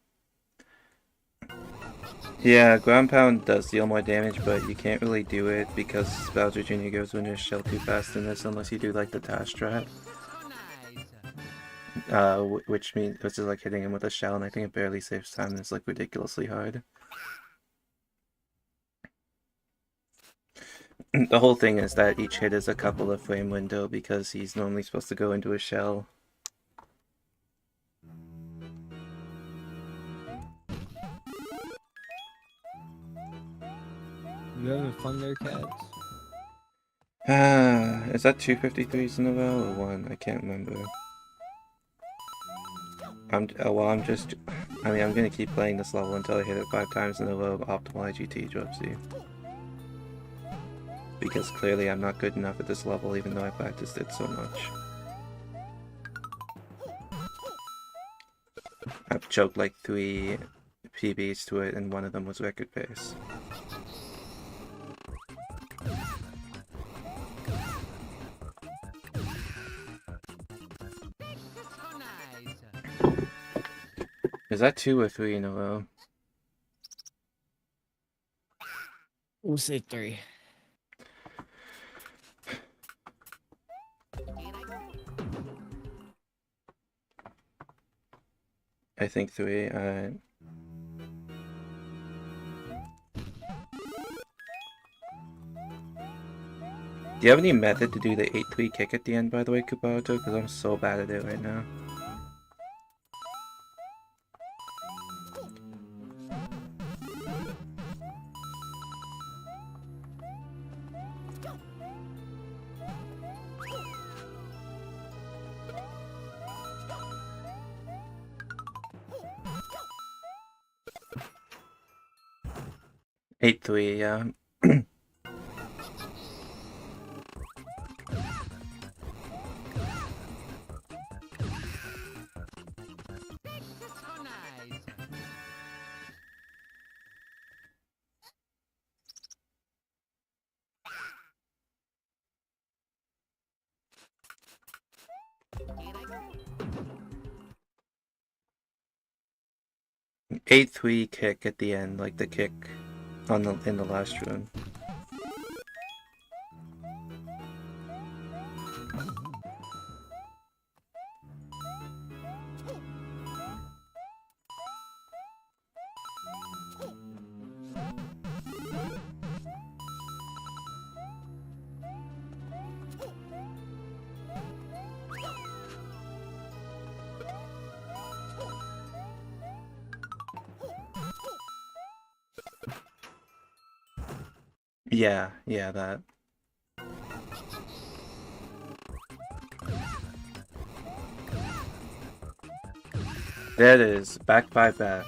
Yeah, ground pound does deal more damage, but you can't really do it because Bowser Jr. goes under his shell too fast in this unless you do like the dash strat. Which is like hitting him with a shell, and I think it barely saves time and it's like ridiculously hard. The whole thing is that each hit is a couple of frame window because he's normally supposed to go into a shell. You having fun there, Cads? Is that 253s in a row or one? I can't remember. I'm gonna keep playing this level until I hit it 5 times in a row of optimal IGT dropsy. Because clearly I'm not good enough at this level even though I practiced it so much. I've choked like 3 PBs to it and one of them was record pace. Is that 2 or 3 in a row? We'll say 3. I think 3, alright. Do you have any method to do the 8-3 kick at the end, by the way, Kubato? Because I'm so bad at it right now. Eight three, yeah. Eight three kick at the end, like the kick on in the last room. Yeah, that. There it is, back by back.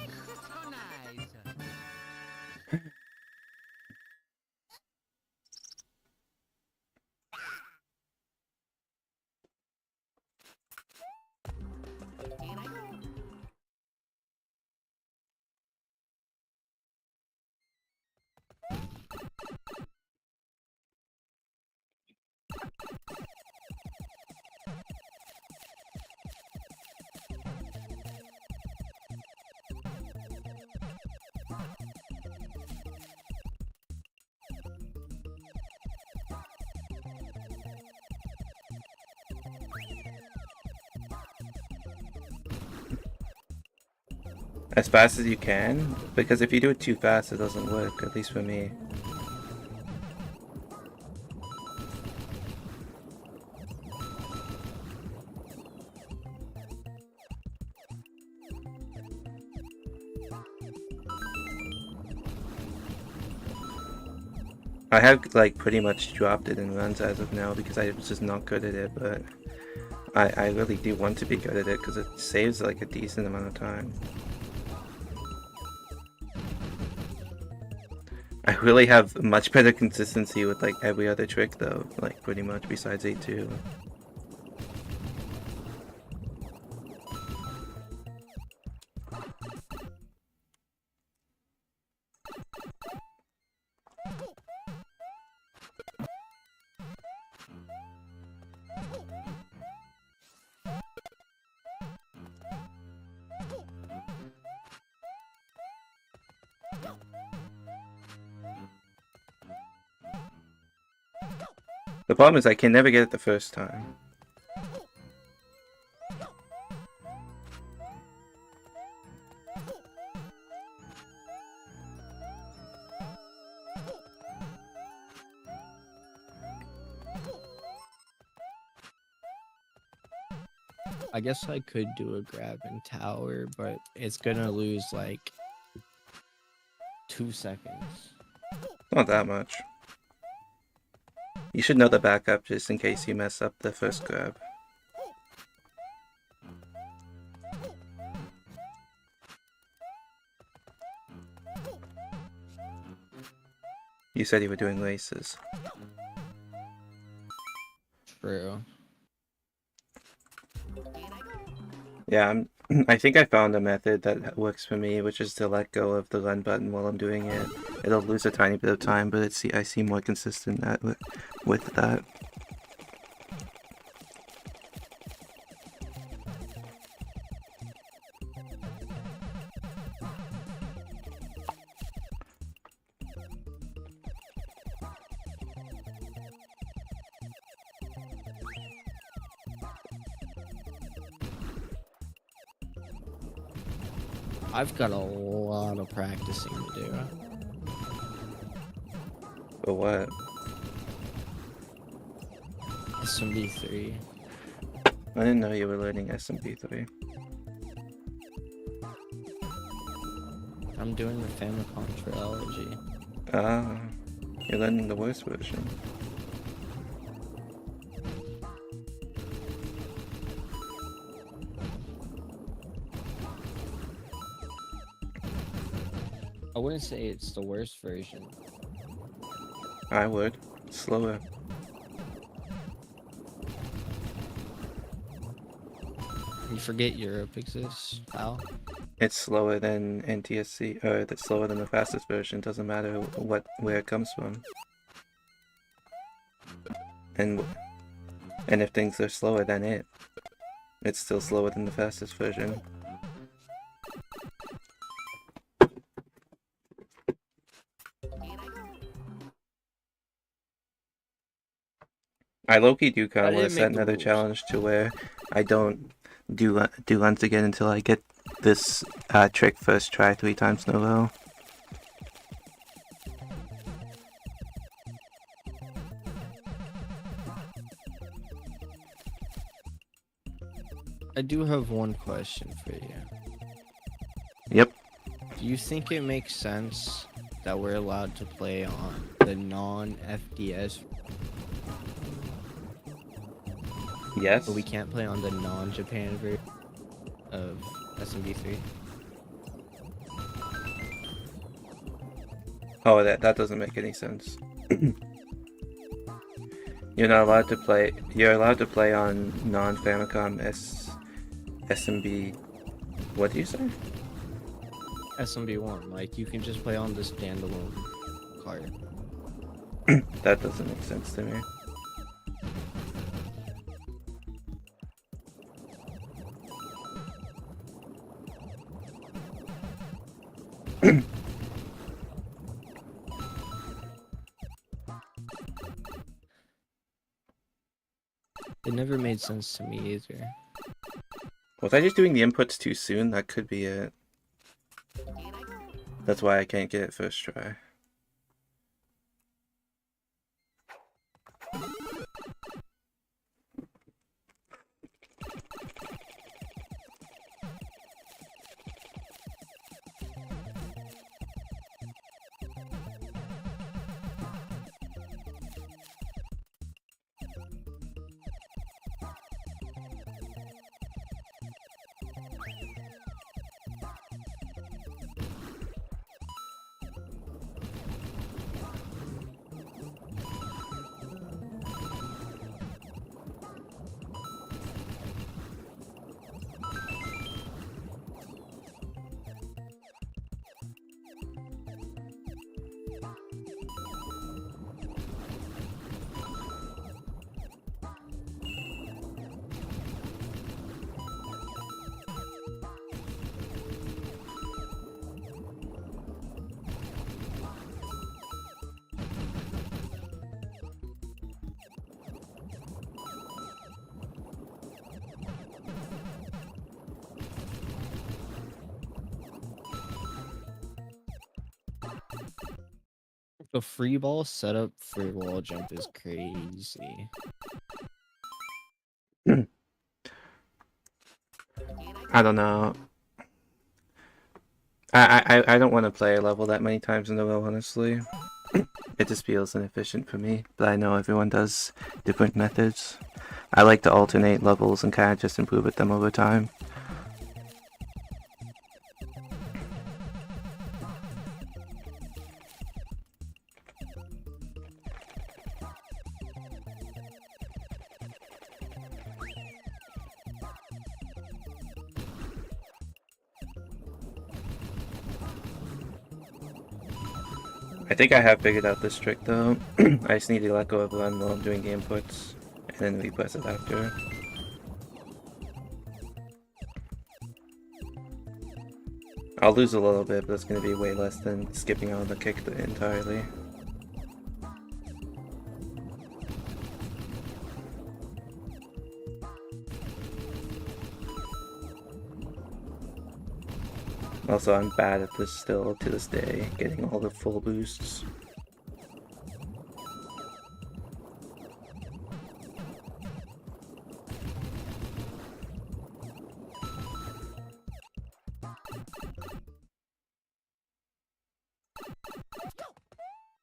As fast as you can, because if you do it too fast, it doesn't work, at least for me. I have like pretty much dropped it in runs as of now because I was just not good at it, but I really do want to be good at it because it saves like a decent amount of time. I really have much better consistency with like every other trick though, like pretty much besides 8-2. The problem is I can never get it the first time. I guess I could do a grab and tower, but it's gonna lose like 2 seconds. Not that much. You should know the backup just in case you mess up the first grab. You said you were doing races. True. Yeah, I think I found a method that works for me, which is to let go of the run button while I'm doing it. It'll lose a tiny bit of time, but I seem more consistent with that. I've got a lot of practicing to do. For what? SMB3. I didn't know you were learning SMP3. I'm doing the Famicom trilogy. Ah, you're learning the worst version. I wouldn't say it's the worst version. I would. Slower. You forget Europe exists, pal. It's slower than NTSC, or that's slower than the fastest version. Doesn't matter where it comes from. And if things are slower than it's still slower than the fastest version. I low-key do kind I of want to didn't set make the another rules. challenge to where I don't do runs again until I get this trick first try 3 times in a row. I do have one question for you. Yep. Do you think it makes sense that we're allowed to play on the non-FDS, Yes. but we can't play on the non-Japan version of SMB3? Oh, that doesn't make any sense. You're not allowed to play. You're allowed to play on non-Famicom SMB. What do you say? SMB1, like you can just play on the standalone card. That doesn't make sense to me. It never made sense to me either. Was I just doing the inputs too soon? That could be it. That's why I can't get it first try. The free ball setup for wall jump is crazy. I don't know. I don't want to play a level that many times in a row, honestly. It just feels inefficient for me, but I know everyone does different methods. I like to alternate levels and kind of just improve at them over time. I think I have figured out this trick though. I just need to let go of run while I'm doing inputs, and then repress it after. I'll lose a little bit, but it's going to be way less than skipping on the kick entirely. Also, I'm bad at this still to this day, getting all the full boosts.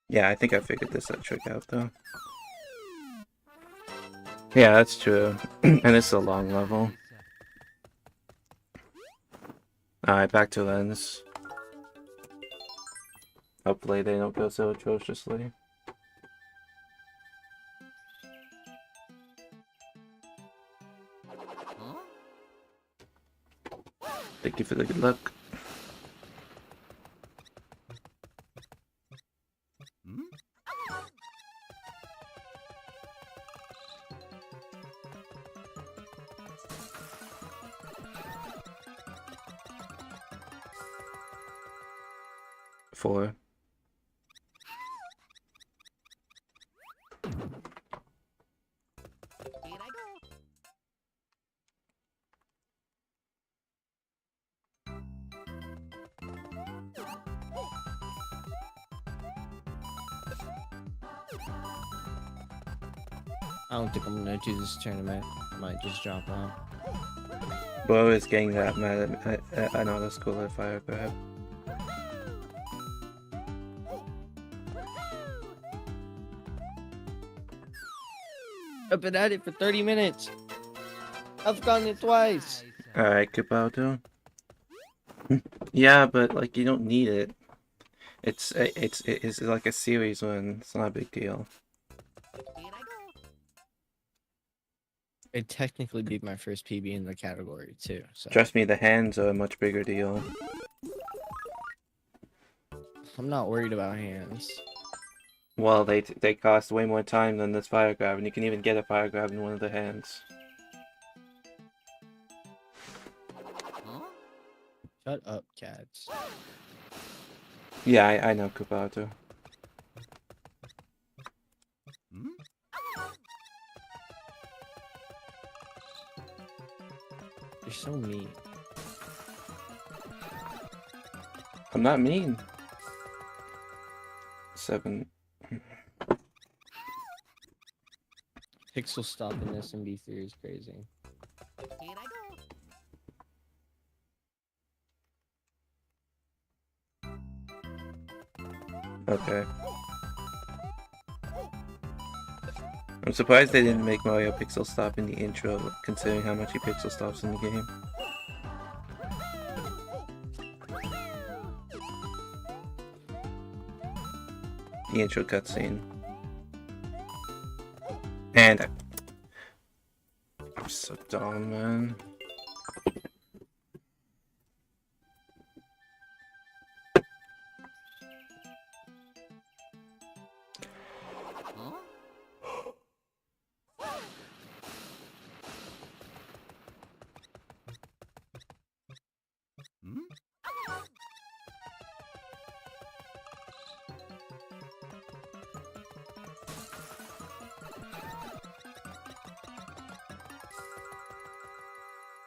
Yeah, I think I figured this trick out though. Yeah, that's true. And it's a long level. Alright, back to lens. Hopefully they don't go so atrociously. Thank you for the good luck. Four. I don't think I'm gonna do this tournament. I might just drop out. Bo is getting that mad at an auto schooler fire grab. I've been at it for 30 minutes. I've gotten it twice. Alright, Kabuto. Yeah, but like you don't need it. It's like a series one. It's not a big deal. It technically beat my first PB in the category too. So Trust me, the hands are a much bigger deal. I'm not worried about hands. Well, they cost way more time than this fire grab, and you can even get a fire grab in one of the hands. Shut up, Cads. Yeah, I know Kabuto. You're so mean. I'm not mean. 7. Pixel stop in SMB3 is crazy. Okay. I'm surprised they didn't make Mario pixel stop in the intro, considering how much he pixel stops in the game. The intro cutscene. And I'm so dumb, man.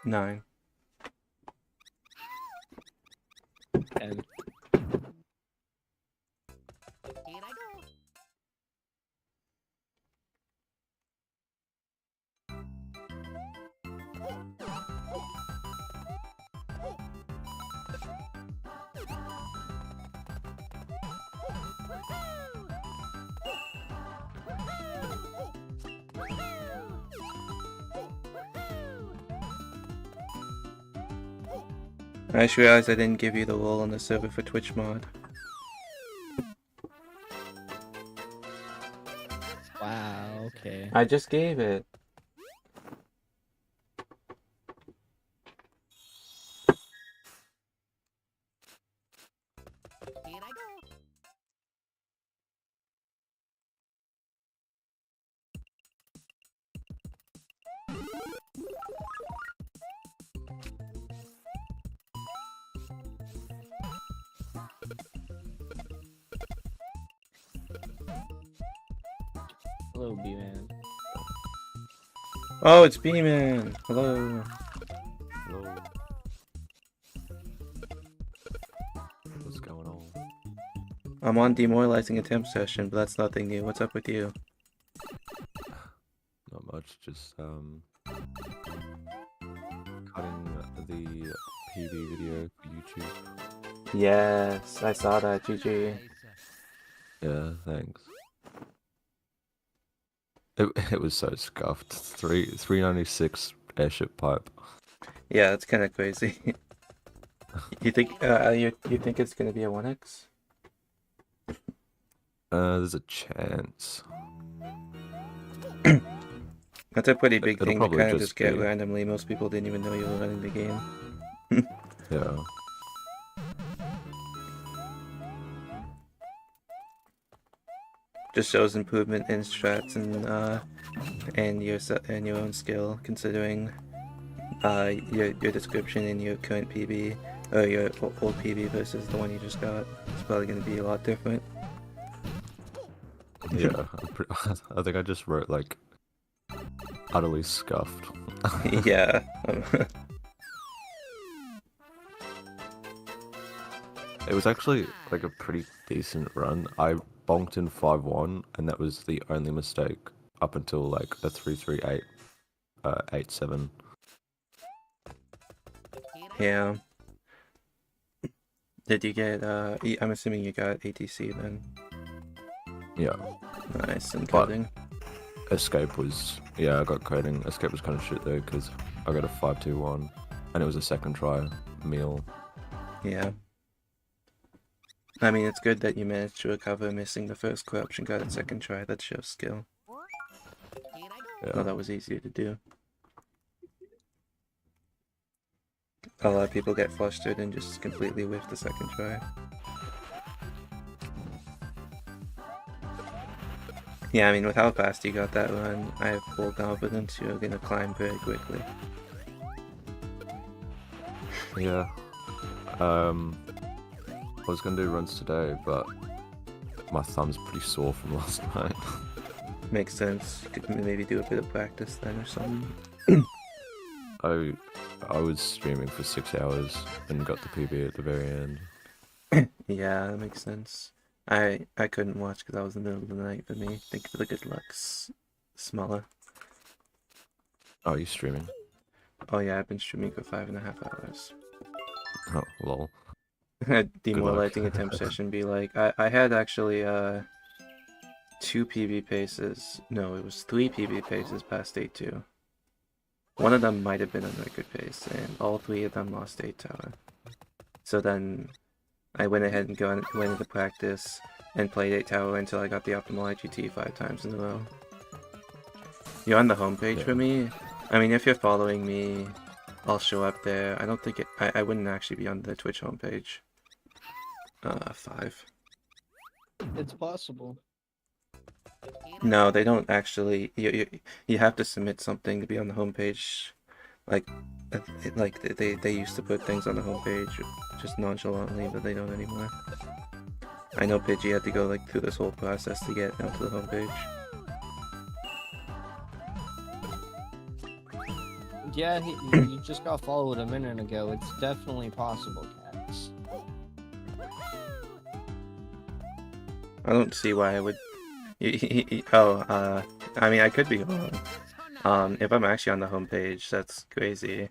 Nine. And I just realized I didn't give you the role on the server for Twitch mod. Wow, okay. I just gave it. Here I go. Hello, B-Man. Oh, it's B-Man! Hello. Hello. What's going on? I'm on demoralizing attempt session, but that's nothing new. What's up with you? Not much, just cutting the PB video for YouTube. Yes, I saw that, GG. Yeah, thanks. It was so scuffed. 396 airship pipe. Yeah, that's kind of crazy. You think you think it's gonna be a 1x? There's a chance. That's a pretty big It'll thing to probably kind of just just get be- randomly. Most people didn't even know you were running the game. Yeah. Just shows improvement in strats and your own skill, considering your description in your current PB or your old PB versus the one you just got. It's probably gonna be a lot different. Yeah. I think I just wrote like utterly scuffed. Yeah. It was actually like a pretty decent run. I bonked in 5-1, and that was the only mistake up until like a 338, 8-7. Yeah. Did you get I'm assuming you got ATC then. Yeah. Nice, and But- coding. Escape was, yeah, I got coding. Escape was kind of shit though, because I got a 5-2-1, and it was a second try meal. Yeah. I mean, it's good that you managed to recover missing the first corruption got it second try. That shows skill. Here I go. Yeah. Oh, that was easier to do. A lot of people get flustered and just completely whiff the second try. Yeah, I mean, with how fast you got that run, I have full confidence you're gonna climb very quickly. Yeah. I was gonna do runs today, but my thumb's pretty sore from last night. Makes sense. Could maybe do a bit of practice then or something. I was streaming for 6 hours and got the PB at the very end. Yeah, that makes sense. I couldn't watch because I was in the middle of the night for me. Think of the good luck's smaller. Oh, you streaming? Oh yeah, I've been streaming for 5.5 hours. Oh, lol. Demoralizing attempt session be like, I had actually 2 PB paces. No, it was 3 PB paces past 8-2. One of them might have been on record pace, and all 3 of them lost 8 tower. So then I went ahead and went into practice and played 8 tower until I got the optimal IGT 5 times in a row. You're on the homepage Yeah. for me? I mean, if you're following me, I'll show up there. I don't think I wouldn't actually be on the Twitch homepage. 5. It's possible. No, they don't actually. You have to submit something to be on the homepage. Like they used to put things on the homepage just nonchalantly, but they don't anymore. I know Pidgey had to go like through this whole process to get onto the homepage. Yeah, you just got followed a minute ago. It's definitely possible, Cads. I don't see why I would. I mean, I could be wrong. If I'm actually on the homepage, that's crazy.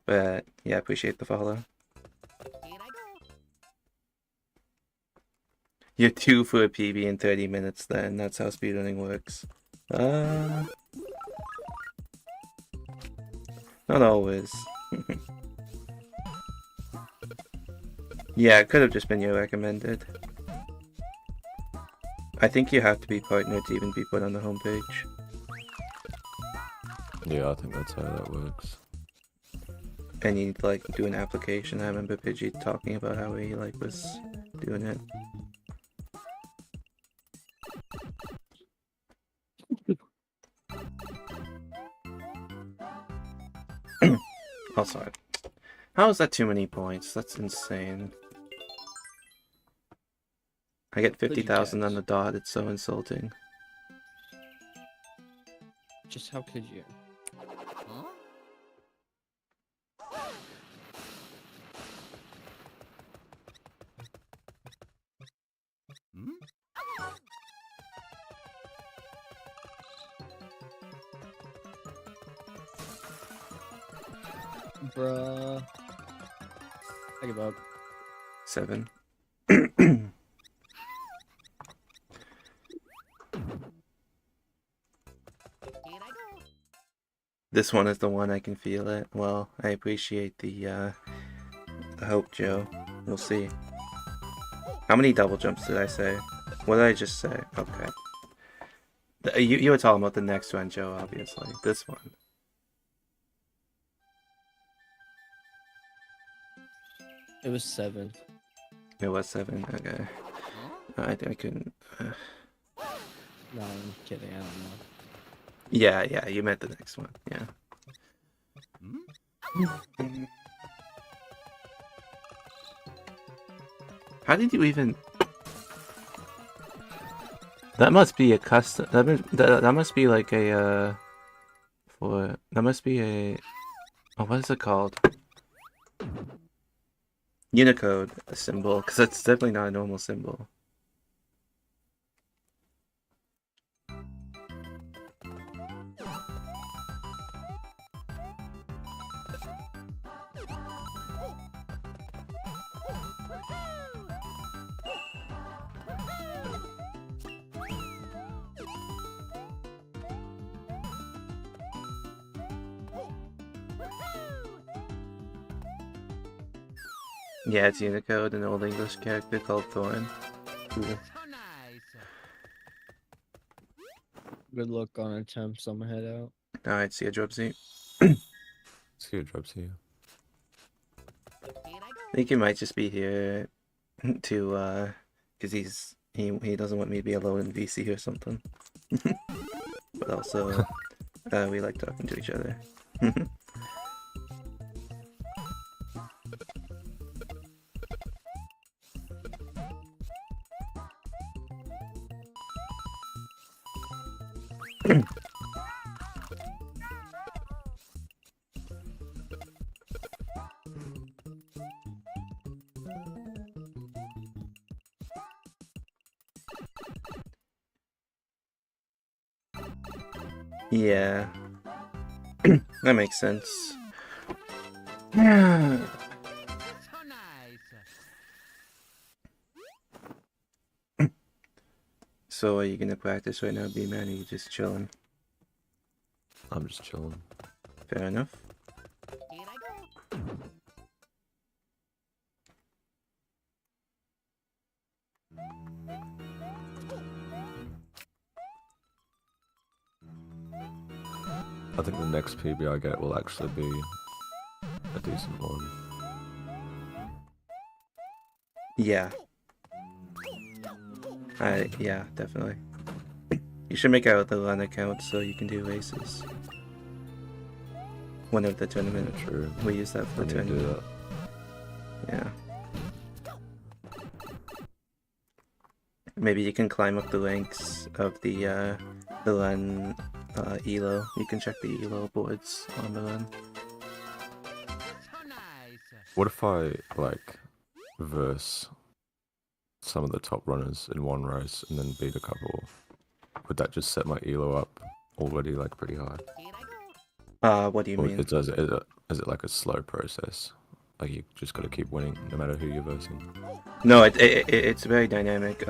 But yeah, appreciate the follow. You're 2 for a PB in 30 minutes then. That's how speedrunning works. Not always. Yeah, it could have just been your recommended. I think you have to be partnered to even be put on the homepage. Yeah, I think that's how that works. And you like do an application. I remember Pidgey talking about how he like was doing it. Oh, sorry. How is that too many points? That's insane. I get 50,000 on the dot. It's so insulting. Just how could you? Huh? Hmm? Bruh. I give up. 7. Here I go. This one is the one I can feel it. Well, I appreciate the hope, Joe. We'll see. How many double jumps did I say? What did I just say? Okay. You were talking about the next one, Joe, obviously. This one. It was 7. It was 7, okay. I couldn't... No, I'm kidding. I don't know. Yeah, you meant the next one, yeah. How did you even... That must be a custom... That must be like a, That must be a... Oh, what is it called? Unicode symbol, because that's definitely not a normal symbol. Yeah, it's Unicode, an Old English character called Thorn. Cool. So nice. Good luck on attempts. I'm gonna head out. Alright, see ya, Dropsy. See what drops here. Here I go. I think he might just be here to, because he doesn't want me to be alone in VC or something. But also, we like talking to each other. Yeah. That makes sense. Yeah. So nice. So are you gonna practice right now, B-Man, or are you just chilling? I'm just chilling. Fair enough. Here I go. I think the next PB I get will actually be a decent one. Yeah. Yeah, definitely. You should make out the LAN account so you can do races. One of the tournament. True. We use that for I the need to do tournament. that. Yeah. Maybe you can climb up the ranks of the LAN ELO. You can check the ELO boards on the LAN. So nice. What if I like verse some of the top runners in one race and then beat a couple? Would that just set my elo up already like pretty high? Here I go. What do you Or mean? is it like a slow process? Like you just got to keep winning no matter who you're versing. No, it's very dynamic.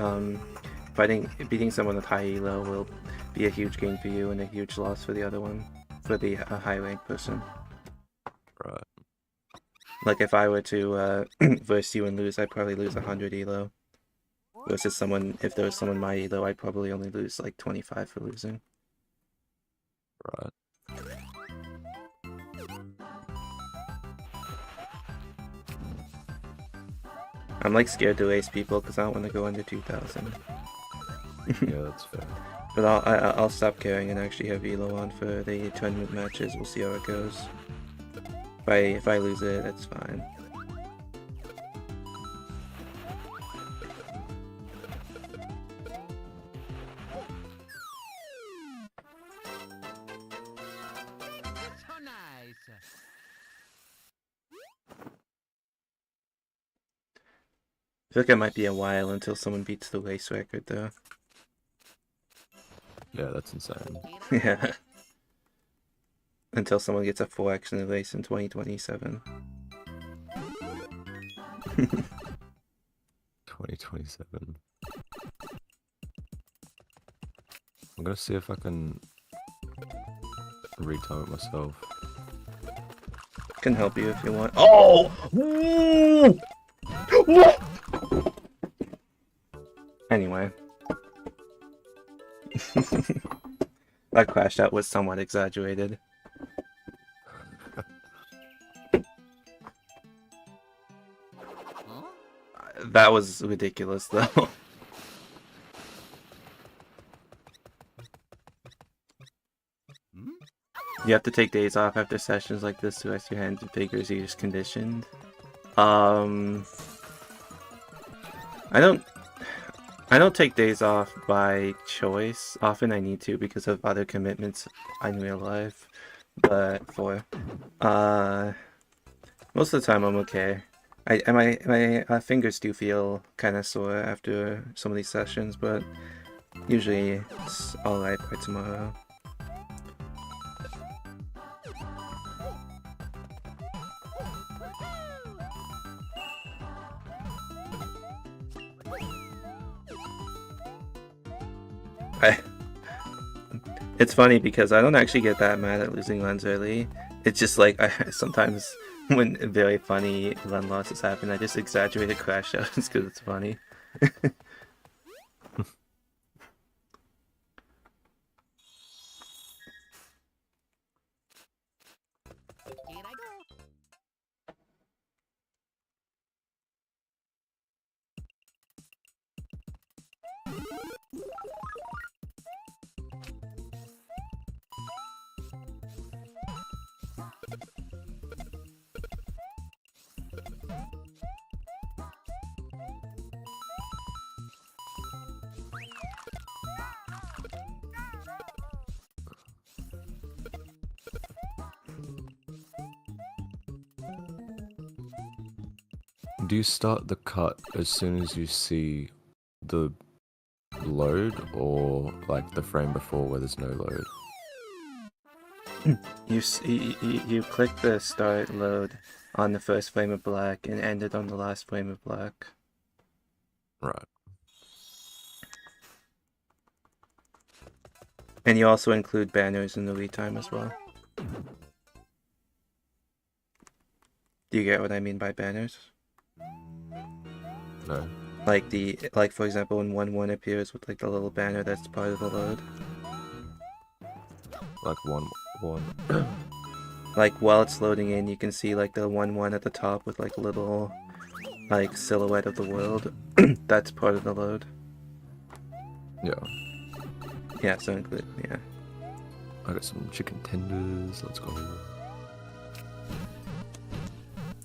Beating someone with high elo will be a huge gain for you and a huge loss for the other one, for the high rank person. Right. Like if I were to verse you and lose, I'd probably lose 100 elo. Versus someone, if there was someone my elo, I'd probably only lose like 25 for losing. Right. I'm like scared to race people because I don't want to go under 2,000. Yeah, that's fair. But I'll stop caring and actually have elo on for the tournament matches. We'll see how it goes. If I lose it, that's fine. So nice. I feel like it might be a while until someone beats the race record though. Yeah, that's insane. Yeah. Until someone gets a 4x in the race in 2027. 2027. I'm gonna see if I can retime it myself. Can help you if you want. Oh! What? Anyway. That crash out was somewhat exaggerated. That was ridiculous though. You have to take days off after sessions like this to rest your hands and fingers. You're just conditioned. I don't take days off by choice. Often I need to because of other commitments in real life. But most of the time I'm okay. My fingers do feel kind of sore after some of these sessions, but usually it's alright by tomorrow. It's funny because I don't actually get that mad at losing runs early. It's just like sometimes when very funny run losses happen, I just exaggerate a crash out just because it's funny. Here I go. Do you start the cut as soon as you see the load, or like the frame before where there's no load? You click the start load on the first frame of black and end it on the last frame of black. Right. And you also include banners in the retime as well. Do you get what I mean by banners? No. Like for example when 1-1 appears with like the little banner that's part of the load. Like one. Like while it's loading in, you can see like the 1-1 at the top with like a little like silhouette of the world. That's part of the load. Yeah. Yeah, so include, yeah. I got some chicken tenders. Let's go.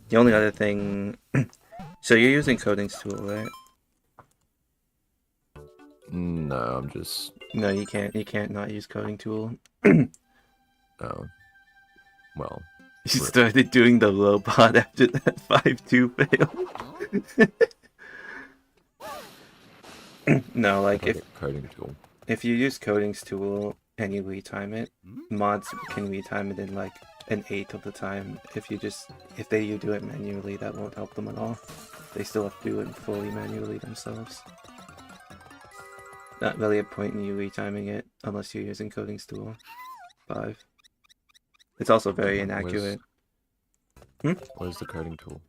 The only other thing, so you're using coding's tool, right? No, I'm just. No, you can't not use coding tool. Oh. Well. You started doing the robot after that 5-2 fail. No, like Coding tool. if you use coding's tool and you retime it, mods can retime it in like an eighth of the time. If you do it manually, that won't help them at all. They still have to do it fully manually themselves. Not really a point in you retiming it unless you're using Coding's tool 5. It's also very inaccurate. Where's the coding tool?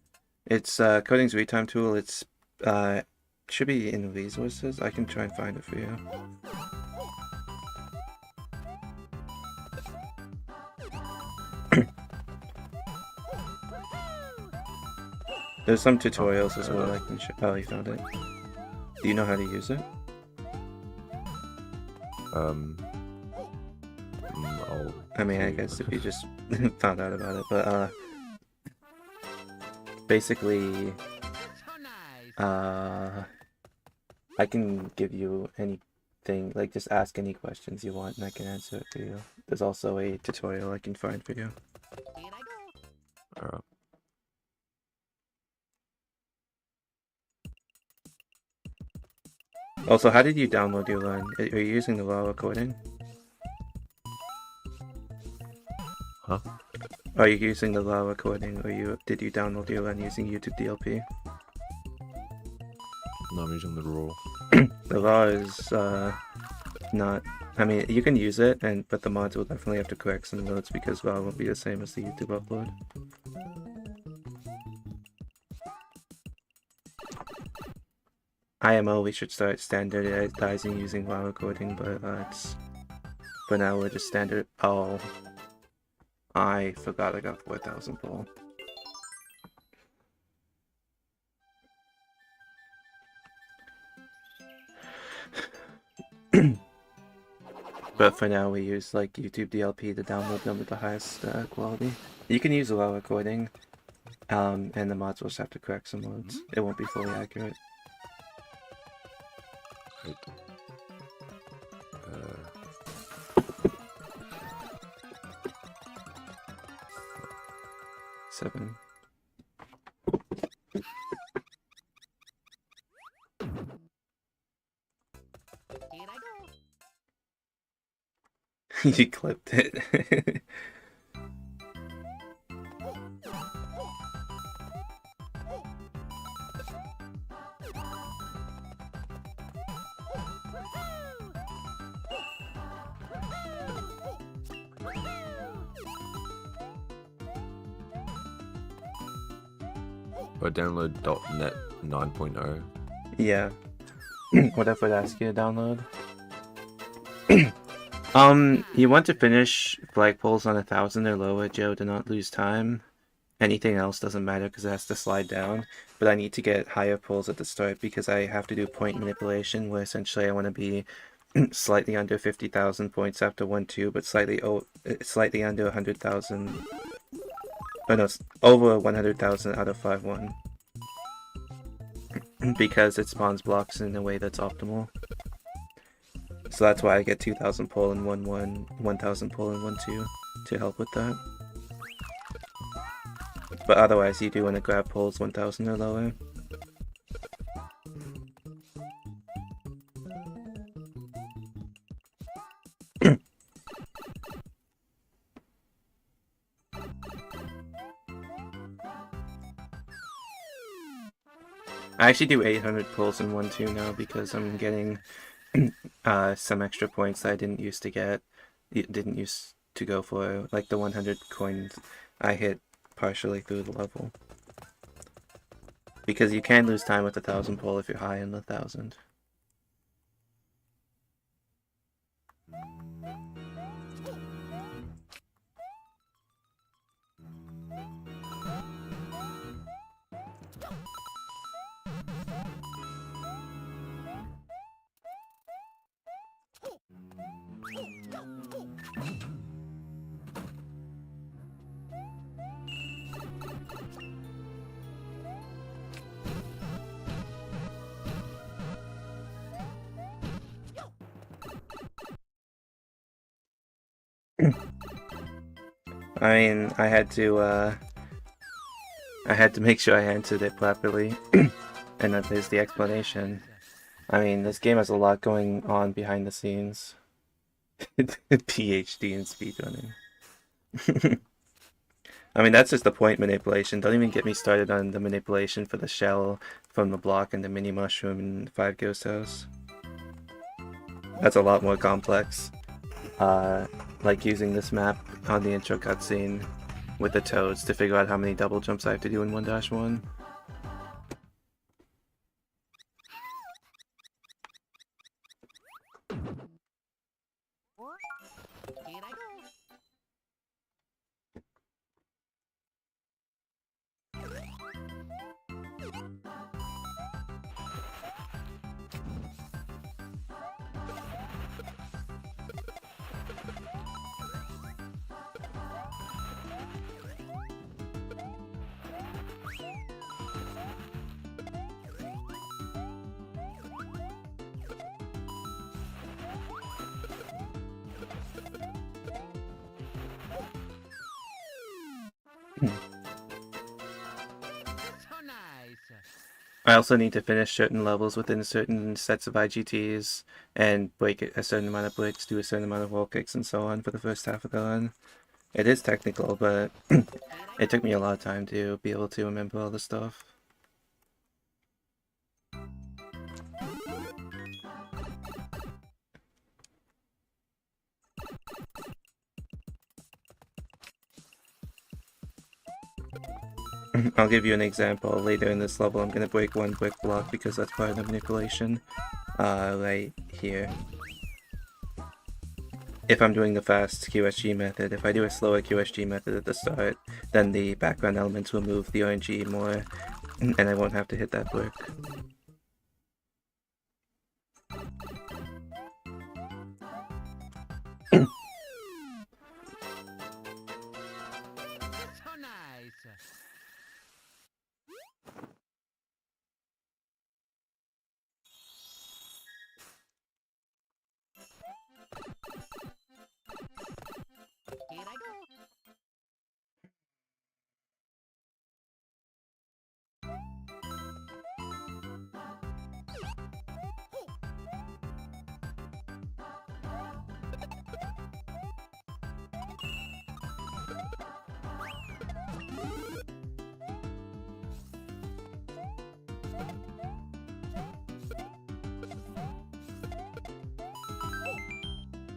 It's Coding's retime tool. It's should be in resources. I can try and find it for you. There's some tutorials as well I can show. Oh, you found it. Do you know how to use it? I mean, I guess if you just found out about it, but basically, So nice. I can give you anything, like just ask any questions you want and I can answer it for you. There's also a tutorial I can find for you. Here I go. Alright. Also, how did you download your LUN? Are you using the raw recording? Huh? Are you using the raw recording, or did you download your LUN using YouTube DLP? No, I'm using the raw. The raw is not. I mean, you can use it, but the mods will definitely have to correct some notes because raw won't be the same as the YouTube upload. IMO, we should start standardizing using raw recording, but for now we're just standard. Oh, I forgot I got 4,000 pull. But for now we use like YouTube DLP to download them with the highest quality. You can use raw recording, and the mods will just have to correct some modes. It won't be fully accurate. Wait. 7. Here I go. You clipped it. I download .NET 9.0. Yeah. What if I'd ask you to download? You want to finish flagpoles on 1,000 or lower, Joe, to not lose time. Anything else doesn't matter because it has to slide down. But I need to get higher pulls at the start because I have to do point manipulation, where essentially I want to be slightly under 50,000 points after 1-2, but slightly under 100,000. Oh no, it's over 100,000 out of 5-1. Because it spawns blocks in a way that's optimal. So that's why I get 2,000 pull in 1-1, 1,000 pull in 1-2 to help with that. But otherwise you do want to grab pulls 1,000 or lower. I actually do 800 pulls in 1-2 now because I'm getting some extra points that I didn't used to get. Didn't used to go for, like the 100 coins I hit partially through the level. Because you can lose time with 1,000 pull if you're high in the 1,000. I mean, I had to make sure I answered it properly, and that is the explanation. I mean, this game has a lot going on behind the scenes. PhD in speedrunning. I mean, that's just the point manipulation. Don't even get me started on the manipulation for the shell from the block and the mini mushroom in 5 Ghost House. That's a lot more complex. Like using this map on the intro cutscene with the toads to figure out how many double jumps I have to do in 1-1. Here I go. So nice. I also need to finish certain levels within certain sets of IGTs and break a certain amount of bricks, do a certain amount of wall kicks, and so on for the first half of the run. It is technical, but it took me a lot of time to be able to remember all the stuff. I'll give you an example. Later in this level, I'm going to break one brick block because that's part of the manipulation. Right here. If I'm doing the fast QSG method, if I do a slower QSG method at the start, then the background elements will move the RNG more, and I won't have to hit that brick. So nice. Here I go.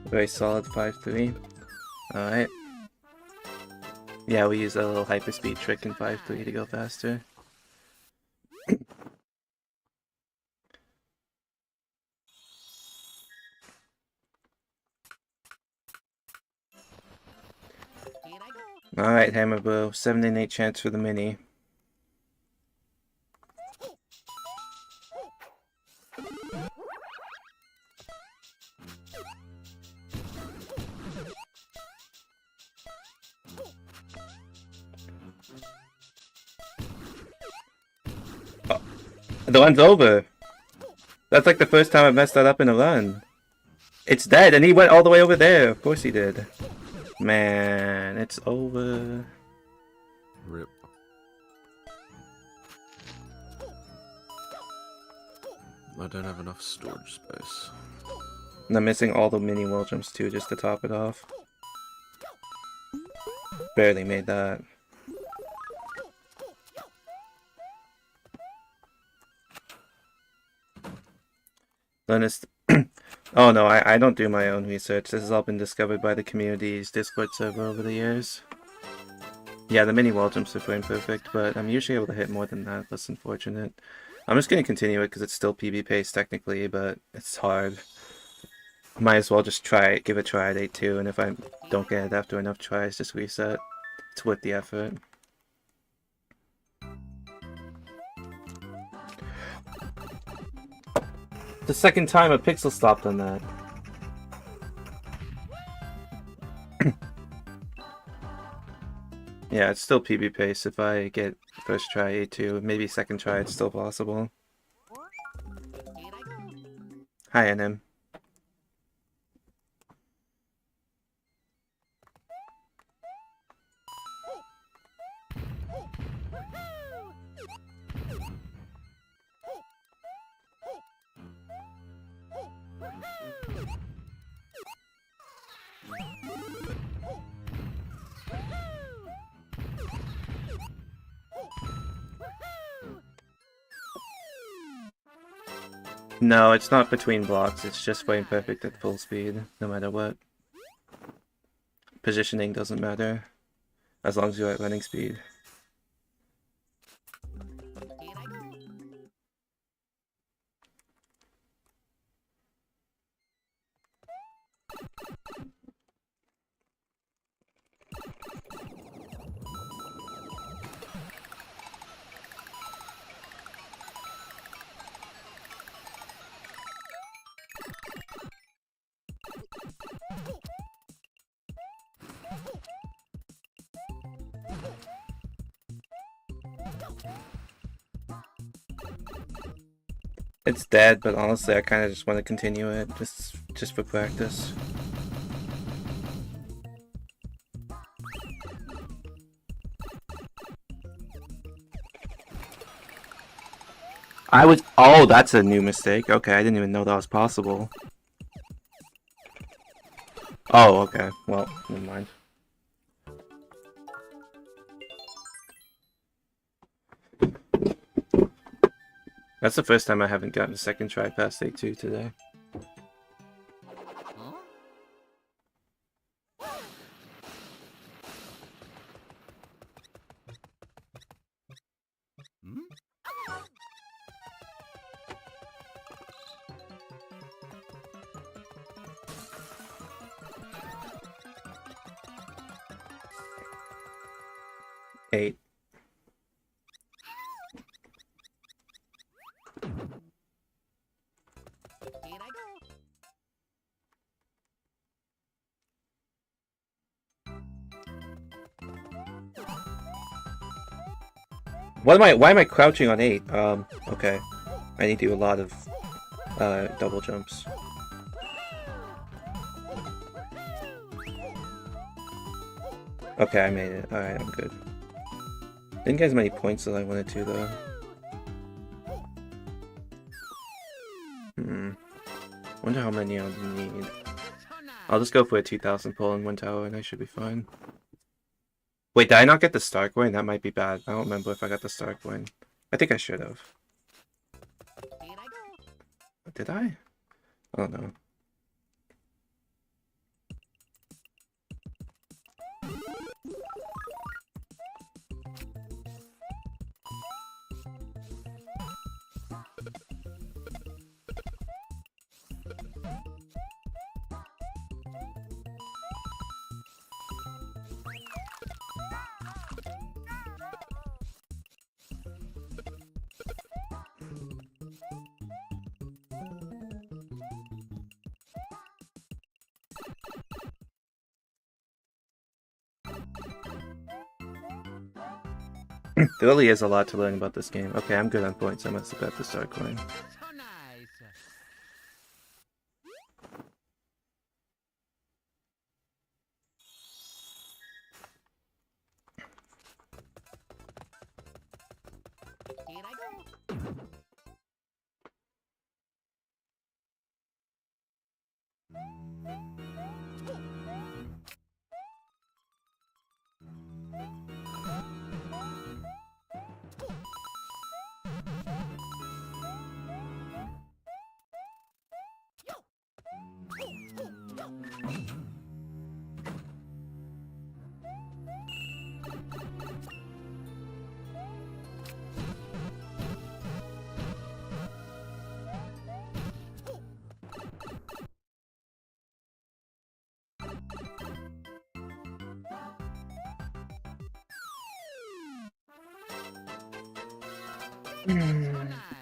Very solid 5-3. Alright. Yeah, we use a little hyperspeed trick in 5-3 to go faster. Here I go. Alright, Hammer Bro, 7 in 8 chance for the mini. Oh, the run's over! That's like the first time I messed that up in a run. It's dead, and he went all the way over there. Of course he did. Man, it's over. Rip. I don't have enough storage space. And I'm missing all the mini wall jumps too, just to top it off. Barely made that. Honest. Oh no, I don't do my own research. This has all been discovered by the community's Discord server over the years. Yeah, the mini wall jumps are frame perfect, but I'm usually able to hit more than that. That's unfortunate. I'm just going to continue it because it's still PB pace technically, but it's hard. Might as well just try it, give it a try at 8-2, and if I don't get it after enough tries, just reset. It's worth the effort. The second time a pixel stopped on that. Yeah, it's still PB pace. If I get first try A2, maybe second try, it's still possible. Here I go. Hi, NM. No, it's not between blocks, it's just frame perfect at full speed, no matter what. Positioning doesn't matter, as long as you're at running speed. Here I go. It's dead, but honestly I kinda just want to continue it, just for practice. Oh, that's a new mistake. Okay, I didn't even know that was possible. Oh, okay. Well, never mind. That's the first time I haven't gotten a second try past 8-2 today. Huh? Hmm? 8. Here I go. Why am I crouching on 8? Okay. I need to do a lot of double jumps. Okay, I made it. Alright, I'm good. Didn't get as many points as I wanted to, though. Wonder how many I'll need. So I'll just go for a 2,000 pull in one tower and I should be fine. Wait, did I not get the star coin? That might be bad. I don't remember if I got the star coin. I think I should have. Here I go. Did I? I don't know. There really is a lot to learn about this game. Okay, I'm good on points. I must have got the star coin. So nice. Here I go. So nice.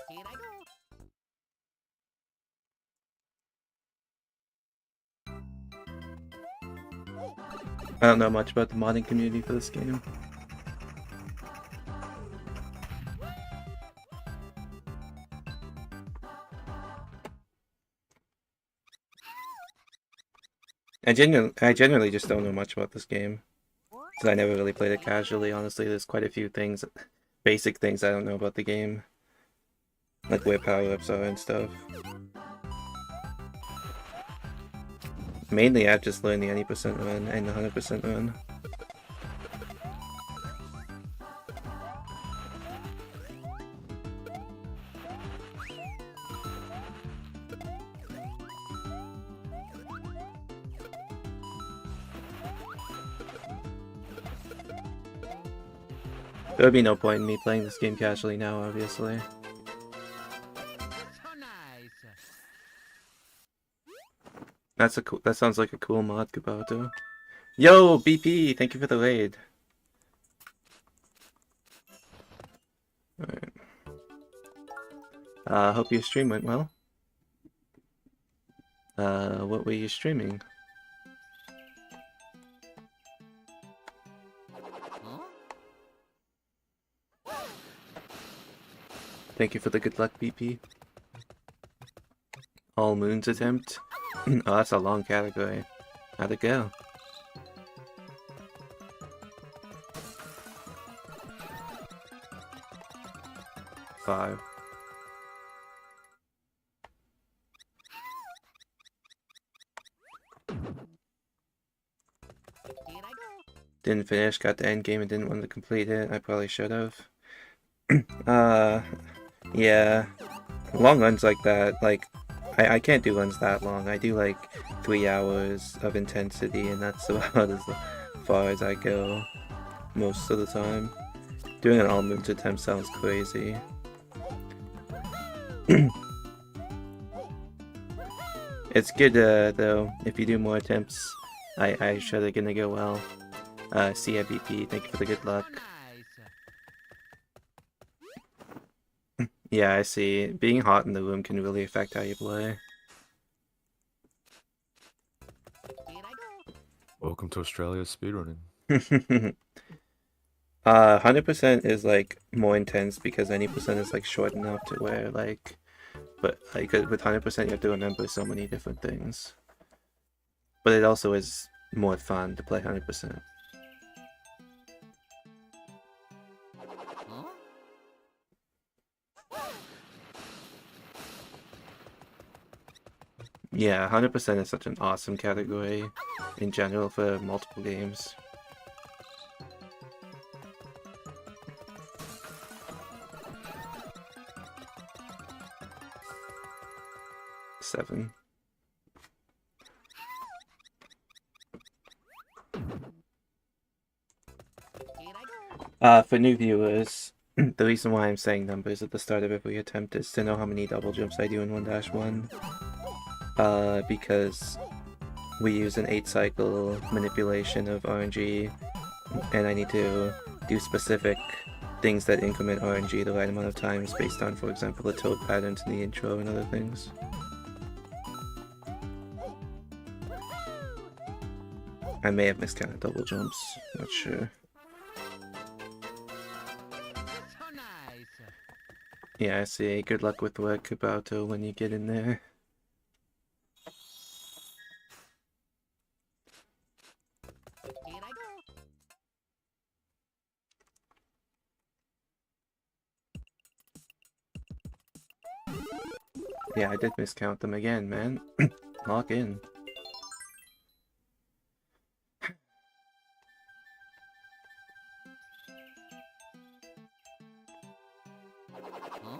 Here I go. I don't know much about the modding community for this game. I generally just don't know much about this game. Because I never really played it casually, honestly. There's quite a few things, basic things I don't know about the game. Like where power-ups are and stuff. Mainly, I've just learned the 80% run and the 100% run. There would be no point in me playing this game casually now, obviously. So nice. That sounds like a cool mod, Kabato. Yo, BP, thank you for the raid. Alright. Hope your stream went well. What were you streaming? Huh? Thank you for the good luck, BP. All Moons attempt? Oh, that's a long category. How'd it go? Five. Here I go. Didn't finish, got the end game and didn't want to complete it. I probably should have. Yeah. Long runs like that, like, I can't do runs that long. I do like 3 hours of intensity, and that's about as far as I go most of the time. Doing an all moons attempt sounds crazy. It's good though, if you do more attempts, I'm sure they're gonna go well. CIBP, thank you for the good So luck. nice. Yeah, I see. Being hot in the room can really affect how you play. Here I go. Welcome to Australia's speedrunning. 100% is like more intense because any percent is like short enough to where like, but like with 100% you have to remember so many different things. But it also is more fun to play 100%. Huh? Yeah, 100% is such an awesome category in general for multiple games. Seven. Here I go. For new viewers, the reason why I'm saying numbers at the start of every attempt is to know how many double jumps I do in 1-1. Because we use an 8-cycle manipulation of RNG, and I need to do specific things that increment RNG the right amount of times based on, for example, the toad patterns in the intro and other things. I may have miscounted double jumps, not sure. So nice. Yeah, I see. Good luck with work, Kabato, when you get in there. Here I go. Yeah, I did miscount them again, man. Lock in. Huh?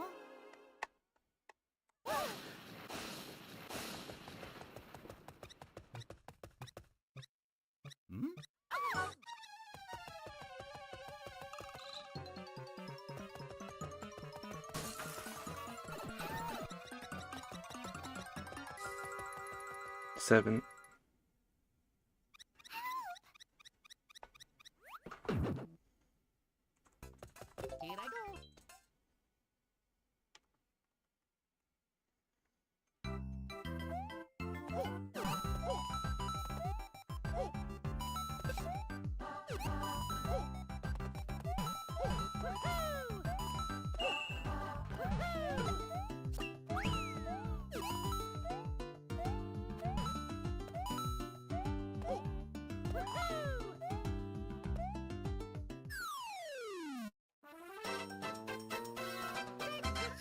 Hmm? Seven. Here I go.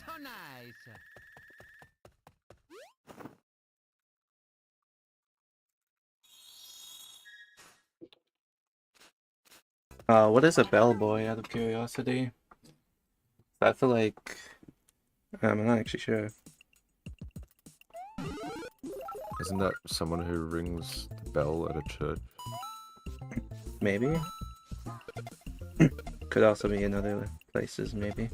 So nice. What is a bellboy out of curiosity? I feel like I'm not actually sure. Isn't that someone who rings the bell at a church? Maybe. Could also be in other places, maybe.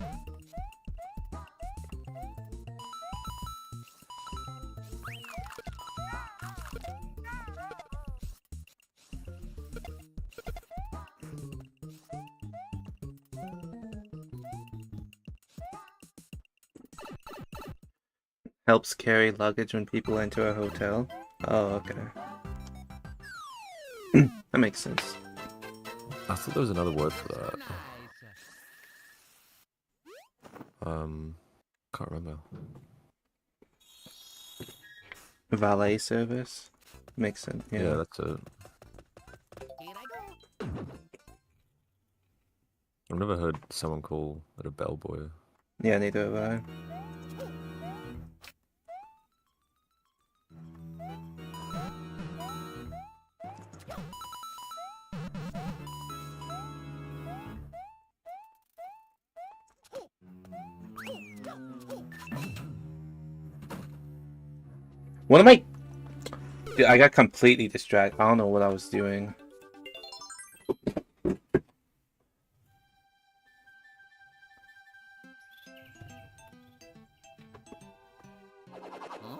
Helps carry luggage when people enter a hotel. Oh, okay. That makes sense. I thought there was another word for that. Nice. Can't remember. Valet service. Makes sense. Yeah, Yeah. that's it. Here I go. I've never heard someone call it a bellboy. Yeah, neither have I. What am I? Dude, I got completely distracted. I don't know what I was doing. Huh?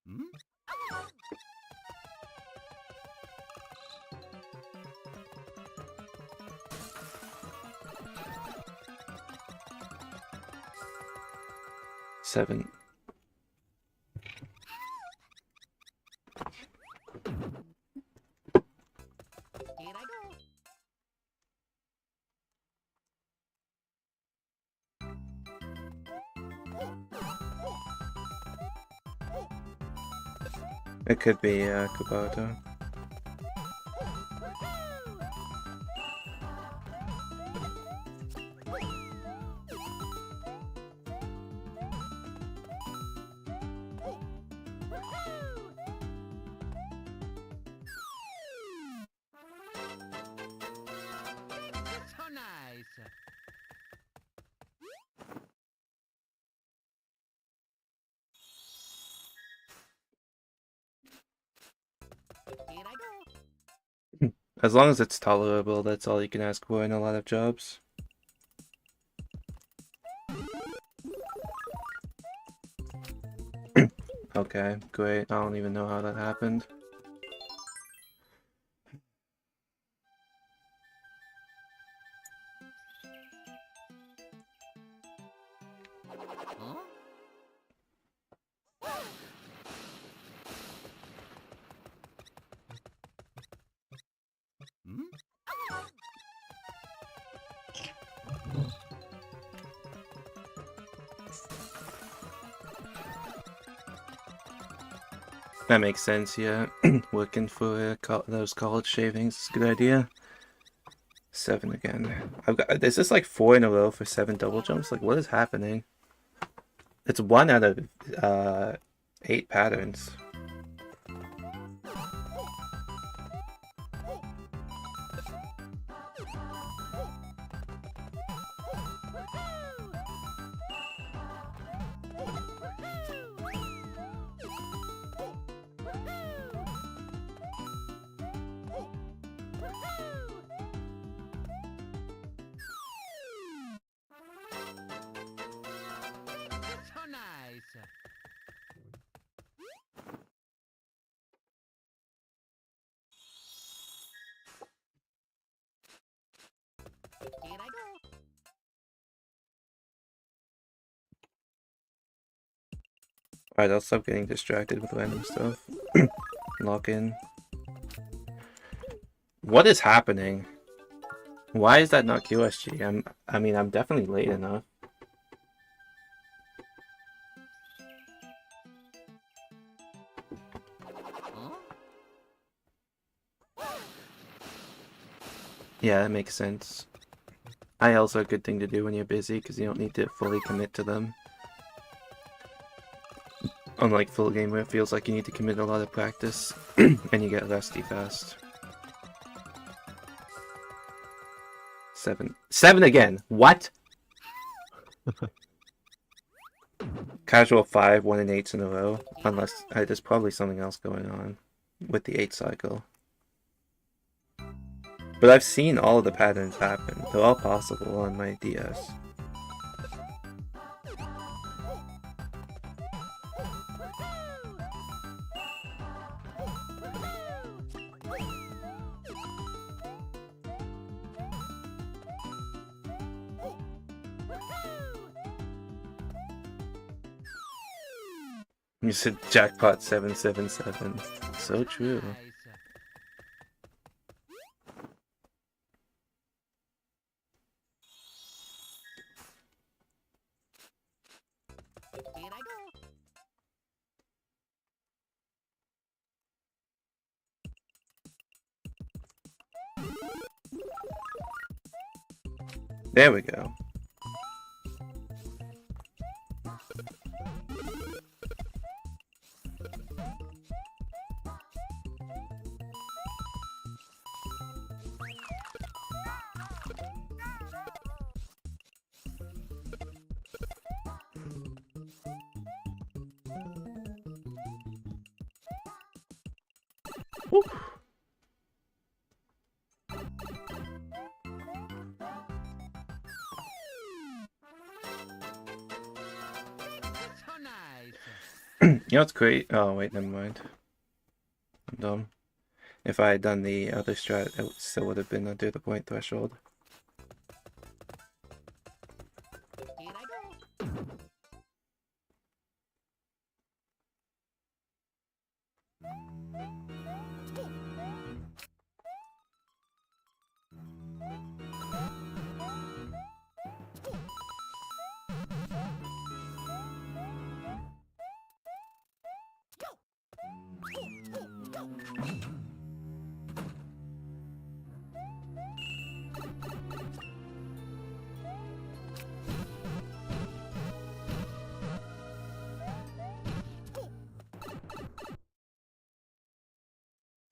Hmm? Seven. Here I go. It could be Kubato. So nice. Here I go. As long as it's tolerable, that's all you can ask for in a lot of jobs. Okay, great. I don't even know how that happened. Huh? Hmm? That makes sense, yeah. Working for those college shavings is a good idea. 7 again. I've got. Is this like 4 in a row for 7 double jumps? Like, what is happening? It's 1 out of 8 patterns. So nice. Here I go. Alright, I'll stop getting distracted with random stuff. Lock in. What is happening? Why is that not QSG? I mean, I'm definitely late enough. Huh? Yeah, that makes sense. ILs are a good thing to do when you're busy because you don't need to fully commit to them. Unlike full game where it feels like you need to commit a lot of practice and you get rusty fast. 7. 7 again! What? Casual 5, 1 and 8s in a row. Unless there's probably something else going on with the 8 cycle. But I've seen all of the patterns happen. They're all possible on my DS. You said jackpot 777. So true. Nice. Here I go. There we go. Woo. So nice. You know what's great? Oh wait, never mind. I'm dumb. If I had done the other strat, it still would have been under the point threshold. Here I go.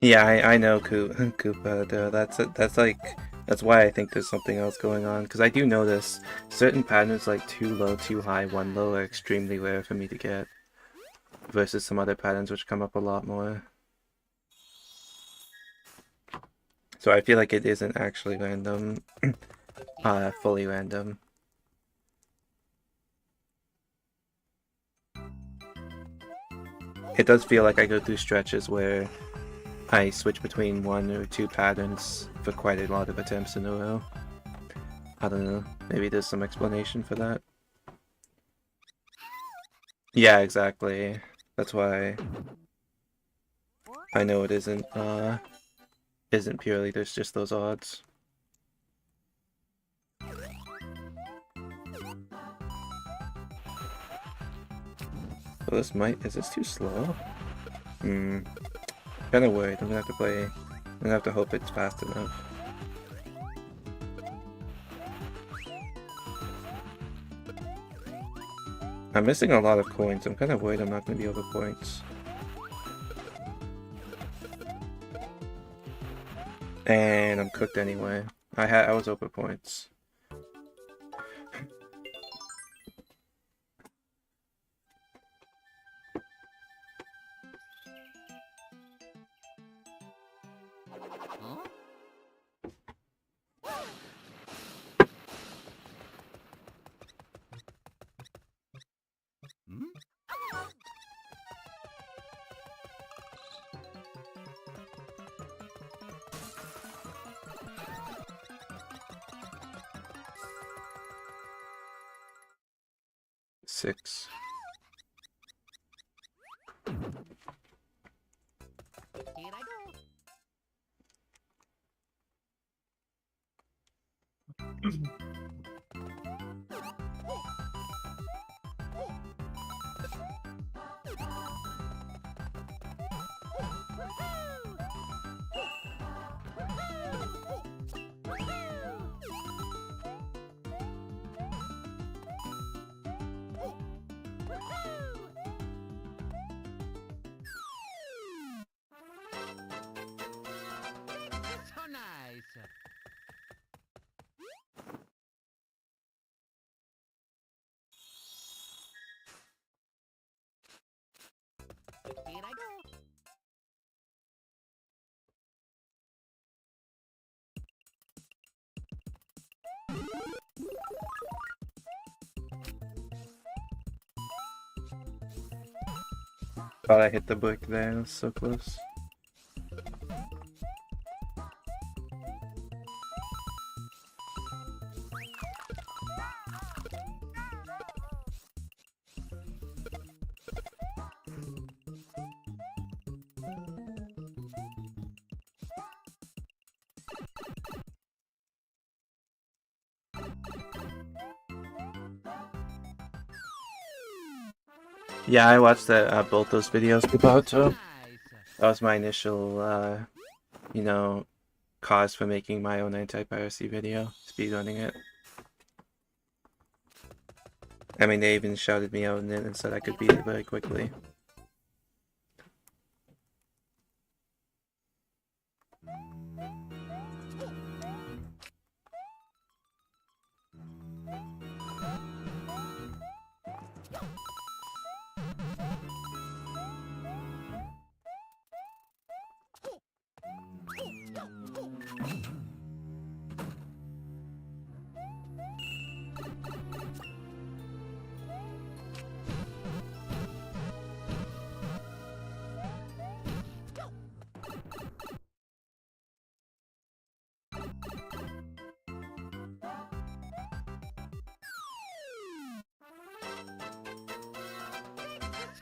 Yeah, I know, Koopa. Though. That's why I think there's something else going on. Because I do notice certain patterns like too low, too high, 1 low are extremely rare for me to get, versus some other patterns which come up a lot more. So I feel like it isn't actually random, fully random. It does feel like I go through stretches where I switch between 1 or 2 patterns for quite a lot of attempts in a row. I don't know, maybe there's some explanation for that. Yeah, exactly. That's why I know it isn't purely there's just those odds. So is this too slow? Kinda worried. I'm gonna have to hope it's fast enough. I'm missing a lot of coins. I'm kinda worried I'm not gonna be over points. And I'm cooked anyway. I was over points. Huh? Hmm? 6. Here I go. Thought I hit the brick there. It was so close. Yeah, I watched both those videos about Nice. that was my initial, you know, cause for making my own anti-piracy video, speedrunning it. I mean, they even shouted me out in it and said I could beat it very quickly.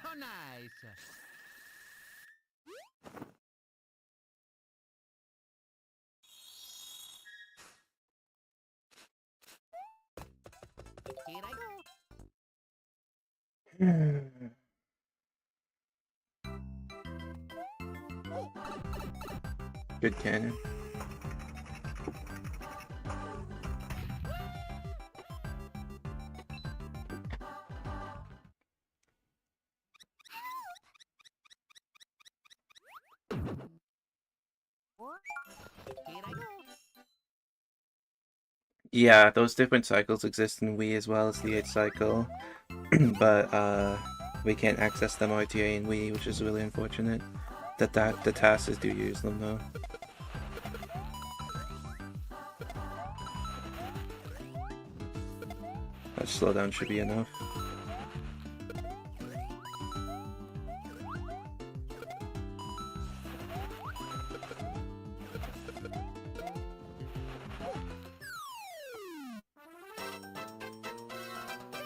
So nice. Here I go. Good cannon. Here I go. Yeah, those different cycles exist in Wii as well as the 8 cycle, but we can't access them RTA in Wii, which is really unfortunate. The tasks do use them though. That slowdown should be enough.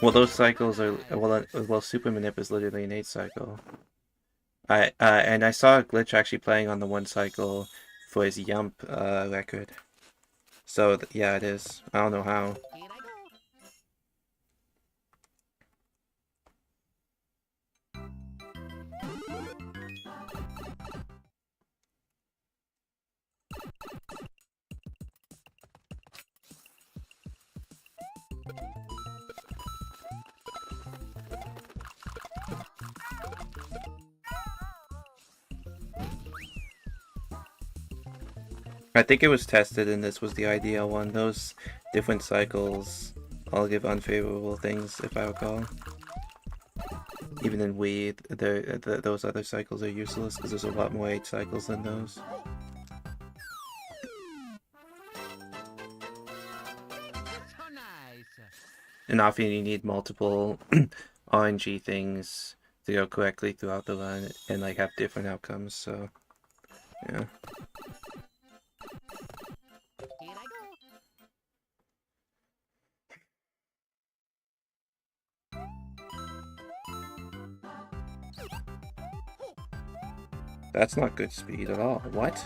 Well, those cycles are well. Super Manip is literally an 8 cycle. And I saw a glitch actually playing on the 1 cycle for his Yump record. So yeah, it is. I don't know how. Here I go. I think it was tested and this was the ideal one. Those different cycles all give unfavorable things, if I recall. Even in Wii, those other cycles are useless because there's a lot more 8 cycles than those. So nice. And often you need multiple RNG things to go correctly throughout the run and like have different outcomes, so yeah. Here I go. That's not good speed at all. What?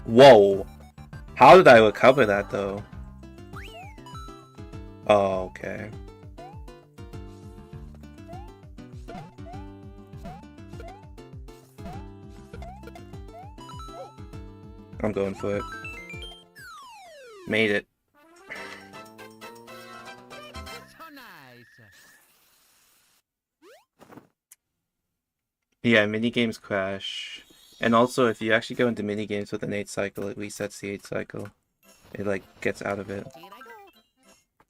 Whoa! How did I recover that though? Oh, okay. I'm going for it. Made it. So nice. Yeah, minigames crash. And also, if you actually go into minigames with an 8 cycle, it resets the 8 cycle. It, like, gets out of it. Here I go.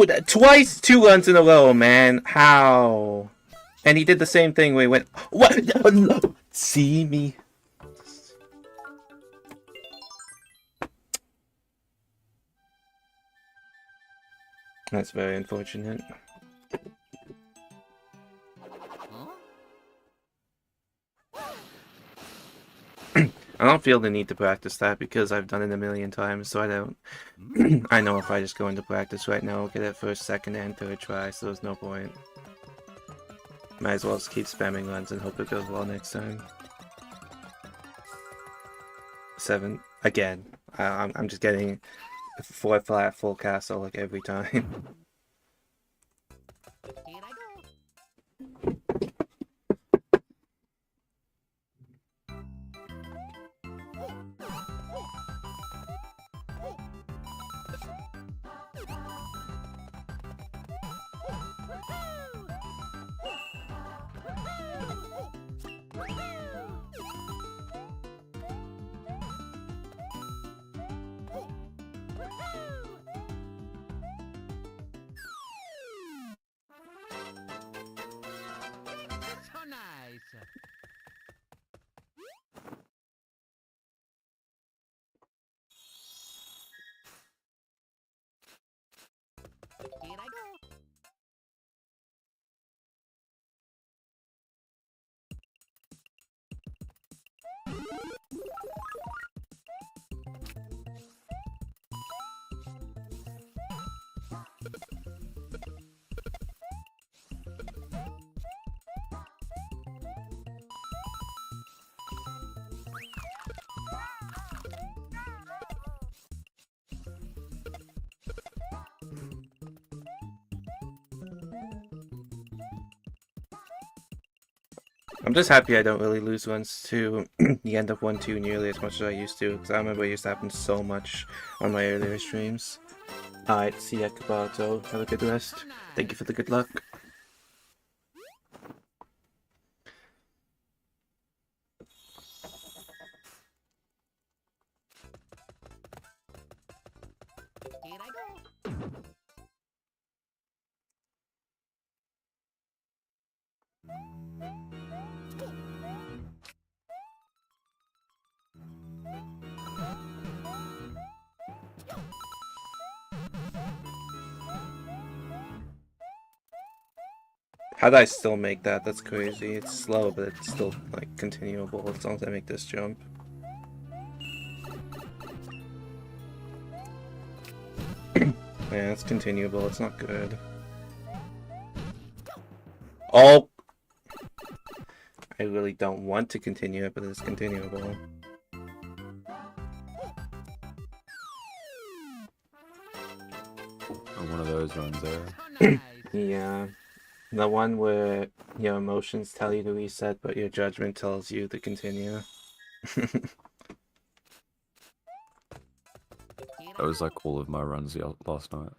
Dude, twice 2 runs in a row, man. How? And he did the same thing where he went, what? See me? That's very unfortunate. I don't feel the need to practice that because I've done it a million times, so I don't. I know if I just go into practice right now, I'll get it first, second, and third try, so there's no point. Might as well just keep spamming runs and hope it goes well next time. 7 again. I'm just getting 4 flat full castle like every time. Here I go. So nice. Here I go. I'm just happy I don't really lose runs to the end of 1-2 nearly as much as I used to, because I remember it used to happen so much on my earlier streams. Alright, see ya, Kabato. Have a good rest. Thank you for the good luck. Here I go. How did I still make that? That's crazy. It's slow, but it's still, like, continuable as long as I make this jump. Yeah, it's continuable. It's not good. Oh! I really don't want to continue it, but it's continuable. Oh, one of those runs there. So nice. Yeah. The one where your emotions tell you to reset, but your judgment tells you to continue. That was like all of my runs last night.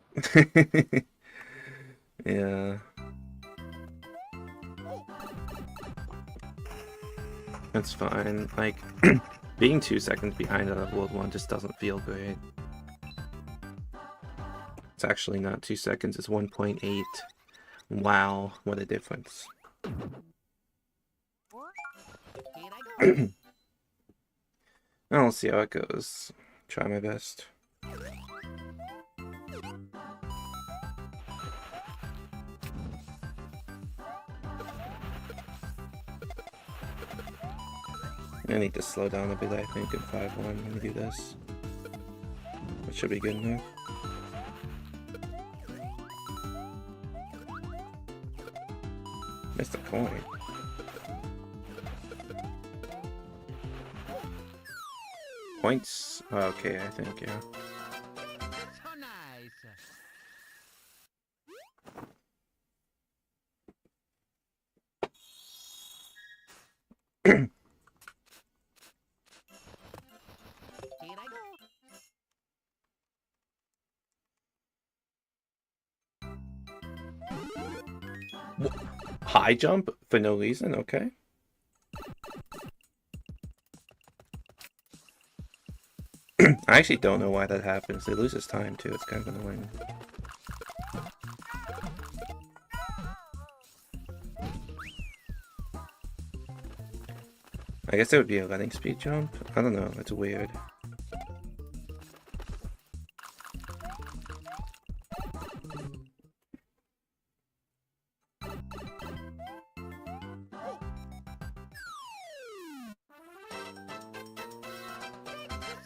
Yeah. That's fine. Like, being 2 seconds behind on a World 1 just doesn't feel great. It's actually not 2 seconds, it's 1.8. Wow, what a difference. Here I go. I'll see how it goes. Try my best. I need to slow down a bit, I think, in 5-1 when we do this. It should be good enough. Missed a coin. Points? Oh, okay, I think, yeah. So nice. Here I go. High jump for no reason, okay. I actually don't know why that happens. It loses time too, it's kind of annoying. I guess it would be a running speed jump. I don't know. It's weird.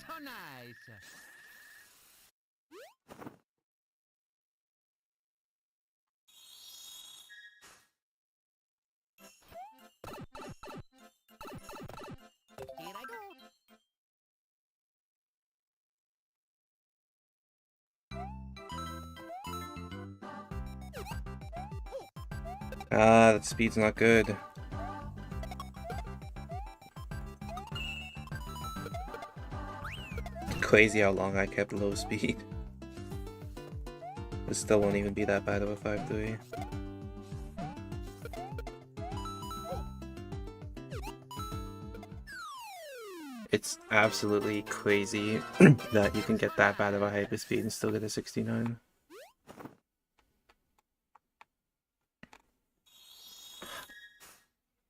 So nice. Here I go. Ah, that speed's not good. Crazy how long I kept low speed. This still won't even be that bad of a 5-3. It's absolutely crazy that you can get that bad of a hyper speed and still get a 69.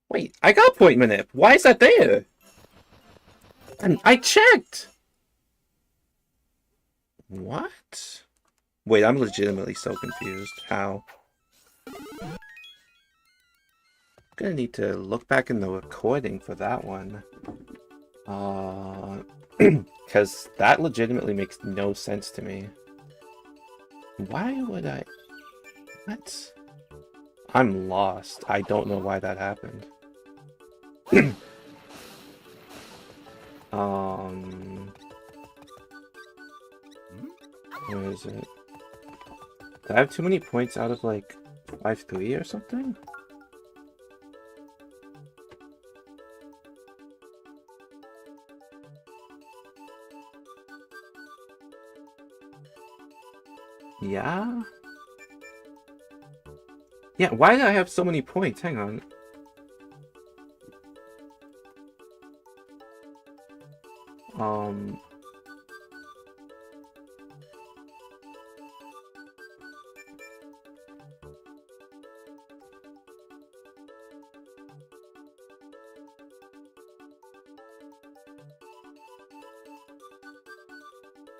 Wait, I got point manip. Why is that there? And I checked. What? Wait, I'm legitimately so confused. How? Gonna need to look back in the recording for that one. Because that legitimately makes no sense to me. Why would I? What? I'm lost. I don't know why that happened. Where is it? Did I have too many points out of like 5-3 or something? Yeah? Yeah, why did I have so many points? Hang on.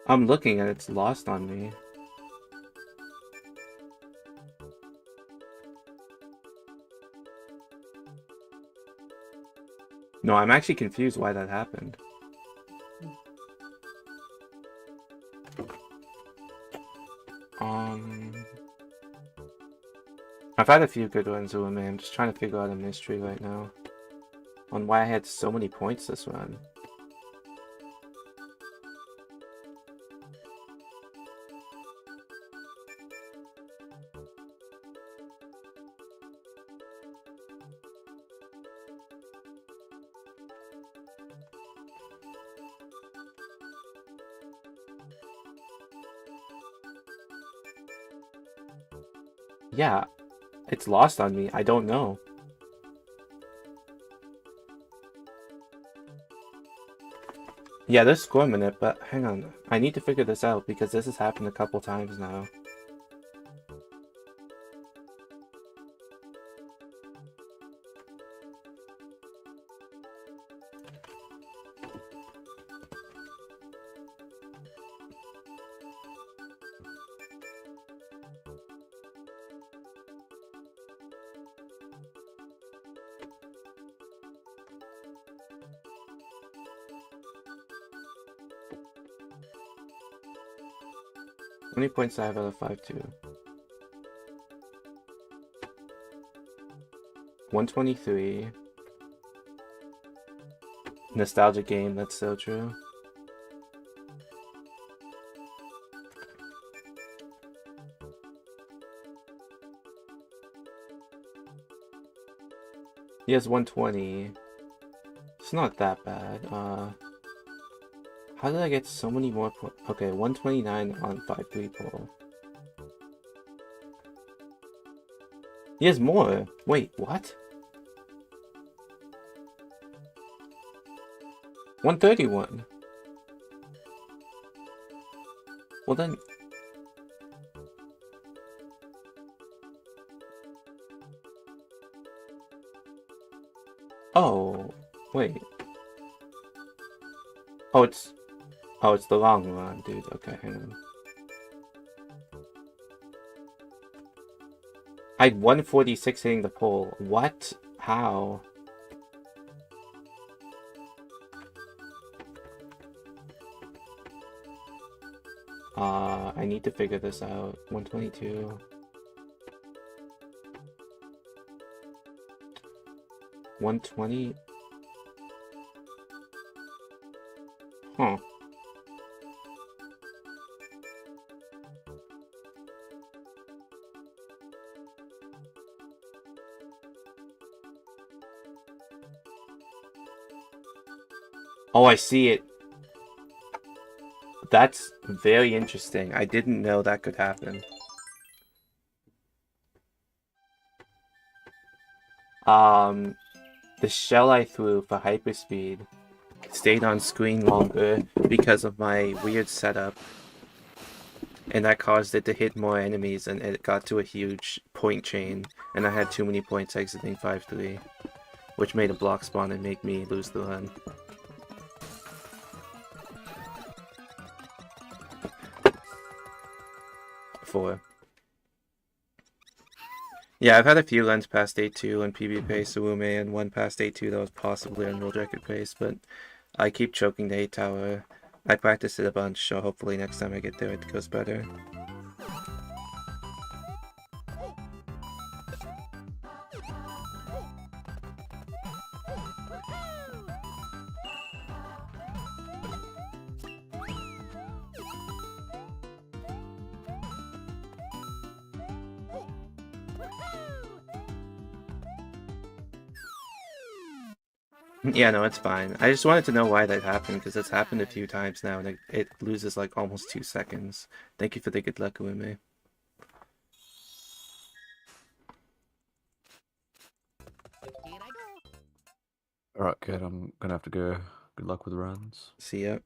I'm looking and it's lost on me. No, I'm actually confused why that happened. I've had a few good ones with me. I'm just trying to figure out a mystery right now on why I had so many points this run. Yeah, it's lost on me. I don't know. Yeah, there's score minute, but hang on. I need to figure this out because this has happened a couple times now. How many points do I have out of 5-2? 123. Nostalgia game, that's so true. He has 120. It's not that bad. How did I get so many more points? Okay, 129 on 5-3 pole. He has more. Wait, what? 131. Well then... Oh, wait. Oh, it's the long run, dude. Okay, hang on. I had 146 hitting the pole. What? How? I need to figure this out. 122. 120. Huh. Oh, I see it. That's very interesting. I didn't know that could happen. The shell I threw for hyperspeed stayed on screen longer because of my weird setup. And that caused it to hit more enemies, and it got to a huge point chain, and I had too many points exiting 5-3, which made a block spawn and make me lose the run. Four. Yeah, I've had a few runs past 8-2 on PB pace, Suume, and one past 8-2 that was possibly on world record pace, but I keep choking the 8 tower. I practice it a bunch, so hopefully next time I get there it goes better. Yeah, no, it's fine. I just wanted to know why that happened, because it's happened a few times now, and it loses like almost 2 seconds. Thank you for the good luck, Ueme. Alright, kid, I'm gonna have to go. Good luck with the runs. See ya.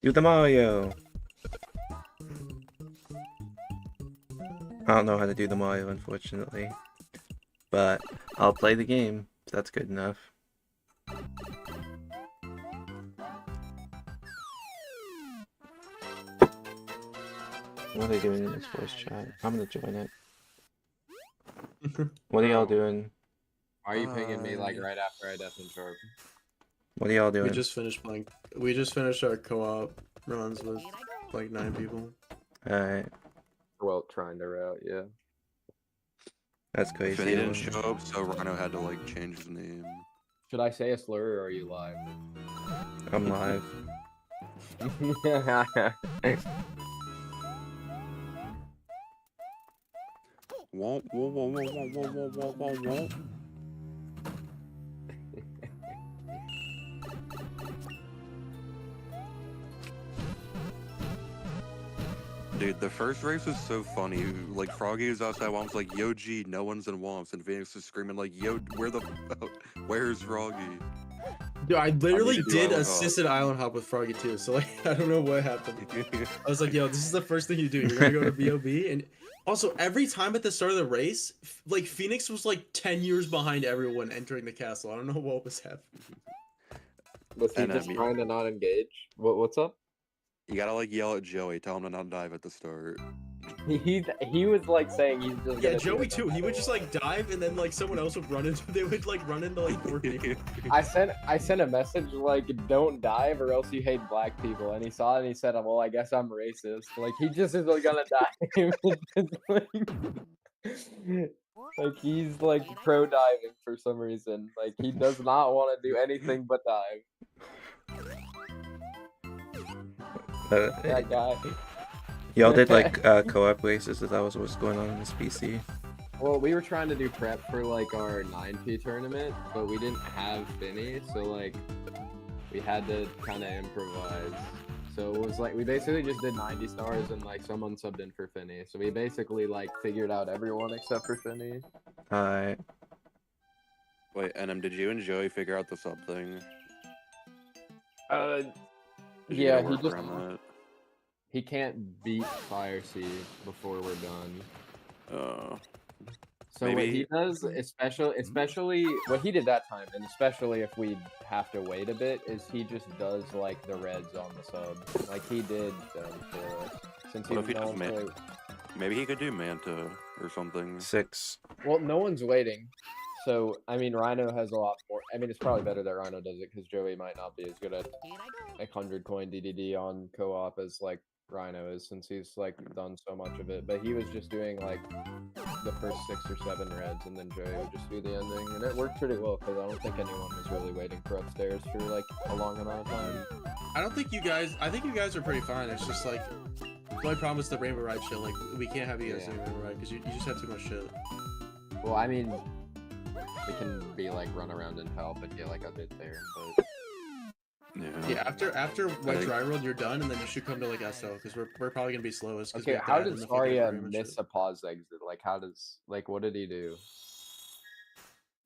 Do the Mario! I don't know how to do the Mario, unfortunately. But I'll play the game, if that's good enough. What are they doing in this voice chat? I'm gonna join it. What are y'all doing? Why are you pinging me like right after I death and sharp? What are y'all doing? We just finished playing. We just finished our co-op runs with like 9 people. Alright, Well, trying to route, yeah. that's crazy. Finny didn't show up, so Rhino had to like change his name. Should I say a slur or are you live? I'm live. Womp, womp, womp, womp, womp, womp, womp, womp, womp. Dude, the first race was so funny. Like, Froggy was outside Womp's like, yo, G, no one's in Womp's. And Phoenix was screaming like, yo, where's Froggy? Dude, I literally to do did Island Hop. assisted island hop with Froggy too, so like I don't know what happened. I was like, yo, this is the first thing you do. You're gonna go to BOB, and also every time at the start of the race, like Phoenix was like 10 years behind everyone entering the castle. I don't know what was happening. Was he And, just yeah. trying to not engage? What's up? You gotta like yell at Joey, tell him to not dive at the start. He was like saying he's just Yeah, gonna do Joey it. too. He would just like dive, and then like someone else would run into. They would like run into like 4 people. I sent a message like don't dive or else you hate black people, and he saw it and he said, well, I guess I'm racist. Like he just isn't gonna dive. Like he's like pro diving for some reason. Like he does not want to do anything but dive. That guy. Y'all did like co-op races, if that was what's going on in this PC. Well, we were trying to do prep for like our 9P tournament, but we didn't have Finny, so like we had to kind of improvise. So it was like we basically just did 90 stars and like someone subbed in for Finny. So we basically like figured out everyone except for Finny. Alright. Wait, NM, did you and Joey figure out the sub thing? Did you Yeah, get a he work just around that? he can't beat Fire Sea before we're done. So what he Maybe- does, especially what he did that time, and especially if we have to wait a bit, is he just does like the reds on the sub, like he did for us. Since What if he no does one's man? wait- Maybe he could do Manta or something. 6. Well, no one's waiting. So I mean, Rhino has a lot more. I mean, it's probably better that Rhino does it because Joey might not be as good at 100 coin DDD on co-op as like Rhino is, since he's like done so much of it. But he was just doing like the first 6 or 7 reds, and then Joey would just do the ending, and it worked pretty well because I don't think anyone was really waiting for upstairs for like a long amount of time. I don't think you guys. I think you guys are pretty fine. It's just like the only problem is the Rainbow Ride shit. Like we can't have you guys doing Rainbow Ride because you just have too much shit. Well, I mean, we can be like run around and help and get like a bit there, but Yeah, after Wet Dry World, you're done, and then you should come to like SL because we're probably gonna be slowest. 'Cause we okay. have How Dad did and the fucking Zarya aquarium and miss shit. a pause exit? Like, what did he do?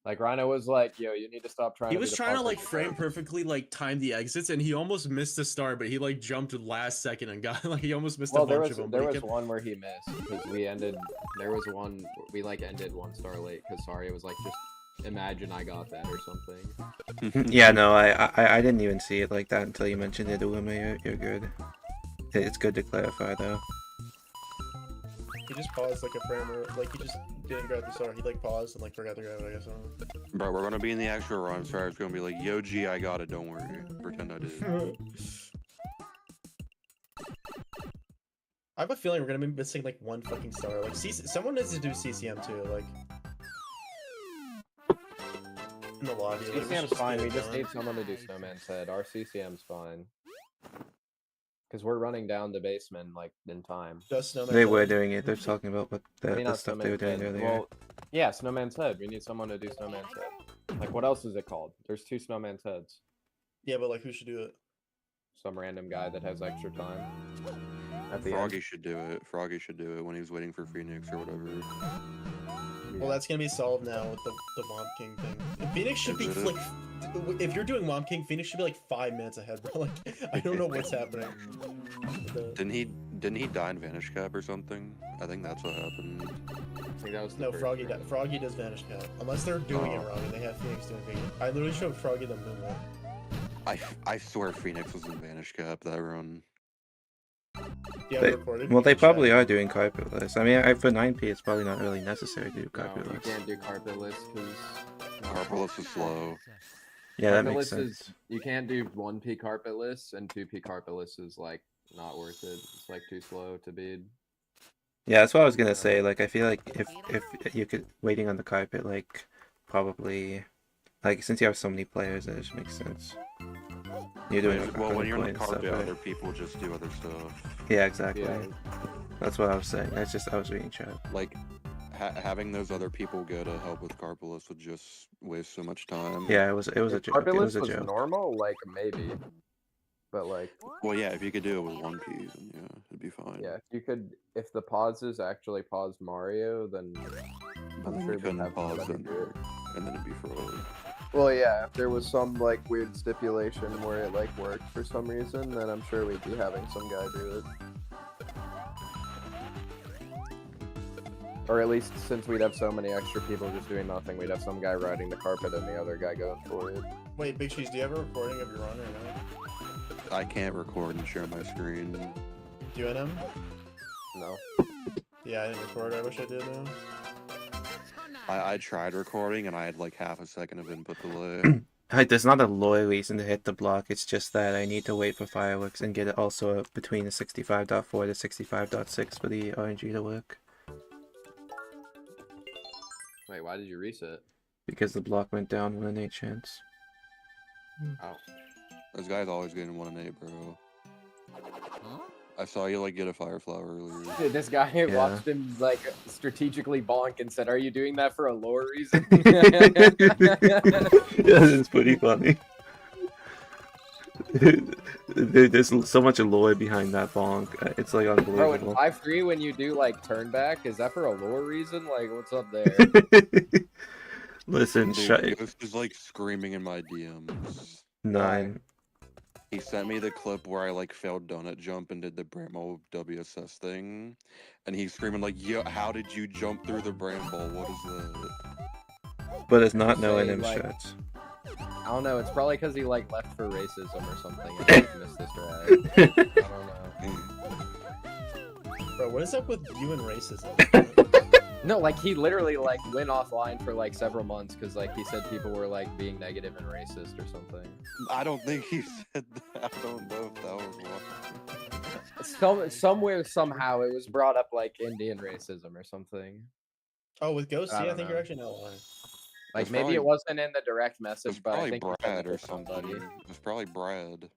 Like Rhino was like, "Yo, you need to stop trying." He to was do the trying to pause like exit." frame perfectly, like time the exits, and he almost missed the start, but he like jumped last second and got like he almost missed Well, a there bunch was of them. there but he was kept- one where he missed because we ended. There was one we like ended 1 star late because Zarya was like, "Just imagine I got that" or something. Yeah, no, I didn't even see it like that until you mentioned it, Uema. You're good. It's good to clarify, though. He just paused like a frame, or like he just didn't grab the star. He like paused and like forgot to grab it. I guess. I don't know. Bro, we're gonna be in the actual run, so it's gonna be like, yo, G, I got it, don't worry. Pretend I did. I have a feeling we're gonna be missing like one fucking star. Like, someone needs to do CCM too. Like, in the lobby. Like, we should CCM's just fine. get We it just done. need someone to do Snowman's Head. Our CCM's fine. Because we're running down the basement like in time. Just Snowman's They Head. were doing it. They're talking about what I mean, the not stuff they were Snowman's doing Head. earlier. Well, yeah, Snowman's Head. We need someone to do Snowman's Head. Like, what else is it called? There's 2 Snowman's Heads. Yeah, but like, who should do it? Some random guy that has extra time. At the Froggy end. should do it. Froggy should do it when he's waiting for Phoenix or whatever. Well, that's gonna be solved now with the Womp King thing. Phoenix should be Is it? like, if you're doing Womp King, Phoenix should be like 5 minutes ahead, bro. Like, I don't know what's happening. Didn't he die in Vanish Cap or something? I think that's what happened. I think that was the No, first Froggy. round. Froggy does Vanish Cap, unless they're doing it Oh. wrong and they have Phoenix doing it. I literally showed Froggy the moonwalk. I swear Phoenix was in Vanish Cap that run. Yeah, They- recorded. Well, You they can probably check. are doing carpetless. I mean, for 9P, it's probably not really necessary to do No, you carpetless. can't do carpetless because Carpeless is slow. Yeah, that makes carpetless sense. is you can't do 1P carpetless, and 2P carpetless is like not worth it. It's like too slow to bead. Yeah, that's what I was gonna say. Like, I feel like if you could waiting on the carpet, like, probably, like, since you have so many players, it just makes sense. You're doing Well, when you're on the 100 points, carpet, stuff, other right? people just do other stuff. Yeah, exactly. Yeah. That's what I was saying. That's just I was reading chat. Like, having those other people go to help with Carpelus would just waste so much time. Yeah, it was a If joke. It carpetless was a was joke. normal, like maybe, but like Well, yeah, if you could do it with 1P, then yeah, it'd be fine. yeah, if you could, if the pauses actually paused Mario, then But I'm then sure you we'd couldn't have pause somebody it, do it. and then it'd be fraud. Well, yeah, if there was some like weird stipulation where it like worked for some reason, then I'm sure we'd be having some guy do it. Or at least since we'd have so many extra people just doing nothing, we'd have some guy riding the carpet and the other guy going for it. Wait, Big Cheese, do you have a recording of your run or no? I can't record and share my screen. Do you, NM? No. Yeah, I didn't record. I wish I did now. I tried recording and I had like half a second of input delay. There's not a lawyer reason to hit the block. It's just that I need to wait for fireworks and get it also between the 65.4 to 65.6 for the RNG to work. Wait, why did you reset? Because the block went down 1 in 8 chance. Oh. This guy's always getting 1 in 8, bro. I saw you like get a fire flower earlier. Dude, this guy Yeah. watched him like strategically bonk and said, "Are you doing that for a lore reason?" Yeah, it's pretty funny. There's so much lore behind that bonk. It's like Bro, in unbelievable. 5-3 when you do like turn back, is that for a lore reason? Like, what's up there? Listen, Dude, Ghost is like screaming in my DMs. 9. He sent me the clip where I like failed donut jump and did the Bramble WSS thing, and he's screaming like, "Yo, how did you jump through the Bramble? What is that?" But it's not no Saying, NM like- shots. I don't know. It's probably because he like left for racism or something. And like, missed this ride. I don't know. Bro, what is up with you and racism? No, like he literally like went offline for like several months because like he said people were like being negative and racist or something. I don't think he said that. I don't know if that was what. Somewhere somehow it was brought up like Indian racism or something. Oh, with Ghost, I yeah, I don't think know. you're actually not lying. Like It's maybe probably- it wasn't in the direct It's message, but I probably think he said Brad it or to somebody. something. It's probably Brad.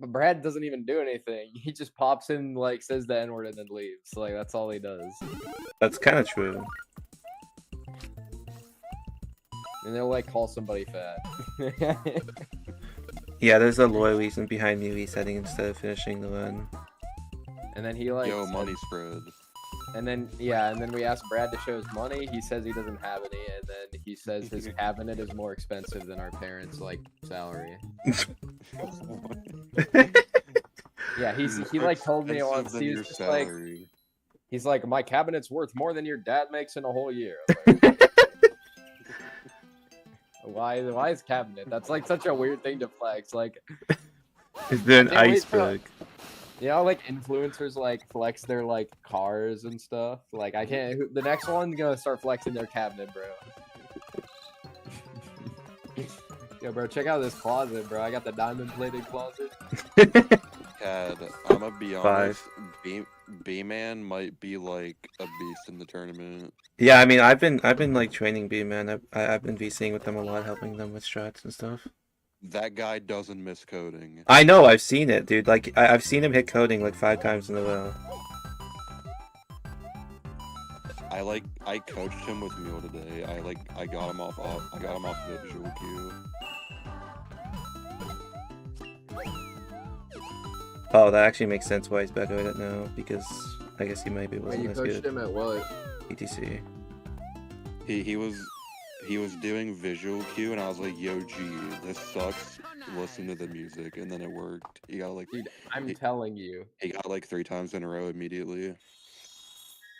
But Brad doesn't even do anything. He just pops in, like says the N-word and then leaves. Like that's all he does. That's kind of true. And they'll like call somebody fat. Yeah, there's a loyal reason behind me resetting instead of finishing the run. And then he like Yo, said- money spread. And then yeah, and then we asked Brad to show his money. He says he doesn't have any, and then he says his cabinet is more expensive than our parents' like salary. Yeah, he like told me Expensive once than he your was just like salary. he's like my cabinet's worth more than your dad makes in a whole year. Like, why is cabinet? That's like such a weird thing to flex. Like It's been an I can't wait till- iceberg. you know, like influencers like flex their like cars and stuff. Like I can't. The next one's gonna start flexing their cabinet, bro. Yo, bro, check out this closet, bro. I got the diamond-plated closet. Cad, I'm gonna be 5. honest. B-Man might be like a beast in the tournament. Yeah, I mean, I've been like training B man. I've been VCing with them a lot, helping them with strats and stuff. That guy doesn't miss coding. I know, I've seen it, dude. Like, I've seen him hit coding like 5 times in a row. I coached him with Mule today. I got him off visual cue. Oh, that actually makes sense why he's better at it now, because I guess he maybe Wait, wasn't you as coached good. him at what? ETC. He was doing visual cue, and I was like, "Yo, G, this sucks. Listen to the music," and then it worked. He got like Dude, I'm he- telling you. he got like 3 times in a row immediately.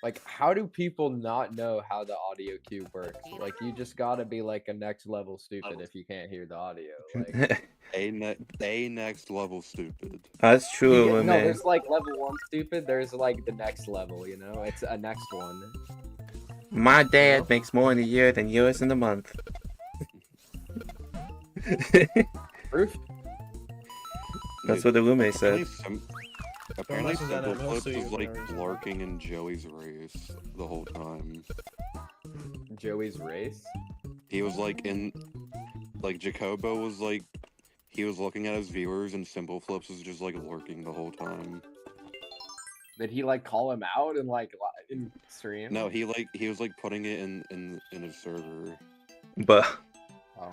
Like, how do people not know how the audio cue works? Like, you just gotta be like a next level stupid if you can't hear the audio. Like, A next level stupid. That's true, no, man. there's like level 1 stupid. There's like the next level. You know, it's a next one. My dad makes more in a year than yours in a month. Proof. That's what the roommate said. Apparently, Unless it's that Simple most Flips of was you like know, lurking in Joey's race the whole time. Joey's race. He was like Jacobo was like, he was looking at his viewers, and Simple Flips was just like lurking the whole time. Did he like call him out and like in stream? No, he was like putting it in his server. But Oh.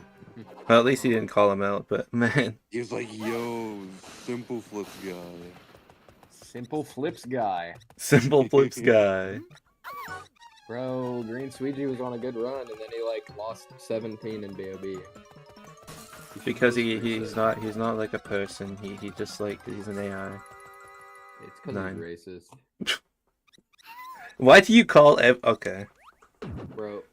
well, at least he didn't call him out. But man, He was like, "Yo, Simple Flips guy." Simple Flips guy. Simple Flips guy. Bro, Green Sweetie was on a good run, and then he like lost 17 in BOB. Because he's not like a person. He just like he's an AI. It's because 9. he's racist. Why do you call okay? Bro,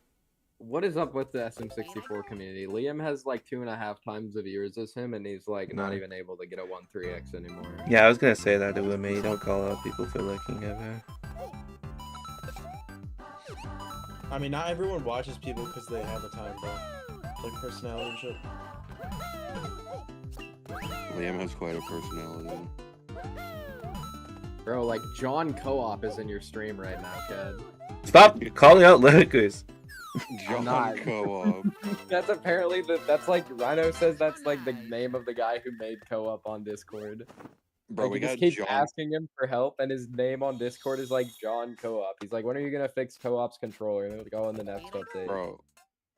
what is up with the SM64 community? Liam has like 2.5 times the viewers as him, and he's like not 9. even able to get a 1-3x anymore. Yeah, I was gonna say that to roommate. You don't call out people for liking ever. I mean, not everyone watches people because they have the time, bro. Like personality and shit. Liam has quite a personality. Bro, like John Co-op is in your stream right now, Cad. Stop calling out lurkers. John not. Co-op. That's apparently that's like Rhino says that's like the name of the guy who made Co-op on Discord. Bro, Like, we he just got keeps John. asking him for help, and his name on Discord is like John Co-op. He's like, when are you gonna fix Co-op's controller? And it'll go in the next update. Bro,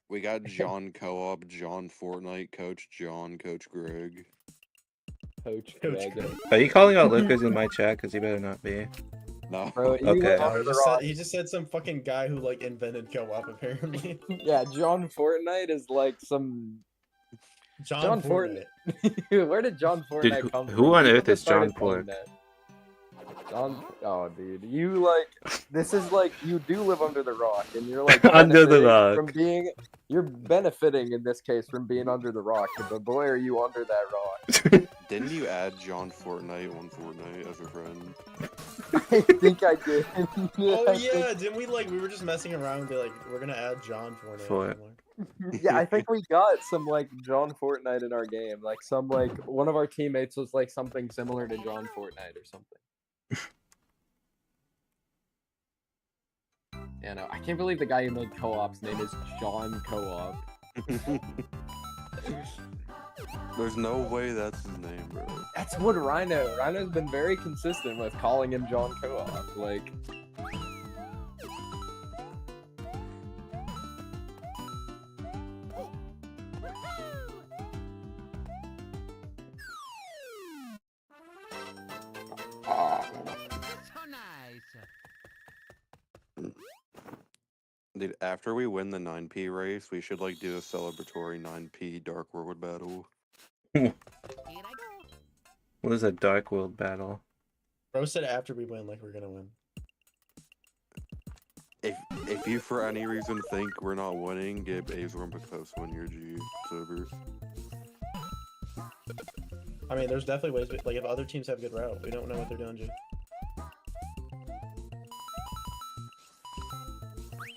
we got John Co-op, John Fortnite, Coach John, Coach Greg. Coach Coach Greg. Are you calling out lurkers in my chat? Because you better not be. No. Bro, you Okay. live No, under the rock. he just said some fucking guy who like invented co-op apparently. Yeah, John Fortnite is like some John Fortnite. Where did John Dude, Fortnite come who from? on People earth just is John started calling Pork? that. Oh, dude, you like this is like you do live under the rock, and you're like Under the benefiting from rock. being. You're benefiting in this case from being under the rock, but boy, are you under that rock. Didn't you add John Fortnite on Fortnite as a friend? I think I did. Oh I yeah, didn't we we were just messing around and be like, we're gonna add John Fortnite. For- think, yeah, I think we got some like John Fortnite in our game. Like some like one of our teammates was like something similar to John Fortnite or something. Yeah, no, I can't believe the guy who made co-op's name is John Co-op. There's no way that's his name, bro. That's what Rhino's been very consistent with calling him John Co-op. Like, So nice. Dude, after we win the 9P race, we should like do a celebratory 9P Dark World battle. Here I go. What is a Dark World battle? Bro said after we win, like we're gonna win. If you for any reason think we're not winning, give Azor and Picos win your G servers. I mean, there's definitely ways. Like if other teams have good route, we don't know what they're doing, G.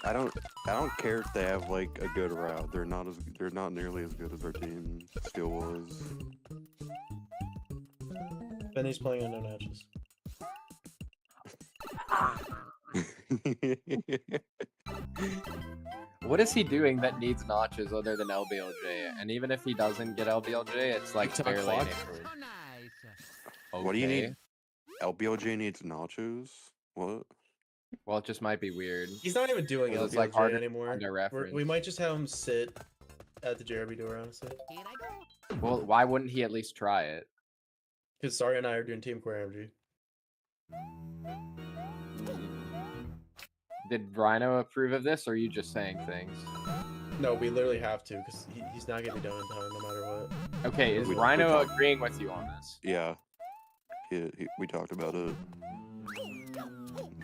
I don't care if they have like a good route. They're not nearly as good as our team skill was. Benny's playing on no matches. what is he doing that needs notches other than LBLJ? And even if he doesn't get LBLJ, it's like It's a barely clock. an improvement. So nice. What do you Okay. need? LBLJ needs nachos? What? Well, it just might be weird. He's not even doing Well, it's, LBLJ like, harder to anymore. find a reference. We might just have him sit at the JRB door, honestly. Here I go. Well, why wouldn't he at least try it? Because Saria and I are doing Team Core MG. Did Rhino approve of this, or are you just saying things? No, we literally have to, because he's not gonna be done in time no matter what. Okay, is We Rhino talked- agreeing with you on this? Yeah. We talked about it.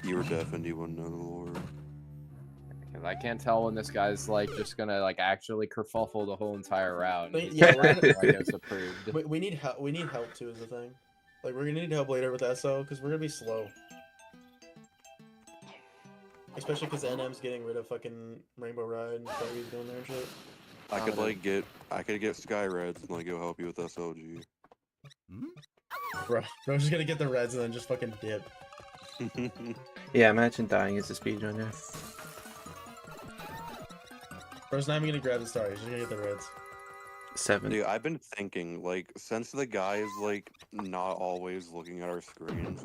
You were deaf and you wouldn't know the lore. Because I can't tell when this guy's like just gonna like actually kerfuffle the whole entire route. But and yeah, he's Rhino- like, it's approved. We need help. We need help too. Is the thing. Like we're gonna need help later with SO because we're gonna be slow. Especially because NM's getting rid of fucking Rainbow Ride and Starry's doing their shit. I could get Sky Reds and like go help you with SLG. Bro, bro's just gonna get the reds and then just fucking dip. Yeah, imagine dying as a speedrunner. Bro's not even gonna grab the star. He's just gonna get the reds. 7. Dude, I've been thinking, like, since the guy is like not always looking at our screens,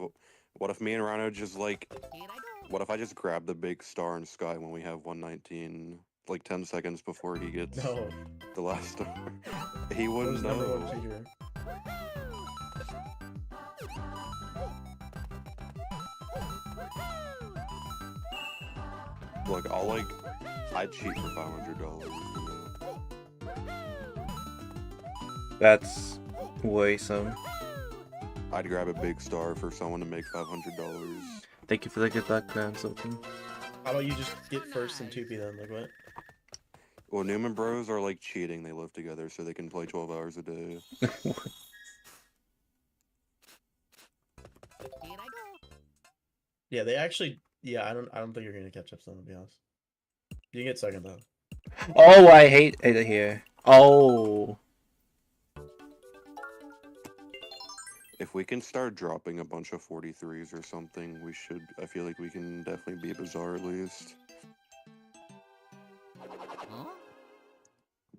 what if me and Rhino just like, Here I go. what if I just grab the big star in Sky when we have 119, like 10 seconds before he gets No. the last star? He Bro's wouldn't number know. one cheater. Look, I'd cheat for $500. You know? That's worrisome. I'd grab a big star for someone to make $500. Thank you for the good luck, Crown Sultan. How about you just get first and 2P then? Like what? Well, Newman Bros are like cheating. They live together so they can play 12 hours a day. Here I go. Yeah, they actually. Yeah, I don't think you're gonna catch up. So to be honest, you can get second though. Oh, I hate it here. Oh. If we can start dropping a bunch of 43s or something, we should. I feel like we can definitely be Bazaar at least. Huh?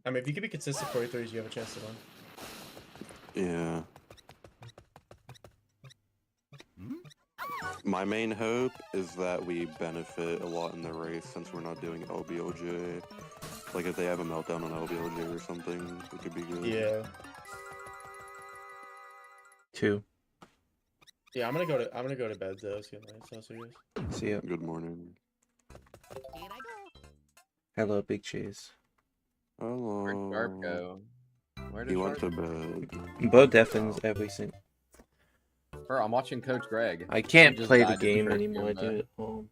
I mean, if you can be consistent 43s, you have a chance to win. Yeah. My main hope is that we benefit a lot in the race since we're not doing LBOJ. Like if they have a meltdown on LBOJ or something, it could be good. Yeah. 2. Yeah, I'm gonna go to bed though. See you later. So see you guys. See ya. Good morning. Here I go. Hello, Big Cheese. Where'd Sharp Hello. go? Where did He went Sharp to bed. Bo deafens every single. Bro, I'm watching Coach Greg. I can't just play the died in the game first anymore, game, dude. Oh.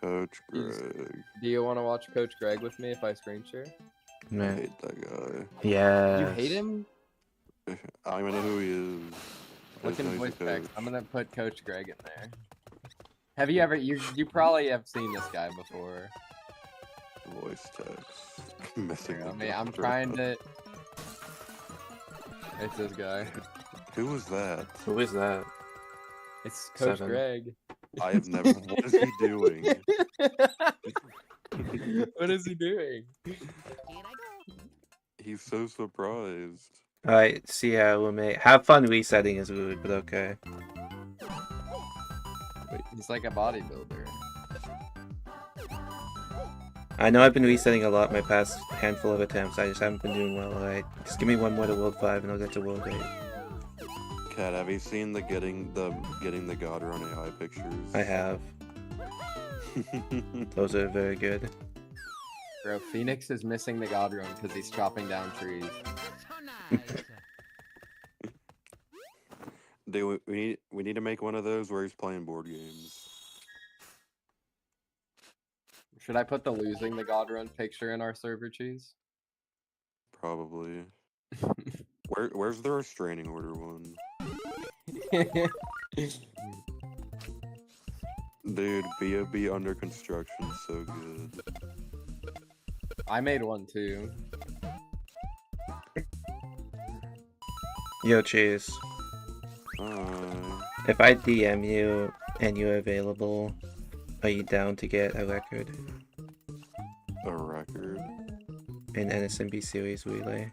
Coach He's- Greg. Do you want to watch Coach Greg with me if I screen share? I Man. hate that guy. Yeah. You hate him? I don't even know who he is. I Look just in know he's a voice text. coach. I'm gonna put Coach Greg in there. Have you ever? You probably have seen this guy before. Voice text. Missing Here, the I mean, I'm doctor. trying to. It's this guy. Who was that? Who is that? It's Coach 7. Greg. I have never. What is he doing? What is he doing? Here I go. He's so surprised. Alright, see ya, roommate. Have fun resetting is rude, but okay. He's like a bodybuilder. I know I've been resetting a lot my past handful of attempts. I just haven't been doing well. Alright, just give me one more to World 5 and I'll get to World 8. Cat, have you seen the getting the God Run AI pictures? I have. Those are very good. Bro, Phoenix is missing the God Run because he's chopping down trees. So nice. Dude, we need to make one of those where he's playing board games. Should I put the losing the God Run picture in our server cheese? Probably. Where's the restraining order one? Dude, B.O.B. under construction, so good. I made one too. Yo, Cheese. If I DM you and you're available, are you down to get a record? A record? In NSMB Series Relay?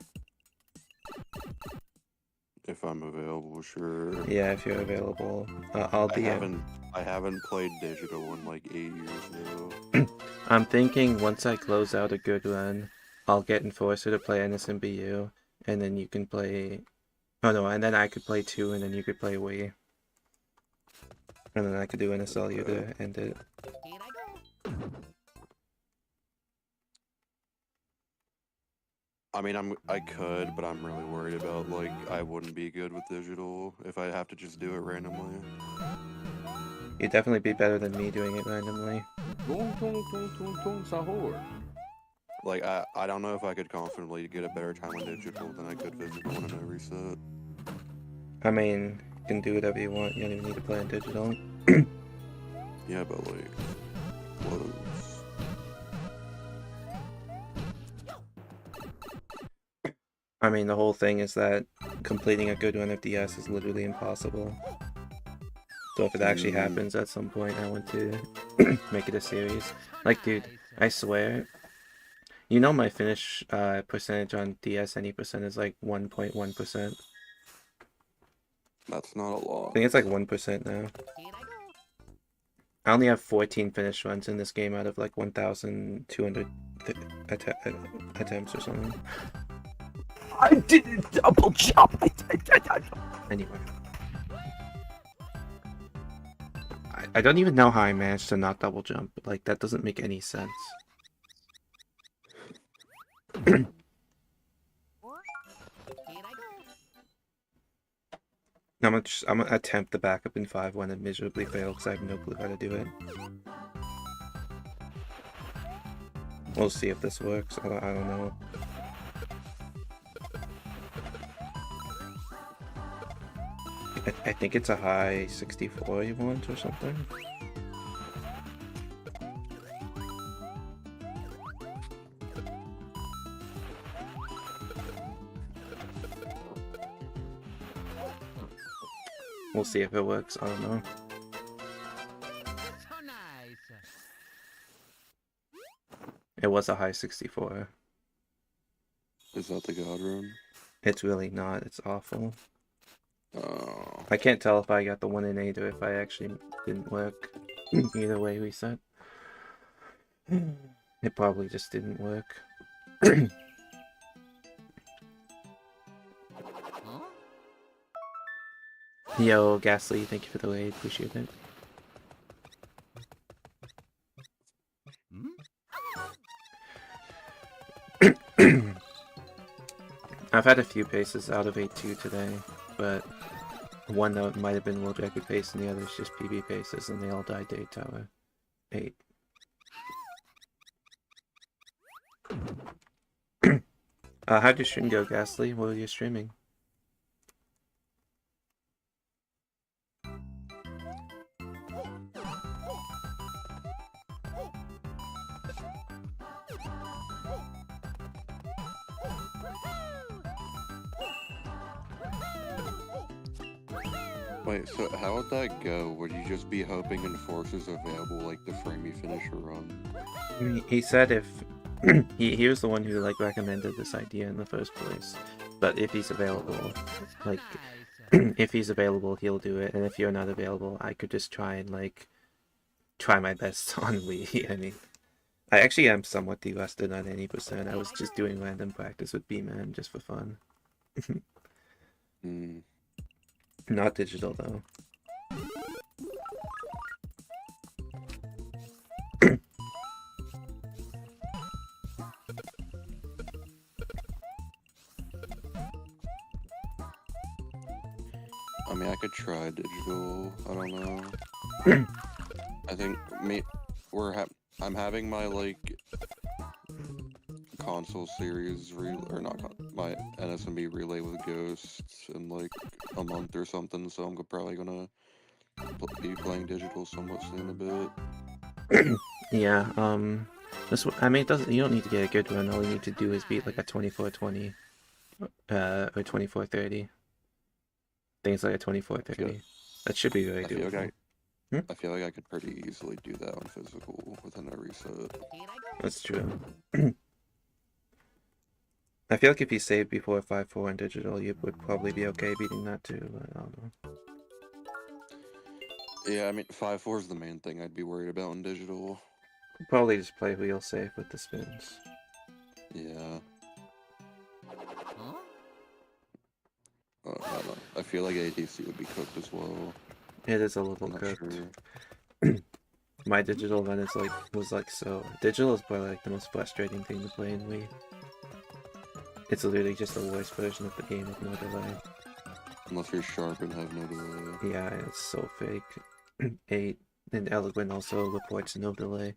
If I'm available, sure. Yeah, if you're available. I'll DM. I haven't played digital in like 8 years now. I'm thinking once I close out a good run, I'll get Enforcer to play NSMBU, and then you can play... Oh no, and then I could play 2, and then you could play Wii. And then I could do NSLU to end it. Here I go. I mean, I could, but I'm really worried about, like, I wouldn't be good with digital if I have to just do it randomly. You'd definitely be better than me doing it randomly. Like, I don't know if I could confidently get a better time on digital than I could physical in every set. I mean, you can do whatever you want, you don't even need to play in digital. Yeah, but like, close. I mean, the whole thing is that completing a good run of DS is literally impossible. So if it actually happens at some point, I want to make it a series. Like, dude, I swear, you know my finish percentage on DS any percent is like 1.1%. That's not a lot. I think it's like 1% now. Here I go. I only have 14 finish runs in this game out of like 1,200 attempts or something. I didn't double jump! Anyway. I don't even know how I managed to not double jump. Like, that doesn't make any sense. Here I go. I'm gonna attempt the backup in 5-1 and miserably fail because I have no clue how to do it. We'll see if this works. I don't know. I think it's a high 64 you want or something. We'll see if it works. I don't know. So nice. It was a high 64. Is that the God Run? It's really not. It's awful. Oh. I can't tell if I got the 1 in 8 or if I actually didn't work. Either way, reset. It probably just didn't work. Huh? Yo, Ghastly, thank you for the raid. Appreciate it. I've had a few paces out of 8-2 today, but one that might have been world record pace and the other is just PB paces, and they all died to 8 tower. 8. How'd your stream go, Ghastly? What were you streaming? Wait, so how would that go? Would you just be hoping Enforcer's available, like, to frame you finish a run? He said if he was the one who like recommended this idea in the first place, but if he's available, like if he's available, he'll do it, and if you're not available, I could just try and like try my best on Wii. I mean, I actually am somewhat de-rusted on any percent. I was just doing random practice with B-Man just for fun. Not digital though. I mean, I could try digital. I don't know. I think I'm having my like console series or not my NSMB relay with Ghosts in like a month or something, so I'm probably gonna be playing digital somewhat soon a bit. Yeah. I mean, it doesn't. You don't need to get a good run. All you need to do is beat like a 24-20, or 24-30. I think it's like a 24-30. That should be very doable. I feel like I could pretty easily do that on physical within a reset. That's true. I feel like if you saved before 5-4 in digital, you would probably be okay beating that too, but I don't know. Yeah, I mean, 5-4 is the main thing I'd be worried about in digital. Probably just play wheel safe with the spins. Yeah. I don't know. I feel like ATC would be cooked as well. It is a little cooked. My digital run is was so. Digital is probably like the most frustrating thing to play in Wii. It's literally just the worst version of the game with no delay. Unless you're sharp and have no delay. Yeah, it's so fake. 8 and Eloquent also reports no delay.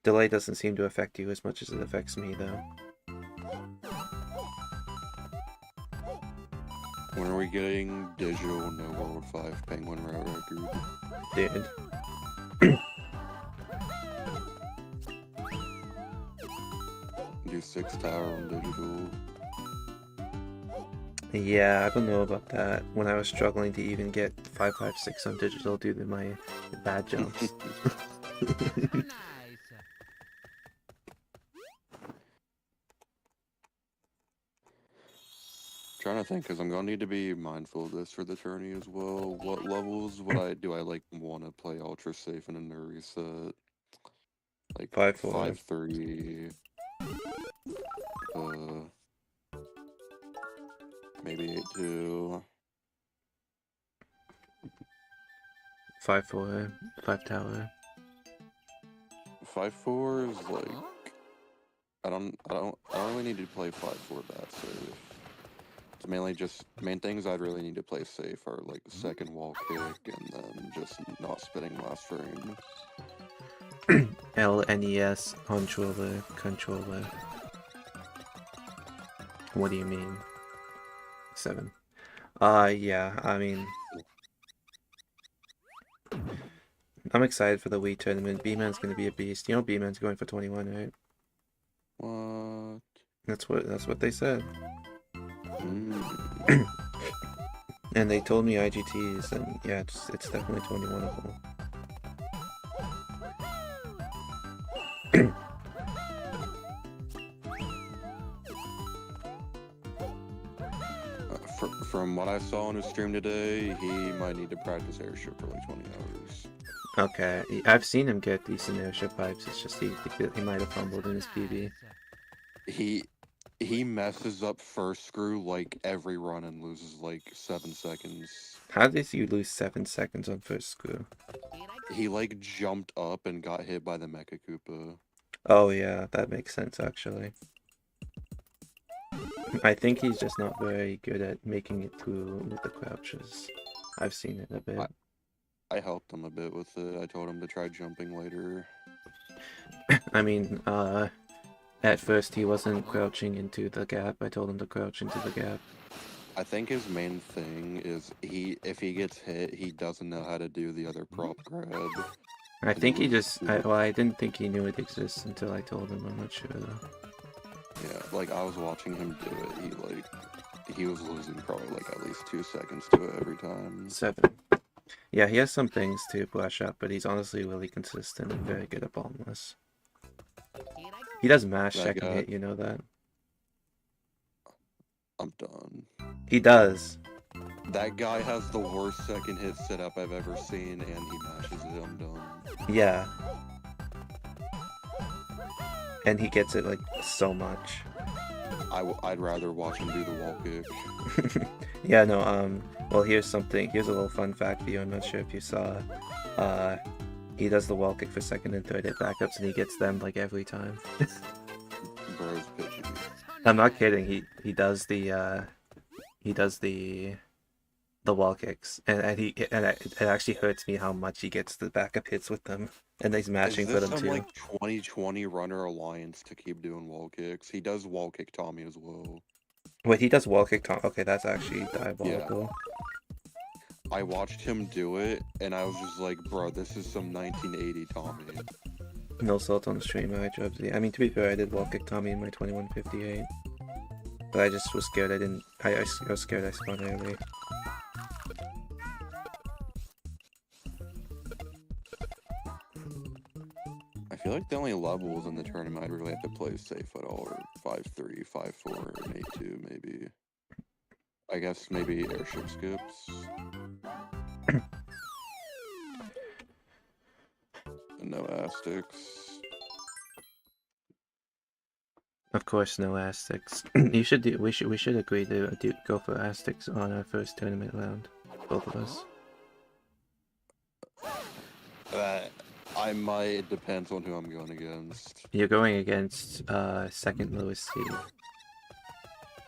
Delay doesn't seem to affect you as much as it affects me, though. When are we getting digital no World 5 Penguin route record? Dude. Do 6 tower on digital. Yeah, I don't know about that. When I was struggling to even get 5.56 on digital due to my bad jumps. Trying to think, because I'm gonna need to be mindful of this for the tourney as well. What levels would I like want to play ultra safe in a new reset? Like 5-4. 5-3. Maybe 8-2. 5-4. 5 tower. 5-4 is like I don't really need to play 5-4 that safe. It's mainly just main things I'd really need to play safe are like second wall kick and then just not spinning last frame. LNES controller. What do you mean? 7. Yeah, I mean, I'm excited for the Wii tournament. B-Man's gonna be a beast. You know B-Man's going for 21, right? What? That's what they said. And they told me IGTs, and yeah, it's definitely 21 of them. From what I saw on his stream today, he might need to practice airship for like 20 hours. Okay, I've seen him get decent airship pipes. It's just he might have fumbled in his PB. he messes up first screw like every run and loses like 7 seconds. How did you lose 7 seconds on first screw? He like jumped up and got hit by the Mecha Koopa. Oh yeah, that makes sense actually. I think he's just not very good at making it through with the crouches. I've seen it a bit. I helped him a bit with it. I told him to try jumping later. I mean, at first he wasn't crouching into the gap. I told him to crouch into the gap. I think his main thing is if he gets hit, he doesn't know how to do the other prop grab. I think he just, I didn't think he knew it exists until I told him. I'm not sure though. Yeah, like I was watching him do it. He was losing probably like at least 2 seconds to it every time. 7. Yeah, he has some things to brush up, but he's honestly really consistent and very good at bombless. He does mash That second guy- hit, you know that? I'm done. He does. That guy has the worst second hit setup I've ever seen, and he mashes it. I'm done. Yeah. And he gets it like so much. I'd rather watch him do the wall kick. Yeah, no, well here's a little fun fact for you. I'm not sure if you saw. He does the wall kick for second and third hit backups and he gets them like every time. Bro's pitchy. I'm not kidding. He does the wall kicks and it actually hurts me how much he gets the backup hits with them, and he's matching Is for this them some too. like 2020 runner alliance to keep doing wall kicks? He does wall kick Tommy as well. Wait, he does wall kick Tom. Okay, that's actually diabolical. I watched him do it, and I was just like, bro, this is some 1980 Tommy. No salt on the stream, I dropped the. I mean, to be fair, I did wall kick Tommy in my 2158, but I just was scared. I didn't. I was scared I spun early. I feel like the only levels in the tournament I really have to play safe at all are 5-3, 5-4, and 8-2, maybe. I guess maybe airship skips. And no Aztecs. Of course, no Aztecs. You should do. We should agree to go for Aztecs on our first tournament round, both of us. I might. It depends on who I'm going against. You're going against second lowest seed.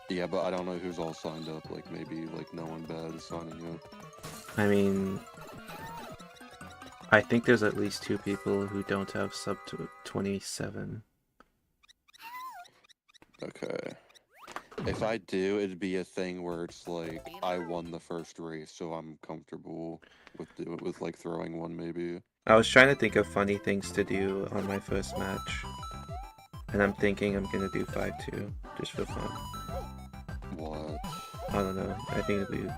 Yeah, but I don't know who's all signed up. Like maybe like no one bad is signing up. I mean, I think there's at least 2 people who don't have sub 27. Okay. If I do, it'd be a thing where it's like I won the first race, so I'm comfortable with like throwing one maybe. I was trying to think of funny things to do on my first match, and I'm thinking I'm gonna do 5-2 just for fun. What? I don't know. I think it'd be.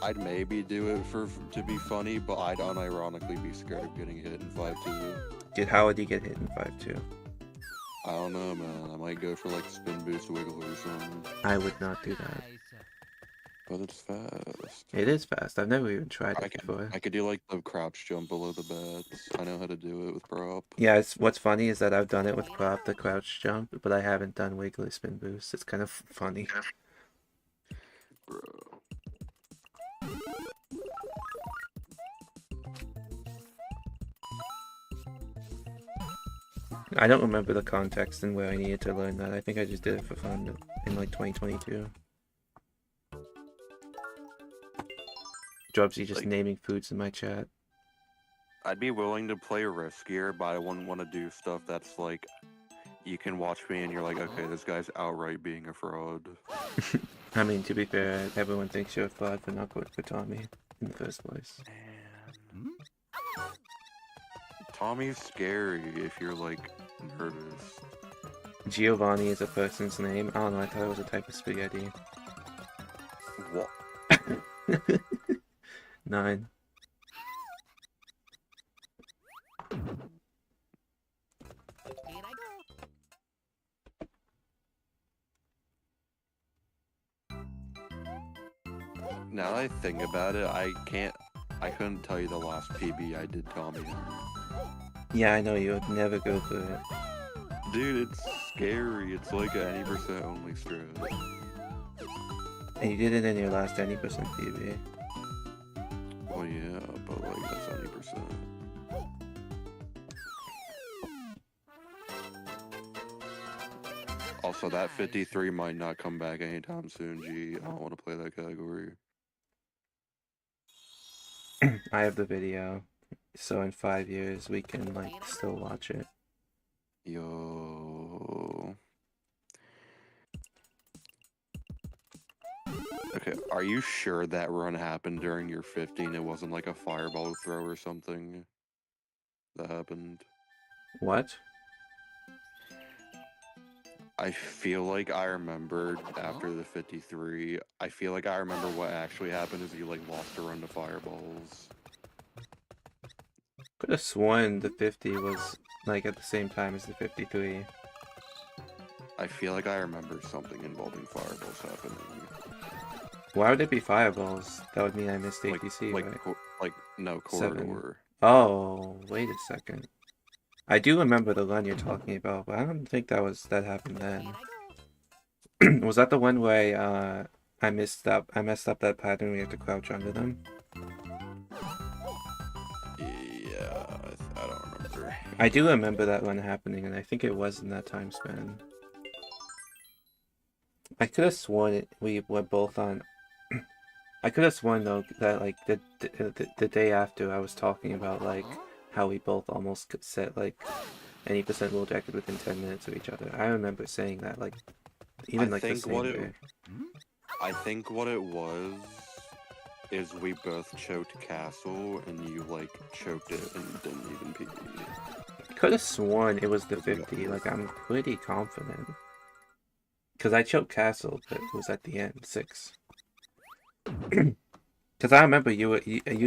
I'd maybe do it to be funny, but I'd unironically be scared of getting hit in 5-2. Dude, how would you get hit in 5-2? I don't know, man. I might go for like spin boost wiggle or something. I would not do that. But it's fast. It is fast. I've never even tried it before. I could do like the crouch jump below the bats. I know how to do it with prop. Yeah, what's funny is that I've done it with prop, the crouch jump, but I haven't done wiggly spin boost. It's kind of funny. Bro. I don't remember the context and where I needed to learn that. I think I just did it for fun in like 2022. Dropsy just naming foods in my chat. I'd be willing to play riskier, but I wouldn't want to do stuff that's like, you can watch me and you're like, okay, this guy's outright being a fraud. I mean, to be fair, everyone thinks you're a fraud for not going for Tommy in the first place. Tommy's scary if you're like nervous. Giovanni is a person's name. I don't know, I thought it was a type of spaghetti. What? 9. Now that I think about it, I couldn't tell you the last PB I did Tommy in. Yeah, I know you would never go for it. Dude, it's scary. It's like an 80% only strat. And you did it in your last 90% PB. Well, yeah, but like that's 90%. Also, that 53 might not come back anytime soon, G. I don't want to play that category. I have the video, so in 5 years we can like still watch it. Yo. Okay, are you sure that run happened during your 50 and it wasn't like a fireball throw or something that happened? What? I feel like I remembered after the 53. I feel like I remember what actually happened is you like lost a run to fireballs. Could have sworn the 50 was like at the same time as the 53. I feel like I remember something involving fireballs happening. Why would it be fireballs? That would mean I missed ATC, like, right? like no 7. corridor. Oh, wait a second. I do remember the run you're talking about, but I don't think that happened then. Was that the one where I messed up that pattern we have to crouch under them? Yeah, I don't remember. I do remember that one happening, and I think it was in that time span. I could have sworn we were both on. I could have sworn though that like the day after I was talking about like how we both almost could set like 80% world record within 10 minutes of each other. I remember saying that like even like the same day. I think what it was is we both choked Castle and you like choked it and didn't even PB. Could have sworn it was the 50. Like I'm pretty confident. Because I choked Castle, but it was at the end, 6. Because I remember you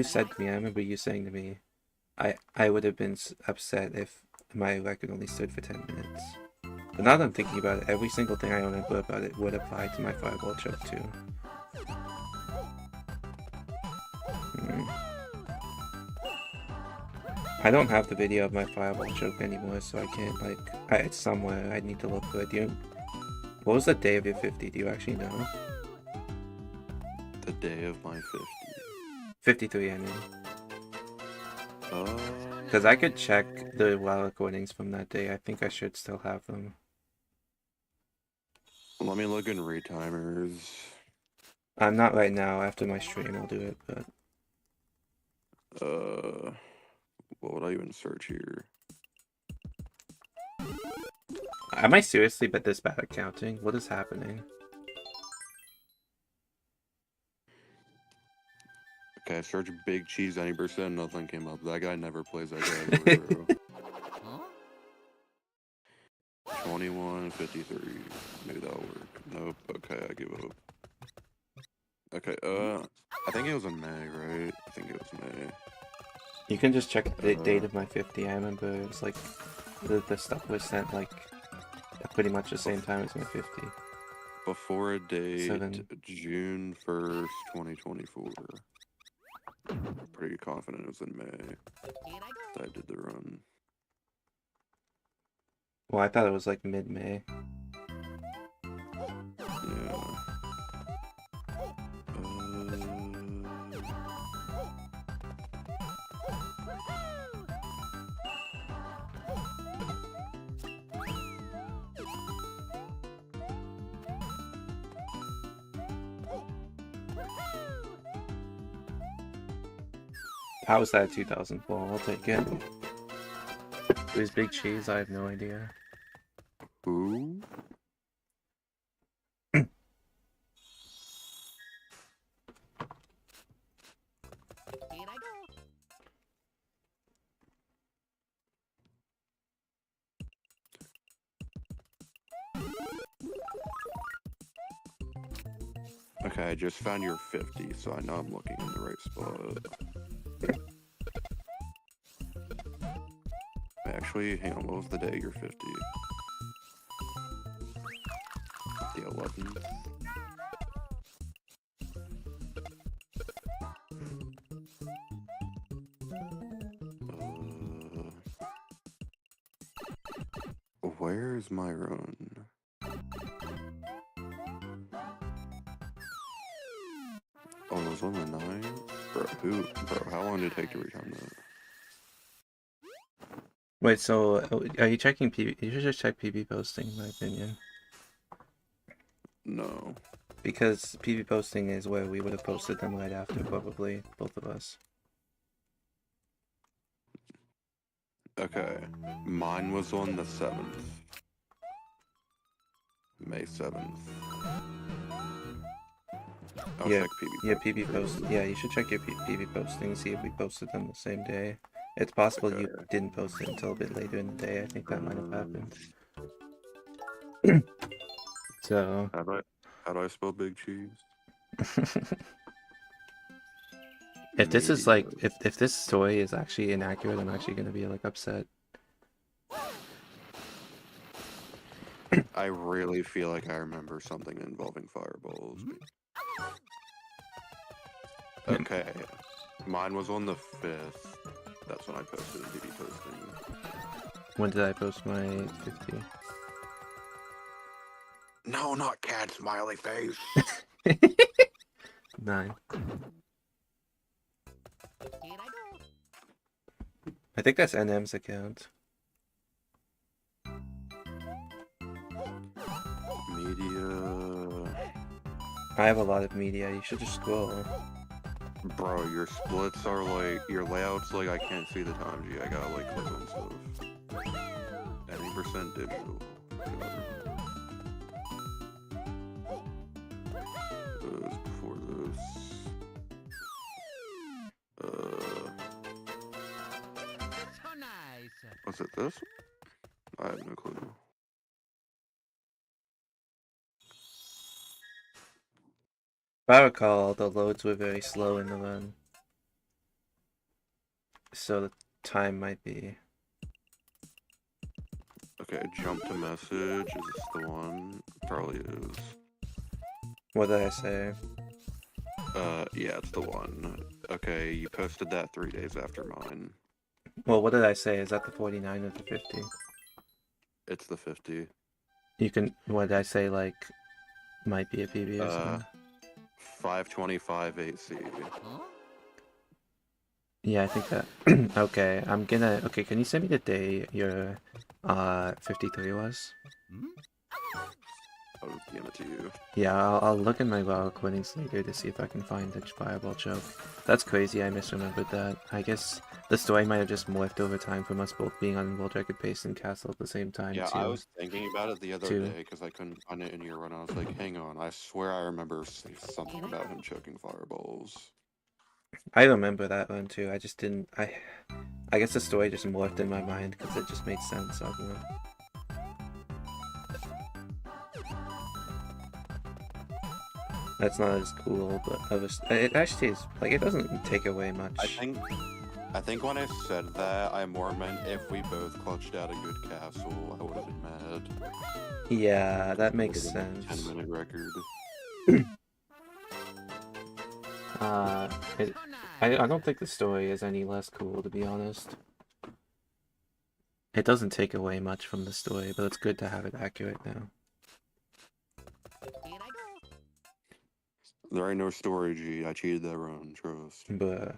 said to me, I remember you saying to me, I would have been upset if my record only stood for 10 minutes. But now that I'm thinking about it, every single thing I remember about it would apply to my fireball choke too. I don't have the video of my fireball choke anymore, so I can't like. It's somewhere. I need to look for it. What was the day of your 50? Do you actually know? The day of my 50. 53, I mean. Because I could check the WoW recordings from that day. I think I should still have them. Let me look in retimers. I'm not right now. After my stream, I'll do it, but... What would I even search here? Am I seriously but this bad at counting? What is happening? Okay, I searched Big Cheese 90%, nothing came up. That guy never plays that guy. Bro. 21:53. Maybe that'll work. Nope. Okay, I give up. Okay, I think it was in May, right? I think it was May. You can just check the date of my 50. I remember it was like the stuff was sent like at pretty much the same time as my 50. Before a date, 7. June 1st, 2024. Pretty confident it was in May that I did the run. Well, I thought it was like mid-May. Yeah. How was that 2004? I'll take it. Who's Big Cheese? I have no idea. Who? Okay, I just found your 50, so I know I'm looking in the right spot. Actually, hang on, what was the day you're 50? The 11th? Where is my run? Oh, it was on the 9th? Bro, how long did it take to retime that? Wait, so are you checking PB? You should just check PB posting, in my opinion. No. Because PB posting is where we would have posted them right after, probably, both of us. Okay. Mine was on the 7th. May 7th. I'll Yeah, check PB. yeah, PB post. Yeah, you should check your PB posting, see if we posted them the same day. It's possible you Okay. didn't post it until a bit later in the day. I think that might have happened. So. How do I spell big cheese? If this is like, Media. if this story is actually inaccurate, I'm actually gonna be like upset. I really feel like I remember something involving fireballs. Okay. Mine was on the 5th. That's when I posted a PB posting. When did I post my 50? No, not cat smiley face. 9. Here I go. I think that's NM's account. Media. I have a lot of media. You should just scroll. Bro, your splits are like, your layouts like I can't see the time G. I gotta like click on stuff. 90% digital. This before this. So nice. Was it this? I have no clue. If I recall, the loads were very slow in the run. So the time might be... Okay, jump to message. Is this the one? Probably is. What did I say? Yeah, it's the one. Okay, you posted that 3 days after mine. Well, what did I say? Is that the 49 or the 50? It's the 50. You can... What did I say, like... Might be a PB or something? 525 8C. Huh? Yeah, I think that... Okay, I'm gonna... Okay, can you send me the day your 53 was? I'll give it to you. Yeah, I'll look in my raw recordings later to see if I can find the fireball choke. That's crazy, I misremembered that. I guess the story might have just morphed over time from us both being on World Record Pace and Castle at the same time, Yeah, too. I was thinking about it the other Too. day because I couldn't find it in your run. I was like, hang on, I swear I remember something about him choking fireballs. I remember that one too, I just didn't... I guess the story just morphed in my mind because it just made sense, I don't know. That's not as cool, but it actually is, like, it doesn't take away much. I think when I said that, I more meant if we both clutched out a good castle, I would have been mad. Yeah, that makes Would've been a sense. 10-minute record. I don't think the story is any less cool, to be honest. It doesn't take away much from the story, but it's good to have it accurate now. Here I go. There ain't no story, G. I cheated that run, trust. But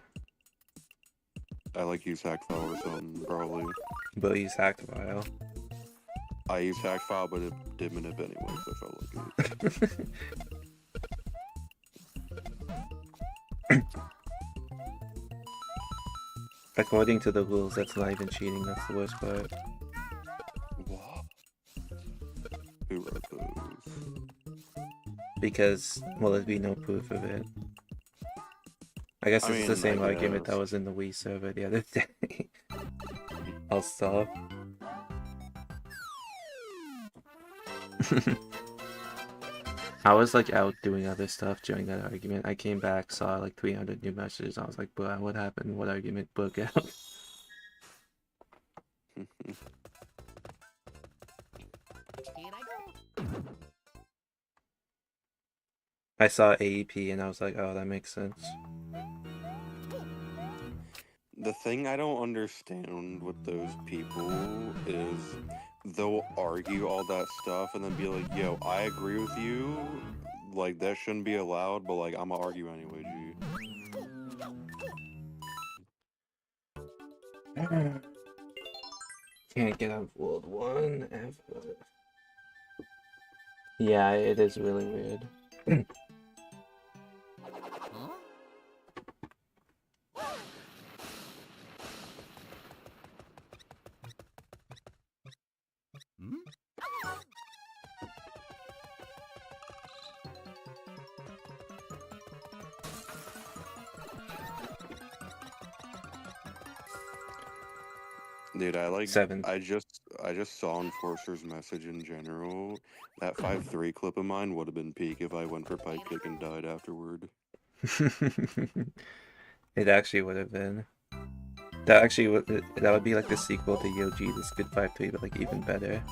I like use hack file or something, probably. he's hacked a while. I used hack file, but it did manip anyway, so I felt like it. According to the rules, that's not even cheating, that's the worst part. What? Who wrote those? Because, well, there'd be no proof of it. I guess I it's the mean, same I argument that guess. was in the Wii server the other day. I'll stop. I was like out doing other stuff during that argument. I came back, saw like 300 new messages. I was like, bro, what happened? What argument broke out? Here I go. I saw AEP and I was like, oh, that makes sense. The thing I don't understand with those people is they'll argue all that stuff and then be like, "Yo, I agree with you. Like that shouldn't be allowed, but like I'm gonna argue anyway, G." Can't get on World 1 ever. Yeah, it is really weird. Huh? Hmm? Dude, I like 7. I just saw Enforcer's message in general. That 5-3 clip of mine would have been peak if I went for pipe kick and died afterward. It actually would have been. That actually would, that would be like the sequel to Yoji, this good 5-3, but like even better.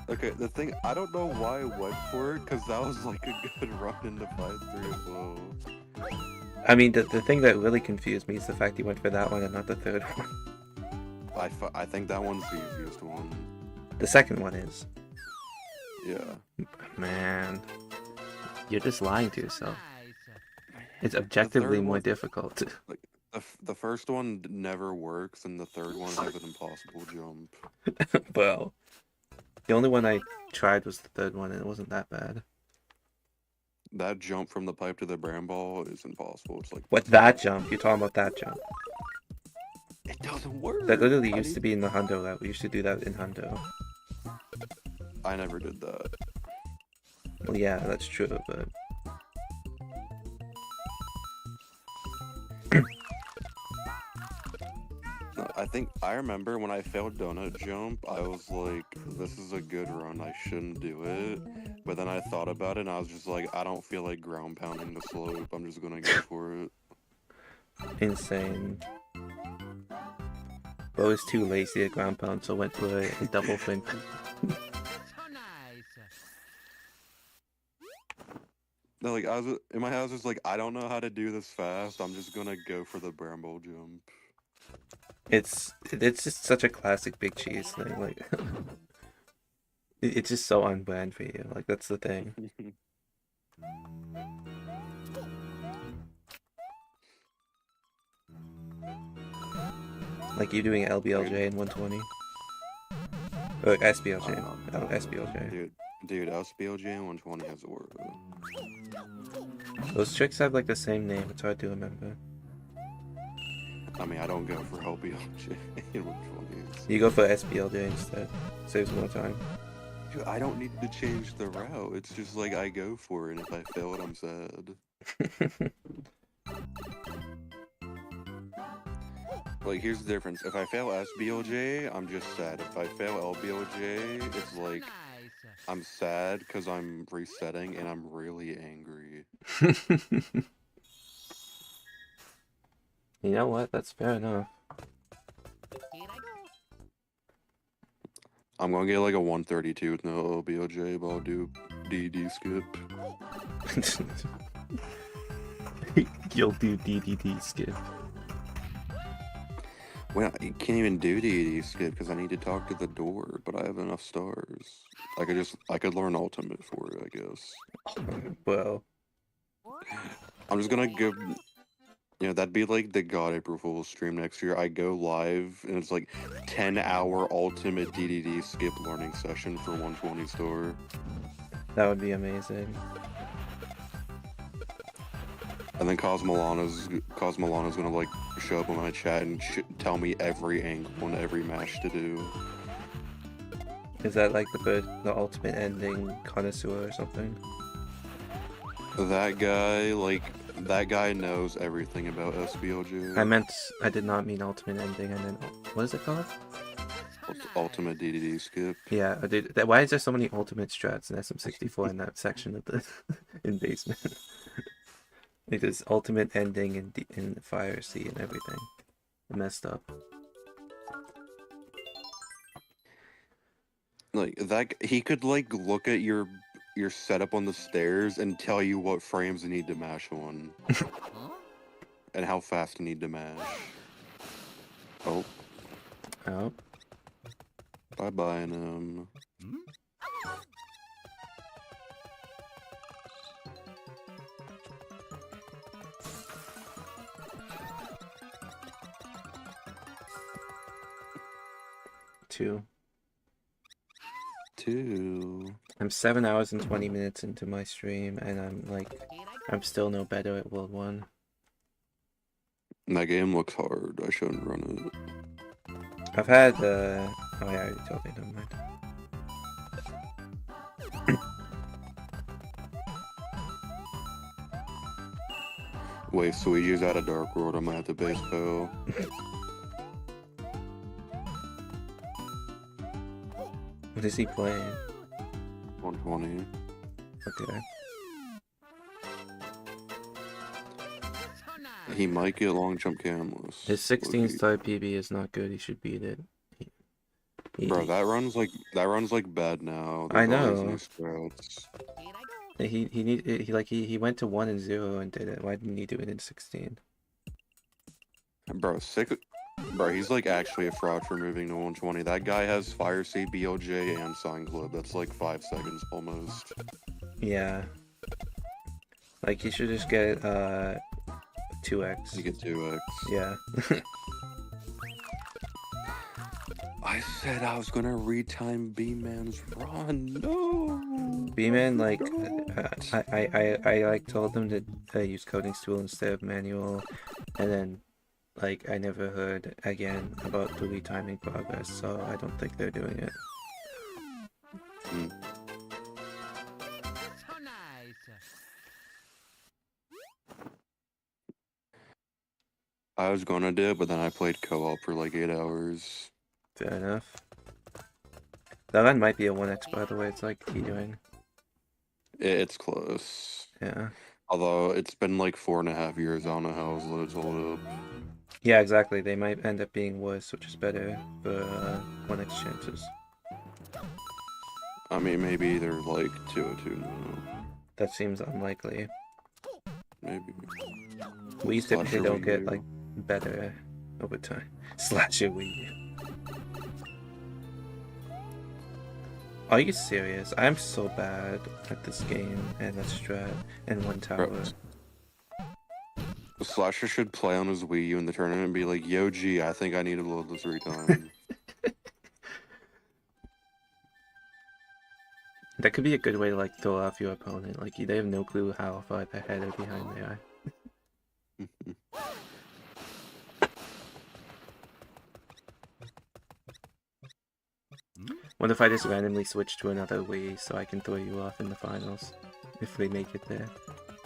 Okay, the thing, I don't know why I went for it, because that was like a good run into 5-3 as well. I mean, the thing that really confused me is the fact you went for that one and not the third one. I think that one's the easiest one. The second one is. Yeah. Man. You're just lying to yourself. Nice. It's objectively third more one- difficult. Like, the first one never works, and the third one has an impossible jump. Well, the only one I tried was the third one, and it wasn't that bad. That jump from the pipe to the bramble is impossible. It's like, What, that jump? You're talking about that jump. it doesn't work. That literally I used to be in the Hundo route. We used to do that in Hundo. I never did that. Well, yeah, that's true, but... No, I remember when I failed donut jump, I was like, this is a good run, I shouldn't do it. But then I thought about it and I was just like, I don't feel like ground pounding the slope, I'm just gonna go for it. Insane. But I was too lazy at ground pound, so went for a double flip. So nice. No, like, I was in my house, was like, I don't know how to do this fast, I'm just gonna go for the bramble jump. It's just such a classic big cheese thing, like... It's just so on brand for you, like, that's the thing. Like, you're doing LBLJ in 120? Or SBLJ, oh, SBLJ. Dude, SBLJ and 120 has a word. Those tricks have, like, the same name, it's hard to remember. I mean, I don't go for LBLJ in 120s. You go for SBLJ instead, saves more time. Dude, I don't need to change the route. It's just like I go for it, and if I fail it, I'm sad. Like, here's the difference. If I fail SBLJ, I'm just sad. If I fail LBLJ, it's like I'm sad because I'm resetting and I'm really angry. You know what? That's fair enough. Here I go. I'm gonna get like a 132 with no LBLJ, but I'll do DD skip. You'll do DDD skip. Well, I can't even do DD skip because I need to talk to the door, but I have enough stars. I could learn ultimate for it, I guess. Well, I'm just gonna go. You know, that'd be like the God April Fool's stream next year. I go live and it's like 10-hour ultimate DDD skip learning session for 120 store. that would be amazing. And then Cosmolana's gonna like show up in my chat and tell me every angle and every match to do. Is that like the ultimate ending connoisseur or something? That guy knows everything about SBLJ. I did not mean ultimate ending, I meant, what is it called? Ultimate DDD skip. Yeah, why is there so many ultimate strats in SM64 in that section of the in basement? Like there's ultimate ending in Fire Sea and everything. Messed up. Like that, he could like look at your setup on the stairs and tell you what frames you need to mash on. And how fast you need to mash. Oh. Oh. Bye-bye, him. Two. 2. I'm 7 hours and 20 minutes into my stream, and I'm like, Here I go. I'm still no better at World 1. That game looks hard. I shouldn't run it. I've had, oh yeah, I already told you, never mind. Wait, Luigi's out of Dark World. I might have to base Poe. What is he playing? 120. Okay. So nice. He might get long jump cameras. His 16-star PB is not good, he should beat it. Bro, that runs like bad now. I There's all these know. new spreads. Here I go. He went to 1 and 0 and did it. Why didn't he do it in 16? Bro, Bro, he's like actually a fraud for moving to 120. That guy has Fire Seed, BOJ, and Sign Club. That's like 5 seconds almost. Yeah. Like, he should just get, 2x. You get 2x. Yeah. I said I was gonna retime B-Man's run. No. B-Man, like, No. I like told them to use coding tool instead of manual, and then, like, I never heard again about the retiming progress, so I don't think they're doing it. Mm. So nice. I was gonna do it, but then I played co-op for like 8 hours. Fair enough. That one might be a 1x, by the way. It's like doing. It's close. Yeah. Although it's been like 4.5 years. I don't know how it's hold up. Yeah, exactly. They might end up being worse, which is better for 1x chances. I mean, maybe they're like 202 now. That seems unlikely. Maybe. We typically Slasher don't Wii get U. like better over time. Slasher Wii U. Are you serious? I'm so bad at this game and that strat and one tower. Bro, Slasher should play on his Wii U in the tournament and be like, "Yo, G, I think I need to load this 3 times." That could be a good way to like throw off your opponent. Like they have no clue how far ahead or behind they are. What if I just randomly switch to another Wii so I can throw you off in the finals? If we make it there.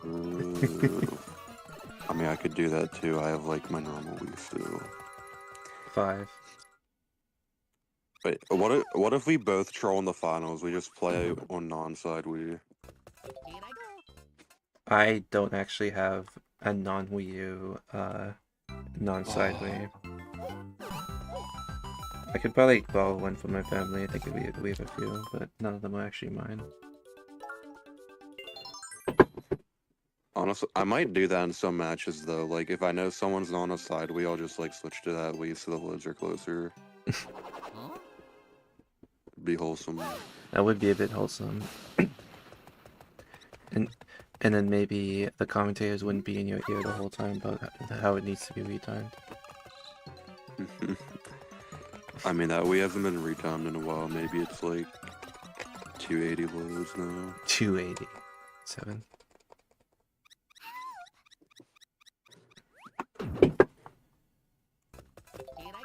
Ooh. I mean, I could do that too. I have like my normal Wii still. 5. Wait, what if we both troll in the finals? We just play on non-side Wii. Here I go. I don't actually have a non-Wii U, non-side Wii. I could probably borrow one from my family. I think we have a few, but none of them are actually mine. Honestly, I might do that in some matches though. Like if I know someone's not on a side Wii, I'll just like switch to that Wii so the loads are closer. Huh? Be wholesome. That would be a bit wholesome. And then maybe the commentators wouldn't be in your ear the whole time about how it needs to be retimed. I mean, that Wii hasn't been retimed in a while. Maybe it's like 280 loads now. 287. Here I go.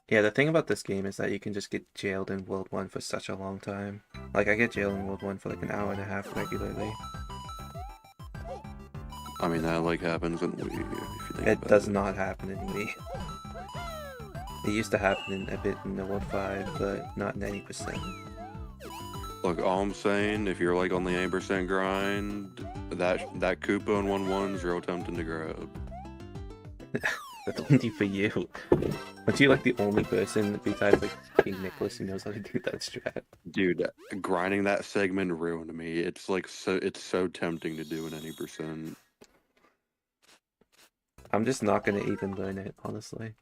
Yeah, the thing about this game is that you can just get jailed in World 1 for such a long time. Like, I get jailed in World 1 for like an hour and a half regularly. I mean, that like happens in Wii. If you think It about does it. not happen in Wii. It used to happen a bit in the World 5, but not in 80%. Look, all I'm saying, if you're like on the 8% grind, that Koopa in 1-1 is real tempting to grab. That's only for you. Aren't you like the only person besides like King Nicholas who knows how to do that strat? Dude, grinding that segment ruined me. It's like it's so tempting to do in any percent. I'm just not gonna even learn it, honestly.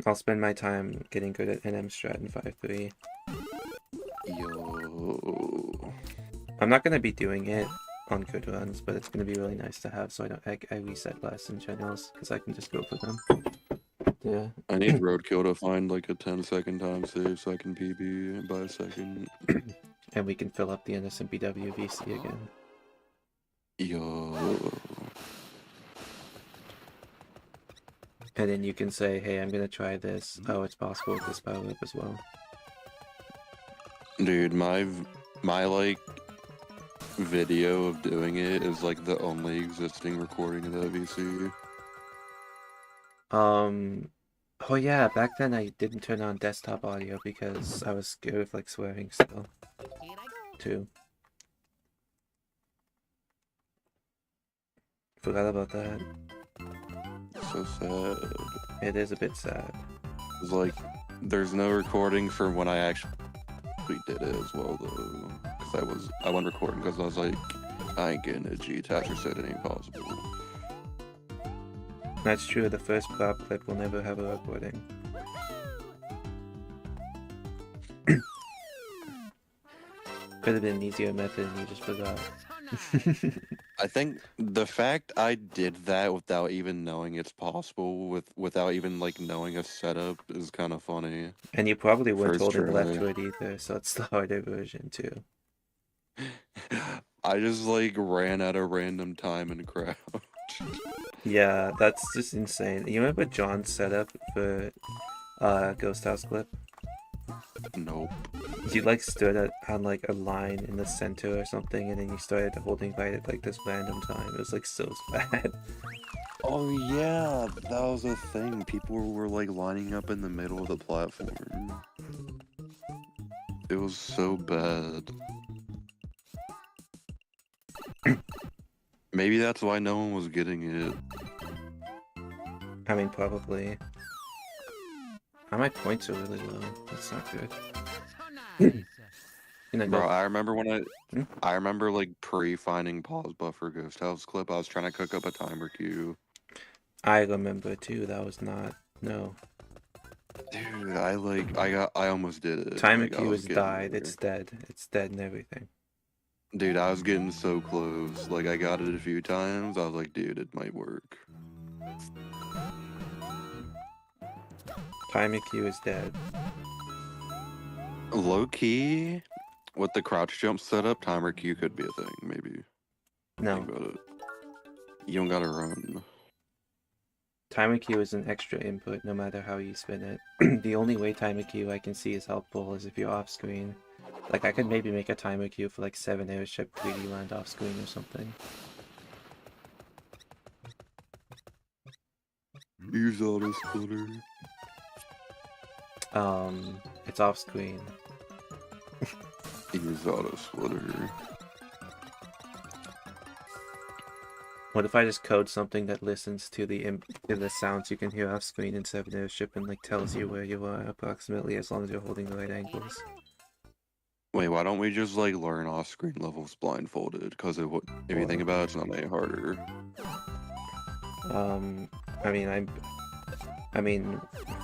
I'll spend my time getting good at NM strat in 5-3. Yo. I'm not gonna be doing it on good runs, but it's gonna be really nice to have, so I reset less in generals because I can just go for them. Yeah. I need roadkill to find like a 10-second time save so I can PB by a second. And we can fill up the innocent BW VC again. Yo. And then you can say, hey, I'm gonna try this. Oh, it's possible with this power up as well. Dude, my like video of doing it is like the only existing recording of that VC. Oh yeah, back then I didn't turn on desktop audio because I was scared of like swearing still, Here I go. too. Forgot about that. So sad. It is a bit sad. It's like there's no recording for when I actually did it as well though, because I went recording because I was like, I ain't getting a G task or said it ain't possible. That's true, the first prop clip will never have a recording. Could have been an easier method and you just forgot. So nice. I think the fact I did that without even knowing it's possible, without even like knowing a setup, is kind of funny. And you probably weren't First holding left try. to it either, so it's the harder version too. I just like ran at a random time and crouched. Yeah, that's just insane. You remember John's setup for Ghost House clip? Nope. You like stood on like a line in the center or something, and then you started holding right at like this random time. It was like so bad. Oh yeah, that was a thing. People were like lining up in the middle of the platform. It was so bad. Maybe that's why no one was getting it. I mean, probably. My points are really low. That's not good. So nice. You know, Bro, I remember when Hmm? I remember like pre-finding pause buffer Ghost House clip, I was trying to cook up a timer queue. I remember too. That was not Dude, I almost did it. timer Like, I queue was is getting died. there. It's dead. It's dead and everything. Dude, I was getting so close. Like I got it a few times. I was like, dude, it might work. Timer queue is dead. Low key, with the crouch jump setup, timer queue could be a thing, maybe. No, Think about it. You don't gotta run. timer queue is an extra input no matter how you spin it. The only way timer queue I can see is helpful is if you're off screen. Like I could maybe make a timer queue for like 7 airship 3D land off screen or something. Use auto splitter. It's off screen. Use auto splitter. What if I just code something that listens to the sounds you can hear off screen in 7 airship and like tells you where you are approximately as long as you're holding the right angles? Wait, why don't we just like learn off-screen levels blindfolded? Because if you think about it, it's not any harder. I mean,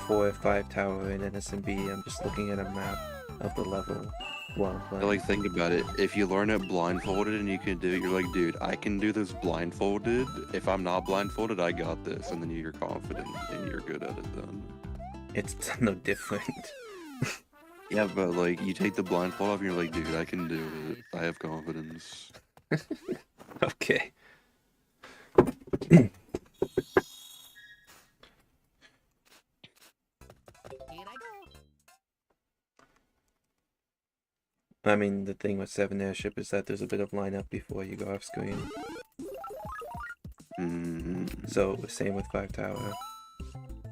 4 or 5 tower in NSMB, I'm just looking at a map of the level while playing. Like, think about it. If you learn it blindfolded and you can do it, you're like, dude, I can do this blindfolded. If I'm not blindfolded, I got this. And then you're confident and you're good at it then. It's no different. Yeah, but like, you take the blindfold off and you're like, dude, I can do it. I have confidence. Okay. Here I go. I mean, the thing with 7 airship is that there's a bit of lineup before you go off screen. So, same with 5 tower.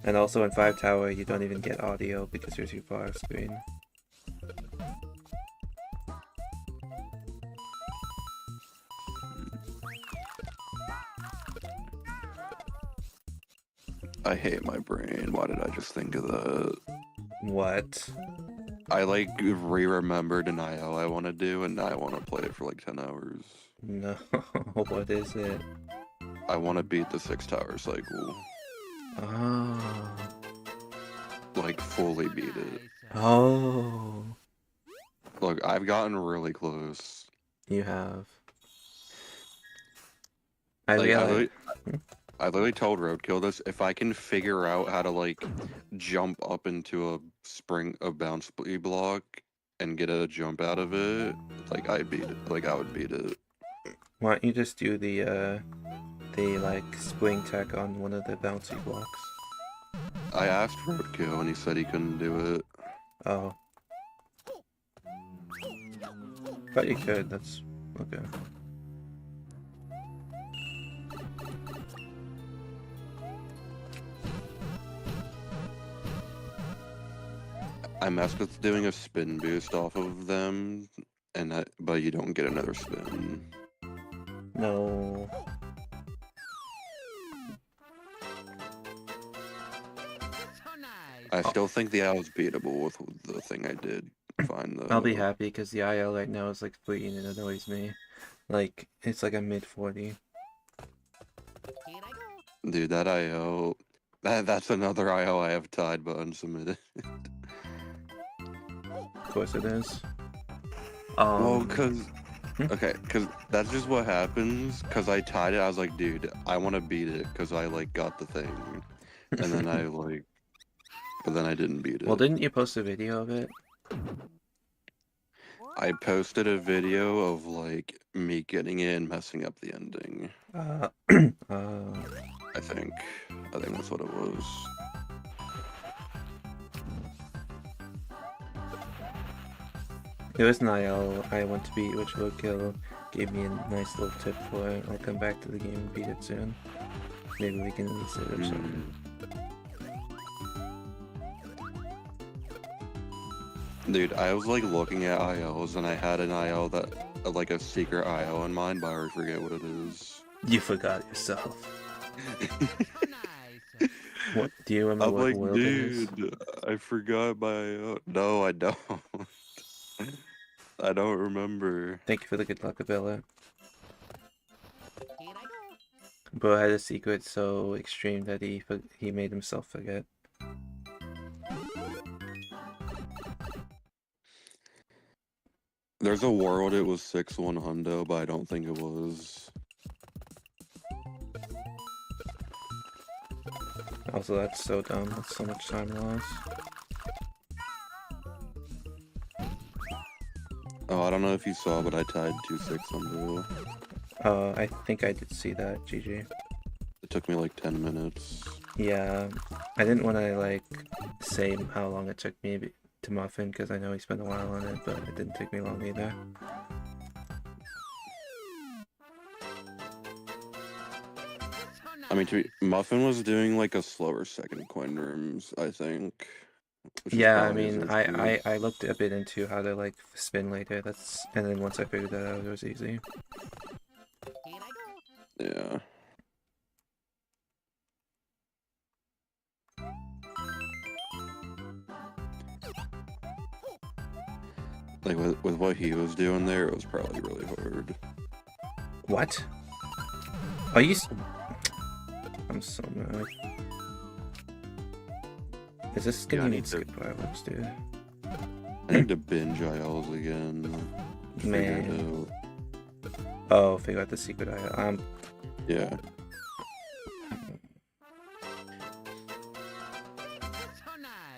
And also in 5 tower, you don't even get audio because you're too far off screen. I hate my brain. Why did I just think of that? What? I like re-remembered an IO I want to do, and now I want to play it for like 10 hours. No, what is it? I want to beat the 6 tower cycle. Oh. like fully beat it. Oh, Look, I've gotten really close. you have. I Like realize. I literally told Roadkill this. If I can figure out how to like jump up into a bounce block and get a jump out of it, like I beat it. Like I would beat it. Why don't you just do the like spring tech on one of the bouncy blocks? I asked Roadkill and he said he couldn't do it. Oh. But you could, that's okay. I messed with doing a spin boost off of them, but you don't get another spin. No. I still think the IO is beatable with the thing I did find though. I'll be happy because the IL right now is like green and it annoys me. Like, it's like a mid-40. Dude, that IO, that's another IO I have tied but unsubmitted. Of course it is. Well, cause that's just what happens. Cause I tied it, I was like, dude, I want to beat it, cause I like got the thing, and then but then I didn't beat it. Well, didn't you post a video of it? I posted a video of like me getting it and messing up the ending. I think that's what it was. It was an IL I went to beat, which Roadkill gave me a nice little tip for it. I'll come back to the game and beat it soon. Maybe we can release it or something. Dude, I was like looking at IOs and I had an IO that like a secret IO in mind, but I already forget what it is. You forgot yourself. What do you remember? I'm What like, world it is? dude, I forgot my IO. No, I don't. I don't remember. Thank you for the good luck, Abella. Bro had a secret so extreme that he made himself forget. There's a world it was 6-1 hundo, but I don't think it was. Also, that's so dumb. That's so much time lost. Oh, I don't know if you saw, but I tied 2-6 hundo. I think I did see that, GG. It took me like 10 minutes. Yeah, I didn't want to like say how long it took me to muffin because I know he spent a while on it, but it didn't take me long either. I mean, Muffin was doing like a slower second coin rooms, I think. Yeah, I mean, I looked a bit into how to like spin later. And then once I figured that out, it was easy. Yeah. Like with what he was doing there, it was probably really hard. What? Are you? I'm so mad. Is this gonna need skip fireworks, dude? I need to binge ILs again. Man. Oh, figure out the secret IL. Yeah.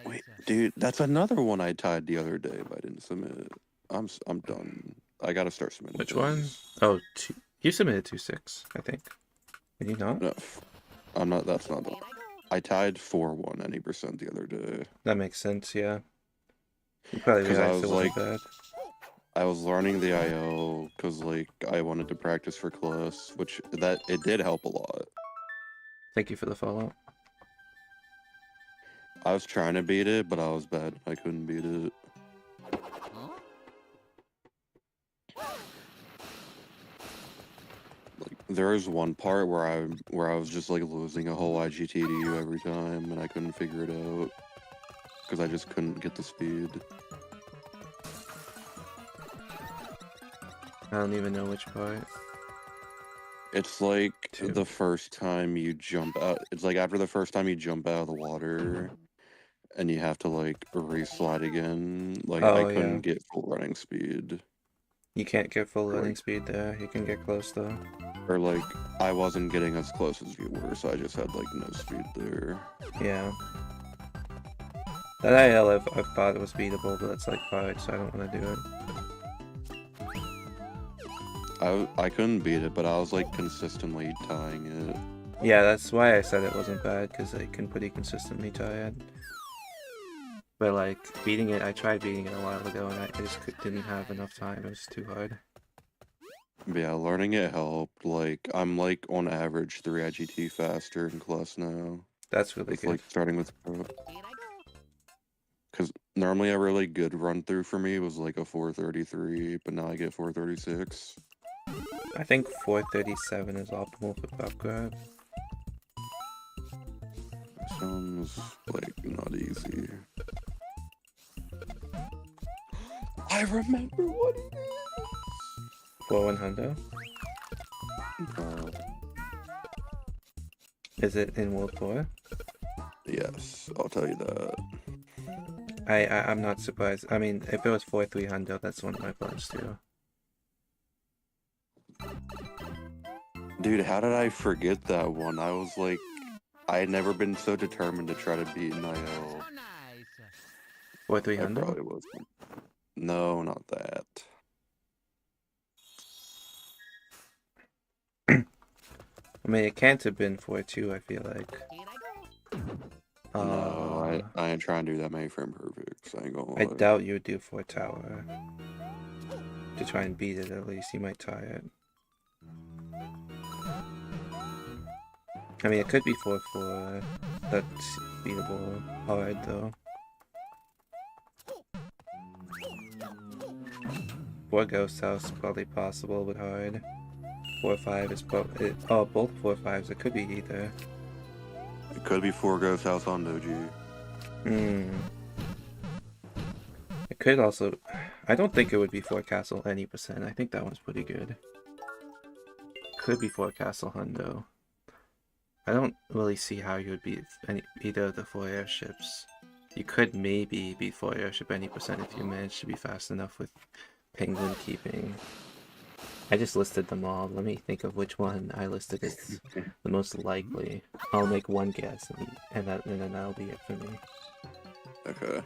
Wait, dude, that's another one I tied the other day, but I didn't submit. I'm done. I gotta start submitting. Which one? Oh, you submitted 2-6, I think. Did you not? No, I'm not. That's not. I tied 4-1 any percent the other day. That makes sense. Yeah. You probably realized it wasn't bad. I was learning the IO because like I wanted to practice for class, which it did help a lot. Thank you for the follow. I was trying to beat it, but I was bad. I couldn't beat it. Like there was one part where I was just like losing a whole IGT to you every time, and I couldn't figure it out because I just couldn't get the speed. I don't even know which part. It's like the first time you jump out. It's like after the first time you jump out of the water, and you have to like re-slide again. Like Oh, I yeah. couldn't get full running speed, You can't get full running Like- speed there. You can get close though. or like I wasn't getting as close as you were, so I just had like no speed there. Yeah. That IL, I've thought it was beatable, but it's like hard, so I don't want to do it. I couldn't beat it, but I was like consistently tying it. Yeah, that's why I said it wasn't bad, because I can pretty consistently tie it. But like, beating it, I tried beating it a while ago, and I just didn't have enough time. It was too hard. But yeah, learning it helped. Like I'm like on average 3 IGT faster in class now. That's really With good. like starting with pro. Here I go. Because normally a really good run through for me was like a 433, but now I get 436. I think 437 is optimal for pop grab. Sounds like not easy. I remember what it is. 4100? Is it in World 4? Yes, I'll tell you that. I'm not surprised. I mean, if it was 4300, that's one of my plans too. Dude, how did I forget that one? I was like, I had never been so determined to try to beat Niall. So nice. I 4300? probably wasn't. No, not that. I mean, it can't have been 4.2, I feel like. Here I go. No, I ain't trying to do that many frame perfects. I ain't gonna lie. I doubt you would do 4 tower. To try and beat it, at least. You might tie it. I mean, it could be 4-4. That's beatable hard, though. 4 Ghost House, probably possible, but hard. 4-5 is probably... Oh, both 4-5s. It could be either. It could be 4 Ghost House on Doji. It could also... I don't think it would be 4 Castle any percent. I think that one's pretty good. Could be 4 Castle Hundo. I don't really see how you would beat either of the 4 airships. You could maybe beat 4 airship any percent if you managed to be fast enough with penguin keeping. I just listed them all. Let me think of which one I listed as the most likely. I'll make one guess, and then that'll be it for me. Okay.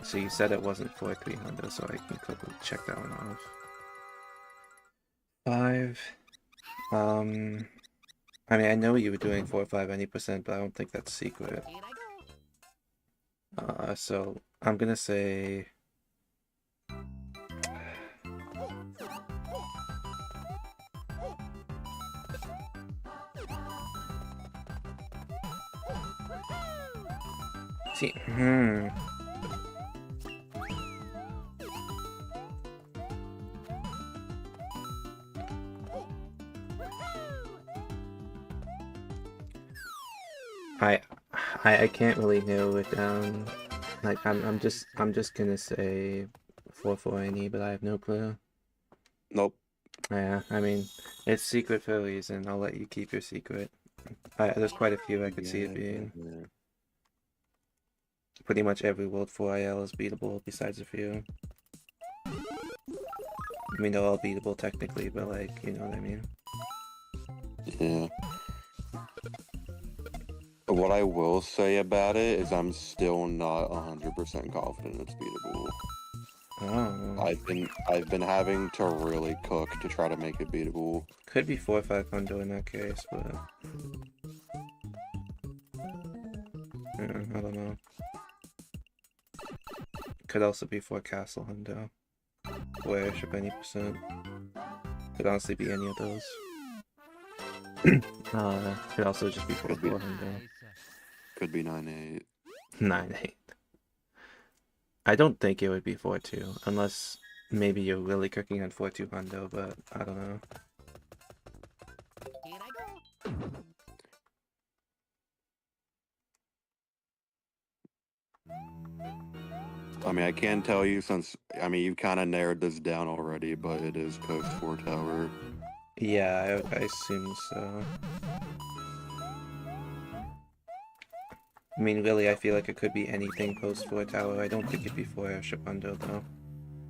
So you said it wasn't 4300, so I can quickly check that one off. 5. I mean, I know you were doing 4-5 any percent, but I don't think that's secret. Here I go. So I'm gonna say. See, I can't really narrow it down. Like I'm just gonna say 4-4 any, but I have no clue. Nope. Yeah, I mean it's secret for a reason. I'll let you keep your secret. There's quite a few I could see it being. Yeah. Pretty much every World 4 IL is beatable besides a few. I mean they're all beatable technically, but like, you know what I mean. Yeah. What I will say about it is I'm still not 100% confident it's beatable. Oh. I've been having to really cook to try to make it beatable. Could be 4-500 in that case, but yeah, I don't know. Could also be 4 Castle Hundo. 4 Airship any percent. Could honestly be any of those. Could also just be 4 Hundo. Could be 9-8. 9-8. I don't think it would be 4-2, unless maybe you're really cooking on 4-2 Hundo, but I don't know. Here I go. I mean, I can tell you since, I mean, you kind of narrowed this down already, but it is Coast 4 Tower. Yeah, I assume so. I mean, really, I feel like it could be anything post 4 tower. I don't think it'd be 4 airship under, though.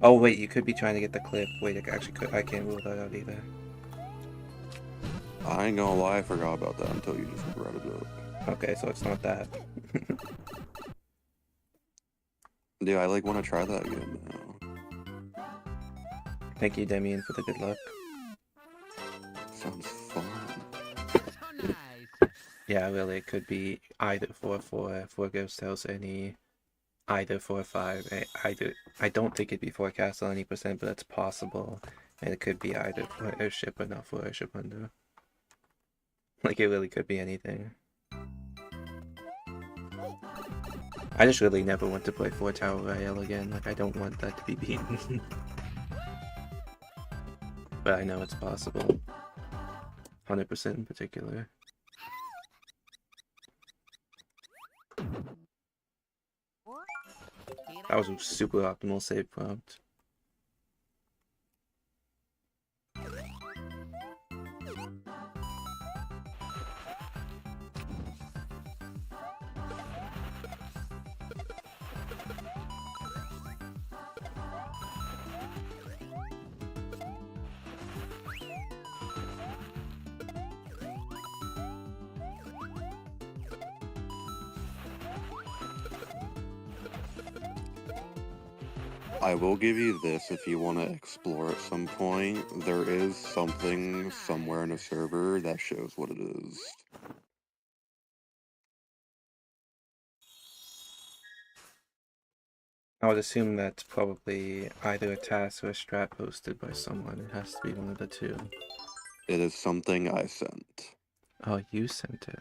Oh, wait, you could be trying to get the clip. Wait, I actually could. I can't rule that out either. I ain't gonna lie, I forgot about that until you just brought it up. Okay, so it's not that. Dude, I like want to try that again now. Thank you, Demian, for the good luck. Sounds fun. Yeah, really, it could be either 4-4, 4 Ghost House, any, either 4-5, either. I don't think it'd be 4 Castle any percent, but it's possible. And it could be either 4 Airship or not 4 Airship under. Like, it really could be anything. I just really never want to play 4 Tower Royale again. Like, I don't want that to be beaten. But I know it's possible. 100% in particular. That was a super optimal save prompt. I will give you this if you want to explore at some point. There is something somewhere in a server that shows what it is. I would assume that's probably either a task or a strat posted by someone. It has to be one of the two. It is something I sent. Oh, you sent it.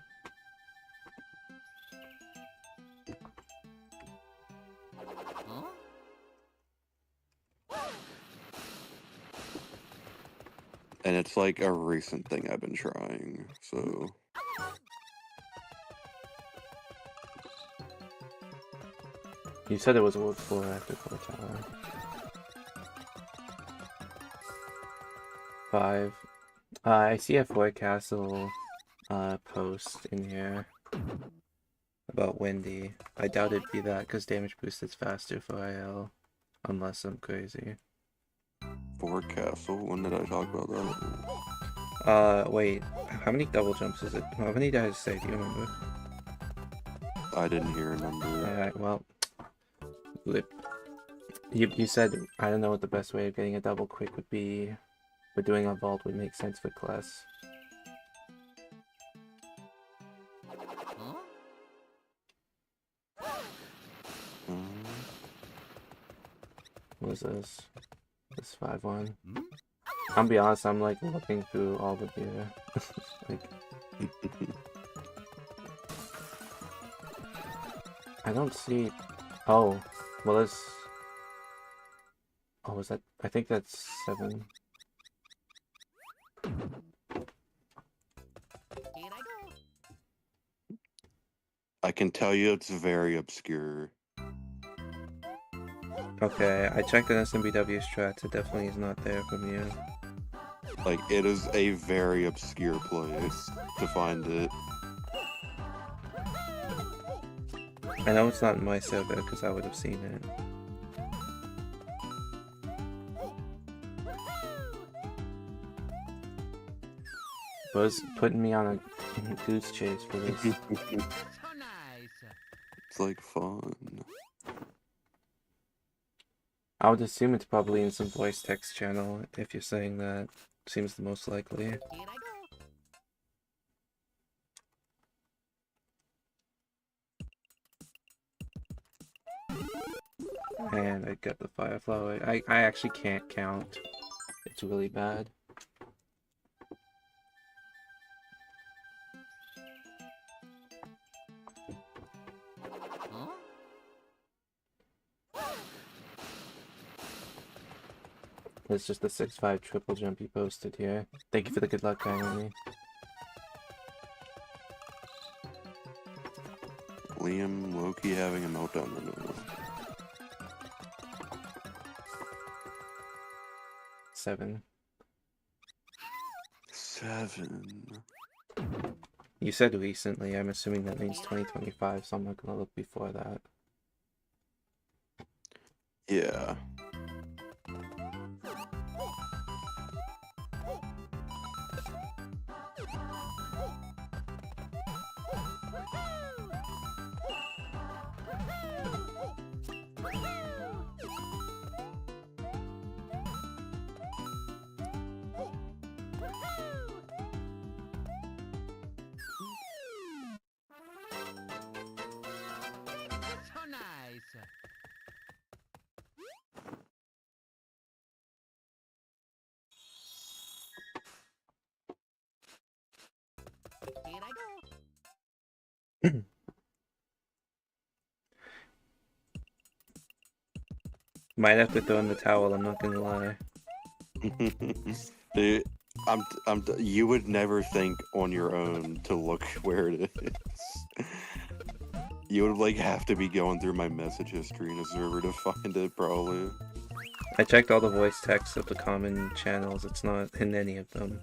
And it's like a recent thing I've been trying, so... You said it was World 4 after 4 Tower. 5. I see a 4 Castle post in here about Wendy. I doubt it'd be that because damage boost is faster for IL. Unless I'm crazy. 4 Castle? When did I talk about that? Wait. How many double jumps is it? How many did I say? Do you remember? I didn't hear a number. Alright, well. You said, I don't know what the best way of getting a double quick would be, but doing a vault would make sense for class. What is this? This 5-1. I'm gonna be honest, I'm like looking through all the gear. Like, I don't see. Oh, well, it's. Oh, is that? I think that's 7. I can tell you it's very obscure. Okay, I checked the SMBW strats. It definitely is not there from you. Like, it is a very obscure place to find it. I know it's not in my server because I would have seen it. Was putting me on a goose chase for this. It's like fun. I would assume it's probably in some voice text channel if you're saying that. Seems the most likely. And I got the Fireflower. I actually can't count. It's really bad. It's just the 6-5 triple jump you posted here. Thank you for the good luck, kindly. Liam Loki having a meltdown right now. 7. 7. You said recently. I'm assuming that means 2025, so I'm not gonna look before that. Yeah. So nice. Here I go. Might have to throw in the towel. I'm not gonna lie. Dude, you would never think on your own to look where it is. You would like have to be going through my message history in a server to find it, probably. I checked all the voice texts of the common channels. It's not in any of them.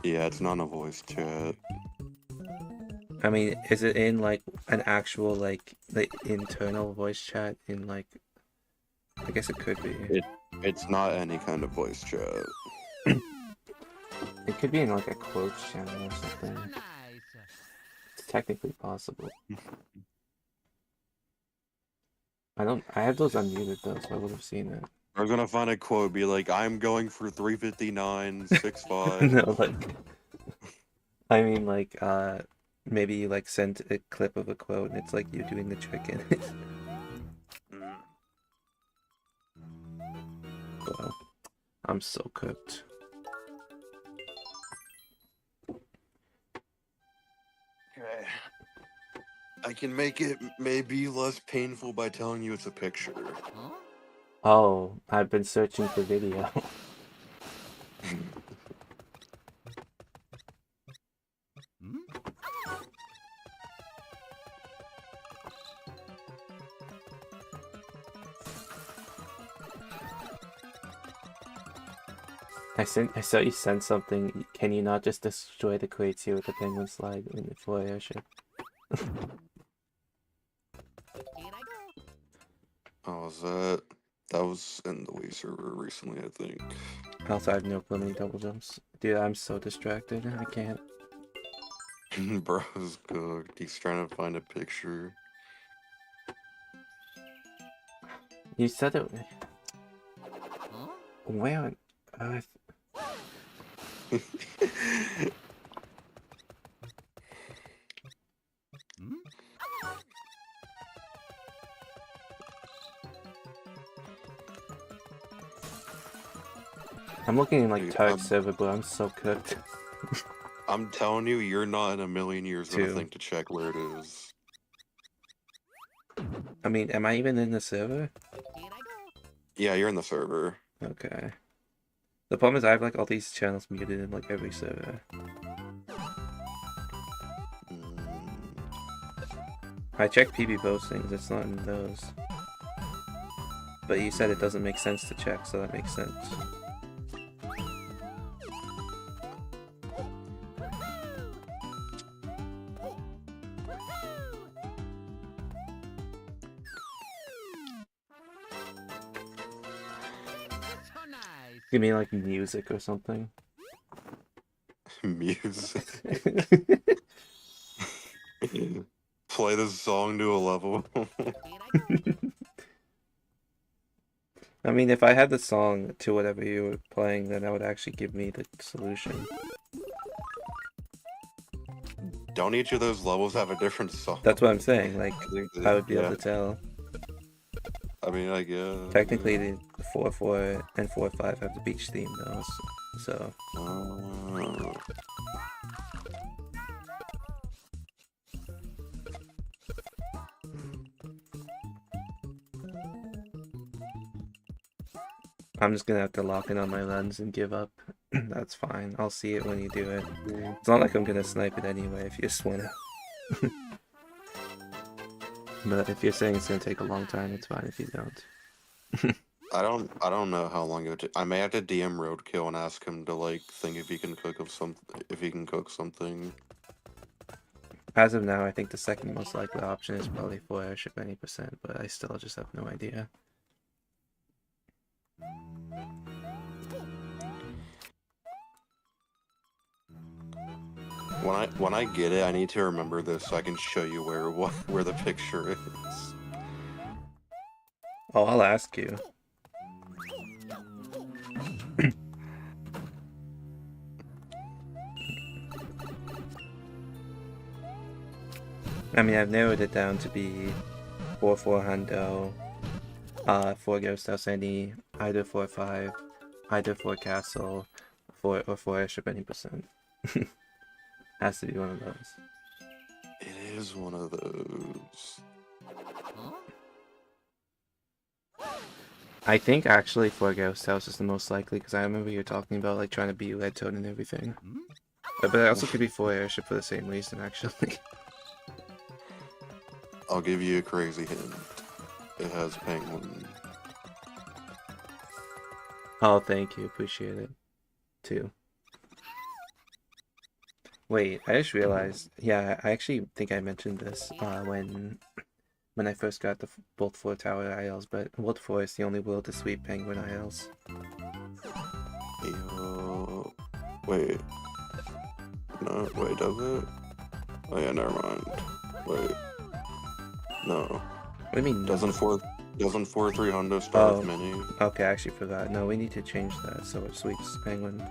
Yeah, it's not a voice chat. I mean, is it in like an actual like the internal voice chat in like? I guess it could be. It's not any kind of voice chat. It could be in like a quotes channel or something. So nice. It's technically possible. I have those unmuted though, so I would have seen it. I was gonna find a quote, be like, "I'm going for 359, 6'5". No, like, I mean, like, maybe you like sent a clip of a quote and it's like you doing the trick in it. Well, I'm so cooked. Okay. I can make it maybe less painful by telling you it's a picture. Huh? Oh, I've been searching for video. Hmm? I saw you send something. Can you not just destroy the crates here with the penguin slide in the floor airship? Here I go. Oh, was that? That was in the Wii server recently, I think. Also, I have no clue how many double jumps. Dude, I'm so distracted. I can't. Bro's cooked. He's trying to find a picture. You said it. Huh? Where on earth? Hmm? I'm looking in like Dude, Target server, but I'm so cooked. I'm telling you, you're not in a million years gonna Two. think to check where it is. I mean, am I even in the server? Here I go. Yeah, you're in the server. Okay. The problem is I have like all these channels muted in like every server. I checked PB postings, it's not in those. But you said it doesn't make sense to check, so that makes sense. So nice. Give me like music or something. Music. Play this song to a level. Here I go. I mean, if I had the song to whatever you were playing, then that would actually give me the solution. Don't each of those levels have a different song? That's what I'm saying, like, I think I would be able yeah. to tell. I mean, I guess. Technically, the 4-4 and 4-5 have the beach theme, though, so... Oh. I'm just gonna have to lock in on my lens and give up. That's fine. I'll see it when you do it. It's not like I'm gonna snipe it anyway if you just wanna. But if you're saying it's gonna take a long time, it's fine if you don't. I don't know how long it would take. I may have to DM Roadkill and ask him to like think if he can cook something. As of now, I think the second most likely option is probably 4 airship any percent, but I still just have no idea. When I get it, I need to remember this so I can show you where the picture is. Oh, I'll ask you. I mean, I've narrowed it down to be 4 hundo, 4 ghost house any, either 4-5, either 4 castle, 4 airship any percent. Has to be one of those. It is one of those. I think actually 4 ghost house is the most likely because I remember you were talking about like trying to beat Red Toad and everything. But it also could be 4 airship for the same reason actually. I'll give you a crazy hint. It has penguin. Oh, thank you. Appreciate it. Too. Wait, I just realized. Yeah, I actually think I mentioned this when I first got the both 4 tower isles, but World 4 is the only world to sweep penguin isles. Yo, wait. No, wait, does it? Oh yeah, never mind. Wait. No. What do you mean? Doesn't 4-3 hundo start with mini? Okay, I actually forgot. No, we need to change that so it sweeps penguin.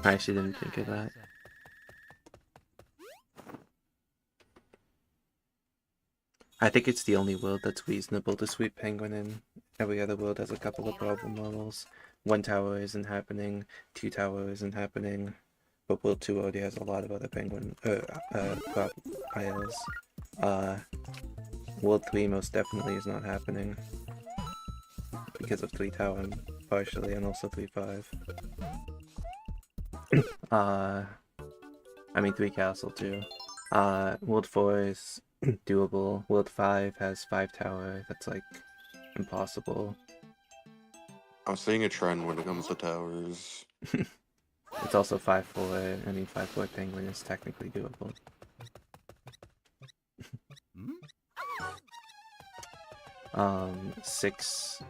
I actually didn't think of that. I think it's the only world that's reasonable to sweep penguin in. Every other world has a couple of problem levels. 1 tower isn't happening, 2 tower isn't happening, but World 2 already has a lot of other penguin isles. World 3 most definitely is not happening because of 3 tower partially, and also 3-5. I mean 3 castle too. World 4 is doable. World 5 has 5 tower. That's like impossible. I'm seeing a trend when it comes to towers. It's also 5-4. I mean 5-4 penguin is technically doable. 6.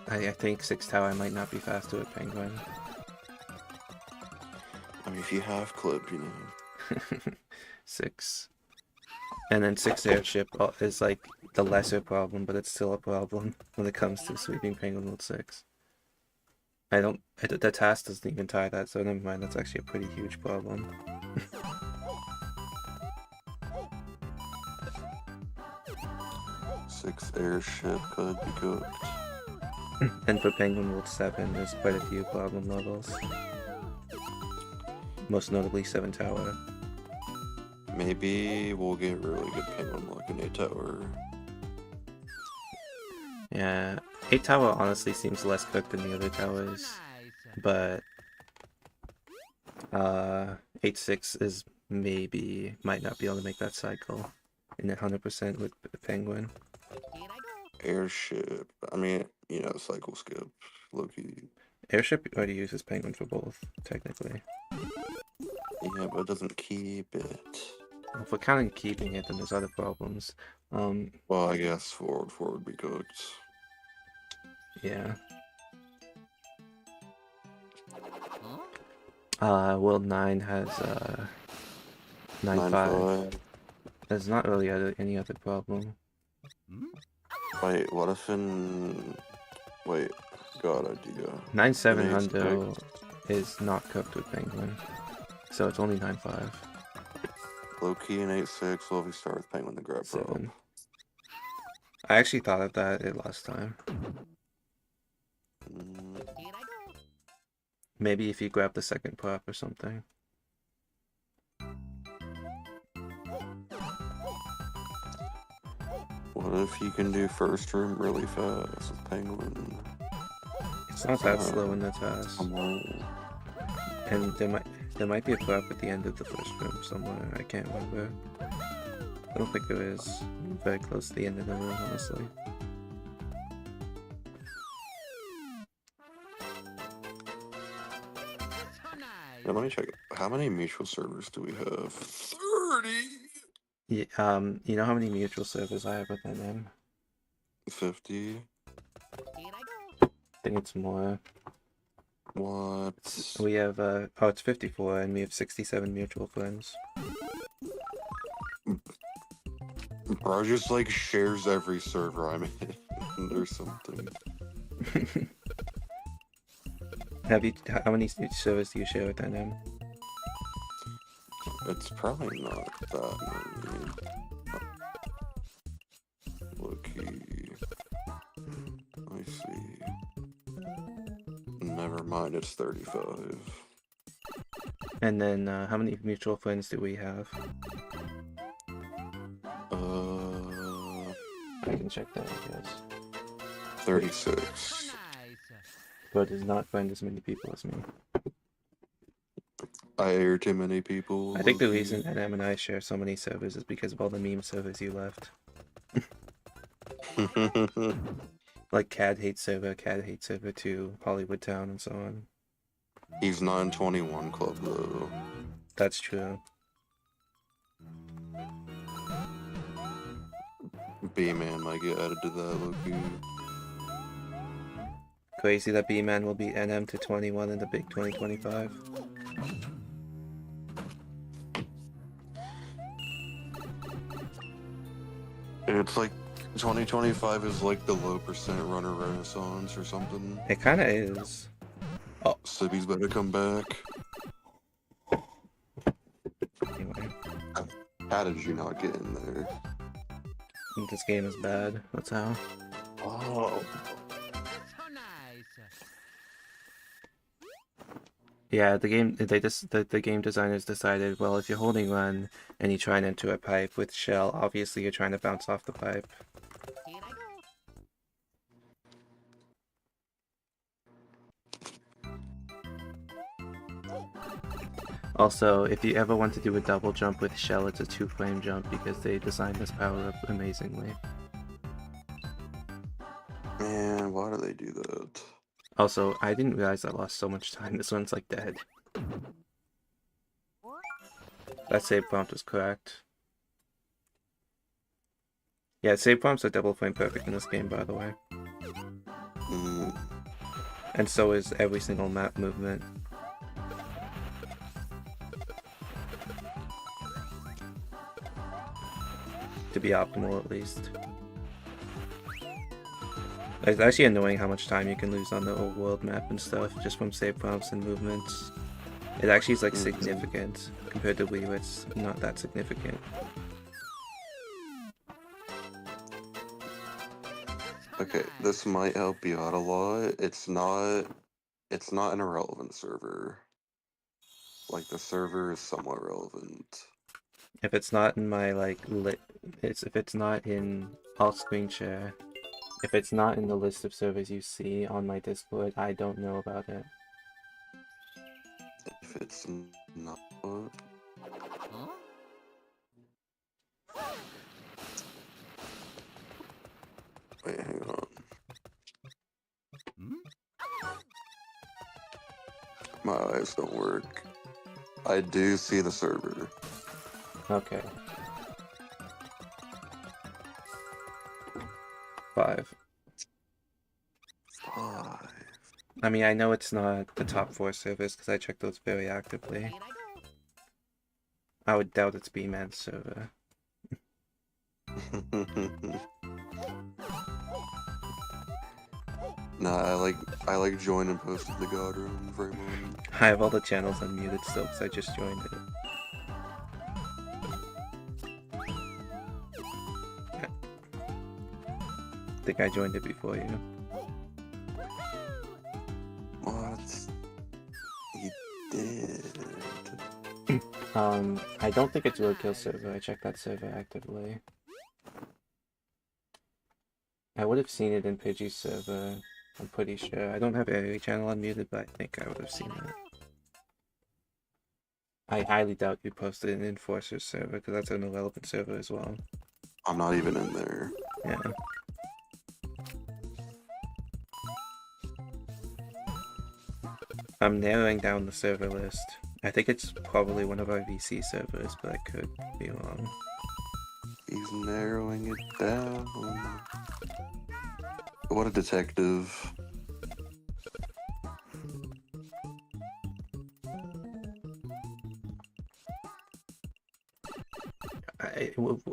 I think 6 tower might not be faster with penguin. I mean, if you have clip, you know. 6. And then 6 airship is like the lesser problem, but it's still a problem when it comes to sweeping penguin world 6. The task doesn't even tie that, so never mind, that's actually a pretty huge problem. Six airship could be cooked. And for penguin world 7, there's quite a few problem levels. Most notably 7 tower. Maybe we'll get really good penguin luck in 8 tower. Yeah, 8 tower honestly seems less cooked than the other towers, but 8-6 is might not be able to make that cycle in 100% with penguin. Airship, I mean, you know, cycle skip, low-key. Airship already uses penguin for both, technically. Yeah, but it doesn't keep it. If we're counting keeping it, then there's other problems. Well, I guess forward would be cooked. Yeah. World 9 has 9-5. There's not really any other problem. Wait, what if in... Wait, god idea. 9-7 hundo is not cooked with penguin, so it's only 9-5. Low-key in 8-6, well, if we start with penguin, the grab 7. I actually thought of that last time. Maybe if you grab the second prop or something. What if you can do first room really fast with penguin? It's not that slow in the task. And There might be a prep at the end of the first room somewhere. I can't remember. I don't think there is. I'm very close to the end of the room, honestly. So nice. Yeah, let me check. How many mutual servers do we have? 30! Yeah, you know how many mutual servers I have with NM? 50? Here I go. I think it's more. What? We have, oh, it's 54, and we have 67 mutual friends. Bro just like shares every server I'm in or something. How many servers do you share with NM? It's probably not that many. Look-y. Let me see. Never mind, it's 35. And then, how many mutual friends do we have? I can check that, I guess. 36. So nice. But does not friend as many people as me. I air too many people. I think the low-key. reason NM and I share so many servers is because of all the meme servers you left. Like Cad Hate Server 2, Hollywood Town, and so on. He's not in 21 Club though. That's true. B-Man might get added to that, low-key. Crazy that B-Man will beat NM to 21 in the big 2025. It's like 2025 is like the low percent runner renaissance or something. It kinda is. Oh, Sibby's better come back. Anyway, How did you not get in there? this game is bad. That's how. Oh. So nice. Yeah, the game designers decided, well, if you're holding run and you try and enter a pipe with shell, obviously you're trying to bounce off the pipe. Here I go. Also, if you ever want to do a double jump with shell, it's a 2-frame jump because they designed this power up amazingly. Man, why do they do that? Also, I didn't realize I lost so much time. This one's like dead. That save prompt was correct. Yeah, save prompts are double frame perfect in this game, by the way. And so is every single map movement. To be optimal, at least. It's actually annoying how much time you can lose on the old world map and stuff, just from save prompts and movements. It actually is like significant, compared to Wii where it's not that significant. Okay, this might help you out a lot. It's not an irrelevant server. Like the server is somewhat relevant. If it's not in my like if it's not in I'll screen share. If it's not in the list of servers you see on my Discord, I don't know about it. If it's not, Huh? wait, hang on. Hmm? My eyes don't work. I do see the server. Okay. 5. 5. I mean, I know it's not the top 4 servers because I check those very actively. Here I go. I would doubt it's B-Man's server. Nah, I like joined and posted the God Room for a moment. I have all the channels unmuted still because I just joined it. I think I joined it before you. What? He did. I don't think it's Roadkill server. I checked that server actively. I would have seen it in Pidgey's server. I'm pretty sure. I don't have every channel unmuted, but I think I would have seen it. I highly doubt you posted an Enforcer server because that's an irrelevant server as well. I'm not even in there. Yeah. I'm narrowing down the server list. I think it's probably one of our VC servers, but I could be wrong. He's narrowing it down. What a detective.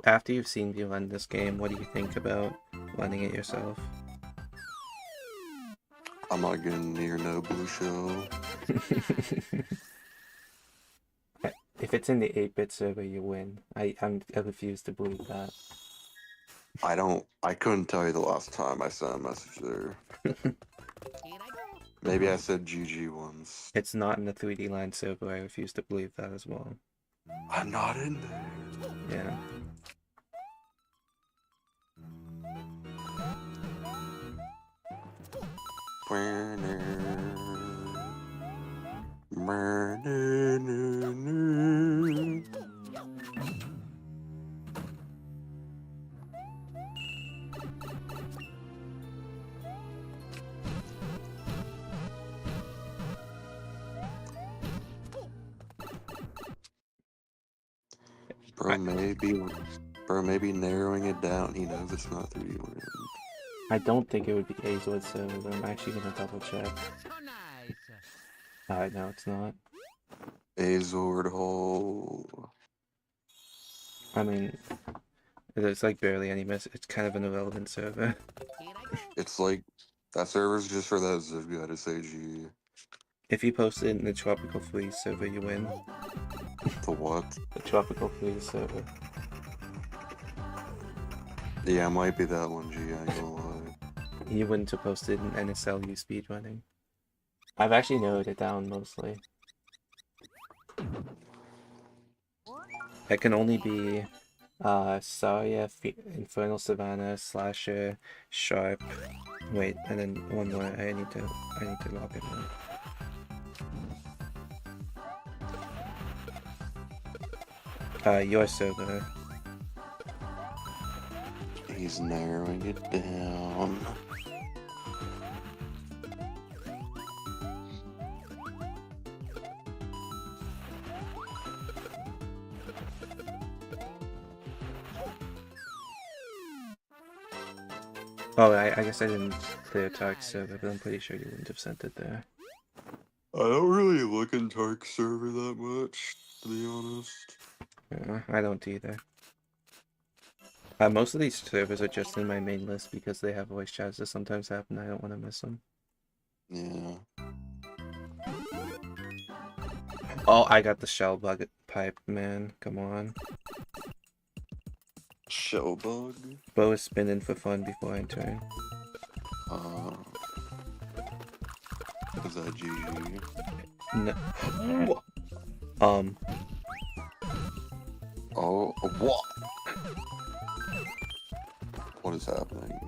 After you've seen me run this game, what do you think about running it yourself? I'm not getting near no blue shell. If it's in the 8-bit server, you win. I refuse to believe that. I couldn't tell you the last time I sent a message there. Maybe I said GG once. It's not in the 3D line server. I refuse to believe that as well. I'm not in there. Yeah. Bro, maybe narrowing it down. He knows it's not 3D land. I don't think it would be Azwood server, but I'm actually gonna double check. No, it's not. Azord hole. I mean, there's like barely any mess. It's kind of an irrelevant server. It's like that server's just for that Ziv guy to say G. If you post it in the Tropical Freeze server, you win. The what? The Tropical Freeze server. Yeah, it might be that one, G, I ain't gonna lie. You win to post it in NSLU speedrunning. I've actually narrowed it down mostly. It can only be Saria, Infernal Savannah, Slasher, Sharp. Wait, and then one more. I need to log it now. Your server. He's narrowing it down. Oh, I guess I didn't clear Tark's server, but I'm pretty sure you wouldn't have sent it there. I don't really look in Tark's server that much, to be honest. Yeah, I don't either. Most of these servers are just in my main list because they have voice chats that sometimes happen. I don't want to miss them. Yeah. Oh, I got the shell bug pipe, man. Come on. Shell bug? Bo is spinning for fun before I turn. Is that GG? No. Oh, what? What is happening?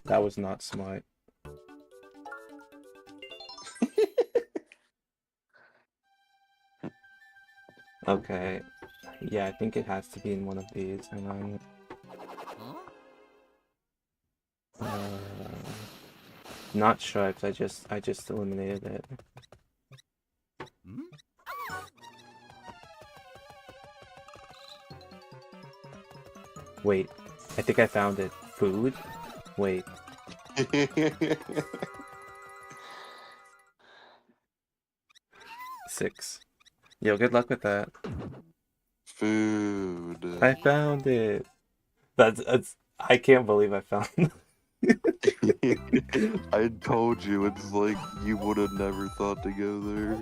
That was not smart. Okay. Yeah, I think it has to be in one of these. Hang on. Not sharps. I just eliminated it. Wait, I think I found it. Food? Wait. Six. Yo, good luck with that. Food. I found it. That's I can't believe I found I told you, it's like you would have never thought to go there.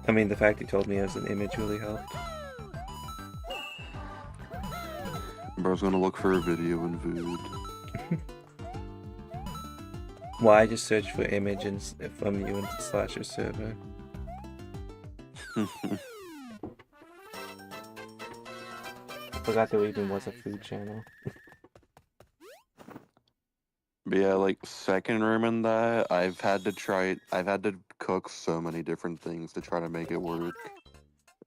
I mean, the fact you told me it was an image really helped. Bro's gonna look for a video in Vood. Well, I just searched for image and from you in the Slasher server. I forgot there even was a food channel. But yeah, like second room in that, I've had to cook so many different things to try to make it work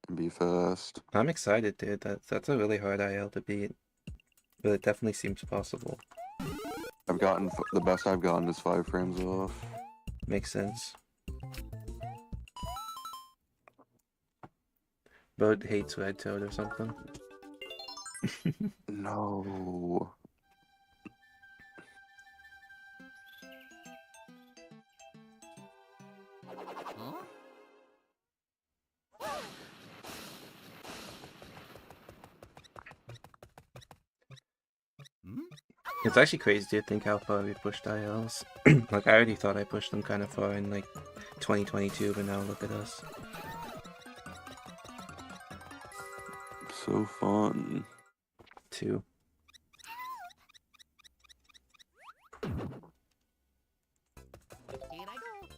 and be fast. I'm excited, dude. That's a really hard IL to beat, but it definitely seems possible. The best I've gotten is 5 frames off. Makes sense. Boat hates Red Toad or something. No. Huh? Hmm? It's actually crazy to think how far we pushed ILs. Like, I already thought I pushed them kind of far in, like, 2022, but now look at us. So fun. 2. Here I go.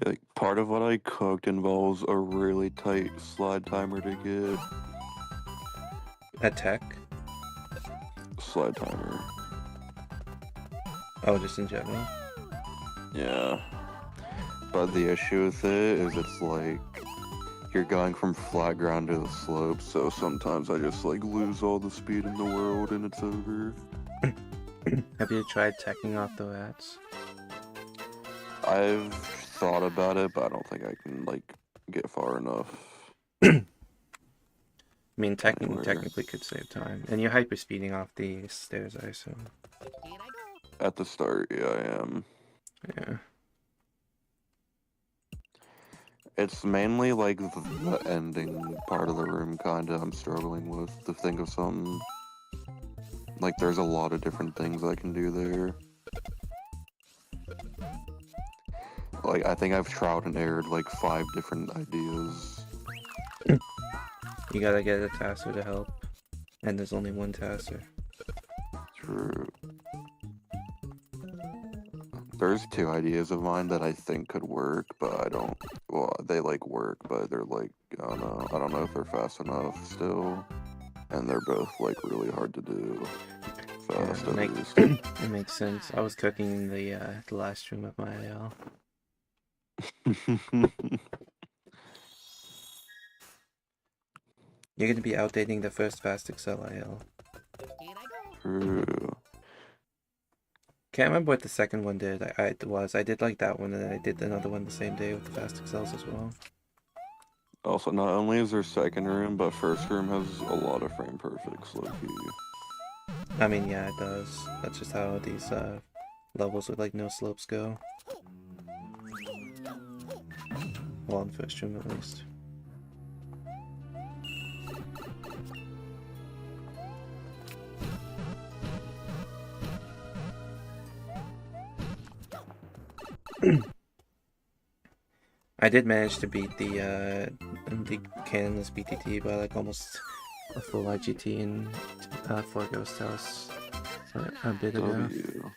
Like, part of what I cooked involves a really tight slide timer to get. At tech? Slide timer. Oh, just in general? Yeah. But the issue with it is it's like you're going from flat ground to the slope, so sometimes I just like lose all the speed in the world and it's over. Have you tried teching off the rats? I've thought about it, but I don't think I can like get far enough. I mean, Anywhere. technically could save time. And you're hyper speeding off the stairs, I assume. Here I go. At the start, yeah, I am. Yeah. It's mainly like the ending part of the room, kinda, I'm struggling with to think of something. Like, there's a lot of different things I can do there. Like, I think I've tried and errored like 5 different ideas. You gotta get a tasser to help. And there's only one tasser. True. There's 2 ideas of mine that I think could work, but I don't. Well, they like work, but they're like, I don't know. I don't know if they're fast enough still. And they're both like really hard to do. Fast, Yeah, at least. it makes sense. I was cooking the last stream of my IL. You're gonna be outdating the first Fast Excel IL. Here I go. True. Can't remember what the second one did. I did like that one, and then I did another one the same day with the Fast Excels as well. Also, not only is there second room, but first room has a lot of frame perfects, low-key. I mean, yeah, it does. That's just how these levels with like no slopes go. Well, in first room at least. I did manage to beat the Canonless BTT by like almost a full IGT in 4 Ghost House a bit ago. W.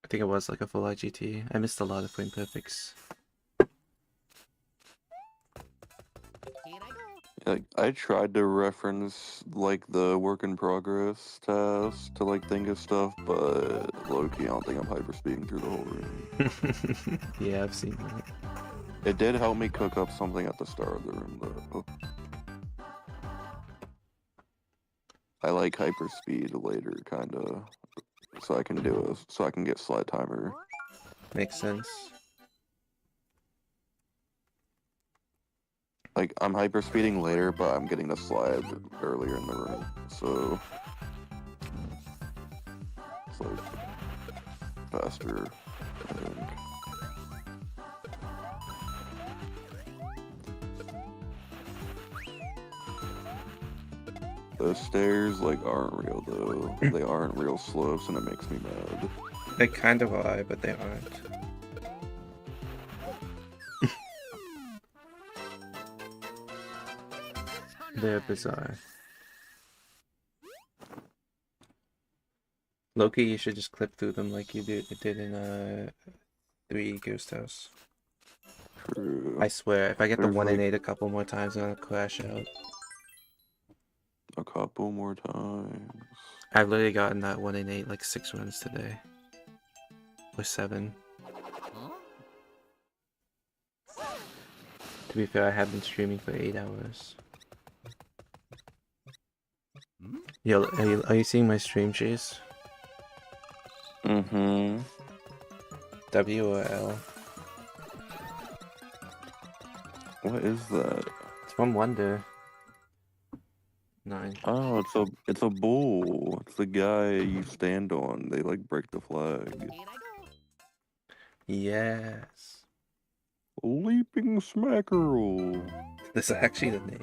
I think it was like a full IGT. I missed a lot of frame perfects. Here I go. Like, I tried to reference like the work in progress task to like think of stuff, but low-key, I don't think I'm hyper speeding through the whole room. Yeah, I've seen that. It did help me cook up something at the start of the room, though. I like hyper speed later, kinda, so I can get slide timer. Makes sense. Like, I'm hyper speeding later, but I'm getting the slide earlier in the room, so it's like faster, I think. Those stairs like aren't real though. They aren't real slopes, and it makes me mad. They kind of are, but they aren't. They're bizarre. Loki, you should just clip through them like you did in 3 Ghost House. True. I swear, if I get the There's 1 in like- 8 a couple more times, I'm gonna crash out. Okay. couple more times. I've literally gotten that 1 in 8 like 6 runs today. Or 7. To be fair, I have been streaming for 8 hours. Yo, are you seeing my stream, Chase? Mm-hmm. W or L? What is that? It's from Wonder. 9. Oh, it's a bull. It's the guy you stand on. They like break the flag. Yes. Leaping smackerel. That's actually the name.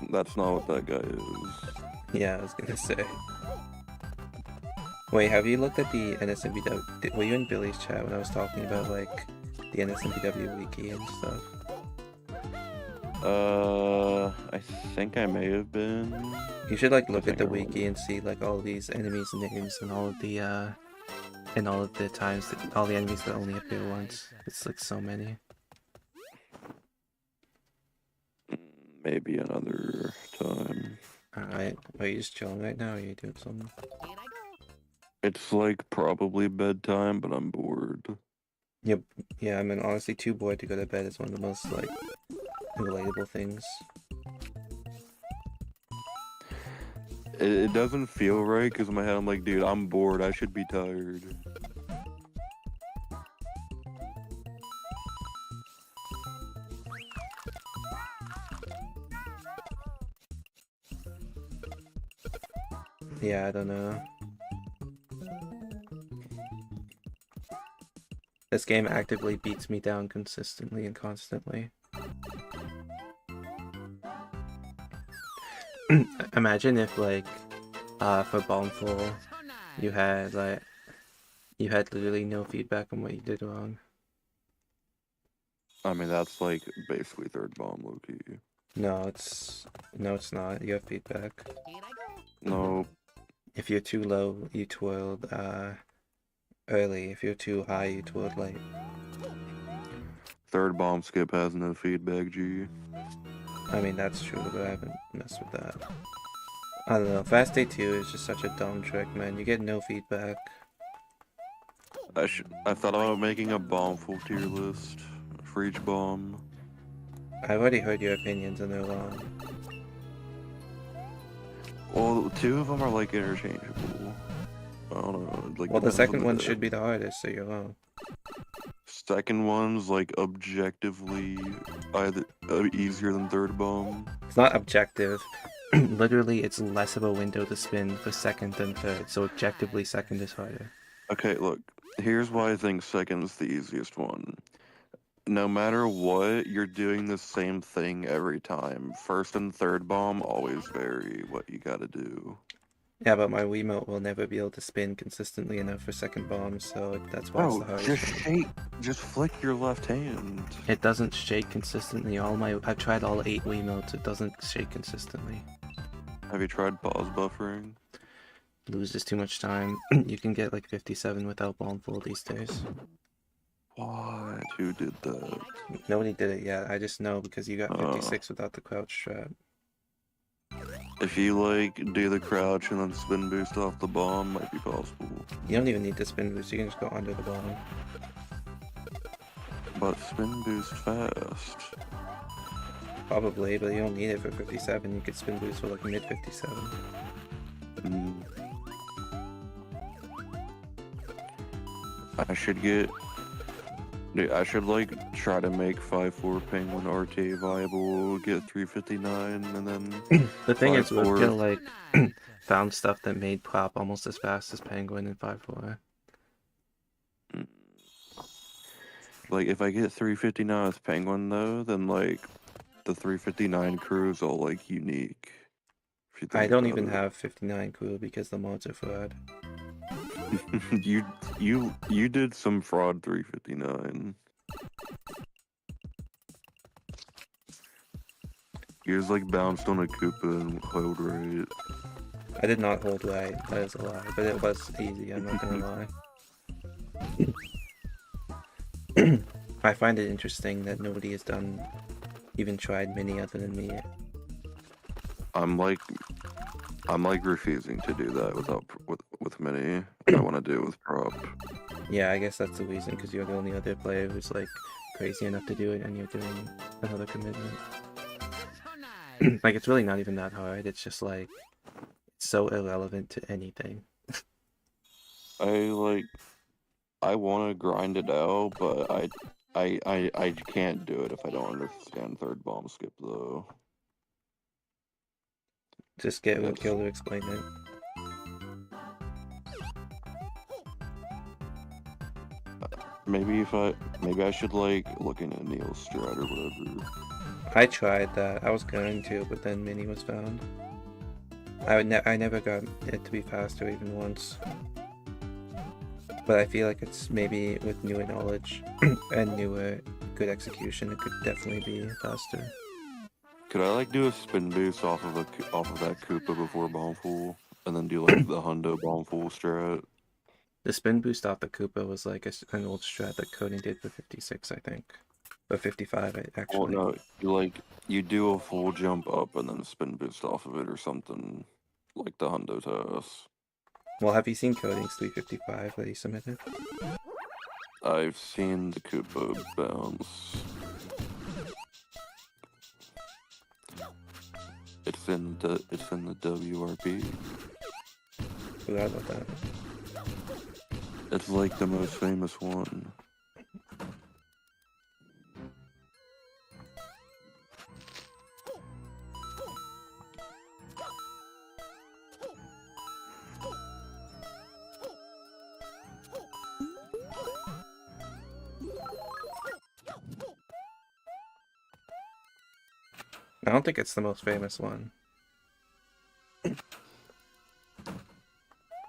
That's not what that guy is. Yeah, I was gonna say. Wait, have you looked at the NSMBW? Were you in Billy's chat when I was talking about like the NSMBW wiki and stuff? I think I may have been. You should like look I at the think I remember. wiki and see like all these enemies' names and all of the times that all the enemies that only appear once. It's like so many. Maybe another time. Alright, are you just chilling right now or are you doing something? It's like probably bedtime, but I'm bored. Yep. Yeah, I mean honestly too bored to go to bed is one of the most like relatable things. It doesn't feel right because in my head I'm like, dude, I'm bored. I should be tired. Yeah, I don't know. This game actively beats me down consistently and constantly. Imagine if like for Bombful you had literally no feedback on what you did wrong. I mean, that's like basically third bomb, Loki. No, it's not. You have feedback. No, If you're too low, you twirled early. If you're too high, you twirled late. third bomb skip has no feedback, G. I mean, that's true, but I haven't messed with that. I don't know. Fast Day 2 is just such a dumb trick, man. You get no feedback. I thought about making a bomb full tier list for each bomb. I've already heard your opinions and they're wrong. Well, 2 of them are like interchangeable. I don't know. Like, Well, the depends second on one day. should be the hardest, so you're wrong. Second one's like objectively either easier than third bomb. It's not objective. Literally, it's less of a window to spin for second than third, so objectively second is harder. Okay, look. Here's why I think second's the easiest one. No matter what, you're doing the same thing every time. First and third bomb always vary what you gotta do. Yeah, but my Wiimote will never be able to spin consistently enough for second bomb, so that's why it's Oh, the hardest. just one. shake. Just flick your left hand. It doesn't shake consistently. I've tried all 8 Wiimotes. It doesn't shake consistently. Have you tried pause buffering? Loses too much time. You can get like 57 without bomb full these days. What? Who did that? Nobody did it yet. I just know because you got Oh. 56 without the crouch strap. If you like do the crouch and then spin boost off the bomb, might be possible. You don't even need to spin boost. You can just go under the bomb. But spin boost fast. Probably, but you don't need it for 57. You could spin boost for like mid 57. Mm. I should get. Dude, I should like try to make 5-4 Penguin RTA viable, get 359, and then. The thing is, we've 5-4. still like found stuff that made prop almost as fast as Penguin in 5-4. Like, if I get 359 with Penguin, though, then, like, the 359 crew is all, like, unique. If you I think don't about even it. have 59 crew because the mods are fraud. you did some fraud 359. Yours, like, bounced on a Koopa and held right. I did not hold right, that is a lie, but it was easy, I'm not gonna lie. I find it interesting that nobody has even tried mini other than me. I'm like refusing to do that with mini. I want to do it with prop. Yeah, I guess that's the reason, because you're the only other player who's like crazy enough to do it, and you're doing another commitment. So nice. Like, it's really not even that hard. It's just like it's so irrelevant to anything. I want to grind it out, but I can't do it if I don't understand third bomb skip though. Just get Yes. Roadkill to explain it. Maybe I should like look into Neil's strat or whatever. I tried that. I was going to, but then Mini was found. I never got it to be faster even once. But I feel like it's maybe with newer knowledge and newer good execution, it could definitely be faster. Could I like do a spin boost off of that Koopa before bomb full, and then do like the Hundo bomb full strat? The spin boost off the Koopa was like an old strat that Coding did for 56, I think. Or 55, actually. Well, no, you do a full jump up and then a spin boost off of it or something, like the Hundo toss. Well, have you seen Coding's 355 that he submitted? I've seen the Koopa bounce. It's in the WRP. Forgot about that. It's like the most famous one. I don't think it's the most famous one.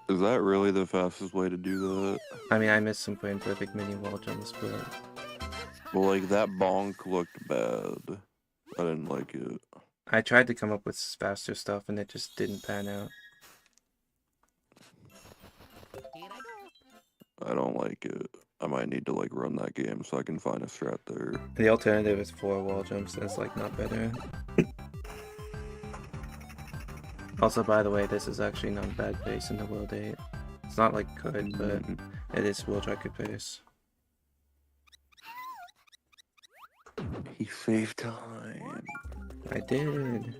Is that really the fastest way to do that? I mean, I missed some frame perfect mini wall jumps, but Well, like that bonk looked bad. I didn't like it. I tried to come up with faster stuff and it just didn't pan out. Here I go. I don't like it. I might need to like run that game so I can find a strat there. The alternative is 4 wall jumps, and it's like not better. Also, by the way, this is actually not a bad pace in the World 8. It's not like good, but it is World Record pace. He saved time. I did.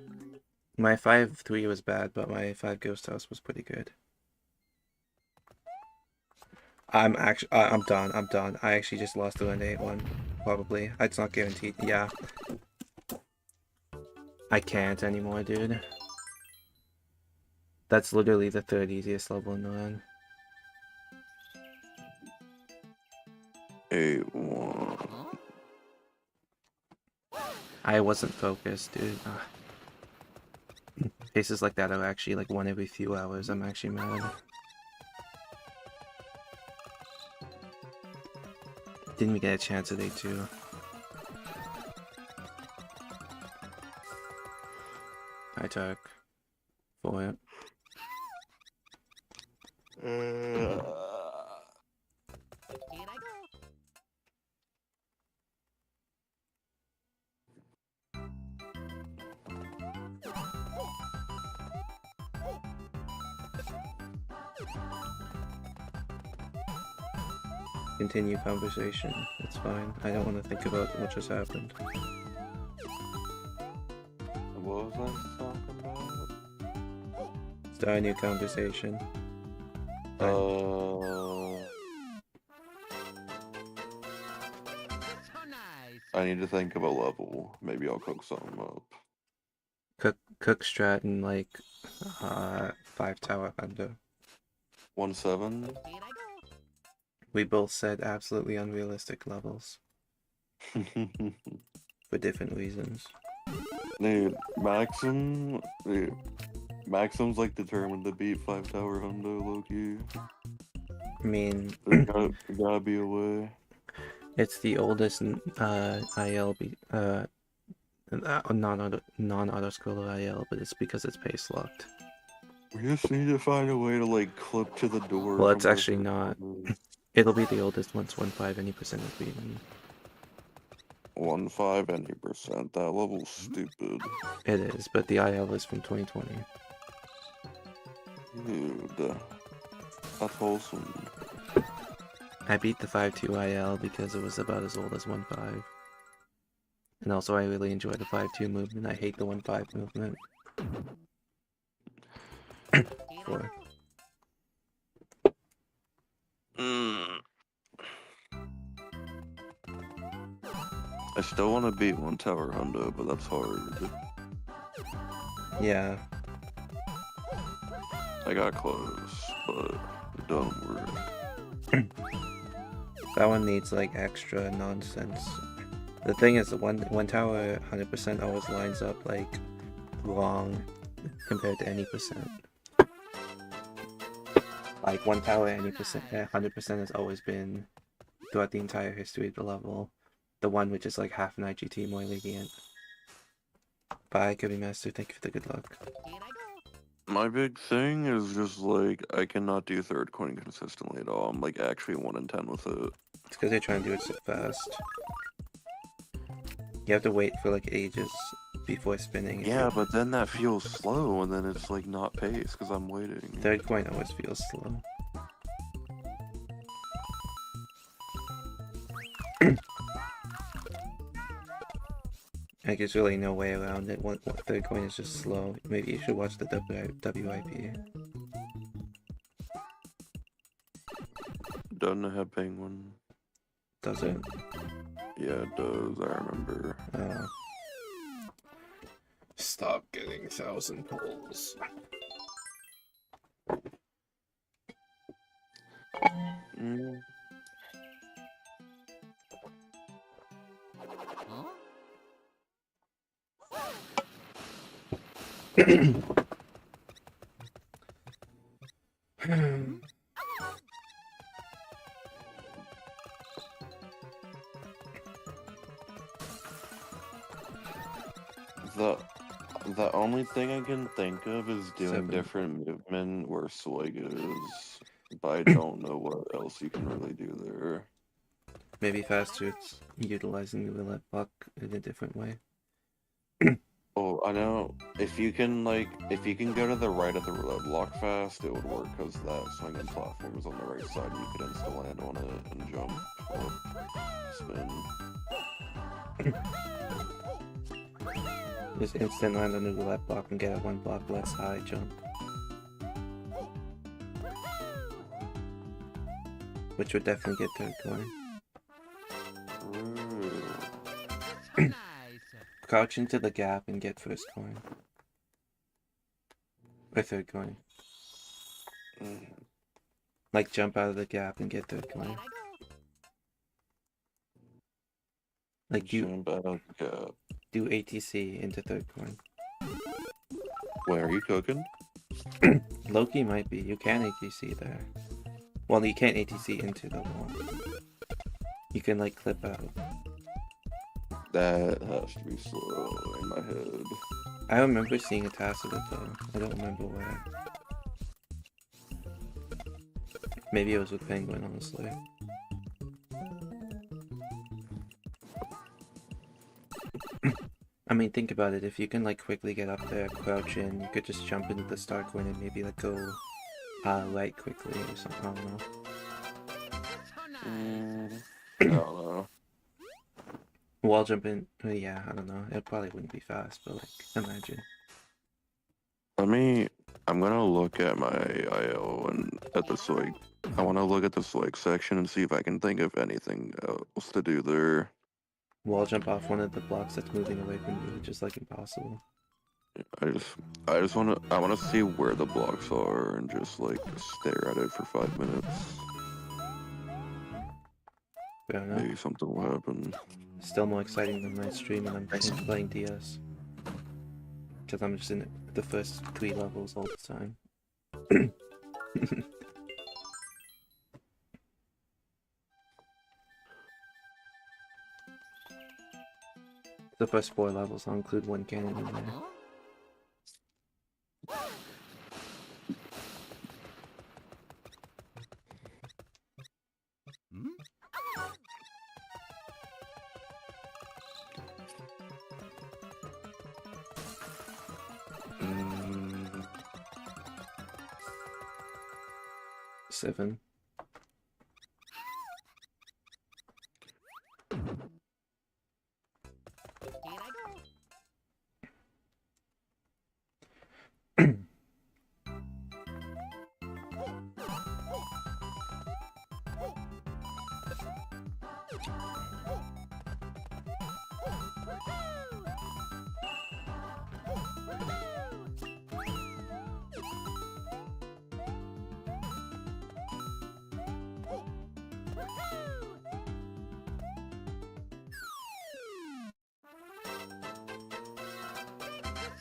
My 5-3 was bad, but my 5 Ghost House was pretty good. I'm done. I'm done. I actually just lost the round 8 one. Probably. It's not guaranteed. Yeah. I can't anymore, dude. That's literally the 3rd easiest level in the run. 8-1. I wasn't focused, dude. Paces like that are actually like one every few hours. I'm actually mad. Didn't even get a chance at A2. I took for it. Here I go. Continue conversation. It's fine. I don't want to think about what just happened. What was I talking about? Start a new conversation. So nice. I need to think of a level. Maybe I'll cook something up. Cook strat and like 5 tower under. 1-7. Here I go. We both said absolutely unrealistic levels for different reasons. Dude, Maxim's like determined to beat 5 tower Hundo, Loki. I mean, There gotta be a way. it's the oldest IL non-auto scroller IL, but it's because it's pace locked. We just need to find a way to like clip to the door. Well, it's from actually the- not. It'll be the oldest once 1.5 any percent is beaten. 1.5 any percent. That level's stupid. It is, but the IL is from 2020. Dude, that's wholesome. I beat the 5.2 IL because it was about as old as 1.5. And also I really enjoy the 5.2 movement. I hate the 1.5 movement. 4. I still want to beat One Tower Hundo, but that's hard. Yeah. I got close, but it don't work. That one needs like extra nonsense. The thing is, the one tower 100% always lines up like wrong compared to any percent. Like one tower any percent, 100% has always been throughout the entire history of the level. The one which is like half an IGT more lenient. Bye, Kirby Master. Thank you for the good luck. My big thing is just like I cannot do third coin consistently at all. I'm like actually 1 in 10 with it. It's because they're trying to do it so fast. You have to wait for like ages before spinning. Yeah, but then that feels slow, and then it's like not pace because I'm waiting. Third coin always feels slow. Like there's really no way around it. One third coin is just slow. Maybe you should watch the WIP. Doesn't it have penguin? Does it? Yeah, it does. I remember. Stop getting 1,000 pulls. Mm. The only thing I can think of is doing 7. different movement where Swig is, but I don't know what else you can really do there. Maybe faster it's utilizing the roulette block in a different way. Oh, I know. If you can go to the right of the roulette block fast, it would work because that swinging platform is on the right side. And you could insta land on it and jump or spin. Just instant land on the roulette block and get a 1 block less high jump. Which would definitely get third coin. Crouch into the gap and get first coin. Or third coin. Like jump out of the gap and get third coin. Like Jump out of the gap. Do ATC into third coin. Wait, are you cooking? Loki might be. You can ATC there. Well, you can't ATC into the wall. You can like clip out. That has to be slow in my head. I remember seeing a task of it though. I don't remember where. Maybe it was with Penguin, honestly. I mean, think about it. If you can like quickly get up there, crouch in, you could just jump into the start coin and maybe like go right quickly or something. I don't know. I don't know. Wall jump in. Yeah, I don't know. It probably wouldn't be fast, but like, imagine. I'm gonna look at my IO and at the swag. I want to look at the swag section and see if I can think of anything else to do there. Wall jump off one of the blocks that's moving away from you, which is like impossible. I just want to see where the blocks are and just like stare at it for 5 minutes. Fair enough. Maybe something will happen. Still more exciting than my stream and I'm playing DS. Because I'm just in the first 3 levels all the time. The first 4 levels, I'll include 1 cannon in there. 7. Here I go.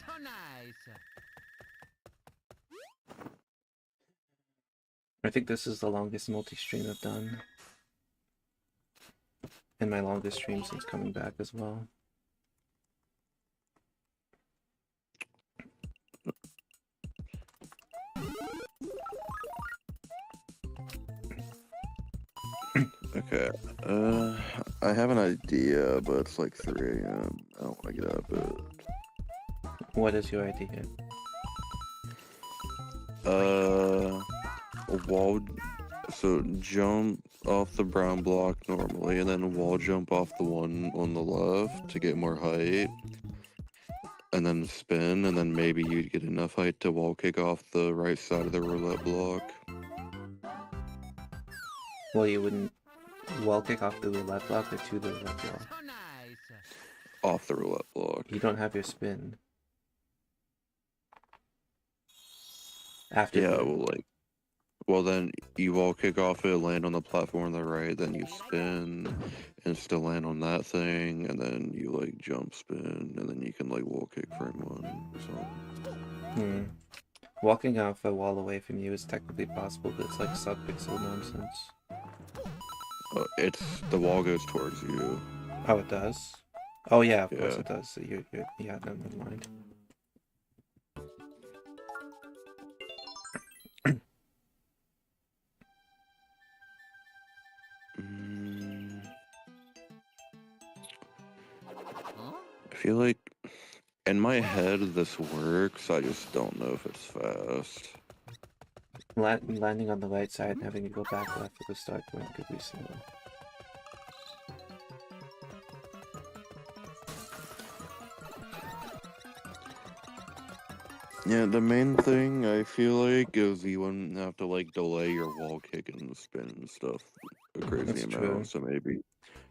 So nice. I think this is the longest multi-stream I've done. And my longest stream since coming back as well. Okay. I have an idea, but it's like 3 a.m. I don't want to get up at. What is your idea? Wall. So jump off the brown block normally, and then wall jump off the one on the left to get more height. And then spin, and then maybe you'd get enough height to wall kick off the right side of the roulette block. Well, you wouldn't wall kick off the roulette block or to the roulette block? So nice. Off the roulette block. You don't have your spin. After Yeah, the- well then you wall kick off it, land on the platform on the right, then you spin and still land on that thing, and then you like jump spin, and then you can like wall kick frame one. So Walking off a wall away from you is technically possible, but it's like sub-pixel nonsense. it's the wall goes towards you. Oh, it does? Oh yeah, of course Yeah. it does. So yeah, no, never mind. I feel like in my head this works, I just don't know if it's fast. Landing on the right side and having to go back left at the start point could be slow. Yeah, the main thing I feel like is you wouldn't have to like delay your wall kick and spin and stuff a crazy That's amount, true.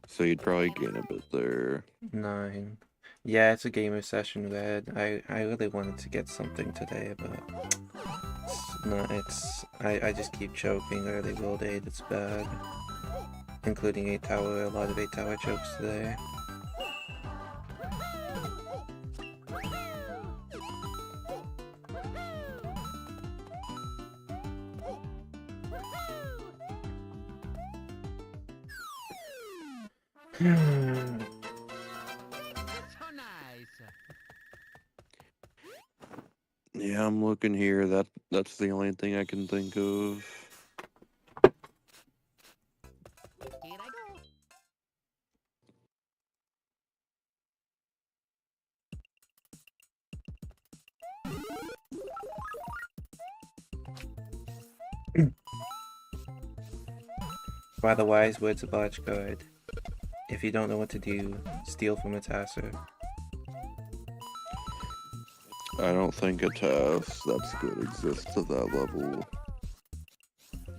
so you'd probably gain a bit there. 9. Yeah, it's a gamer session, Red. I really wanted to get something today, but I just keep choking early world 8, it's bad. Including 8 tower, a lot of 8 tower chokes today. So nice. Yeah, I'm looking here. That's the only thing I can think of. Here I go. By the wise words of Archguard, if you don't know what to do, steal from a tasser. I don't think a task that's good exists at that level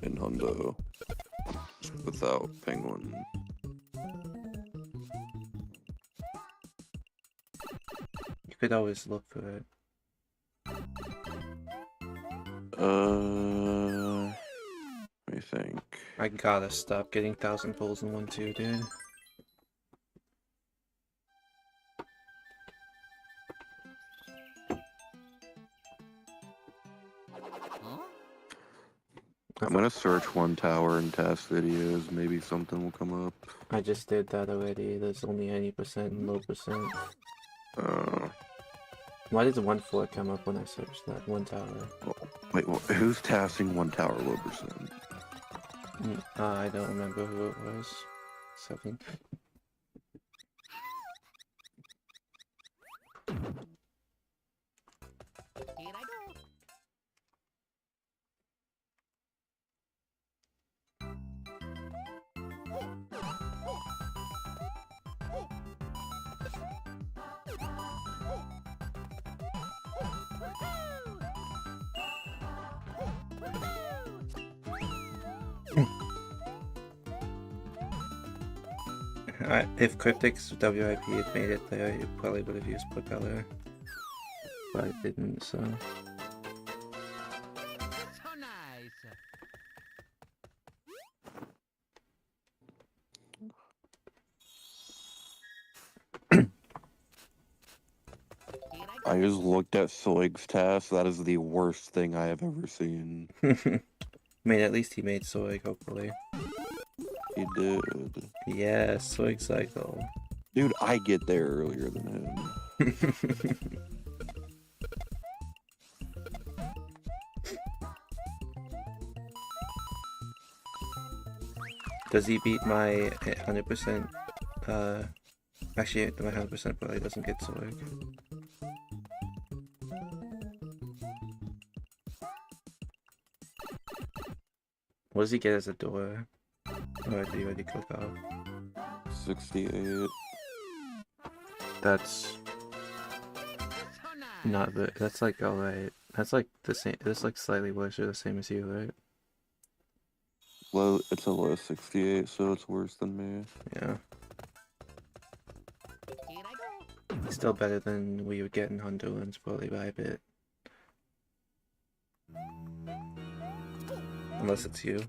in Hundo without Penguin. You could always look for it. Let me think. I gotta stop getting 1,000 pulls in 1-2, dude. I'm gonna search one tower and test videos. Maybe something will come up. I just did that already. There's only 90% and low percent. Why does 1-4 come up when I search that one tower? Wait, who's tasking one tower low percent? I don't remember who it was. 7. Here I go. If Cryptic's WIP had made it there, you probably would have used Propeller. But it didn't, so... So nice. Here I I go. just looked at Soig's task. That is the worst thing I have ever seen. I mean, at least he made Soig, hopefully. He did. Yeah, Soig Cycle. Dude, I get there earlier than him. Does he beat my 100%? Actually, my 100% probably doesn't get Soig. What does he get as a door? Or did he already click off? 68. That's So nice. not the. That's like alright. That's like the same. That's like slightly worse or the same as you, right? Low, it's a low 68, so it's worse than me. Yeah. Here I go. Still better than we would get in Honduras, probably by a bit. Unless it's you.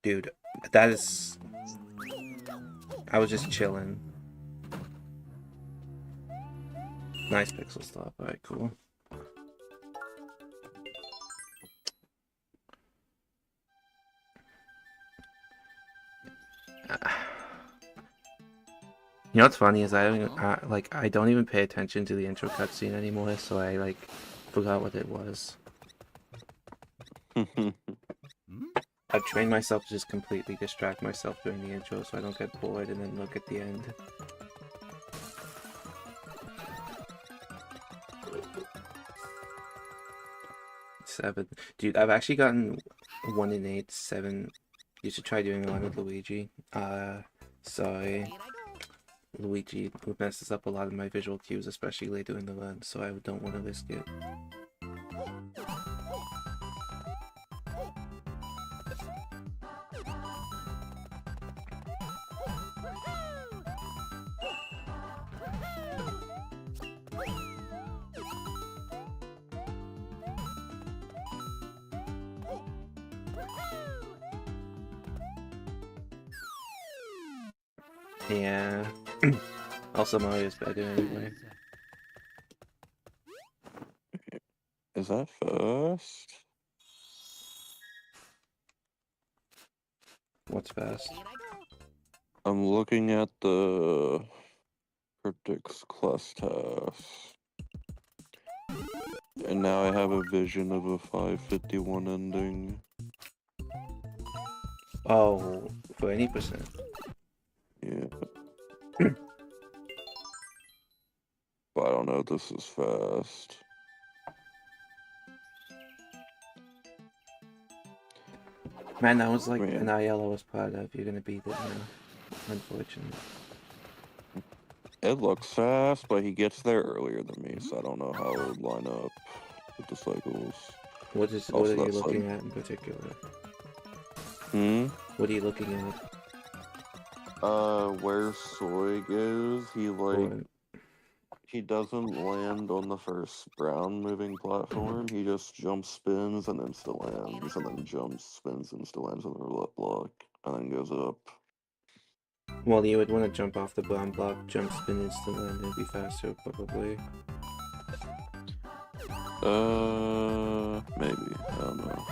Dude, that is... I was just chilling. Nice pixel stop, alright, cool. You know what's funny is I don't even pay attention to the intro cutscene anymore, so I like forgot what it was. I've trained myself to just completely distract myself during the intro so I don't get bored and then look at the end. Seven. Dude, I've actually gotten 1 in 8, 7. You should try doing one with Luigi. Sorry. Here I go. Luigi messes up a lot of my visual cues, especially later in the run, so I don't want to risk it. Yeah. Also, Mario's better anyway. Is that fast? What's fast? Here I go. I'm looking at the Cryptic's class task. And now I have a vision of a 551 ending. Oh, for any percent. Yeah. But I don't know if this is fast. Man, that was like Man. an IL I was proud of. You're gonna beat it now. Unfortunately. It looks fast, but he gets there earlier than me, so I don't know how it would line up with the cycles. What are Also, you that's looking like- at in particular? Hmm? What are you looking at? Where Soig is, Or- he doesn't land on the first brown moving platform. He just jumps, spins, and then still lands, and then jumps, spins, and still lands on the roulette block, and then goes up. Well, you would want to jump off the brown block, jump, spin instantly, and it'd be faster, probably. Maybe. I don't know.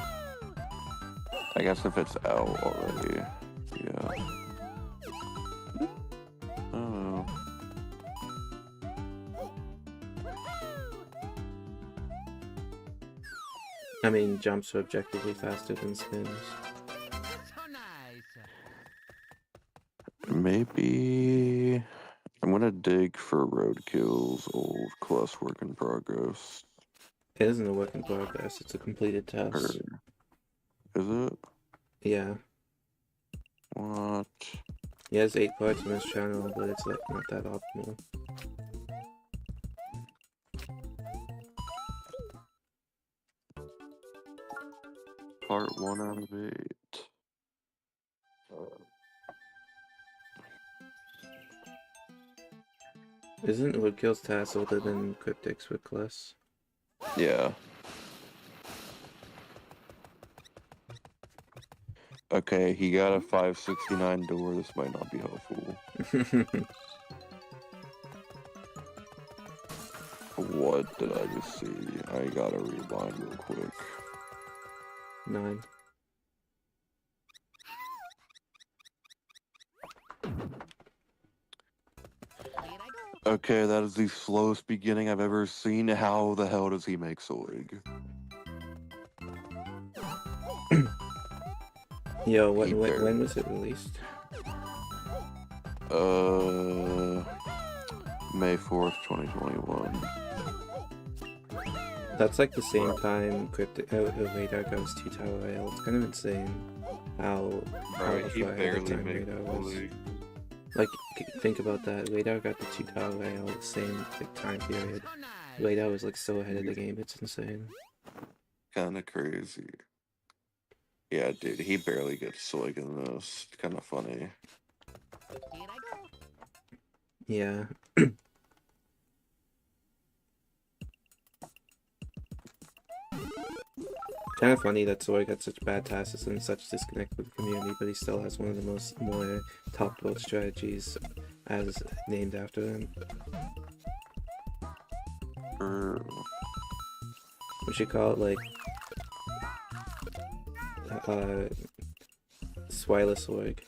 I guess if it's out already, yeah. I don't know. I mean, jumps are objectively faster than spins. So nice. Maybe I'm gonna dig for Roadkill's old class work in progress. It isn't a work in progress, it's a completed Or test. is it? Yeah. What? He has 8 parts on his channel, but it's like not that optimal. part 1 out of 8. Isn't Woodkill's task older than Cryptic's with Kless? Yeah. Okay, he got a 569 door. This might not be helpful. What did I just see? I gotta rewind real quick. 9. Okay, that is the slowest beginning I've ever seen. How the hell does he make Soig? Yo, He when was it released? May 4th, 2021. That's like the same time Radar goes to Tower Rail. It's kind of insane how He far ahead of barely time made Radar was. Soig. Like, think about that. Radar got the 2 Tower Rail the same like, time period. Radar was like so ahead of the game. It's insane. Kinda crazy. Yeah, dude, he barely gets Soig in this. Kinda funny. Yeah. Kind of funny that Soy got such bad tasks and such disconnect with the community, but he still has one of the more top build strategies as named after him. We should call it like Swilasoig.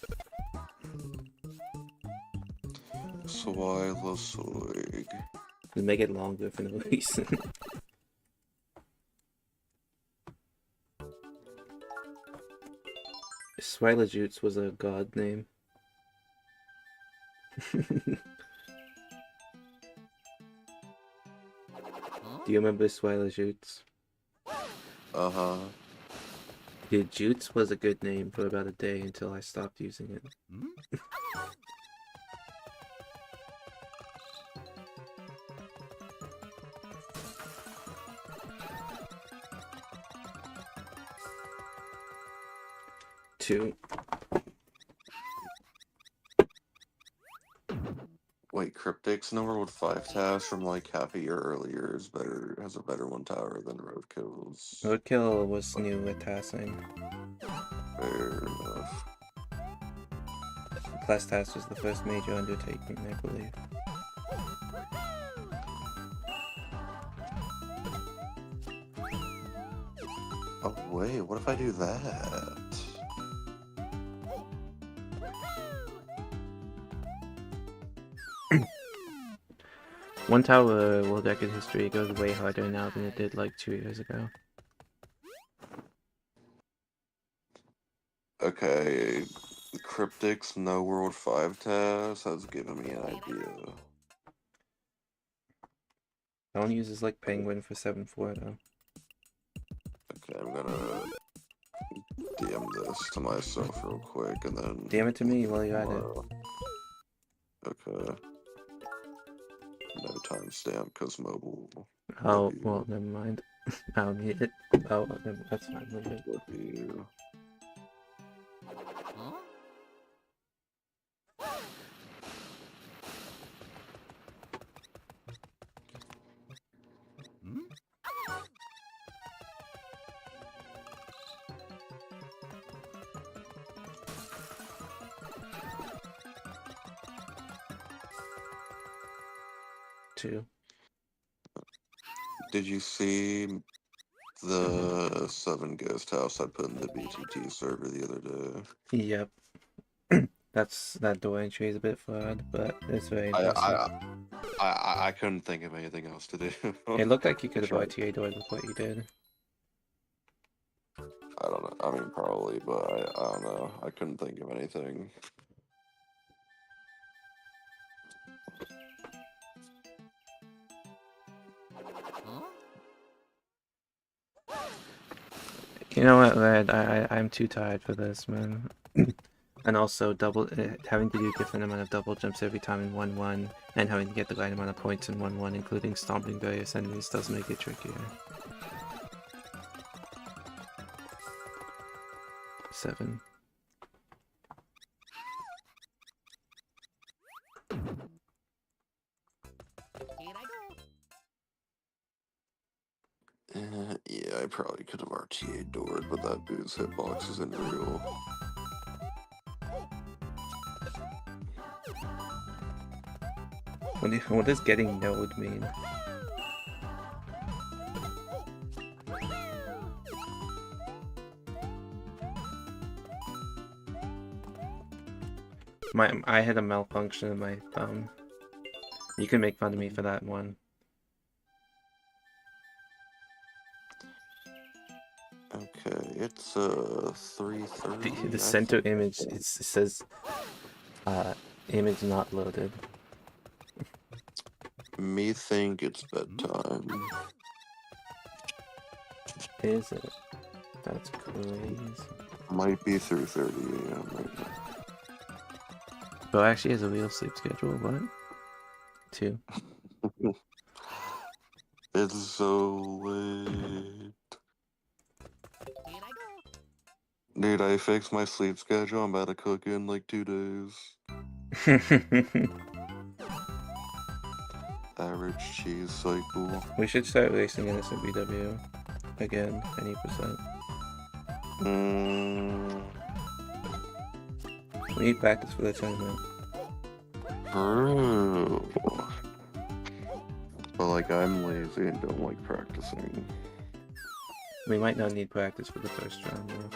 Swilasoig. And make it longer for no reason. Swilajutes was a god name. Do you remember Swilajutes? Uh-huh. Dude, Jutes was a good name for about a day until I stopped using it. Two. Wait, Cryptic's no World 5 task from like half a year earlier is better, has a better 1 tower than Roadkill's. Roadkill was new with tassing. Fair enough. Class task was the first major undertaking, I believe. Oh wait, what if I do that? One tower world record history goes way harder now than it did like 2 years ago. Okay, Cryptic's no World 5 task has given me an idea. No one uses like Penguin for 7-4 though. Okay, I'm gonna DM this to myself real quick and then... DM it to me while you're at it. Okay. No timestamp because mobile. Oh, well, never mind. I don't need it. Oh, that's fine. Leave it. Two. Did you see the 7 ghost house I put in the BTT server the other day? Yep. That door entry is a bit flawed, but it's very impressive. I couldn't think of anything else to do. It looked like you could have RTA door with what you did. I don't know. I mean, probably, but I don't know. I couldn't think of anything. You know what, Red? I'm too tired for this, man. And also having to do a different amount of double jumps every time in 1-1, and having to get the right amount of points in 1-1, including stomping various enemies, does make it trickier. 7. Here I go. Yeah, I probably could have RTA doored, but that boost hitbox isn't real. What does getting node mean? I had a malfunction in my thumb. You can make fun of me for that one. Okay, it's 3:30. The center image it says image not loaded. Me think it's bedtime. Is it? That's crazy. Might be 3:30 a.m. right now. Bro actually has a real sleep schedule. What? 2. It's so late. Here I go. Dude, I fixed my sleep schedule. I'm about to cook in like 2 days. Average cheese cycle. We should start racing innocent BW again, any percent. We need practice for the tournament. True. But like, I'm lazy and don't like practicing. We might not need practice for the first round though.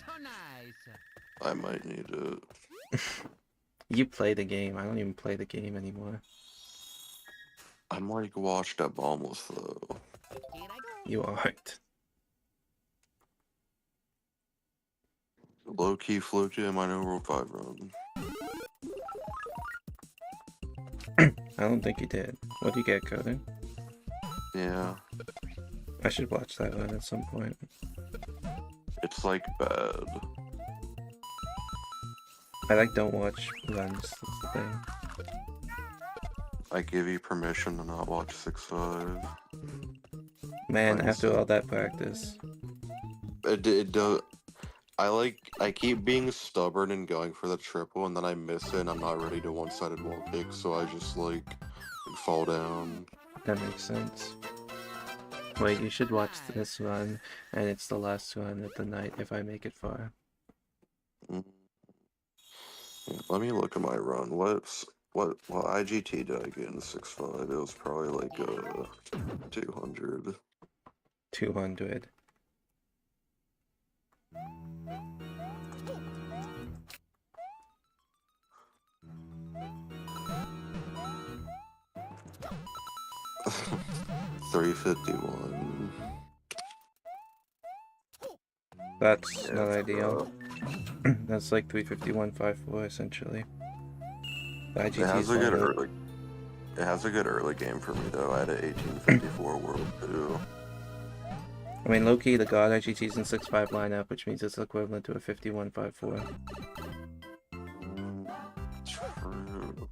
So nice. I might need it. You play the game. I don't even play the game anymore. I'm like washed up almost though. Here I go. You aren't. Low key fluke in my new World 5 run. I don't think you did. What do you get, coding? Yeah, I should watch that one at some point. it's like bad. I like don't watch runs. That's the thing. I give you permission to not watch 6-5. Man, Nice. after all that practice. It does. I keep being stubborn and going for the triple, and then I miss it, and I'm not ready to one-sided wall kick, so I just like fall down. That makes sense. Wait, you should watch this run, and it's the last run of the night if I make it far. Mm. Yeah, let me look at my run. What IGT did I get in 6-5? It was probably like 200. 200. $351. That's not ideal. That's like 351.54 essentially. The It IGT has is a good low. early. It has a good early game for me though. I had an 1854 World 2. I mean, low-key, the God IGT's in 6.5 lineup, which means it's equivalent to a 51.54. True.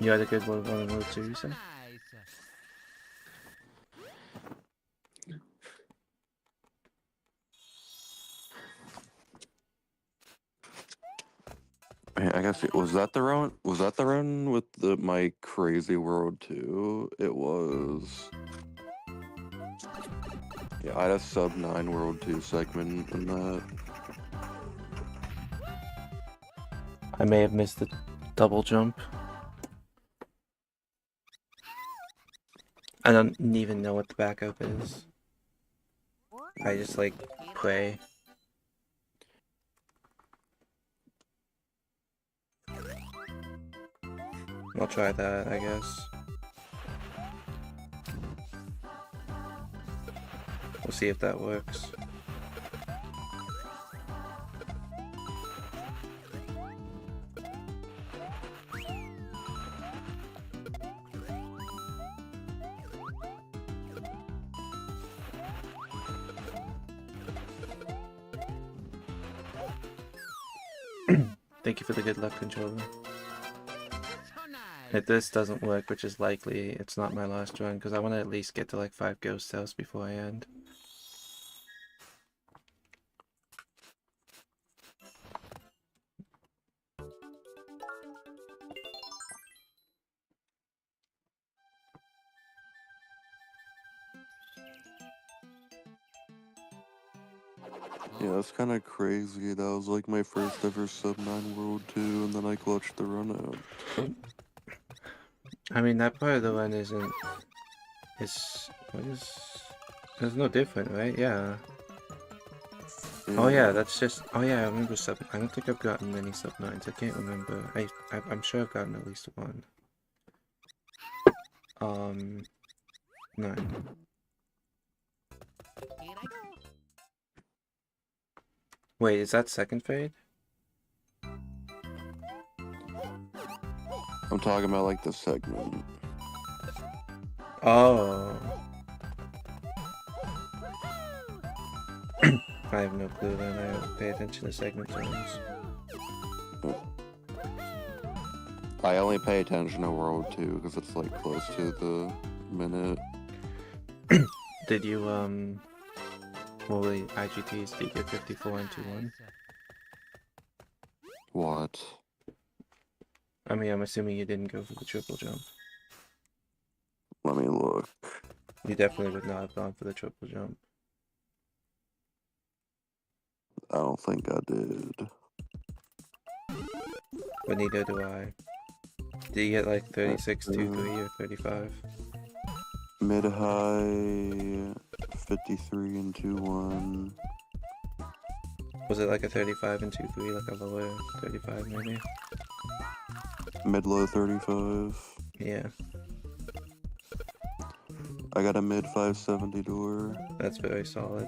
You had a good one in World 2, you said? Nice. I guess was that the run? Was that the run with my crazy World 2? It was. Yeah, I had a sub 9 World 2 segment in that. I may have missed the double jump. I don't even know what the backup is. I just like pray. I'll try that, I guess. We'll see if that works. Thank you for the good luck, controller. So nice. If this doesn't work, which is likely, it's not my last run, because I want to at least get to like 5 ghost cells before I end. Yeah, that's kind of crazy. That was like my first ever sub 9 world too, and then I clutched the run out. I mean, that part of the run isn't. What is. It's no different, right? Yeah. Oh yeah, that's just. Oh yeah, I remember sub. I don't think I've gotten many sub 9s. I can't remember. I'm sure I've gotten at least one. 9. Here I go. Wait, is that second fade? I'm talking about like the segment. Oh. I have no clue then. I don't pay attention to segment terms. I only pay attention to World 2 because it's like close to the minute. Did you, well, the IGTs, did you get 54 and 2-1? What? I mean, I'm assuming you didn't go for the triple jump. Let me look. You definitely would not have gone for the triple jump. I don't think I did. But neither do I. Did you get like 36, 2-3 or 35? Mid high 53 and 2-1. Was it like a 35 and 2-3, like a lower 35 maybe? Mid low 35. Yeah, I got a mid 570 door. that's very solid.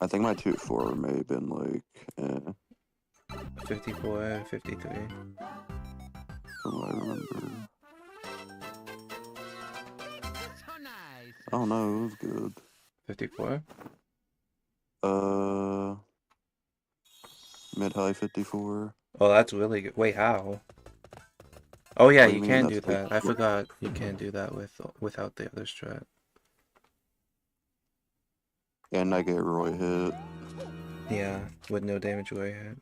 I think my 2-4 may have been like, 54, 53. from what I remember. So nice. Oh no, it was good. 54? Mid high 54. Oh, that's really good. Wait, how? Oh yeah, What do you you mean? can do That's like- that. I forgot you can do that without the other strat. And I get Roy hit. Yeah, with no damage away hit.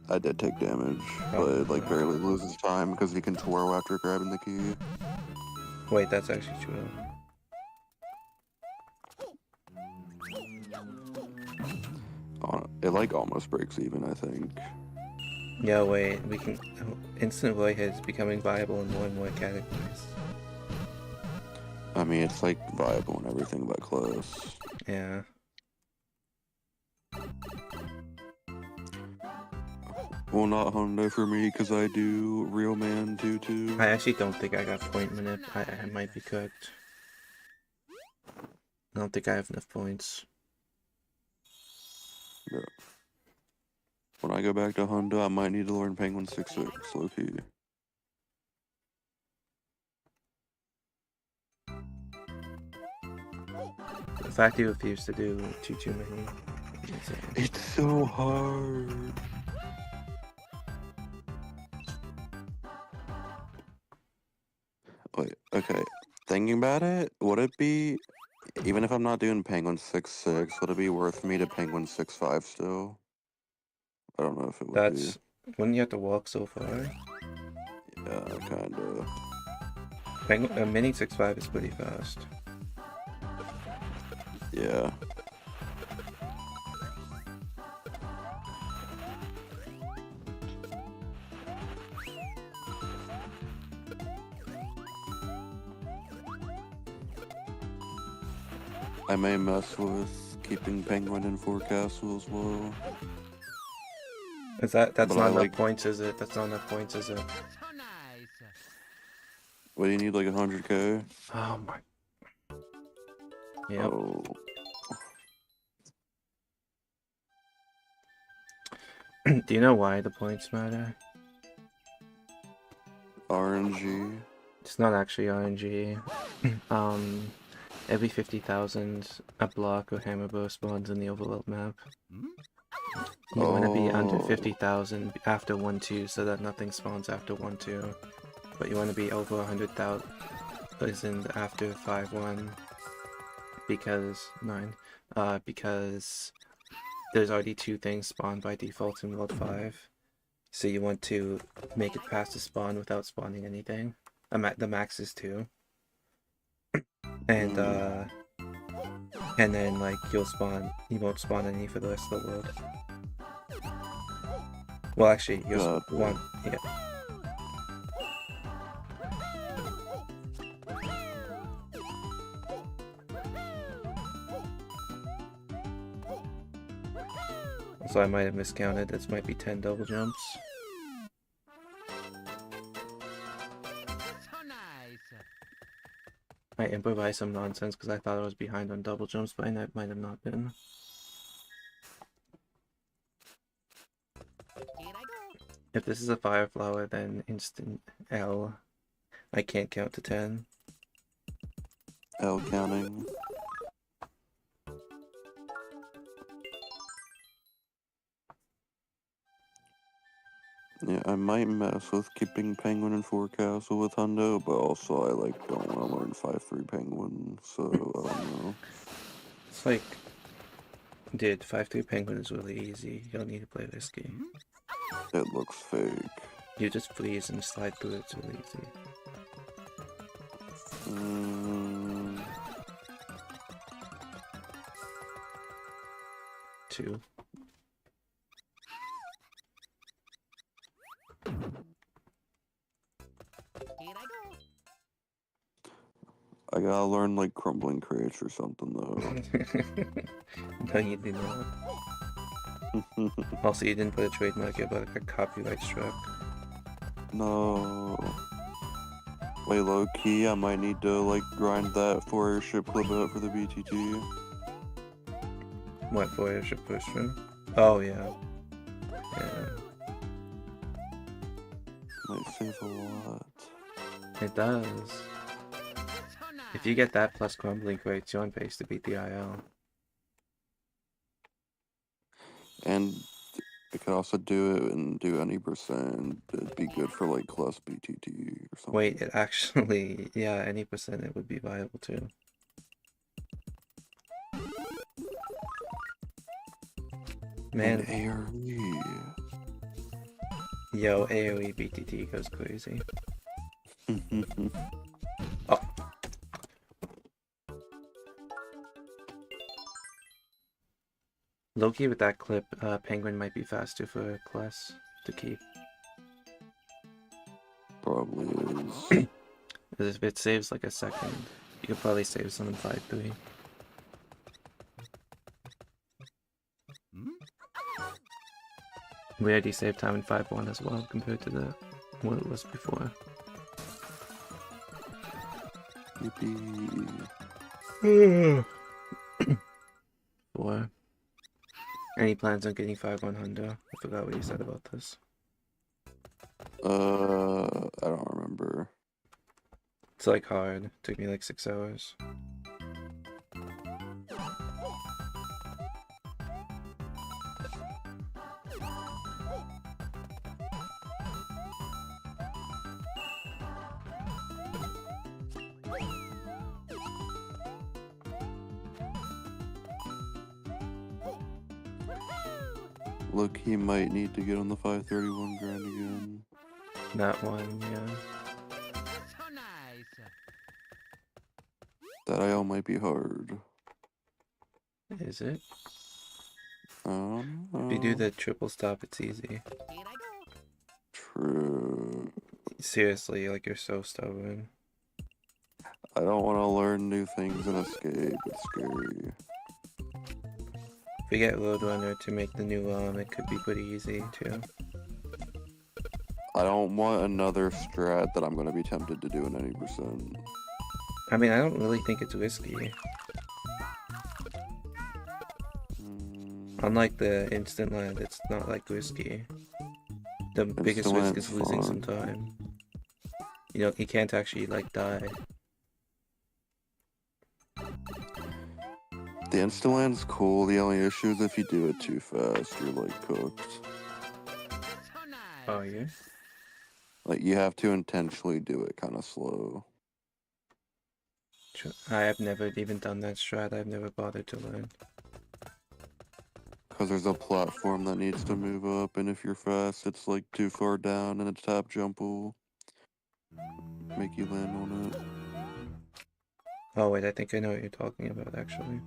I did take damage, Oh. but like barely loses time because he can twirl after grabbing the key. Wait, that's actually true. It like almost breaks even, I think. Yeah, wait, we can. Instant void hit is becoming viable in more and more categories. I mean, it's like viable and everything but close. Yeah. Well, not Honda for me because I do real man 2-2. I actually don't think I got point manip. I might be cooked. I don't think I have enough points. Yeah. When I go back to Honda, I might need to learn Penguin 6-6, low key. The fact you refuse to do too many. It's so hard. Wait, okay. Thinking about it, would it be, even if I'm not doing Penguin 6-6, would it be worth me to Penguin 6-5 still? I don't know if it would That's wouldn't you have to walk so far? be. Yeah, kinda. A mini 6-5 is pretty fast. Yeah. I may mess with keeping Penguin in Forecastle as well. Is that's But not I enough like- points, is it? That's not enough points, is it? So nice. What do you need, like 100k? Oh my. Yep. Oh. Do you know why the points matter? RNG. It's not actually RNG. Every 50,000, a block or hammer bow spawns in the overworld map. You want to be under Oh. 50,000 after 1-2 so that nothing spawns after 1-2. But you want to be over 100,000 after 5-1 because 9. Because there's already 2 things spawned by default in World 5. So you want to make it past the spawn without spawning anything. The max is 2. And And then like you won't spawn any for the rest of the world. Well, actually, you'll God. spawn. Yeah. So I might have miscounted. This might be 10 double jumps. So nice. I improvised some nonsense because I thought I was behind on double jumps, but I might have not been. Here I go. If this is a fire flower, then instant L. I can't count to 10. L counting. Yeah, I might mess with keeping Penguin and Forecastle with Hundo, but also I like don't want to learn 5-3 Penguin, so I don't know. It's like, dude, 5-3 penguin is really easy. You don't need to play risky. It looks fake. You just freeze and slide through it. It's really easy. Mm, 2. Here I go. I gotta learn like Crumbling Crates or something though. No, you did not. Also, you didn't put a trademark yet, but like a copyright struck. No. Wait, low key, I might need to like grind that 4 airship clip out for the BTT. What, for airship pushing? Oh, yeah. Yeah. Might save a lot. It does. So nice. If you get that plus crumbling crates, you're on pace to beat the IL. And I could also do it and do any percent. It'd be good for like class BTT or something. Wait, it actually, yeah, any percent it would be viable too. Man, ARE. yo, AoE BTT goes crazy. Oh. Loki with that clip, Penguin might be faster for class to keep. Probably is. Because if it saves like a second, you could probably save some in 5-3. We already saved time in 5-1 as well compared to the what it was before. Yippee. 4. Any plans on getting 5-1 Hundo? I forgot what you said about this. I don't remember. It's like hard. Took me like 6 hours. Look, he might need to get on the 531 grind again. That one, yeah. So nice. That IL might be hard. Is it? If If you do the triple stop, it's easy. Here I go. True. Seriously, like you're so stubborn. I don't want to learn new things and escape. It's scary. If we get Roadrunner to make the new it could be pretty easy too. I don't want another strat that I'm going to be tempted to do in any percent. I mean, I don't really think it's risky. Unlike the instant land, it's not like risky. The biggest risk is losing some time. You know, you can't actually like die. The insta-land's cool. The only issue is if you do it too fast, you're like cooked. So nice. Oh yeah? Like you have to intentionally do it kind of slow. I have never even done that strat. I've never bothered to learn. Because there's a platform that needs to move up, and if you're fast, it's like too far down, and a tap jump will make you land on it. Oh wait, I think I know what you're talking about actually.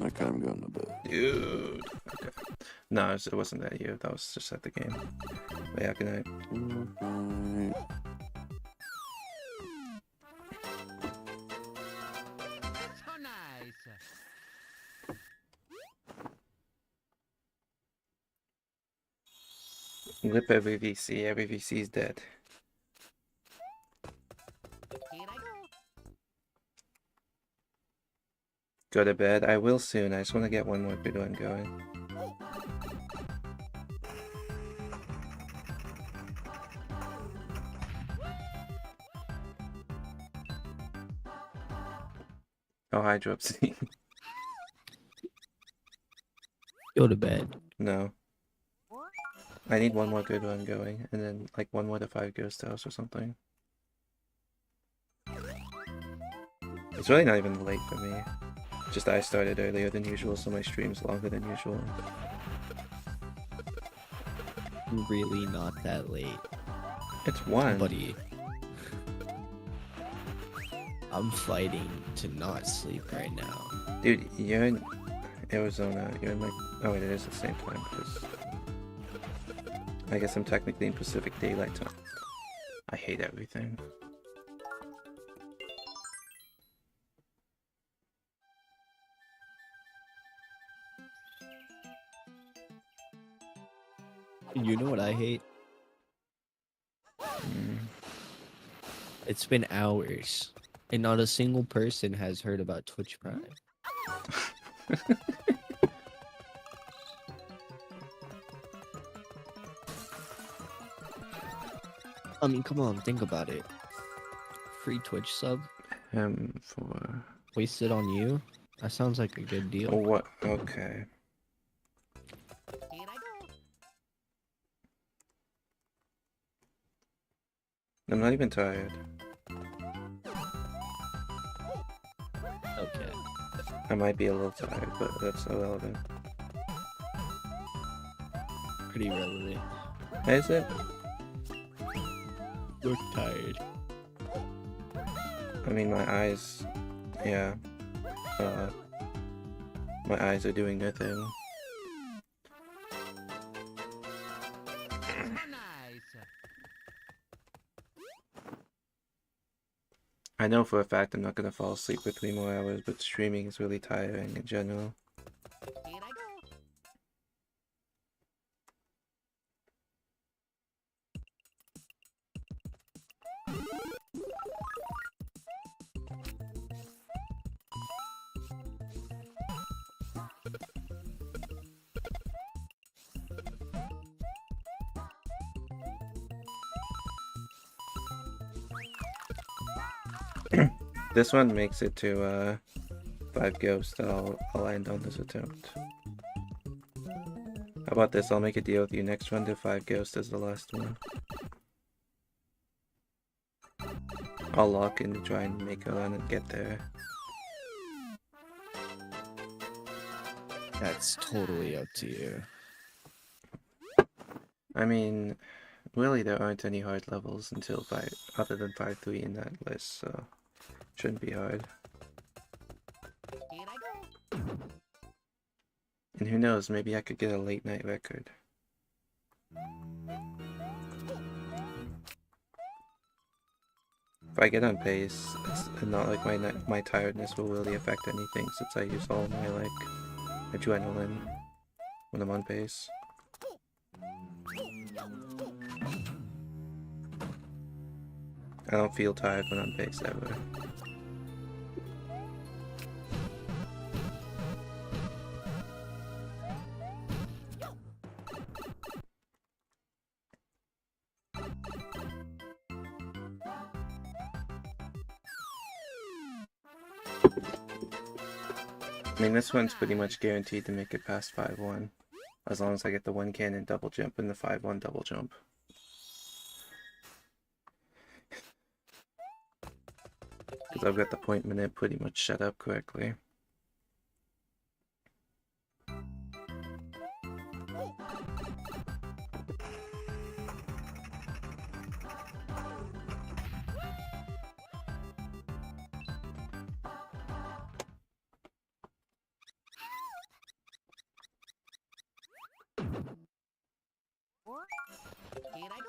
Okay, I'm going to bed. Dude. Okay. No, it wasn't that you. That was just at the game. But yeah, good night. Alright. So nice. Whip every VC. Every VC is dead. Here I go. Go to bed. I will soon. I just want to get one more good one going. Oh, hi, Dropsy. Go to bed. No. I need one more good one going, and then like one more to 5 ghost house or something. It's really not even late for me. Just I started earlier than usual, so my stream's longer than usual. Really not that late, It's 1. buddy. I'm fighting to not sleep right now. Dude, you're in Arizona. You're in like... Oh wait, it is the same time, because... I guess I'm technically in Pacific Daylight Time. I hate everything. You know what I hate? It's been hours, and not a single person has heard about Twitch Prime. I mean, come on, think about it. Free Twitch sub For... wasted on you? That sounds like a good deal. Oh, what? Okay. Here I go. I'm not even tired. Okay. I might be a little tired, but that's irrelevant. Pretty relevant. Is it? Look tired. I mean, my eyes... Yeah. My eyes are doing their thing. So nice. I know for a fact I'm not gonna fall asleep for 3 more hours, but streaming is really tiring in general. Here I go. This one makes it to 5 ghosts. I'll end on this attempt. How about this? I'll make a deal with you. Next run to 5 ghosts is the last one. I'll lock in to try and make a run and get there. That's totally up to you. I mean, really there aren't any hard levels until 5, other than 5-3 in that list, so shouldn't be hard. Here I go. And who knows, maybe I could get a late night record. If I get on pace, it's not like my tiredness will really affect anything since I use all my like adrenaline when I'm on pace. I don't feel tired when I'm on pace ever. I mean, this one's pretty much guaranteed to make it past 5-1, as long as I get the 1 cannon double jump and the 5-1 double jump. Because I've got the point minute pretty much set up correctly. Here I go.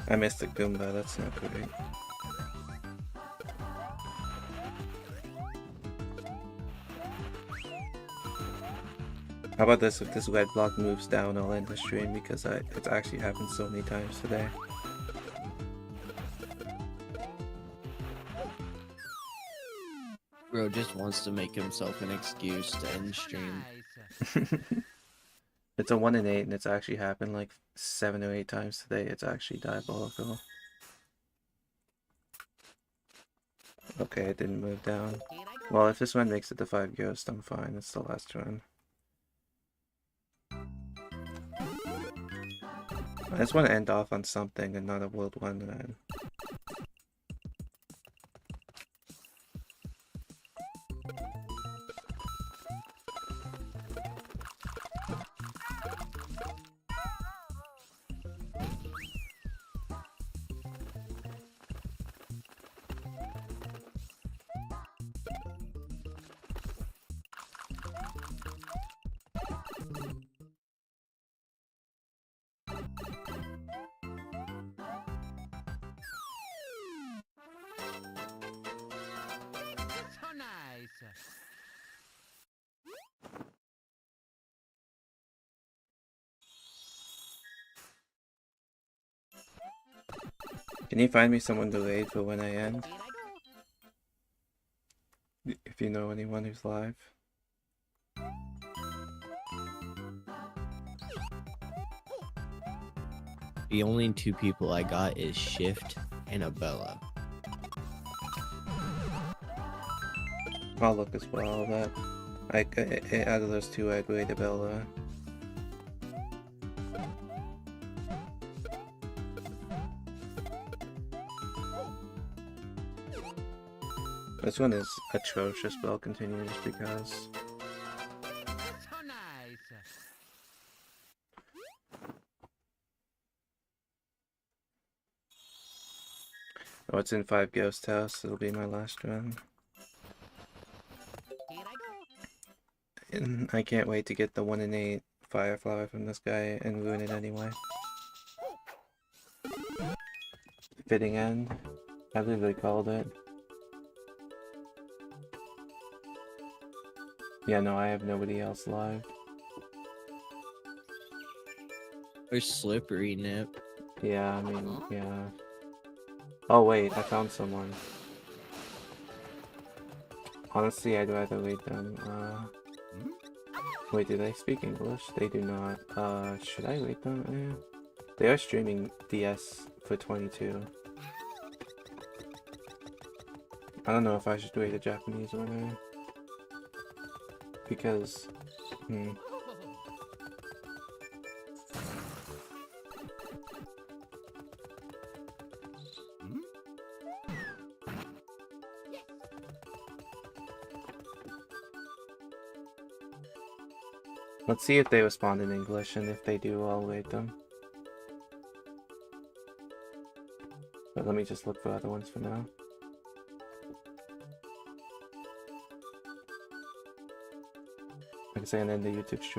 I missed the Goomba, that's not great. How about this, if this red block moves down, I'll end the stream because it's actually happened so many times today. Bro just wants to make himself an excuse to end stream. Nice. It's a 1 in 8 and it's actually happened like 7 or 8 times today. It's actually diabolical. Okay, it didn't move down. Here I go. Well, if this one makes it to 5 ghosts, I'm fine. It's the last one. I just want to end off on something and not a World 1 then. So nice. Can you find me someone delayed for when I end? Here I go. If you know anyone who's live. The only two people I got is Shift and Abella. I'll look as well. That out of those two, I'd rate Bella. This one is atrocious, but I'll continue just because. So nice. Oh, it's in 5 Ghost House. It'll be my last run. Here I go. And I can't wait to get the 1 in 8 Fireflower from this guy and ruin it anyway. Fitting end. I literally called it. Yeah, no, I have nobody else live. Or Slippery Nip. Yeah, I mean, yeah. Oh wait, I found someone. Honestly, I'd rather read them. Wait, do they speak English? They do not. Should I read them? They are streaming DS for 22. I don't know if I should read a Japanese one because, Let's see if they respond in English, and if they do, I'll rate them. But let me just look for other ones for now. Like I say, and end the YouTube stream.